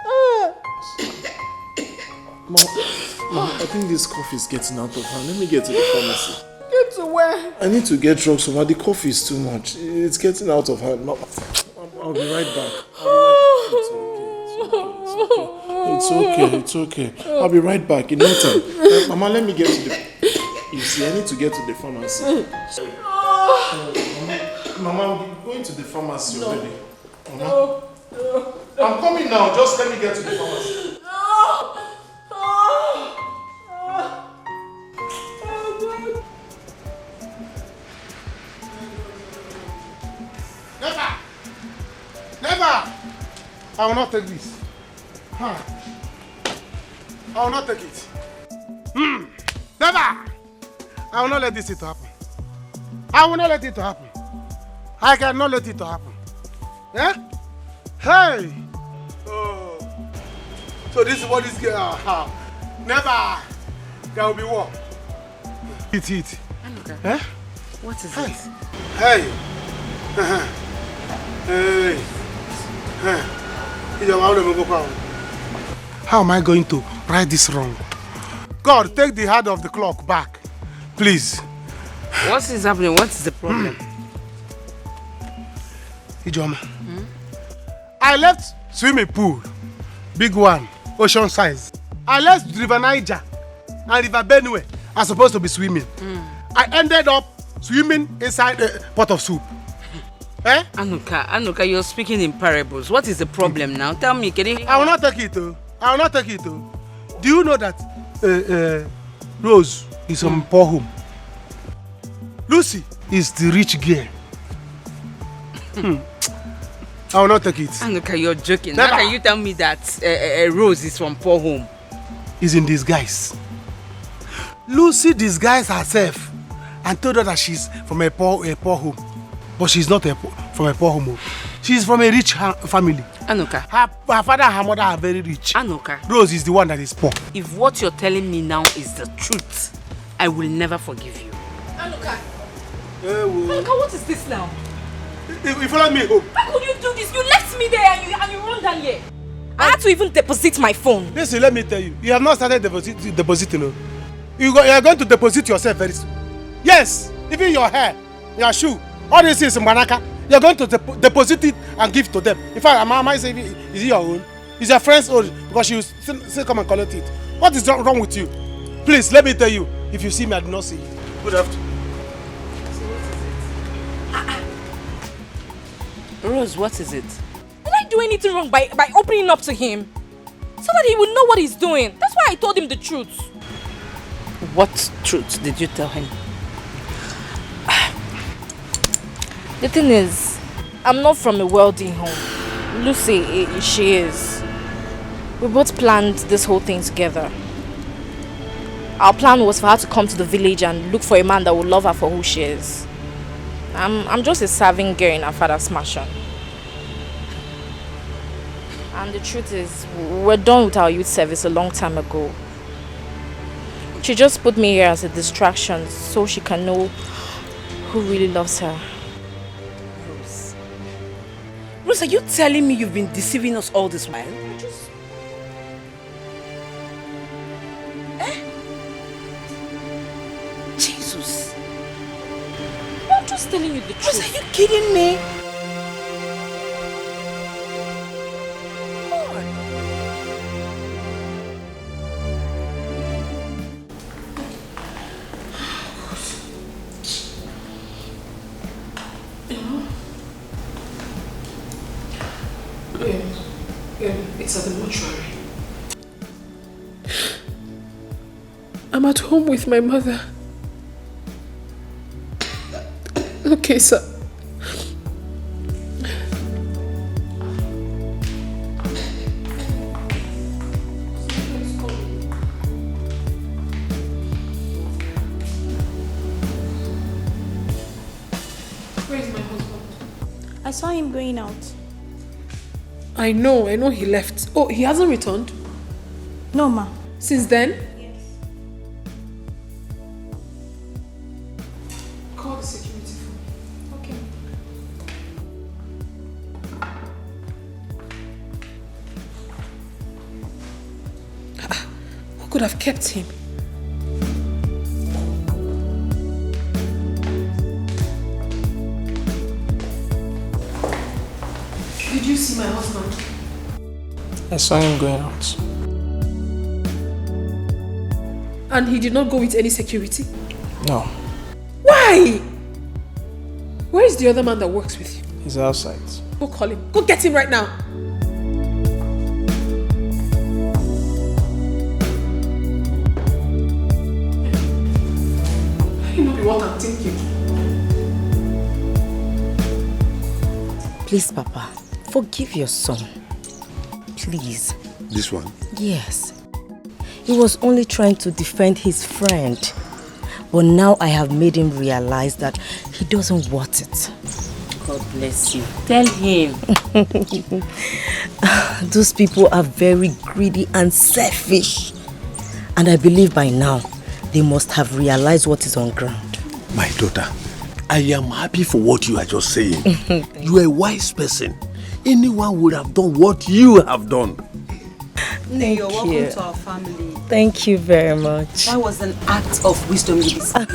Mama, I think this cough is getting out of hand. Let me get to the pharmacy. Get to where? I need to get drugs from her. The coffee is too much. It's getting out of hand. I'll be right back. It's okay. I'll be right back in no time. Mama, let me get to the... You see, I need to get to the pharmacy. Mama, I'm going to the pharmacy already. No. I'm coming now. Just let me get to the pharmacy. Never! I will not take this. I will not take it. Never! I will not let this happen. I will not let it happen. I cannot let it happen. Yeah? Hey! Oh. So this is what this girl... Never! There will be war. Eat. Eh? What is it? Hey! Hey! How am I going to right this wrong? God, take the hand of the clock back. Please. What is happening? What is the problem? Ijoma. I left swimming pool. Big one. Ocean size. I left River Niger and River Benue. I'm supposed to be swimming. I ended up swimming inside a pot of soup. Eh? Anuka, you're speaking in parables. What is the problem now? Tell me, Kedi. I will not take it. Do you know that Rose is from poor home? Lucy is the rich girl. I will not take it. Anuka, you're joking. How can you tell me that Rose is from poor home? Is in disguise. Lucy disguised herself and told her that she's from a poor home. But she's not from a poor home. She's from a rich family. Anuka. Her father and her mother are very rich. Anuka. Rose is the one that is poor. If what you're telling me now is the truth, I will never forgive you. Anuka. Anuka, what is this now? You followed me home. How could you do this? You left me there and you run down here. I had to even deposit my phone. Listen, let me tell you. You have not started depositing. You are going to deposit yourself very soon. Yes, even your hair, your shoe, all this is Manaka. You are going to deposit it and give to them. In fact, I might say, is it your own? Is your friend's own? Because she will still come and collect it. What is wrong with you? Please, let me tell you. If you see me, I do not see you. Good afternoon. Rose, what is it? Did I do anything wrong by opening up to him? So that he would know what he's doing. That's why I told him the truth. What truth did you tell him? The thing is, I'm not from a wealthy home. Lucy, she is. We both planned this whole thing together. Our plan was for her to come to the village and look for a man that would love her for who she is. I'm just a serving girl in her father's mansion. And the truth is, we're done with our youth service a long time ago. She just put me here as a distraction so she can know who really loves her. Rose, are you telling me you've been deceiving us all this while? Jesus. I'm just telling you the truth. Rose, are you kidding me? It's at the mortuary. I'm at home with my mother. Okay, sir. Where is my husband? I saw him going out. I know he left. Oh, he hasn't returned? No, ma. Since then? Yes. Call the security phone. Okay. Who could have kept him? Did you see my husband? I saw him going out. And he did not go with any security? No, Why? Where is the other man that works with you? he's outside. Go call him. Go get him right now. You know what I'm thinking. Please, Papa, forgive your son. Please. This one? Yes. He was only trying to defend his friend. But now I have made him realize that he doesn't want it. God bless you. Tell him. Those people are very greedy and selfish. And I believe by now, they must have realized what is on ground. My daughter, I am happy for what you are just saying. You are a wise person. Anyone would have done what you have done. You're welcome to our family. Thank you very much. That was an act of wisdom you displayed.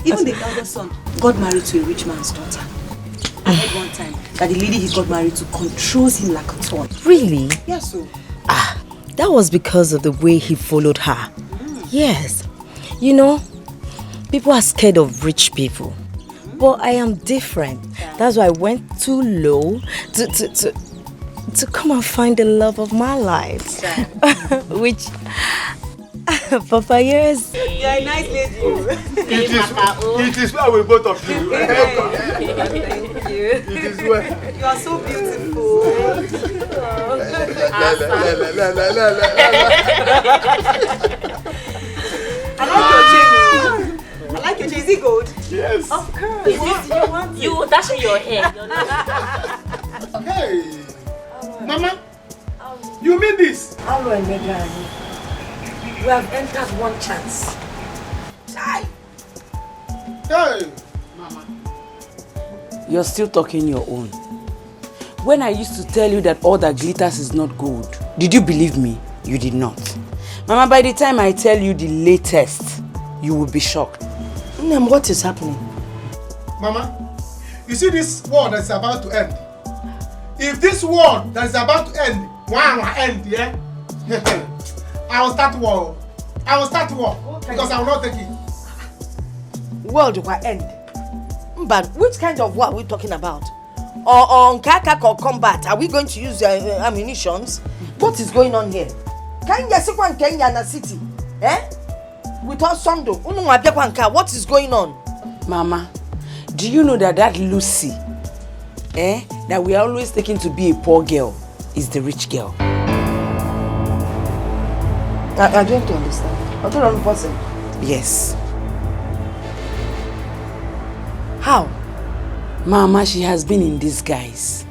Even the elder son got married to a rich man's daughter. I heard one time that the lady he got married to controls him like a toy. Really? Yes, so. That was because of the way he followed her. Yes. You know, people are scared of rich people. But I am different. That's why I went too low to come and find the love of my life. Which, Papa, yes. You're a nice lady. It is well with both of you. Thank you. It is well. You are so beautiful. I like your chain. Is it gold? Yes. Of course. You dashing your hair. Hey, Mama, you mean this? Hello, Megani. We have entered one chance. Hey, You're still talking your own. When I used to tell you that all that glitters is not gold, did you believe me? You did not. Mama, by the time I tell you the latest, you will be shocked. Nam, what is happening? Mama, you see this war that is about to end? If this war that is about to end, end, yeah? I will start war. I will start war because I will not take it. World will end. But which kind of war are we talking about? Or on Kaka or combat? Are we going to use ammunitions? What is going on here? Kenya Sikwan Kenya na city. Eh? With our Sondo. What is going on? Mama, do you know that Lucy, that we are always taking to be a poor girl, is the rich girl? I don't understand. I don't understand. Yes. How? Mama, she has been in disguise.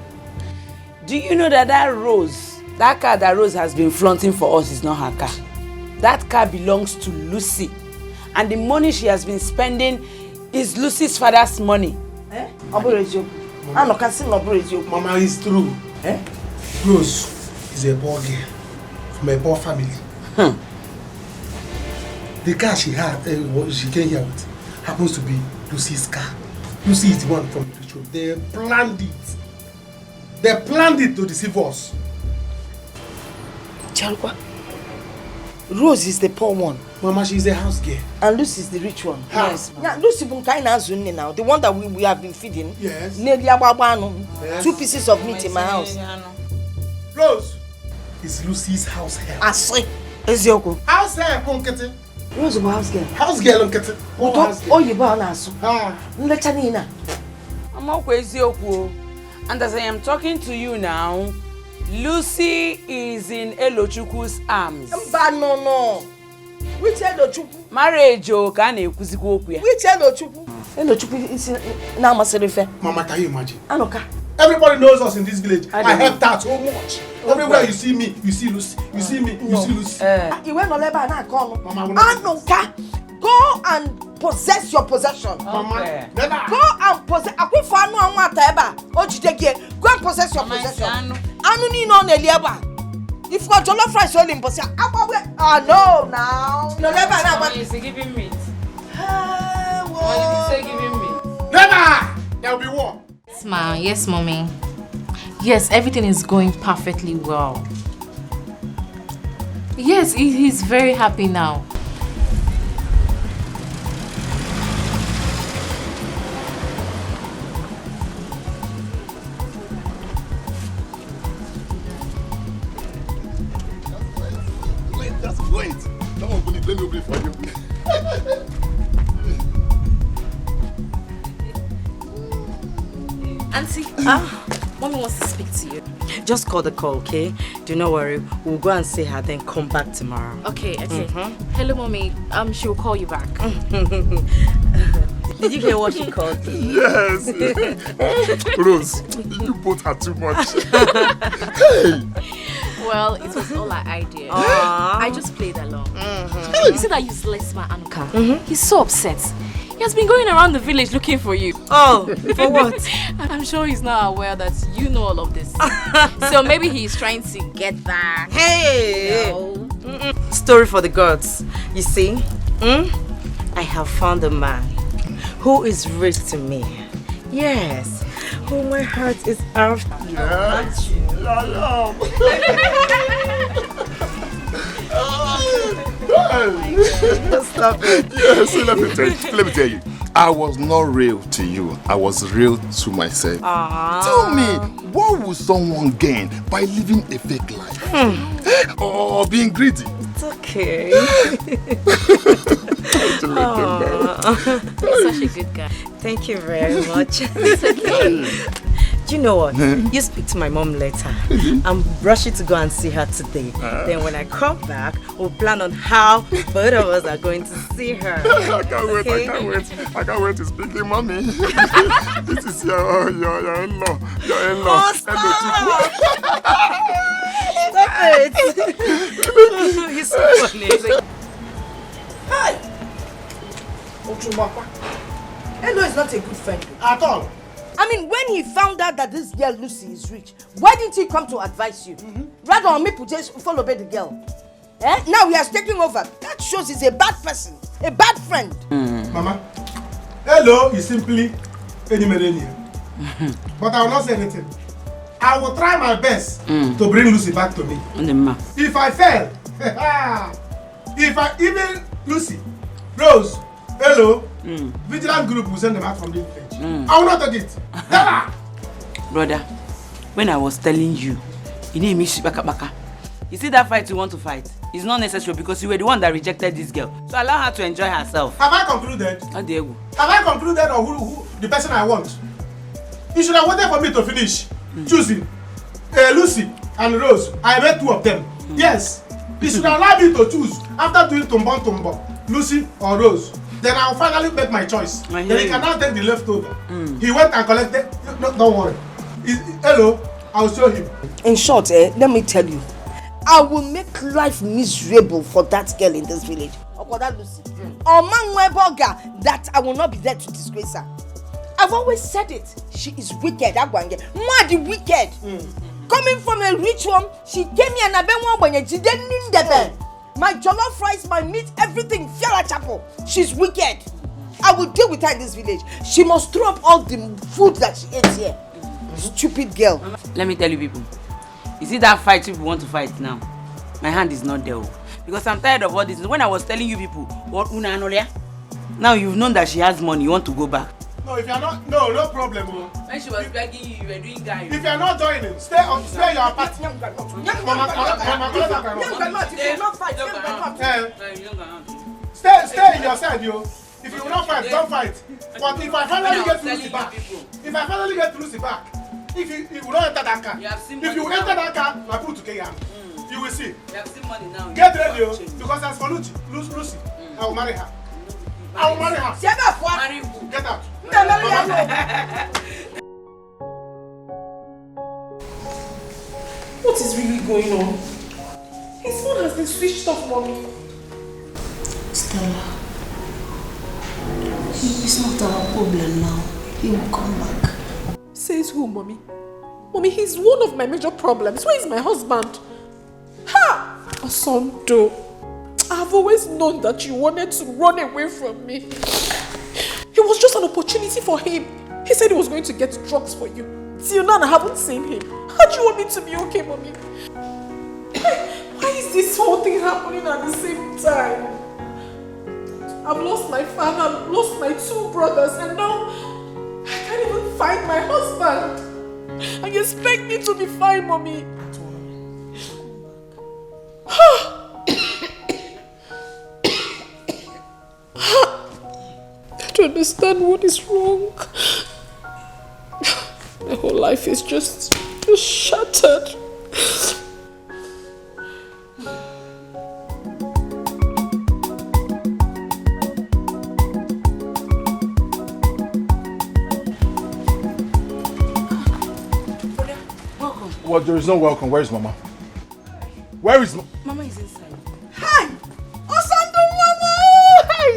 Do you know that Rose, that car that Rose has been flaunting for us is not her car? That car belongs to Lucy. And the money she has been spending is Lucy's father's money. Mama, it's true. Rose is a poor girl from a poor family. The car she had, she came here with, happens to be Lucy's car. Lucy is the one from the show. They planned it. They planned it to deceive us. Chalwa, Rose is the poor one. Mama, she's a house girl. And Lucy is the rich one. Yes. Now, Lucy Bunkaina now, the one that we have been feeding. Yes. Yes. 2 pieces of meat in my house. Rose is Lucy's house help. Asri. Ezioko. House help, Unkete. Rose is house girl. House girl, Unkete. Oh, you buy an asu. Nlechanina. I'm not crazy. And as I am talking to you now, Lucy is in Elochukwu's arms. No. Which Elochukwu? Marriage, can you kuziko? Which Elochukwu? Elochukwu is na Maserife. Mama, can you imagine? Anoka. Everybody knows us in this village. I helped her so much. Everywhere you see me, you see Lucy. You see me, you see Lucy. You went on leba na call. Anuka, go and possess your possession. Mama, go and possess. Aku fa anu anwa ta eba. Ojidege, go and possess your possession. Anu ni no na lieba. If you got jollof rice only, but no now. No leba na but He's giving meat. What did you say giving meat? Never! There will be war. Yes, ma. Yes, mommy. Yes, everything is going perfectly well. Yes, he's very happy now. Wait. Come on, Bunny, let me open it for you. Auntie, mommy wants to speak to you. Just call the call, okay? Do not worry. We'll go and see her, then come back tomorrow. Okay. Hello, mommy. She will call you back. Did you hear what she called you? Yes. Rose, you both are too much. Hey. Well, it was all our idea. I just played along. You see that useless man, Anuka? He's so upset. He has been going around the village looking for you. Oh, for what? I'm sure he's not aware that you know all of this. So maybe he's trying to get back. Hey! No. Story for the gods. You see, I have found a man who is rich to me. Yes, who my heart is after. Yes, Stop it. Yes, let me tell you. I was not real to you. I was real to myself. Tell me, what would someone gain by living a fake life? Or being greedy? It's okay. You're such a good guy. Thank you very much. It's okay. Do you know what? You speak to my mom later. I'm rushing to go and see her today. Then when I come back, we'll plan on how both of us are going to see her. I can't wait. I can't wait to speak to mommy. This is your in-law. Your in-law. Oh, stop it. You're so funny. Hi. Hello is not a good friend. At all. I mean, when he found out that this girl Lucy is rich, why didn't he come to advise you? Rather than me just follow the girl. Now he has taken over. That shows he's a bad person, a bad friend. Mama, hello is simply any millennium. But I will not say anything. I will try my best to bring Lucy back to me. If I fail, even Lucy, Rose, hello, vigilant group will send them out from the village. I will not take it. Brother, when I was telling you, you need me baka. You see that fight you want to fight? It's not necessary because you were the one that rejected this girl. So allow her to enjoy herself. Have I concluded? How dare you? Have I concluded on who the person I want? You should have waited for me to finish choosing Lucy and Rose. I met two of them. Yes. You should allow me to choose after doing Tumbo, Lucy or Rose. Then I'll finally make my choice. Then he can now take the leftover. He went and collected. No, don't worry. Hello, I'll show him. In short, let me tell you, I will make life miserable for that girl in this village. Or for that Lucy. Or man that I will not be there to disgrace her. I've always said it. She is wicked. Mad wicked. Coming from a rich one, she came here and I been one when she didn't need the my jollof rice, my meat, everything, Fiala Chapel. She's wicked. I will deal with her in this village. She must throw up all the food that she ate here. Stupid girl. Let me tell you people. You see that fight people want to fight now? My hand is not there. Because I'm tired of all this. When I was telling you people, what Una Anolia? Now you've known that she has money, you want to go back. No, if you're not, no problem. When she was begging you, you were doing guy. If you're not joining, stay your apart. Stay in your side, yo. If you will not fight, don't fight. But if I finally get Lucy back, if you will not enter that car, if you enter that car, I put to KM. You will see. You have seen money now. Get ready, yo. Because as for Lucy, I will marry her. I will marry her. Marry who? Get out. What is really going on? His phone has been switched off, Mommy. Stella, it's not our problem now. He will come back. Says who, Mommy? Mommy, he's one of my major problems. Where is my husband? Ha! Asondo, I've always known that you wanted to run away from me. It was just an opportunity for him. He said he was going to get drugs for you. Till now, I haven't seen him. How do you want me to be okay, Mommy? Why is this whole thing happening at the same time? I've lost my father, I've lost my 2 brothers, and now I can't even find my husband. And you expect me to be fine, Mommy? I don't understand what is wrong. My whole life is just shattered. Well, there is no welcome. Where is Mama? Where is Mama is inside. Hi! Osando Mama! Hi!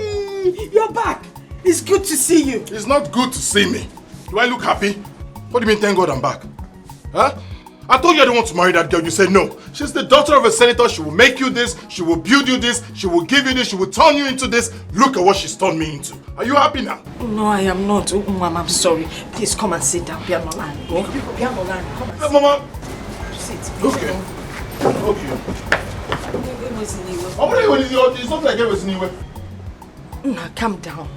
You're back. It's good to see you. It's not good to see me. Do I look happy? What do you mean, thank God I'm back? Huh? I told you I don't want to marry that girl. You said no. She's the daughter of a senator. She will make you this. She will build you this. She will give you this. She will turn you into this. Look at what she's turned me into. Are you happy now? No, I am not. Oh, Mama, I'm sorry. Please come and sit down. Piano line. Piano line. Come and sit. Mama. Sit. Okay. Okay. It's not like I was anywhere. Calm down.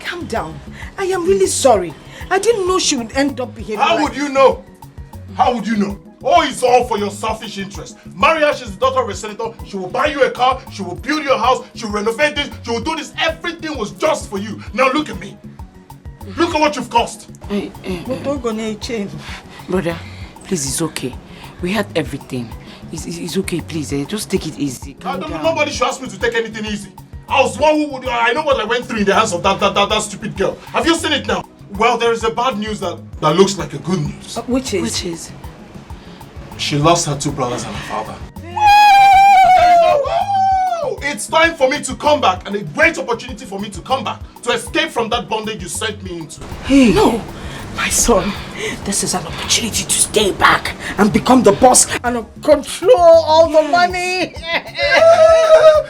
Calm down. I am really sorry. I didn't know she would end up behaving How would you know? How would you know? Oh, it's all for your selfish interest. Maria, she's the daughter of a senator. She will buy you a car. She will build your house. She will renovate this. She will do this. Everything was just for you. Now look at me. Look at what you've cost. Brother, please, it's okay. We had everything. It's okay, please. Just take it easy. Calm down. Nobody should ask me to take anything easy. I was one who would. I know what I went through in the hands of that stupid girl. Have you seen it now? Well, there is a bad news that looks like a good news. Which is? She lost her 2 brothers and her father. It's time for me to come back, and a great opportunity for me to come back, to escape from that bondage you sent me into. Hey! No! My son, this is an opportunity to stay back and become the boss and control all the money.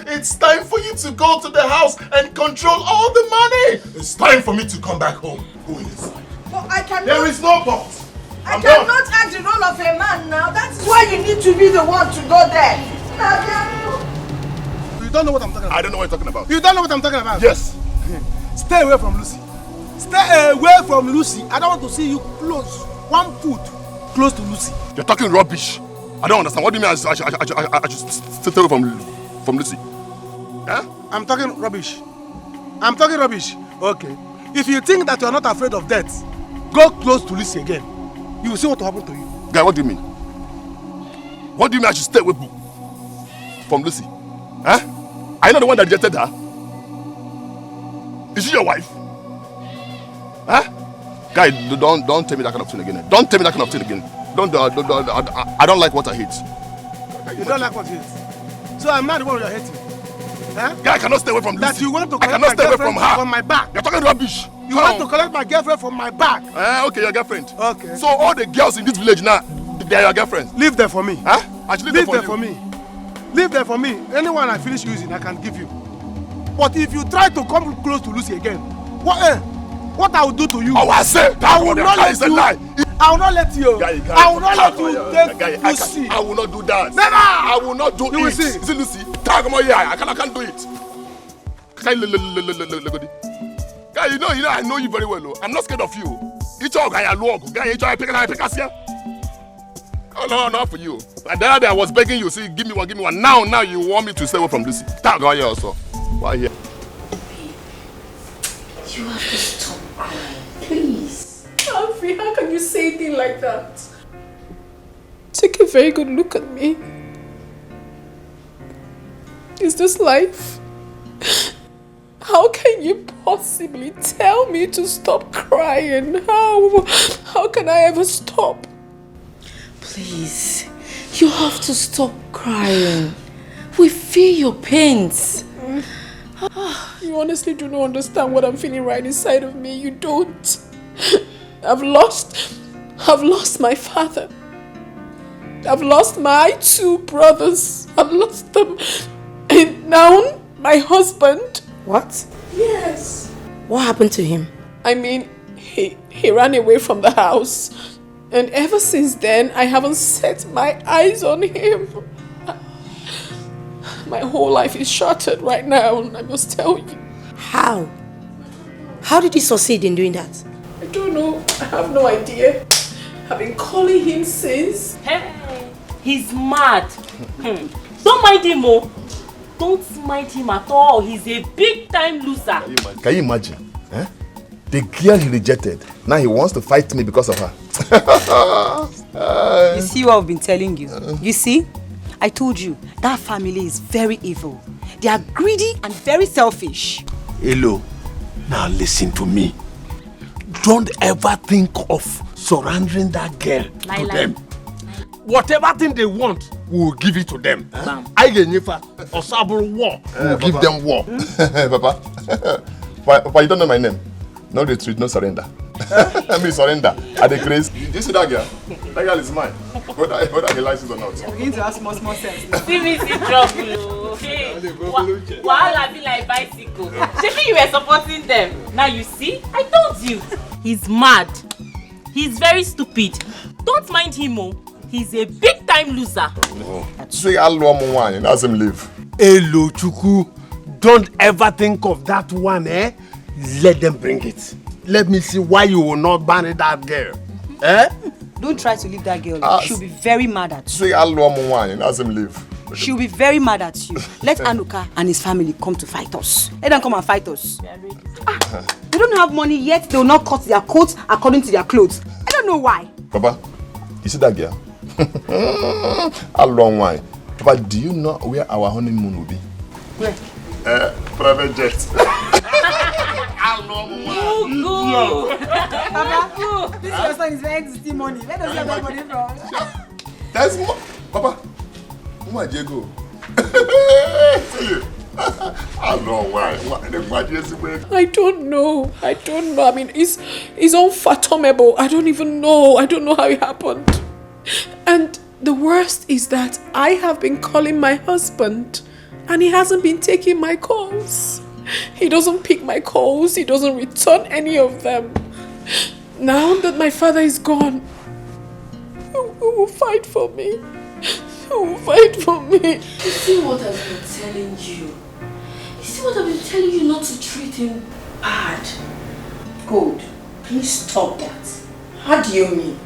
It's time for you to go to the house and control all the money. It's time for me to come back home. Go inside. But I cannot. There is no but. I cannot act the role of a man now. That's why you need to be the one to go there. You don't know what I'm talking about. I don't know what you're talking about. You don't know what I'm talking about? Yes. Stay away from Lucy. Stay away from Lucy. I don't want to see you close. 1 foot close to Lucy. You're talking rubbish. I don't understand. What do you mean I should stay away from Lucy? Huh? I'm talking rubbish. I'm talking rubbish. Okay. If you think that you're not afraid of death, go close to Lucy again. You will see what will happen to you. Guy, what do you mean? What do you mean I should stay away from Lucy? Huh? Are you not the one that rejected her? Is she your wife? Huh? Guy, don't tell me that kind of thing again. Don't tell me that kind of thing again. I don't like what I hate. You don't like what you hate? So I'm not the one you're hating. Huh? Guy, I cannot stay away from Lucy. That you want to collect I cannot my stay away from girlfriend her. from my back. You're talking rubbish. You want to collect my girlfriend from my back. Okay, your girlfriend. Okay. So all the girls in this village now, they are your girlfriends. Leave them for me. Huh? I should leave them for me. Leave them for me. Anyone I finish using, I can give you. But if you try to come close to Lucy again, what I will do to you? Oh, I said I will not let you. I will not let you. Guy, I will not let you take Lucy. I will not do that. Never. I will not do it. You will see. Is it Lucy? I can't do it. Guy, you know, I know you very well. I'm not scared of you. It's all guy, I log. Guy, it's all I pick us here. Oh, no, not for you. And the other day I was begging you, say, give me one. Now you want me to stay away from Lucy. Thank God, also. Why here? You have to stop crying, please. Alfie, how can you say a thing like that? Take a very good look at me. Is this life? How can you possibly tell me to stop crying? How can I ever stop? Please, You have to stop crying. We feel your pains. You honestly do not understand what I'm feeling right inside of me. You don't. I've lost my father. I've lost my 2 brothers. I've lost them. And now my husband. What? Yes. What happened to him? I mean, he ran away from the house. And ever since then, I haven't set my eyes on him. My whole life is shattered right now, I must tell you. How? How did he succeed in doing that? I don't know. I have no idea. I've been calling him since. Hey, he's mad. Don't mind him, oh. Don't mind him at all. He's a big time loser. Can you imagine? Eh? The girl he rejected, now he wants to fight me because of her. You see what I've been telling you? You see? I told you, that family is very evil. They are greedy and very selfish. Hello, now listen to me. Don't ever think of surrendering that girl to them. Whatever thing they want, we will give it to them. I get war. We'll give them war. Papa, Papa, you don't know my name. No retreat, no surrender. I mean surrender. Are they crazy? Did you see that girl? That girl is mine. Whether he likes it or not. I'm beginning to have small sense. See me see trouble. Hey, Wahala be like bicycle. Maybe you were supporting them. Now you see, I told you. He's mad. He's very stupid. Don't mind him, oh. He's a big time loser. Say hello, wine. Ask him leave. Hello, Chuku. Don't ever think of that one, eh? Let them bring it. Let me see why you will not marry that girl. Eh? Don't try to leave that girl. She'll be very mad at you. Say hello, wine. Ask him leave. She'll be very mad at you. Let Anuka and his family come to fight us. Let them come and fight us. They don't have money yet. They will not cut their coats according to their clothes. I don't know why. Papa, you see that girl? Hello, wine. Papa, do you know where our honeymoon will be? Where? Private jet. Papa, this your son is very existing money. Where does he have that money from? That's more. Papa, where do you go? I don't know why. I don't know. I mean, it's unfathomable. I don't even know. I don't know how it happened. And the worst is that I have been calling my husband and he hasn't been taking my calls. He doesn't pick my calls. He doesn't return any of them. Now that my father is gone, who will fight for me? Who will fight for me? You see what I've been telling you? You see what I've been telling you, not to treat him bad? Good. Can you stop that? How do you mean?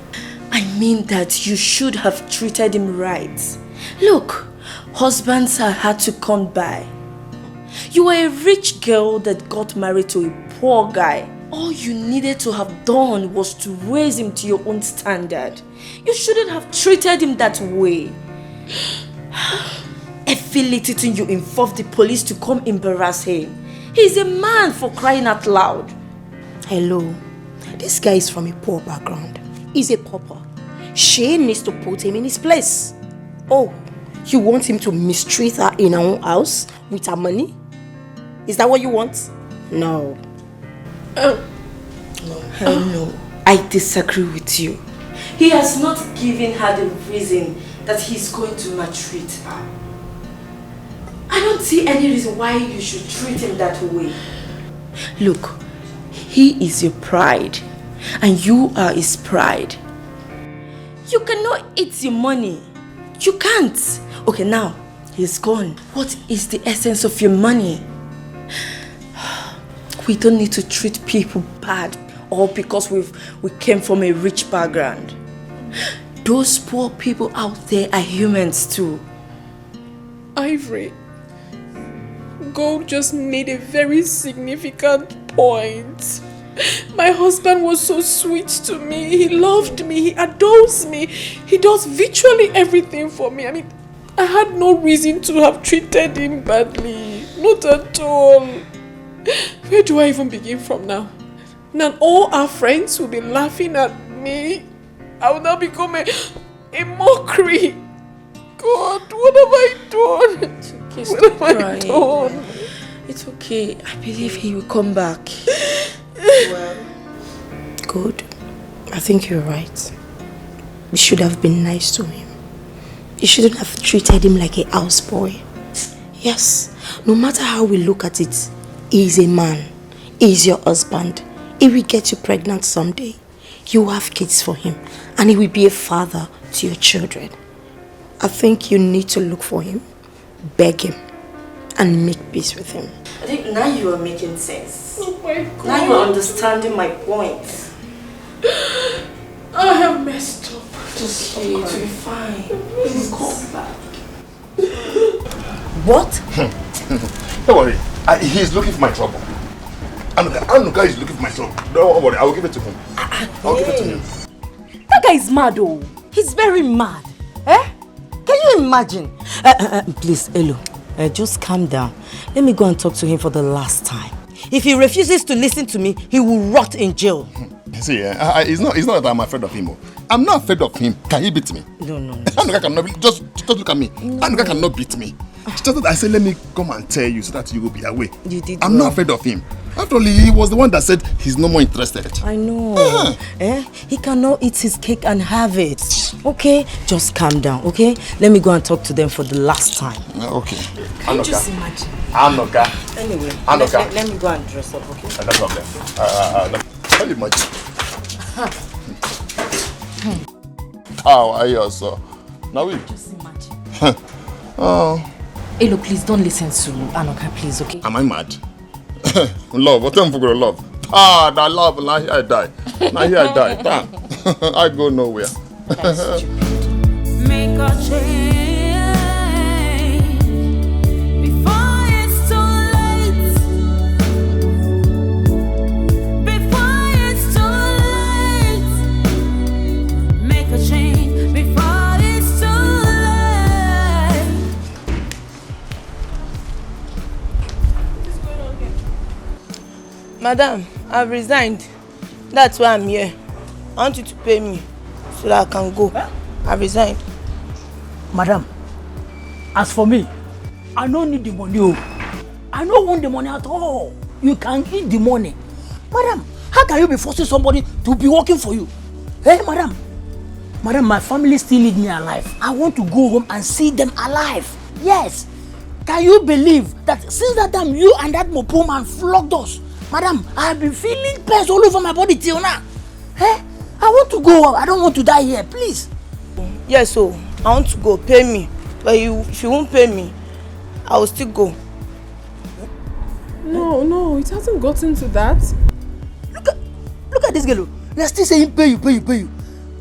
I mean that you should have treated him right. Look, husbands are hard to come by. You were a rich girl that got married to a poor guy. All you needed to have done was to raise him to your own standard. You shouldn't have treated him that way. Every little thing you involved the police to come embarrass him. He's a man, for crying out loud. Hello, this guy is from a poor background. He's a pauper. She needs to put him in his place. Oh, you want him to mistreat her in her own house with her money? Is that what you want? No. No, I disagree with you. He has not given her the reason that he's going to maltreat her. I don't see any reason why you should treat him that way. Look, he is your pride and you are his pride. You cannot eat your money. You can't. Okay, now he's gone. What is the essence of your money? We don't need to treat people bad all because we came from a rich background. Those poor people out there are humans too. Ivory, Gold just made a very significant point. My husband was so sweet to me. He loved me. He adores me. He does virtually everything for me. I mean, I had no reason to have treated him badly. Not at all. Where do I even begin from now? Now all our friends will be laughing at me. I will now become a mockery. God, what have I done? It's okay, What stop have I crying. done? It's okay. I believe he will come back. Well, good. I think you're right. We should have been nice to him. You shouldn't have treated him like a houseboy. Yes, no matter how we look at it, he is a man. He is your husband. He will get you pregnant someday. You will have kids for him. And he will be a father to your children. I think you need to look for him, beg him, and make peace with him. I think now you are making sense. Oh my God. Now you are understanding my point. I have messed up. Just it will be fine. Please come back. What? Don't worry. He's looking for my trouble. Anuka is looking for my trouble. Don't worry. I will give it to him. I'll give it to him. That guy is mad, oh. He's very mad. Eh? Can you imagine? Please, Elo, just calm down. Let me go and talk to him for the last time. If he refuses to listen to me, he will rot in jail. See, it's not that I'm afraid of him. I'm not afraid of him. Can he beat me? No. Anuka cannot. Just look at me. Anuka cannot beat me. It's just that I said, let me come and tell you so that you will be away. You did. I'm not afraid of him. After all, he was the one that said he's no more interested. I know. He cannot eat his cake and have it. Okay? Just calm down, okay? Let me go and talk to them for the last time. Okay. Can you just imagine? Anuka. Anyway, Anuka. let me go and dress up, okay? No problem. Can you imagine? How are you also? Now we. Just imagine. Oh. Elo, please don't listen to Anuka, please, okay? Am I mad? Love, what time for love? That love, now here I die. Now here I die. Damn. I go nowhere. Make a change before it's too late. Before it's too late. Make a change before it's too late. Madam, I've resigned. That's why I'm here. I want you to pay me so that I can go. I've resigned. Madam, as for me, I don't need the money. I don't want the money at all. You can eat the money. Madam, how can you be forcing somebody to be working for you? Hey, madam. Madam, my family still need me alive. I want to go home and see them alive. Yes. Can you believe that since that time you and that Mopo man flogged us? Madam, I have been feeling pains all over my body till now. Hey, I want to go. I don't want to die here, please. Yes, so I want to go. Pay me. But if you won't pay me, I will still go. No, it hasn't gotten to that. Look at this girl. You're still saying pay you.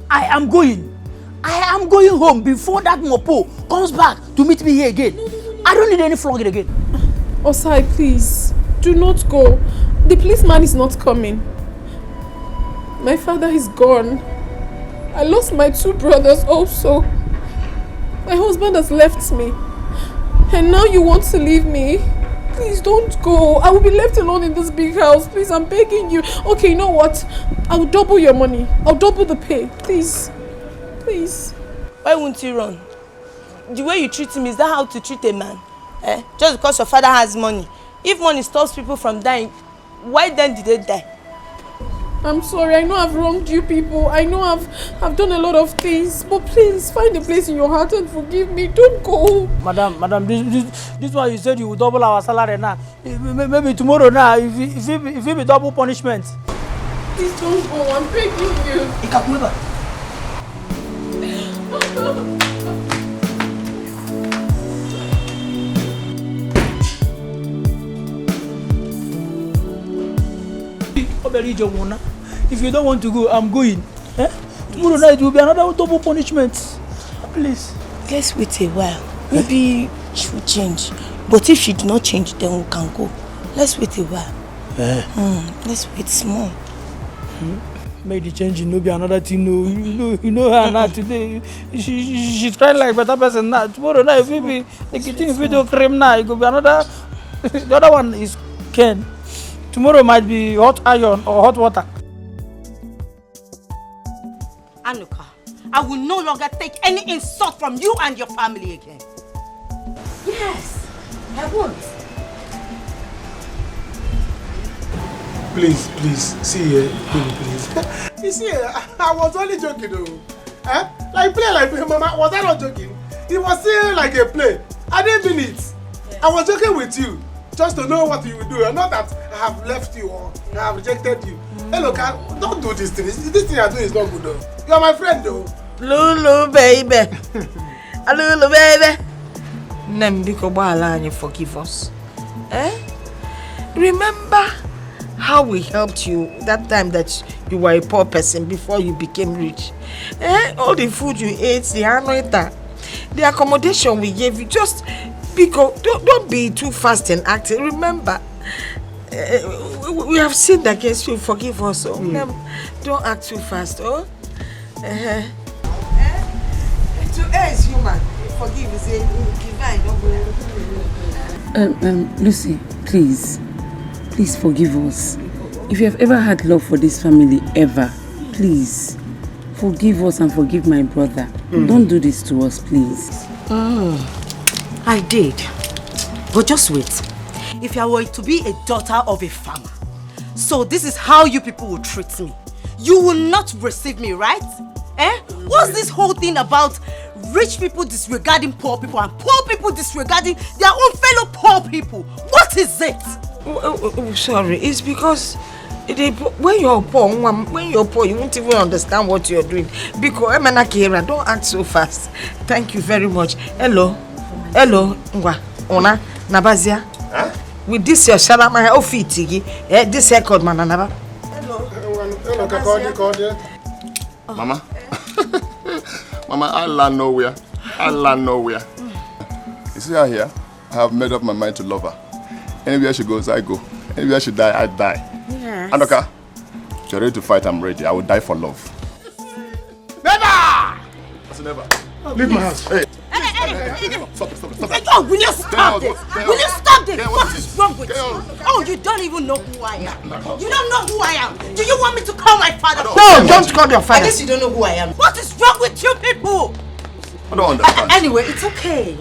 I am going home before that Mopo comes back to meet me here again. I don't need any flogging again. Osai, please, do not go. The policeman is not coming. My father is gone. I lost my 2 brothers also. My husband has left me. And now you want to leave me? Please don't go. I will be left alone in this big house. Please, I'm begging you. Okay, you know what? I'll double your money. I'll double the pay. Please. Please. Why won't you run? The way you treat him, is that how to treat a man? Just because your father has money. If money stops people from dying, why then did they die? I'm sorry, I know I've wronged you people. I know I've done a lot of things. But please, find a place in your heart and forgive me. Don't go. Madam, this one you said you will double our salary now. Maybe tomorrow now, if it be double punishment. Please don't go, I'm begging you. If you don't want to go, I'm going. Tomorrow night will be another double punishment. Please. Let's wait a while. Maybe she will change. But if she do not change, then we can go. Let's wait a while. Let's wait small. Make the change, no be another thing. You know her now today. She's trying like better person now. Tomorrow night, if we the video cream now, it could be another. The other one is Ken. Tomorrow might be hot iron or hot water. Anuka, I will no longer take any insult from you and your family again. Yes, I won't. Please, see here, please. You see, I was only joking though. Like play, Mama, was I not joking? It was still like a play. I didn't mean it. I was joking with you, just to know what you will do, and not that I have left you or I have rejected you. Hey, look, don't do this thing. This thing you're doing is not good though. You are my friend though. Lulu, baby. Lulu, baby. Nembiko Bala, and you forgive us. Remember how we helped you that time that you were a poor person before you became rich? All the food you ate, the anoita, the accommodation we gave you, just because don't be too fast and acting. Remember, we have sinned against you. Forgive us. Don't act too fast. To err is human. Forgive is divine. Lucy, please forgive us. If you have ever had love for this family, ever, please forgive us and forgive my brother. Don't do this to us, please. I did. But just wait. If I were to be a daughter of a farmer, so this is how you people will treat me. You will not receive me, right? What's this whole thing about rich people disregarding poor people and poor people disregarding their own fellow poor people? What is it? Sorry, it's because when you're poor, you won't even understand what you're doing. Because don't act so fast. Thank you very much. Hello, Ona, Nabazia. With this your shalama ofitigi, this record man Naba. Hello, Mama. Mama, I land nowhere. You see her here? I have made up my mind to love her. Anywhere she goes, I go. Anywhere she die, I die. Yes. Andoka, if you're ready to fight, I'm ready. I will die for love. Never! That's never. Leave my house. Hey. Stop. Will you stop this? Will you stop this? What is wrong with you? Oh, you don't even know who I am. You don't know who I am. Do you want me to call my father? No, don't call your father. I guess you don't know who I am. What is wrong with you people? I don't understand. Anyway, it's okay.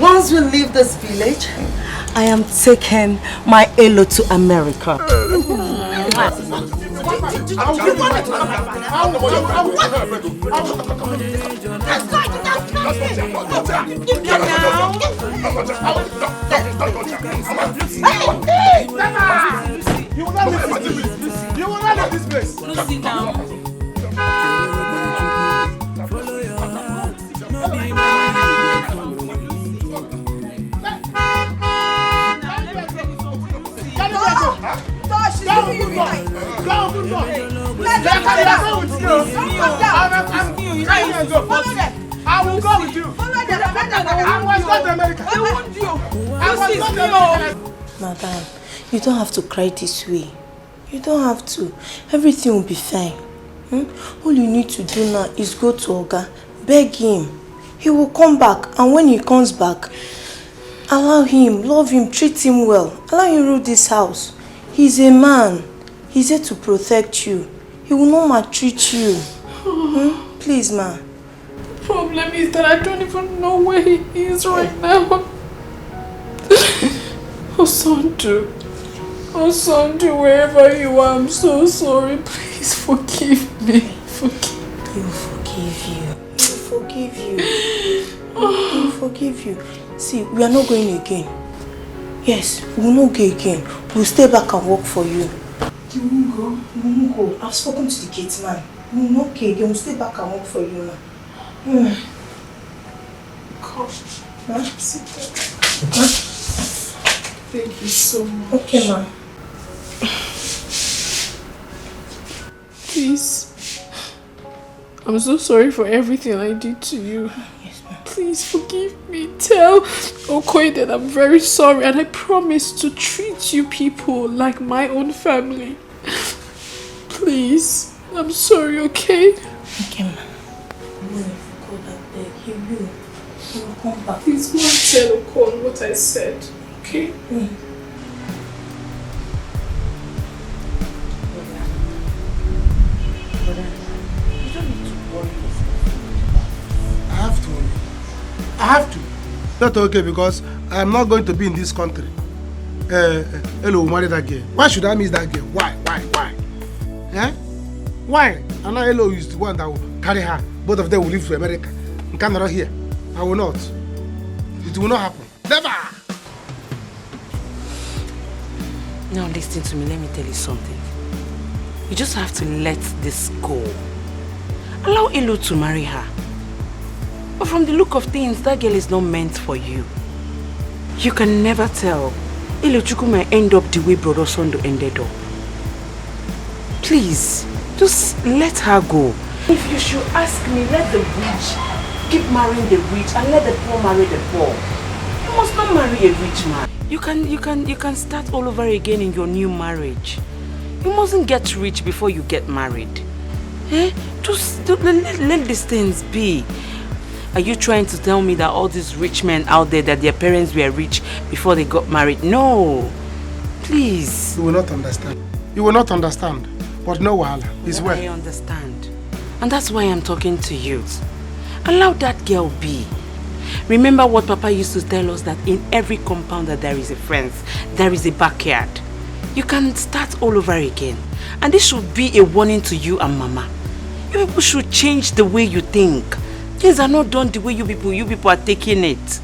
Once we leave this village, I am taking my Elo to America. You will not leave this place. Lucy, now. I will go with you. I was not America. I was not America. Madam, you don't have to cry this way. You don't have to. Everything will be fine. All you need to do now is go to Oga, beg him. He will come back, and when he comes back, allow him, love him, treat him well. Allow him rule this house. He's a man. He's here to protect you. He will not maltreat you. Please, ma. The problem is that I don't even know where he is right now. Osandu, wherever you are, I'm so sorry. Please forgive me. He'll forgive you. See, we are not going again. Yes, we will not go again. We'll stay back and work for you. You won't go. I've spoken to the gate man. We will not go again. We'll stay back and work for you now. Gosh. Sit down. Thank you so much. Okay, ma. Please. I'm so sorry for everything I did to you. Yes, ma'am. Please forgive me. Tell Okoye that I'm very sorry and I promise to treat you people like my own family. Please. I'm sorry, okay? Okay, ma'am. He will come back. Please go and tell Okoye what I said. Okay? You don't need to worry. Not okay because I am not going to be in this country. Hello, marry that girl. Why should I miss that girl? Why? Eh? Why? And now Hello is the one that will carry her. Both of them will leave to America. In Canada here. I will not. It will not happen. Never! Now listen to me, let me tell you something. You just have to let this go. Allow Elo to marry her. But from the look of things, that girl is not meant for you. You can never tell. Elo Chuku may end up the way Brother Sondo ended up. Please, just let her go. If you should ask me, let the rich keep marrying the rich and let the poor marry the poor. You must not marry a rich man. You can start all over again in your new marriage. You mustn't get rich before you get married. Eh? Just let these things be. Are you trying to tell me that all these rich men out there, that their parents were rich before they got married? No. Please. You will not understand. You will not understand. But no wahala. It's well. I understand. And that's why I'm talking to you. Allow that girl be. Remember what Papa used to tell us, that in every compound that there is a fence, there is a backyard. You can start all over again. And this should be a warning to you and Mama. You people should change the way you think. Things are not done the way you people are taking it.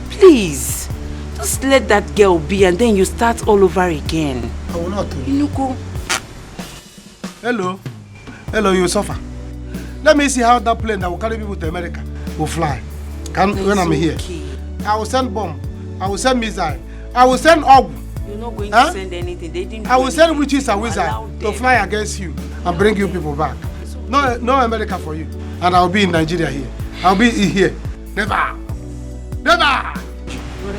Please, just let that girl be and then you start all over again. I will not. Inuko. Hello. Hello, you suffer. Let me see how that plane that will carry people to America will fly. When I'm here. I will send bomb. I will send missile. I will send og. You're not going to send anything. They didn't. I will send witches and wizards to fly against you and bring you people back. No America for you. And I'll be in Nigeria here. I'll be here. Never. Never.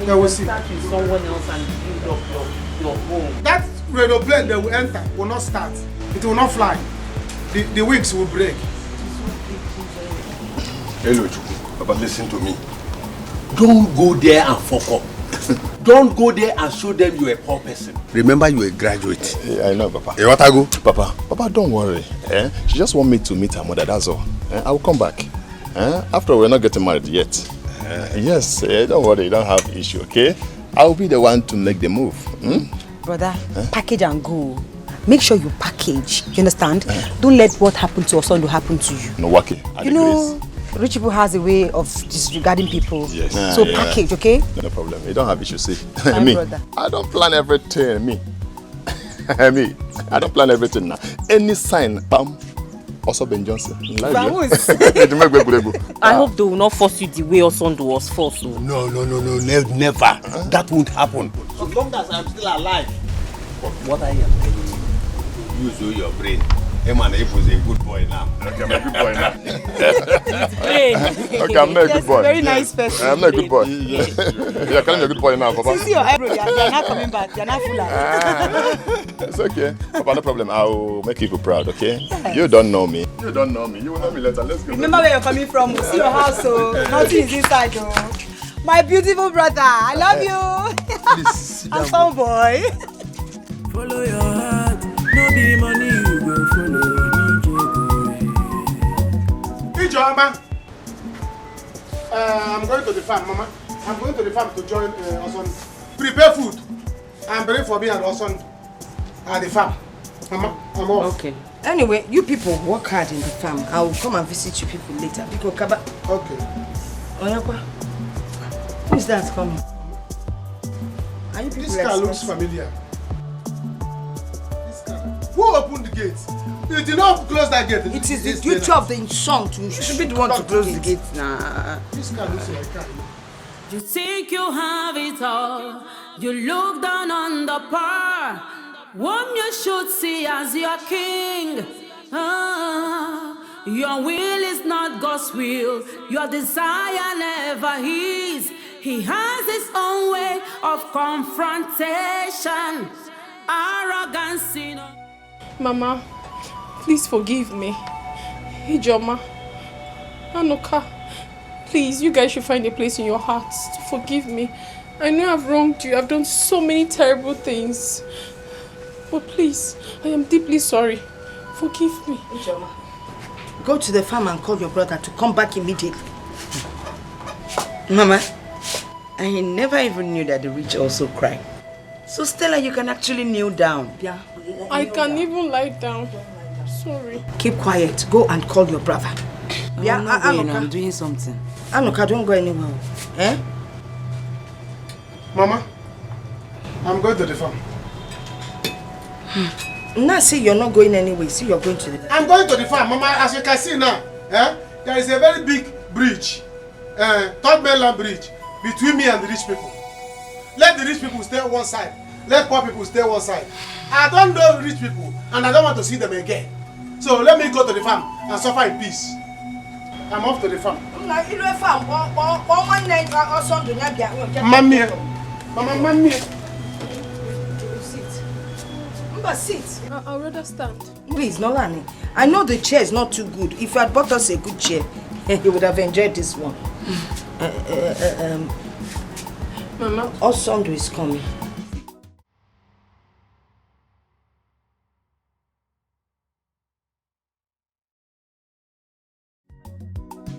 They will see. Start with someone else and build up your home. That radio plane they will enter will not start. It will not fly. The wings will break. Hello, Chuku. But listen to me. Don't go there and fuck up. Don't go there and show them you're a poor person. Remember, you're a graduate. Yeah, I know, Papa. Hey, what I go? Papa, don't worry. She just want me to meet her mother, that's all. I will come back. After all, we're not getting married yet. Yes, don't worry, you don't have issue, okay? I'll be the one to make the move. Brother, package and go. Make sure you package, you understand? Don't let what happened to Osondo happen to you. No, Waki. You know, rich people has a way of disregarding people. Yes. So package, okay? No problem. You don't have issue, see. My Me, brother. I don't plan everything, me. I don't plan everything now. Any sign, bam, also Ben Johnson. Vamos. I hope they will not force you the way Osondo was forced. No, never. That won't happen. As long as I'm still alive. But what I am telling you, use your brain. Eman, if was a good boy now. Okay, I'm a good boy now. Okay, I'm not a good boy. Very nice person. I'm not a good boy. You're calling me a good boy now, Papa. See your eyebrow, they're not coming back. They're not full. It's okay. Papa, no problem. I'll make people proud, okay? Yes. You don't know me. You don't know me. You will know me later. Let's go. Remember where you're coming from. See your house, so nothing is inside, though. My beautiful brother, I love you. Please, handsome boy. Follow your heart, no be money you go follow. Mama, I'm going to the farm, Mama. I'm going to the farm to join Osondo. Prepare food and bring for me and Osondo at the farm. Mama, I'm off. Okay. Anyway, you people work hard in the farm. I will come and visit you people later. Okay. Oyakwa, who is that coming? Are you people This car looks familiar. This car. Who opened the gate? You did not close that gate. It is the duty of the insult. You should be the one to close the gate. Nah. This car looks like a car. You think you have it all. You look down on the poor. One you should see as your king. Your will is not God's will. Your desire never is. He has his own way of confrontation. Arrogance, you know. Mama, please forgive me. Ijoma, Anoka, please, you guys should find a place in your hearts to forgive me. I know I've wronged you. I've done so many terrible things. But please, I am deeply sorry. Forgive me. Ijoma, go to the farm and call your brother to come back immediately. Mama, I never even knew that the rich also cry. So Stella, you can actually kneel down. Yeah. I can even lie down. Sorry. Keep quiet. Go and call your brother. I'm not going. I'm doing something. Anuka, don't go anywhere. Eh? Mama, I'm going to the farm. Now see you're not going anywhere. See you're going to the... I'm going to the farm, Mama. As you can see now, there is a very big bridge, third mainland bridge, between me and the rich people. Let the rich people stay on one side. Let poor people stay on one side. I don't know rich people, and I don't want to see them again. So let me go to the farm and suffer in peace. I'm off to the farm. Mammy, Mama, Mammy. Sit. I'll rather stand. Please, Nolani. I know the chair is not too good. If you had bought us a good chair, you would have enjoyed this one. Mama. Osondo is coming.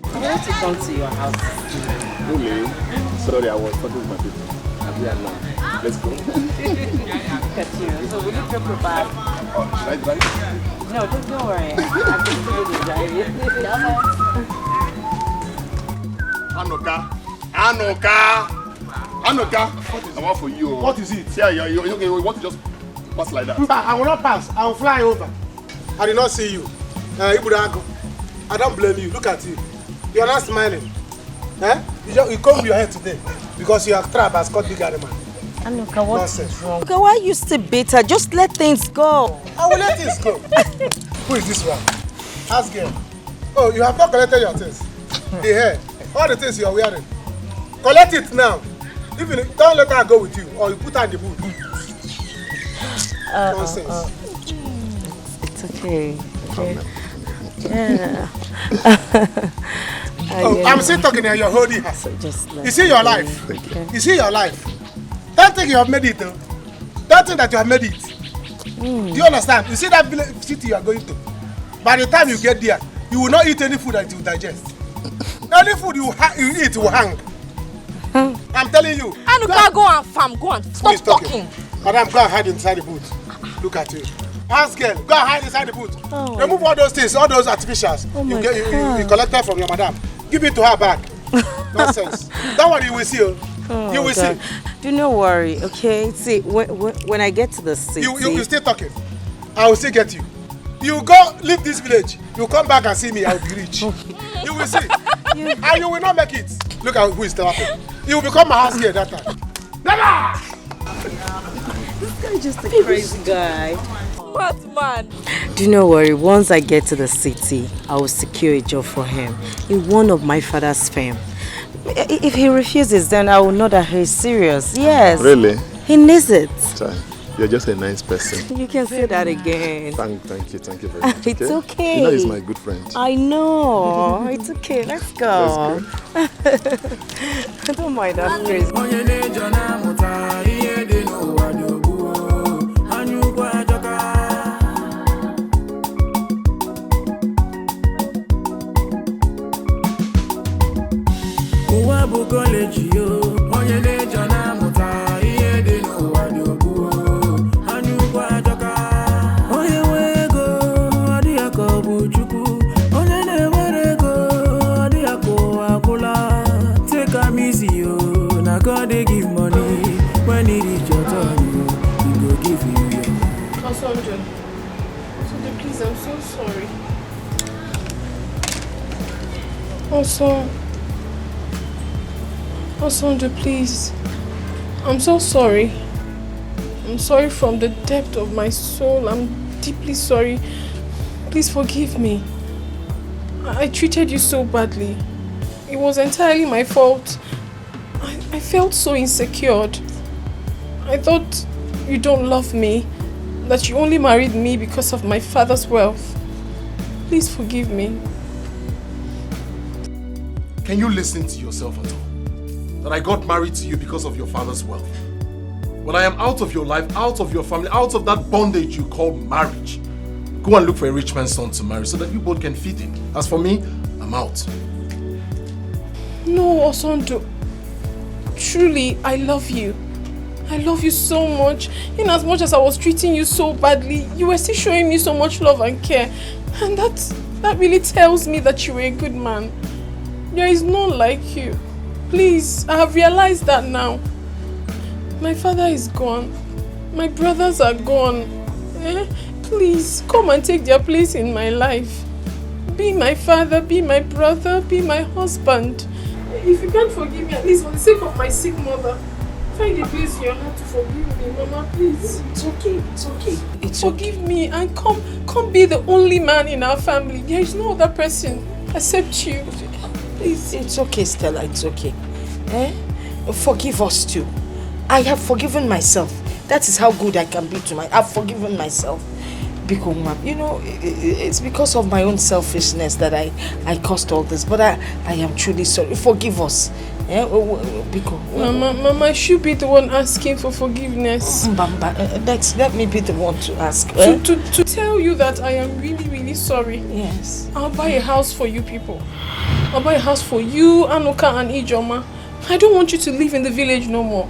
I want to come to your house. Really? Sorry, I was talking to my people. I'm here now. Let's go. Look at you. So will you drop your bag? Should I drive? No, don't worry. I'm just going to drive it. Anoka. What is the one for you? What is it? Yeah, you want to just pass like that? I will not pass. I will fly over. I did not see you. I don't blame you. Look at you. You are not smiling. You combed your head today because your trap has caught big animal. Anuka, what's wrong? Anuka, why are you still bitter? Just let things go. I will let things go. Who is this one? Ask her. Oh, you have not collected your things. The hair, all the things you are wearing. Collect it now. Even don't let her go with you, or you put her in the boot. Nonsense. It's okay. Yeah. I'm still talking here. You're holding her. You see your life. You see your life. Don't think you have made it, though. Don't think that you have made it. Do you understand? You see that village city you are going to. By the time you get there, you will not eat any food that you digest. Any food you eat will hang. I'm telling you. Anuka, go and farm. Go and stop talking. Madam, go and hide inside the boot. Look at you. Ask girl, go and hide inside the boot. Remove all those things, all those artificials. You collected from your madam. Give it to her back. Nonsense. That one you will see. You will see. Do not worry, okay? See, when I get to the city... You still talking. I will still get you. You go leave this village. You come back and see me, I will be rich. You will see. And you will not make it. Look at who is talking. You will become my house girl that time. Never! This guy is just a crazy guy. What man? Do not worry, once I get to the city, I will secure a job for him in one of my father's firm. If he refuses, then I will know that he's serious. Yes. Really? He needs it. You're just a nice person. You can say that again. Thank you very much. It's okay. You know he's my good friend. I know. It's okay. Let's go. Don't mind that crazy. God they give money when it is your turn, he go give you your. Osondo, please, I'm so sorry. Osondo, please, I'm so sorry. I'm sorry from the depth of my soul. I'm deeply sorry. Please forgive me. I treated you so badly. It was entirely my fault. I felt so insecure. I thought you don't love me, that you only married me because of my father's wealth. Please forgive me. Can you listen to yourself at all? That I got married to you because of your father's wealth. When I am out of your life, out of your family, out of that bondage you call marriage, go and look for a rich man's son to marry so that you both can feed him. As for me, I'm out. No, Osondo. truly, I love you. I love you so much. In as much as I was treating you so badly, you were still showing me so much love and care. And that really tells me that you were a good man. There is none like you. Please, I have realized that now. My father is gone. My brothers are gone. Please, come and take their place in my life. Be my father, be my brother, be my husband. If you can't forgive me, at least for the sake of my sick mother, find a place in your heart to forgive me, Mama, please. It's okay, it's okay. Forgive me and come be the only man in our family. There is no other person except you. Please. It's okay, Stella, it's okay. Forgive us too. I have forgiven myself. That is how good I can be to I've forgiven myself. Because, you know, it's because of my own selfishness that I caused all this. But I am truly sorry. Forgive us. Mama, I should be the one asking for forgiveness. Let me be the one to ask. To tell you that I am really, really sorry. Yes. I'll buy a house for you people. I'll buy a house for you, Anuka and Ijoma. I don't want you to live in the village no more.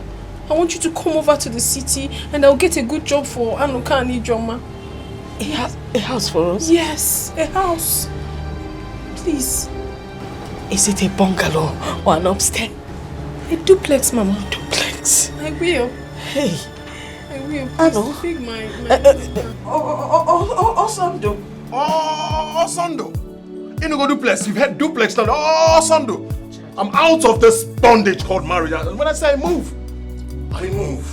I want you to come over to the city and I'll get a good job for Anuka and Ijoma. A house for us? Yes, a house. Please. Is it a bungalow or an upstairs? A duplex, Mama. Duplex? I will. Hey. I will. I know. Please take my Osando. Osando. You know, go duplex. You've had duplex now. Osando. I'm out of this bondage called marriage. And when I say I move, I move.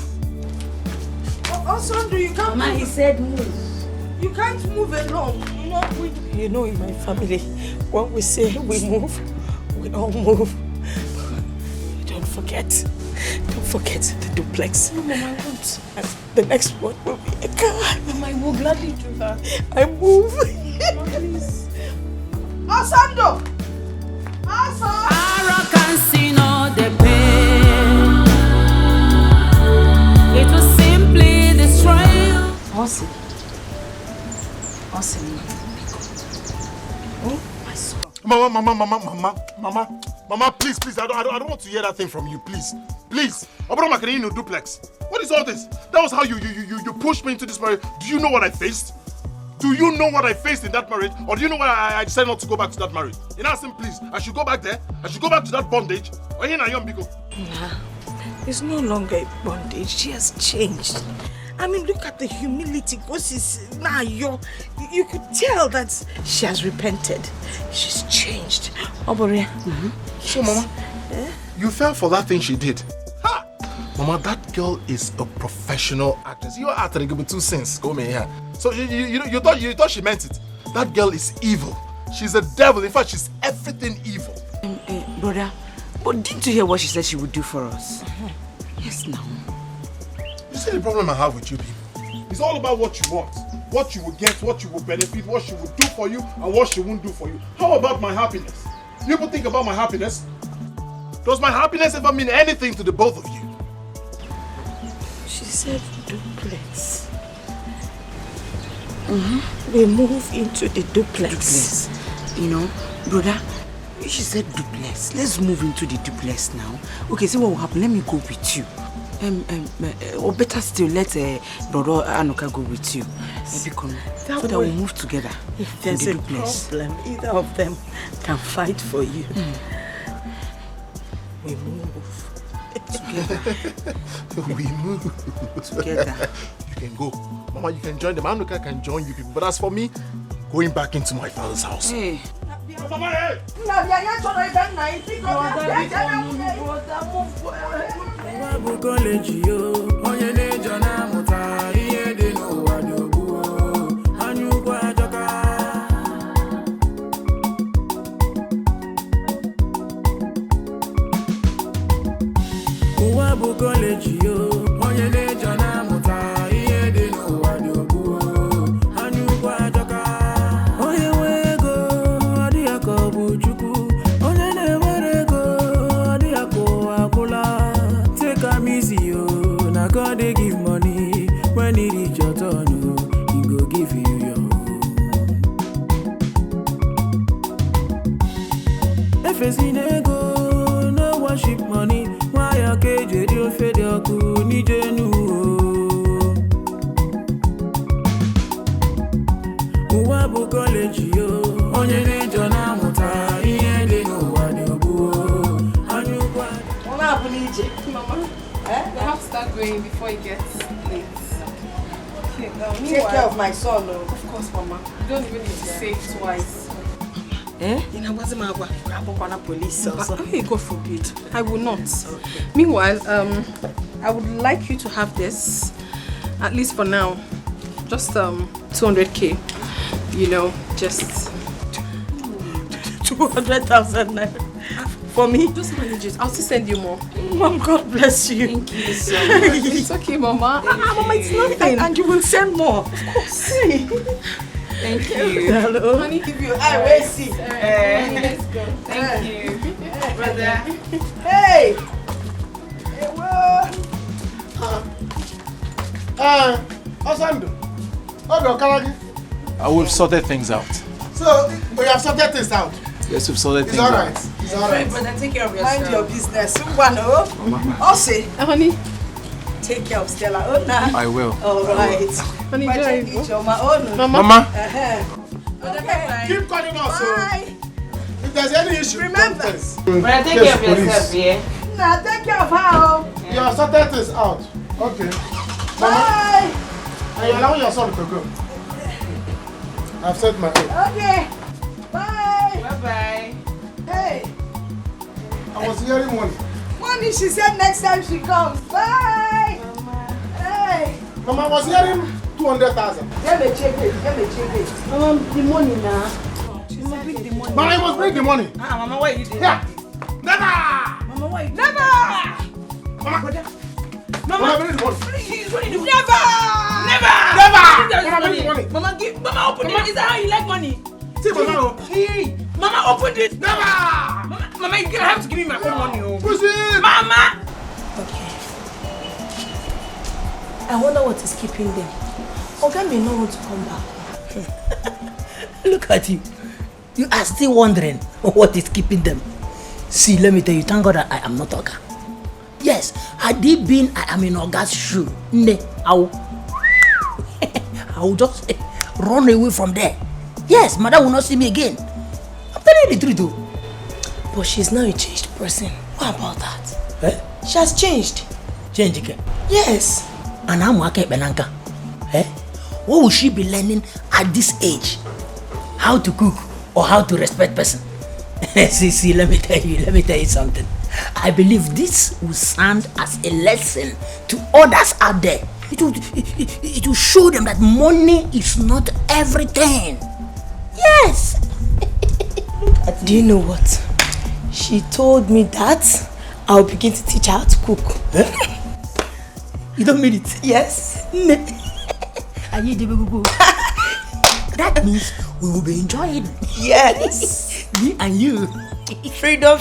Osando, you can't Mama, move. he said move. You can't move alone. You know, in my family, when we say we move, we all move. Don't forget the duplex. No, Mama, I won't. And the next one will be a car. Mama, I will gladly do that. I move. Mama, please. Osando! Arrogance in all the pain. It will simply destroy you. Awesome. Oh, my son. Mama, please, I don't want to hear that thing from you, please. Obroma duplex. What is all this? That was how you pushed me into this marriage. Do you know what I faced? Do you know what I faced in that marriage? Or do you know why I decided not to go back to that marriage? In Asim, please, I should go back there. I should go back to that bondage. Or here na Biko. Nah, it's no longer a bondage. She has changed. I mean, look at the humility. Now you could tell that she has repented. She's changed. Oboria. So, Mama, you fell for that thing she did. Ha! Mama, that girl is a professional actress. You are acting with 2 cents. Go me here. So you thought she meant it. That girl is evil. She's a devil. In fact, she's everything evil. Brother, but didn't you hear what she said she would do for us? Yes, now. You see the problem I have with you people? It's all about what you want. What you will get, what you will benefit, what she will do for you, and what she won't do for you. How about my happiness? You people think about my happiness? Does my happiness ever mean anything to the both of you? She said duplex. We move into the duplex. You know, brother, she said duplex. Let's move into the duplex now. Okay, so what will happen? Let me go with you. Or better still, let brother Anuka go with you. Yes. So that we'll move together. If there's a problem, either of them can fight for you. We move together. We move together. You can go. Mama, you can join them. Anuka can join you people. But as for me, going back into my father's house. Hey. Mama, hey! God they give money when it reach your turn, he go give you your own. If it's in ego, no worship money, why okay? bụ college yo. Onye na-ejo na muta ihe dị n'ụwa dị ogbu. Anyukwa. What happened, EJ? Mama, you have to start going before it gets late. Okay, take care of my son. Of course, Mama. You don't even need to say it twice. Police also. Hey, God forbid. I will not. Okay. Meanwhile, I would like you to have this, at least for now, just 200k. You know, just 200,000 naira for me. Just manage it. I'll still send you more. Mom, God bless you. Thank you so much. It's okay, Mama. Mama, it's nothing. And you will send more. Of course. Thank you. Hello. Honey, give you. I will see. Honey, let's go. Thank you. Brother. Hey. Hey, what? Osando. Oh, we've sorted things out. So, we have sorted things out. Yes, we've sorted It's things all out. right. It's all right. Brother, take care of yourself. Mind your business. Also, honey, take care of Stella. Oh, nah. I will. All right. Honey, Mama. Okay. Keep calling us. Bye. If there's any issue, remember. Brother, take care of yourself, yeah? Nah, take care of her. You have sorted things out. Okay. Bye. And you're allowing your son to go. I've said my own. Okay. Bye. Bye-bye. Hey. I was hearing one. Mommy, she said next time she comes. Bye. Mama. Hey. Mama, I was hearing 200,000. Let me check it. Mama, the money now. Mama, bring the money. Mama, I must bring the money. Mama, why you doing? Yeah. Never. Mama, why you Never. Mama, bring the money. Mama, open it. Is that how you like money? See, Mama. Hey, Mama, open it. Never. Mama, you're gonna have to give me my own money. Push it. Mama. Okay. I wonder what is keeping them. Oga may not want to come back. Look at you. You are still wondering what is keeping them. See, let me tell you, thank God that I am not Oga. Yes, had it been I am in Oga's shoe, I will just run away from there. Yes, mother will not see me again. I'm telling you the truth though. But she's now a changed person. What about that? Eh? She has changed. Change again? Yes. And I'm working Benanka. Eh? What will she be learning at this age? How to cook or how to respect person? See, let me tell you something. I believe this will stand as a lesson to others out there. It will show them that money is not everything. Yes. Do you know what? She told me that I'll begin to teach her how to cook. You don't mean it? Yes. That means we will be enjoying. Yes. Me and you. Freedom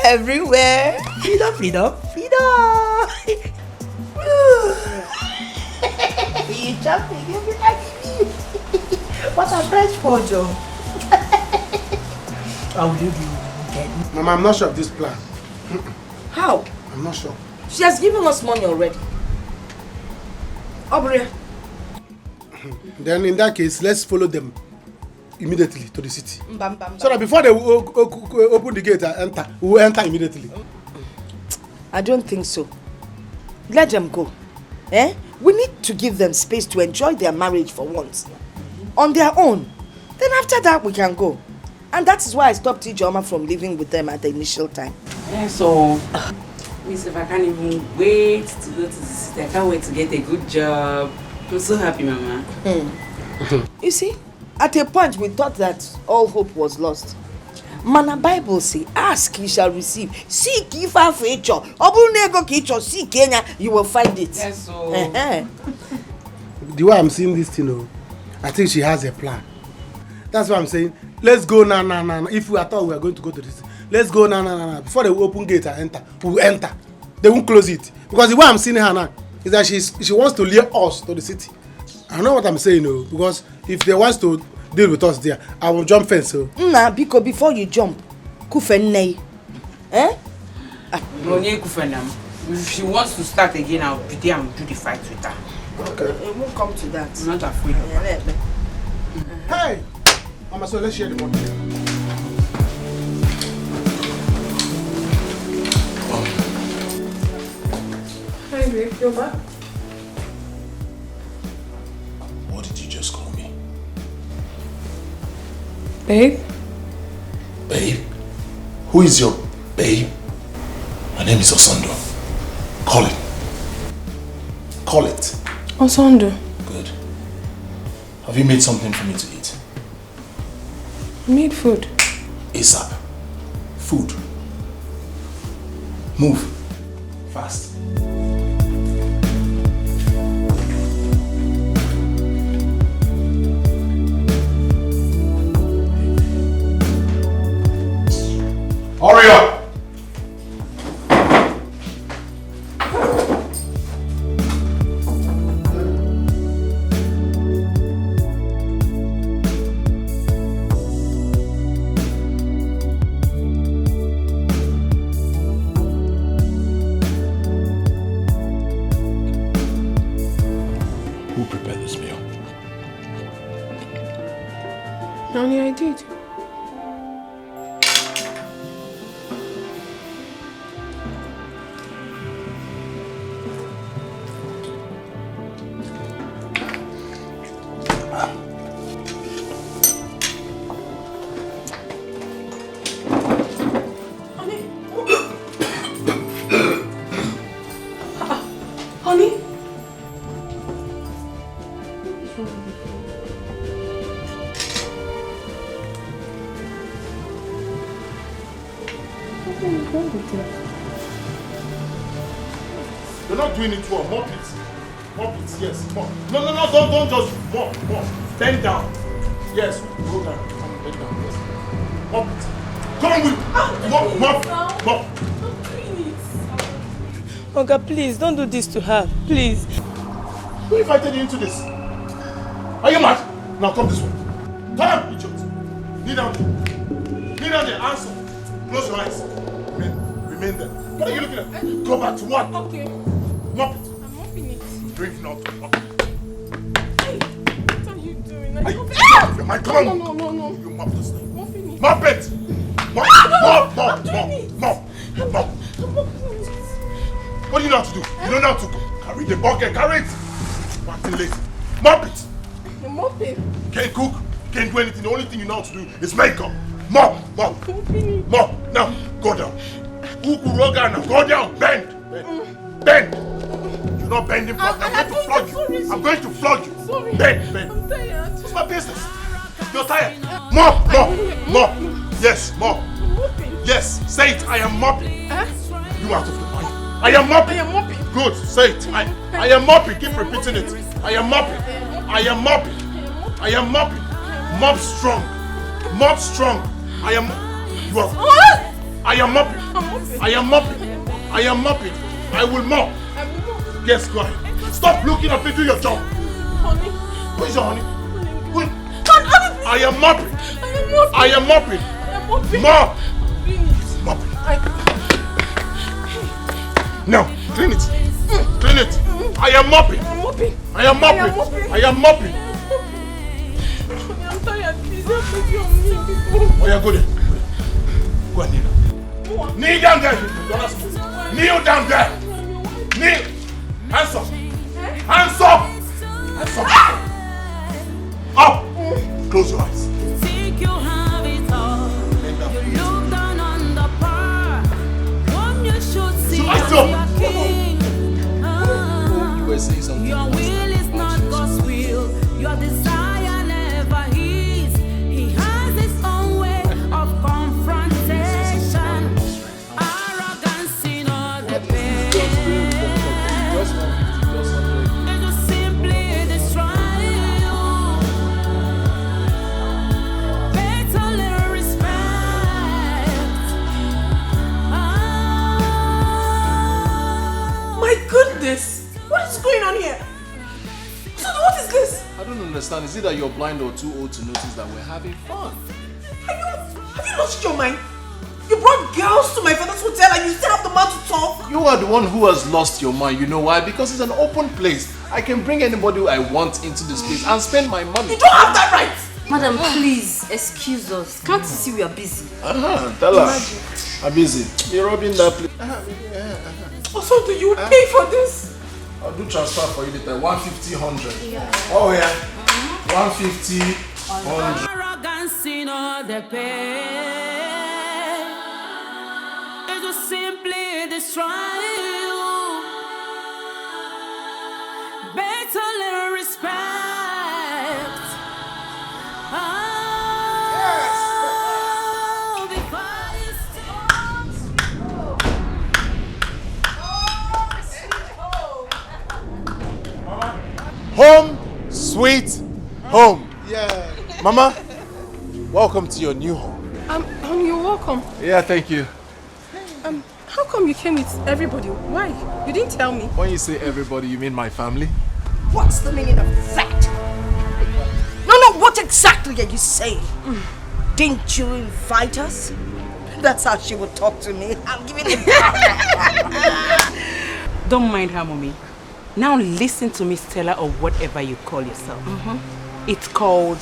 everywhere. Freedom. You jumping, you be like me. What a fresh photo. How will you be? Mama, I'm not sure of this plan. How? I'm not sure. She has given us money already. Obria. Then in that case, let's follow them immediately to the city. So that before they open the gate and enter, we will enter immediately. I don't think so. Let them go. We need to give them space to enjoy their marriage for once. On their own. Then after that, we can go. And that is why I stopped Ijoma from living with them at the initial time. Yeah, so, Miss, if I can't even wait to go to the city, I can't wait to get a good job. I'm so happy, Mama. You see, at a point we thought that all hope was lost. Mana Bible say, ask you shall receive. Seek ye for future. Seek Kenya, you will find it. Yes, so. The way I'm seeing this thing, I think she has a plan. That's why I'm saying, let's go now. If we thought we are going to go to this, let's go now. Before they open gate and enter, we will enter. They won't close it. Because the way I'm seeing her now is that she wants to lure us to the city. I know what I'm saying, because if they want to deal with us there, I will jump fence. Nah, because before you jump, kufenei. If she wants to start again, I'll be there and do the fight with her. Okay. It won't come to that. I'm not afraid of her. Hey, Mama, so let's share the money. Hi, babe. You're back? What did you just call me? Babe? Babe? Who is your babe? My name is Osondo. Call it. Call it. Osondo. Good. Have you made something for me to eat? Made food. ASAP. Food. Move. Fast. Hurry up! Who prepared this meal? Honey, I did. Honey? You're not doing it well. Mop it. Mop it, yes. Mop. No, don't just mop. Bend down. Yes, go down. Bend down, yes. Mop it. Come on, mop. Oga, please, don't do this to her. Please. Who invited you into this? Are you mad? Now come this way. Turn, idiot. Kneel down there. Kneel down there. Answer. Close your eyes. Remain there. What are you looking at? Go back to what? Okay. Mop it. I'm mopping it. Drink now. Mop it. What are you doing? Your mind, come on. No. You mop this thing. Mopping it. Mop it. Mop. What do you know how to do? You don't know how to carry the bucket. Carry it. Acting late. Mop it. I'm mopping. Can't cook. Can't do anything. The only thing you know how to do is makeup. Mop. Now, go down. Ukuroga now. Go down. Bend. You're not bending properly. I'm going to flog you. I'm going to flog you. Sorry. Bend. I'm tired. What's my business? You're tired. Mop. Yes, mop. Yes, say it. I am mopping. You out of the mind. I am mopping. Good. Say it. I am mopping. Keep repeating it. I am mopping. Mop strong. I am. You are. I am mopping. I will mop. Yes, go ahead. Stop looking up and do your job. Honey. Where's your honey? I am mopping. Mop. Now, clean it. I am mopping. I'm tired. Please help me on me. Oh yeah, go there. Go and kneel down. Kneel down there. Kneel down there. Kneel. Hands up. Up. Close your eyes. Think you have it all. You look down on the bar. One you should see as your king. You were saying something. Your will is not God's will. Your desire never is. He has his own way of confrontation. Arrogance in all the pain. It will simply destroy you. Better little respect. My goodness! What is going on here? So what is this? I don't understand. Is it that you're blind or too old to notice that we're having fun? Have you lost your mind? You brought girls to my father's hotel and you still have the mouth to talk? You are the one who has lost your mind. You know why? Because it's an open place. I can bring anybody I want into this place and spend my money. You don't have that right! Madam, please excuse us. Can't you see we are busy? Tell her. I'm busy. You're robbing that place. Also, do you pay for this? I'll do transfer for you later. 150, 100. Oh yeah. 150, 100. Arrogance in all the pain. It will simply destroy you. Better learn respect. Home, sweet home. Yeah. Mama, welcome to your new home. Honey, you're welcome. Yeah, thank you. How come you came with everybody? Why? You didn't tell me. When you say everybody, you mean my family? What's the meaning of that? No, what exactly are you saying? Didn't you invite us? That's how she would talk to me. I'm giving it back. Don't mind her, mommy. Now listen to me, Stella, or whatever you call yourself. It's called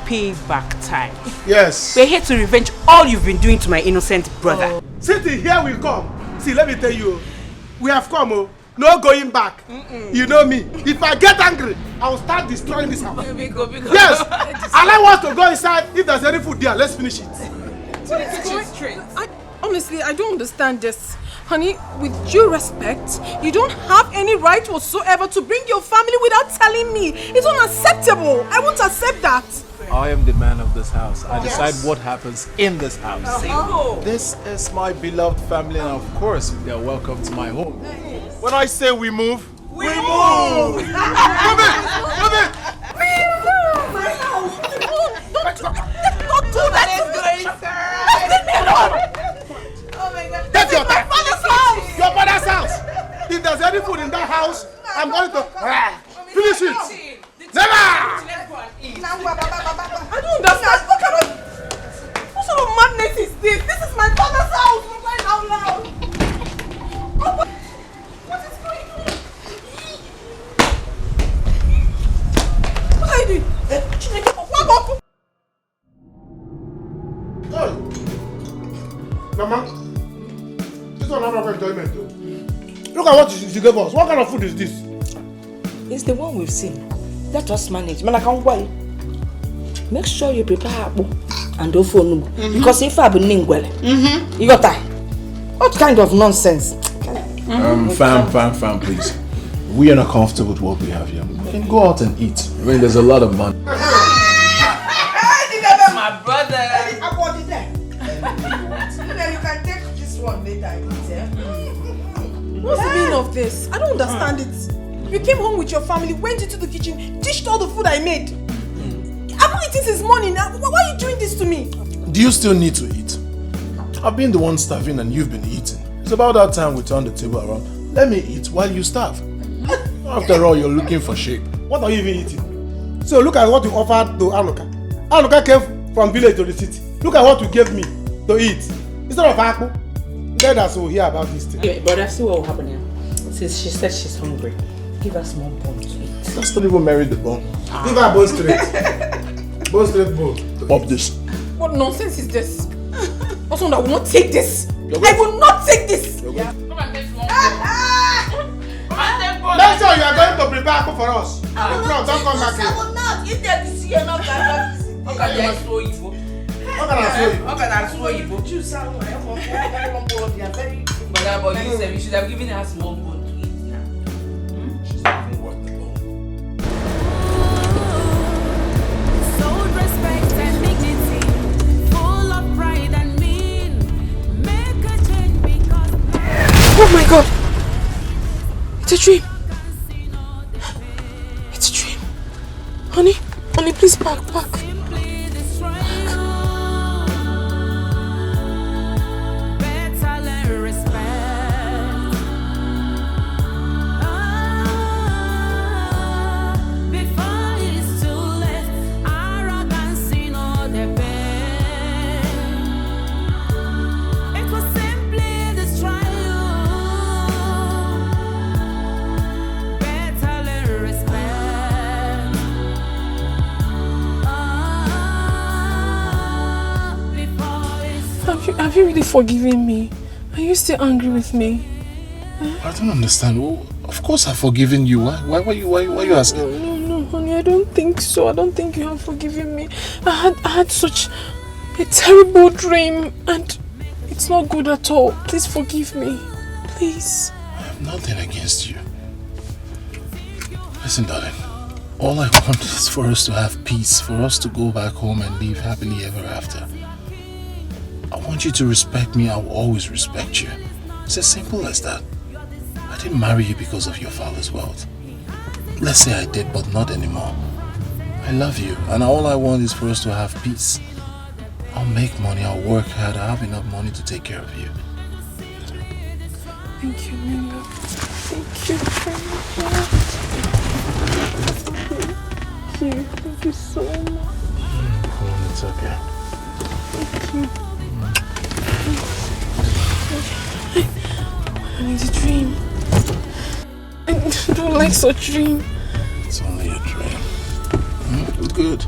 payback time. Yes. We're here to revenge all you've been doing to my innocent brother. City, here we come. See, let me tell you, we have come. No going back. You know me. If I get angry, I will start destroying this house. Yes. Allow us to go inside. If there's any food there, let's finish it. Honestly, I don't understand this. Honey, with due respect, you don't have any right whatsoever to bring your family without telling me. It's unacceptable. I won't accept that. I am the man of this house. I decide what happens in this house. This is my beloved family, and of course, they're welcome to my home. When I say we move, we move! Move it! Move it! Don't do that! Leave me alone! Get your father's house! Your father's house! If there's any food in that house, I'm going to finish it! Never! I don't understand. What sort of madness is this? This is my father's house! Right out loud! What is going on? What are you doing? Mama, this one not of enjoyment though. Look at what she gave us. What kind of food is this? It's the one we've seen. Let us manage. Man, I can't wait. Make sure you prepare apple and don't phone because if I be ningwell, you got that. What kind of nonsense? Fam, please. We are not comfortable with what we have here. We can go out and eat. I mean, there's a lot of money. My brother. I bought it there. You can take this one later. What's the meaning of this? I don't understand it. You came home with your family, went into the kitchen, dished all the food I made. I've been eating since morning. Why are you doing this to me? Do you still need to eat? I've been the one starving and you've been eating. It's about that time we turn the table around. Let me eat while you starve. After all, you're looking for shape. What are you even eating? So look at what you offered to Anuka. Anuka came from village to the city. Look at what you gave me to eat. Instead of apple, let us hear about this thing. Yeah, but that's what will happen here. Since she said she's hungry, give us more bone to eat. Let's not even marry the bone. Give her bone straight. Bone straight bone. Pop this. What nonsense is this? Also, I will not take this. I will not take this. Make sure you are going to prepare apple for us. If not, don't come back here. I will not. If there is here, not that. How can you throw Igbo? How can I throw Igbo? Choose someone. They are very. But you said we should have given her small bone to eat now. She's not even worth the bone. Soul, respect and dignity, full of pride and mean. Make a change because. Oh my God! It's a dream. It's a dream. Honey, please back. have you really forgiven me? Are you still angry with me? I don't understand. Well, of course I've forgiven you. Why are you asking? No, honey, I don't think so. I don't think you have forgiven me. I had such a terrible dream and it's not good at all. Please forgive me. Please. I have nothing against you. Listen, darling. All I want is for us to have peace, for us to go back home and live happily ever after. I want you to respect me. I will always respect you. It's as simple as that. I didn't marry you because of your father's wealth. Let's say I did, but not anymore. I love you, and all I want is for us to have peace. I'll make money, I'll work hard, I have enough money to take care of you. Thank you, Minga. Thank you very much. Thank you so much. Come on, it's okay. Thank you. I need a dream. I don't like such dream. It's only a dream. Good.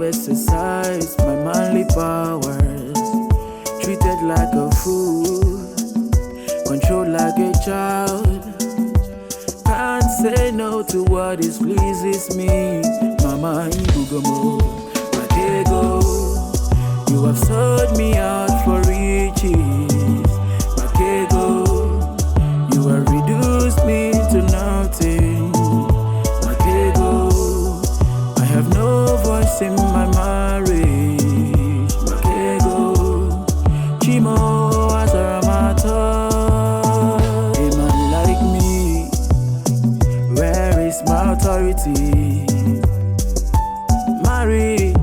Exercise my manly powers, treated like a fool, controlled like a child. Can't say no to what displeases me. Mama Ibugomo, Matego, you have sold me out for riches. Matego, you have reduced me to nothing. I have no voice in my marriage. Makego, Chimo, Azaramata. A man like me, where is my authority? Married,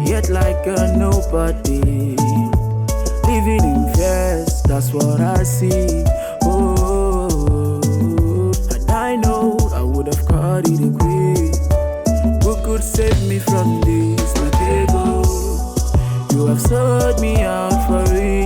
yet like a nobody. Living in fears, that's what I see. Oh, and I know I would have caught it a quick. Who could save me from this, Matego? You have sold me out for it.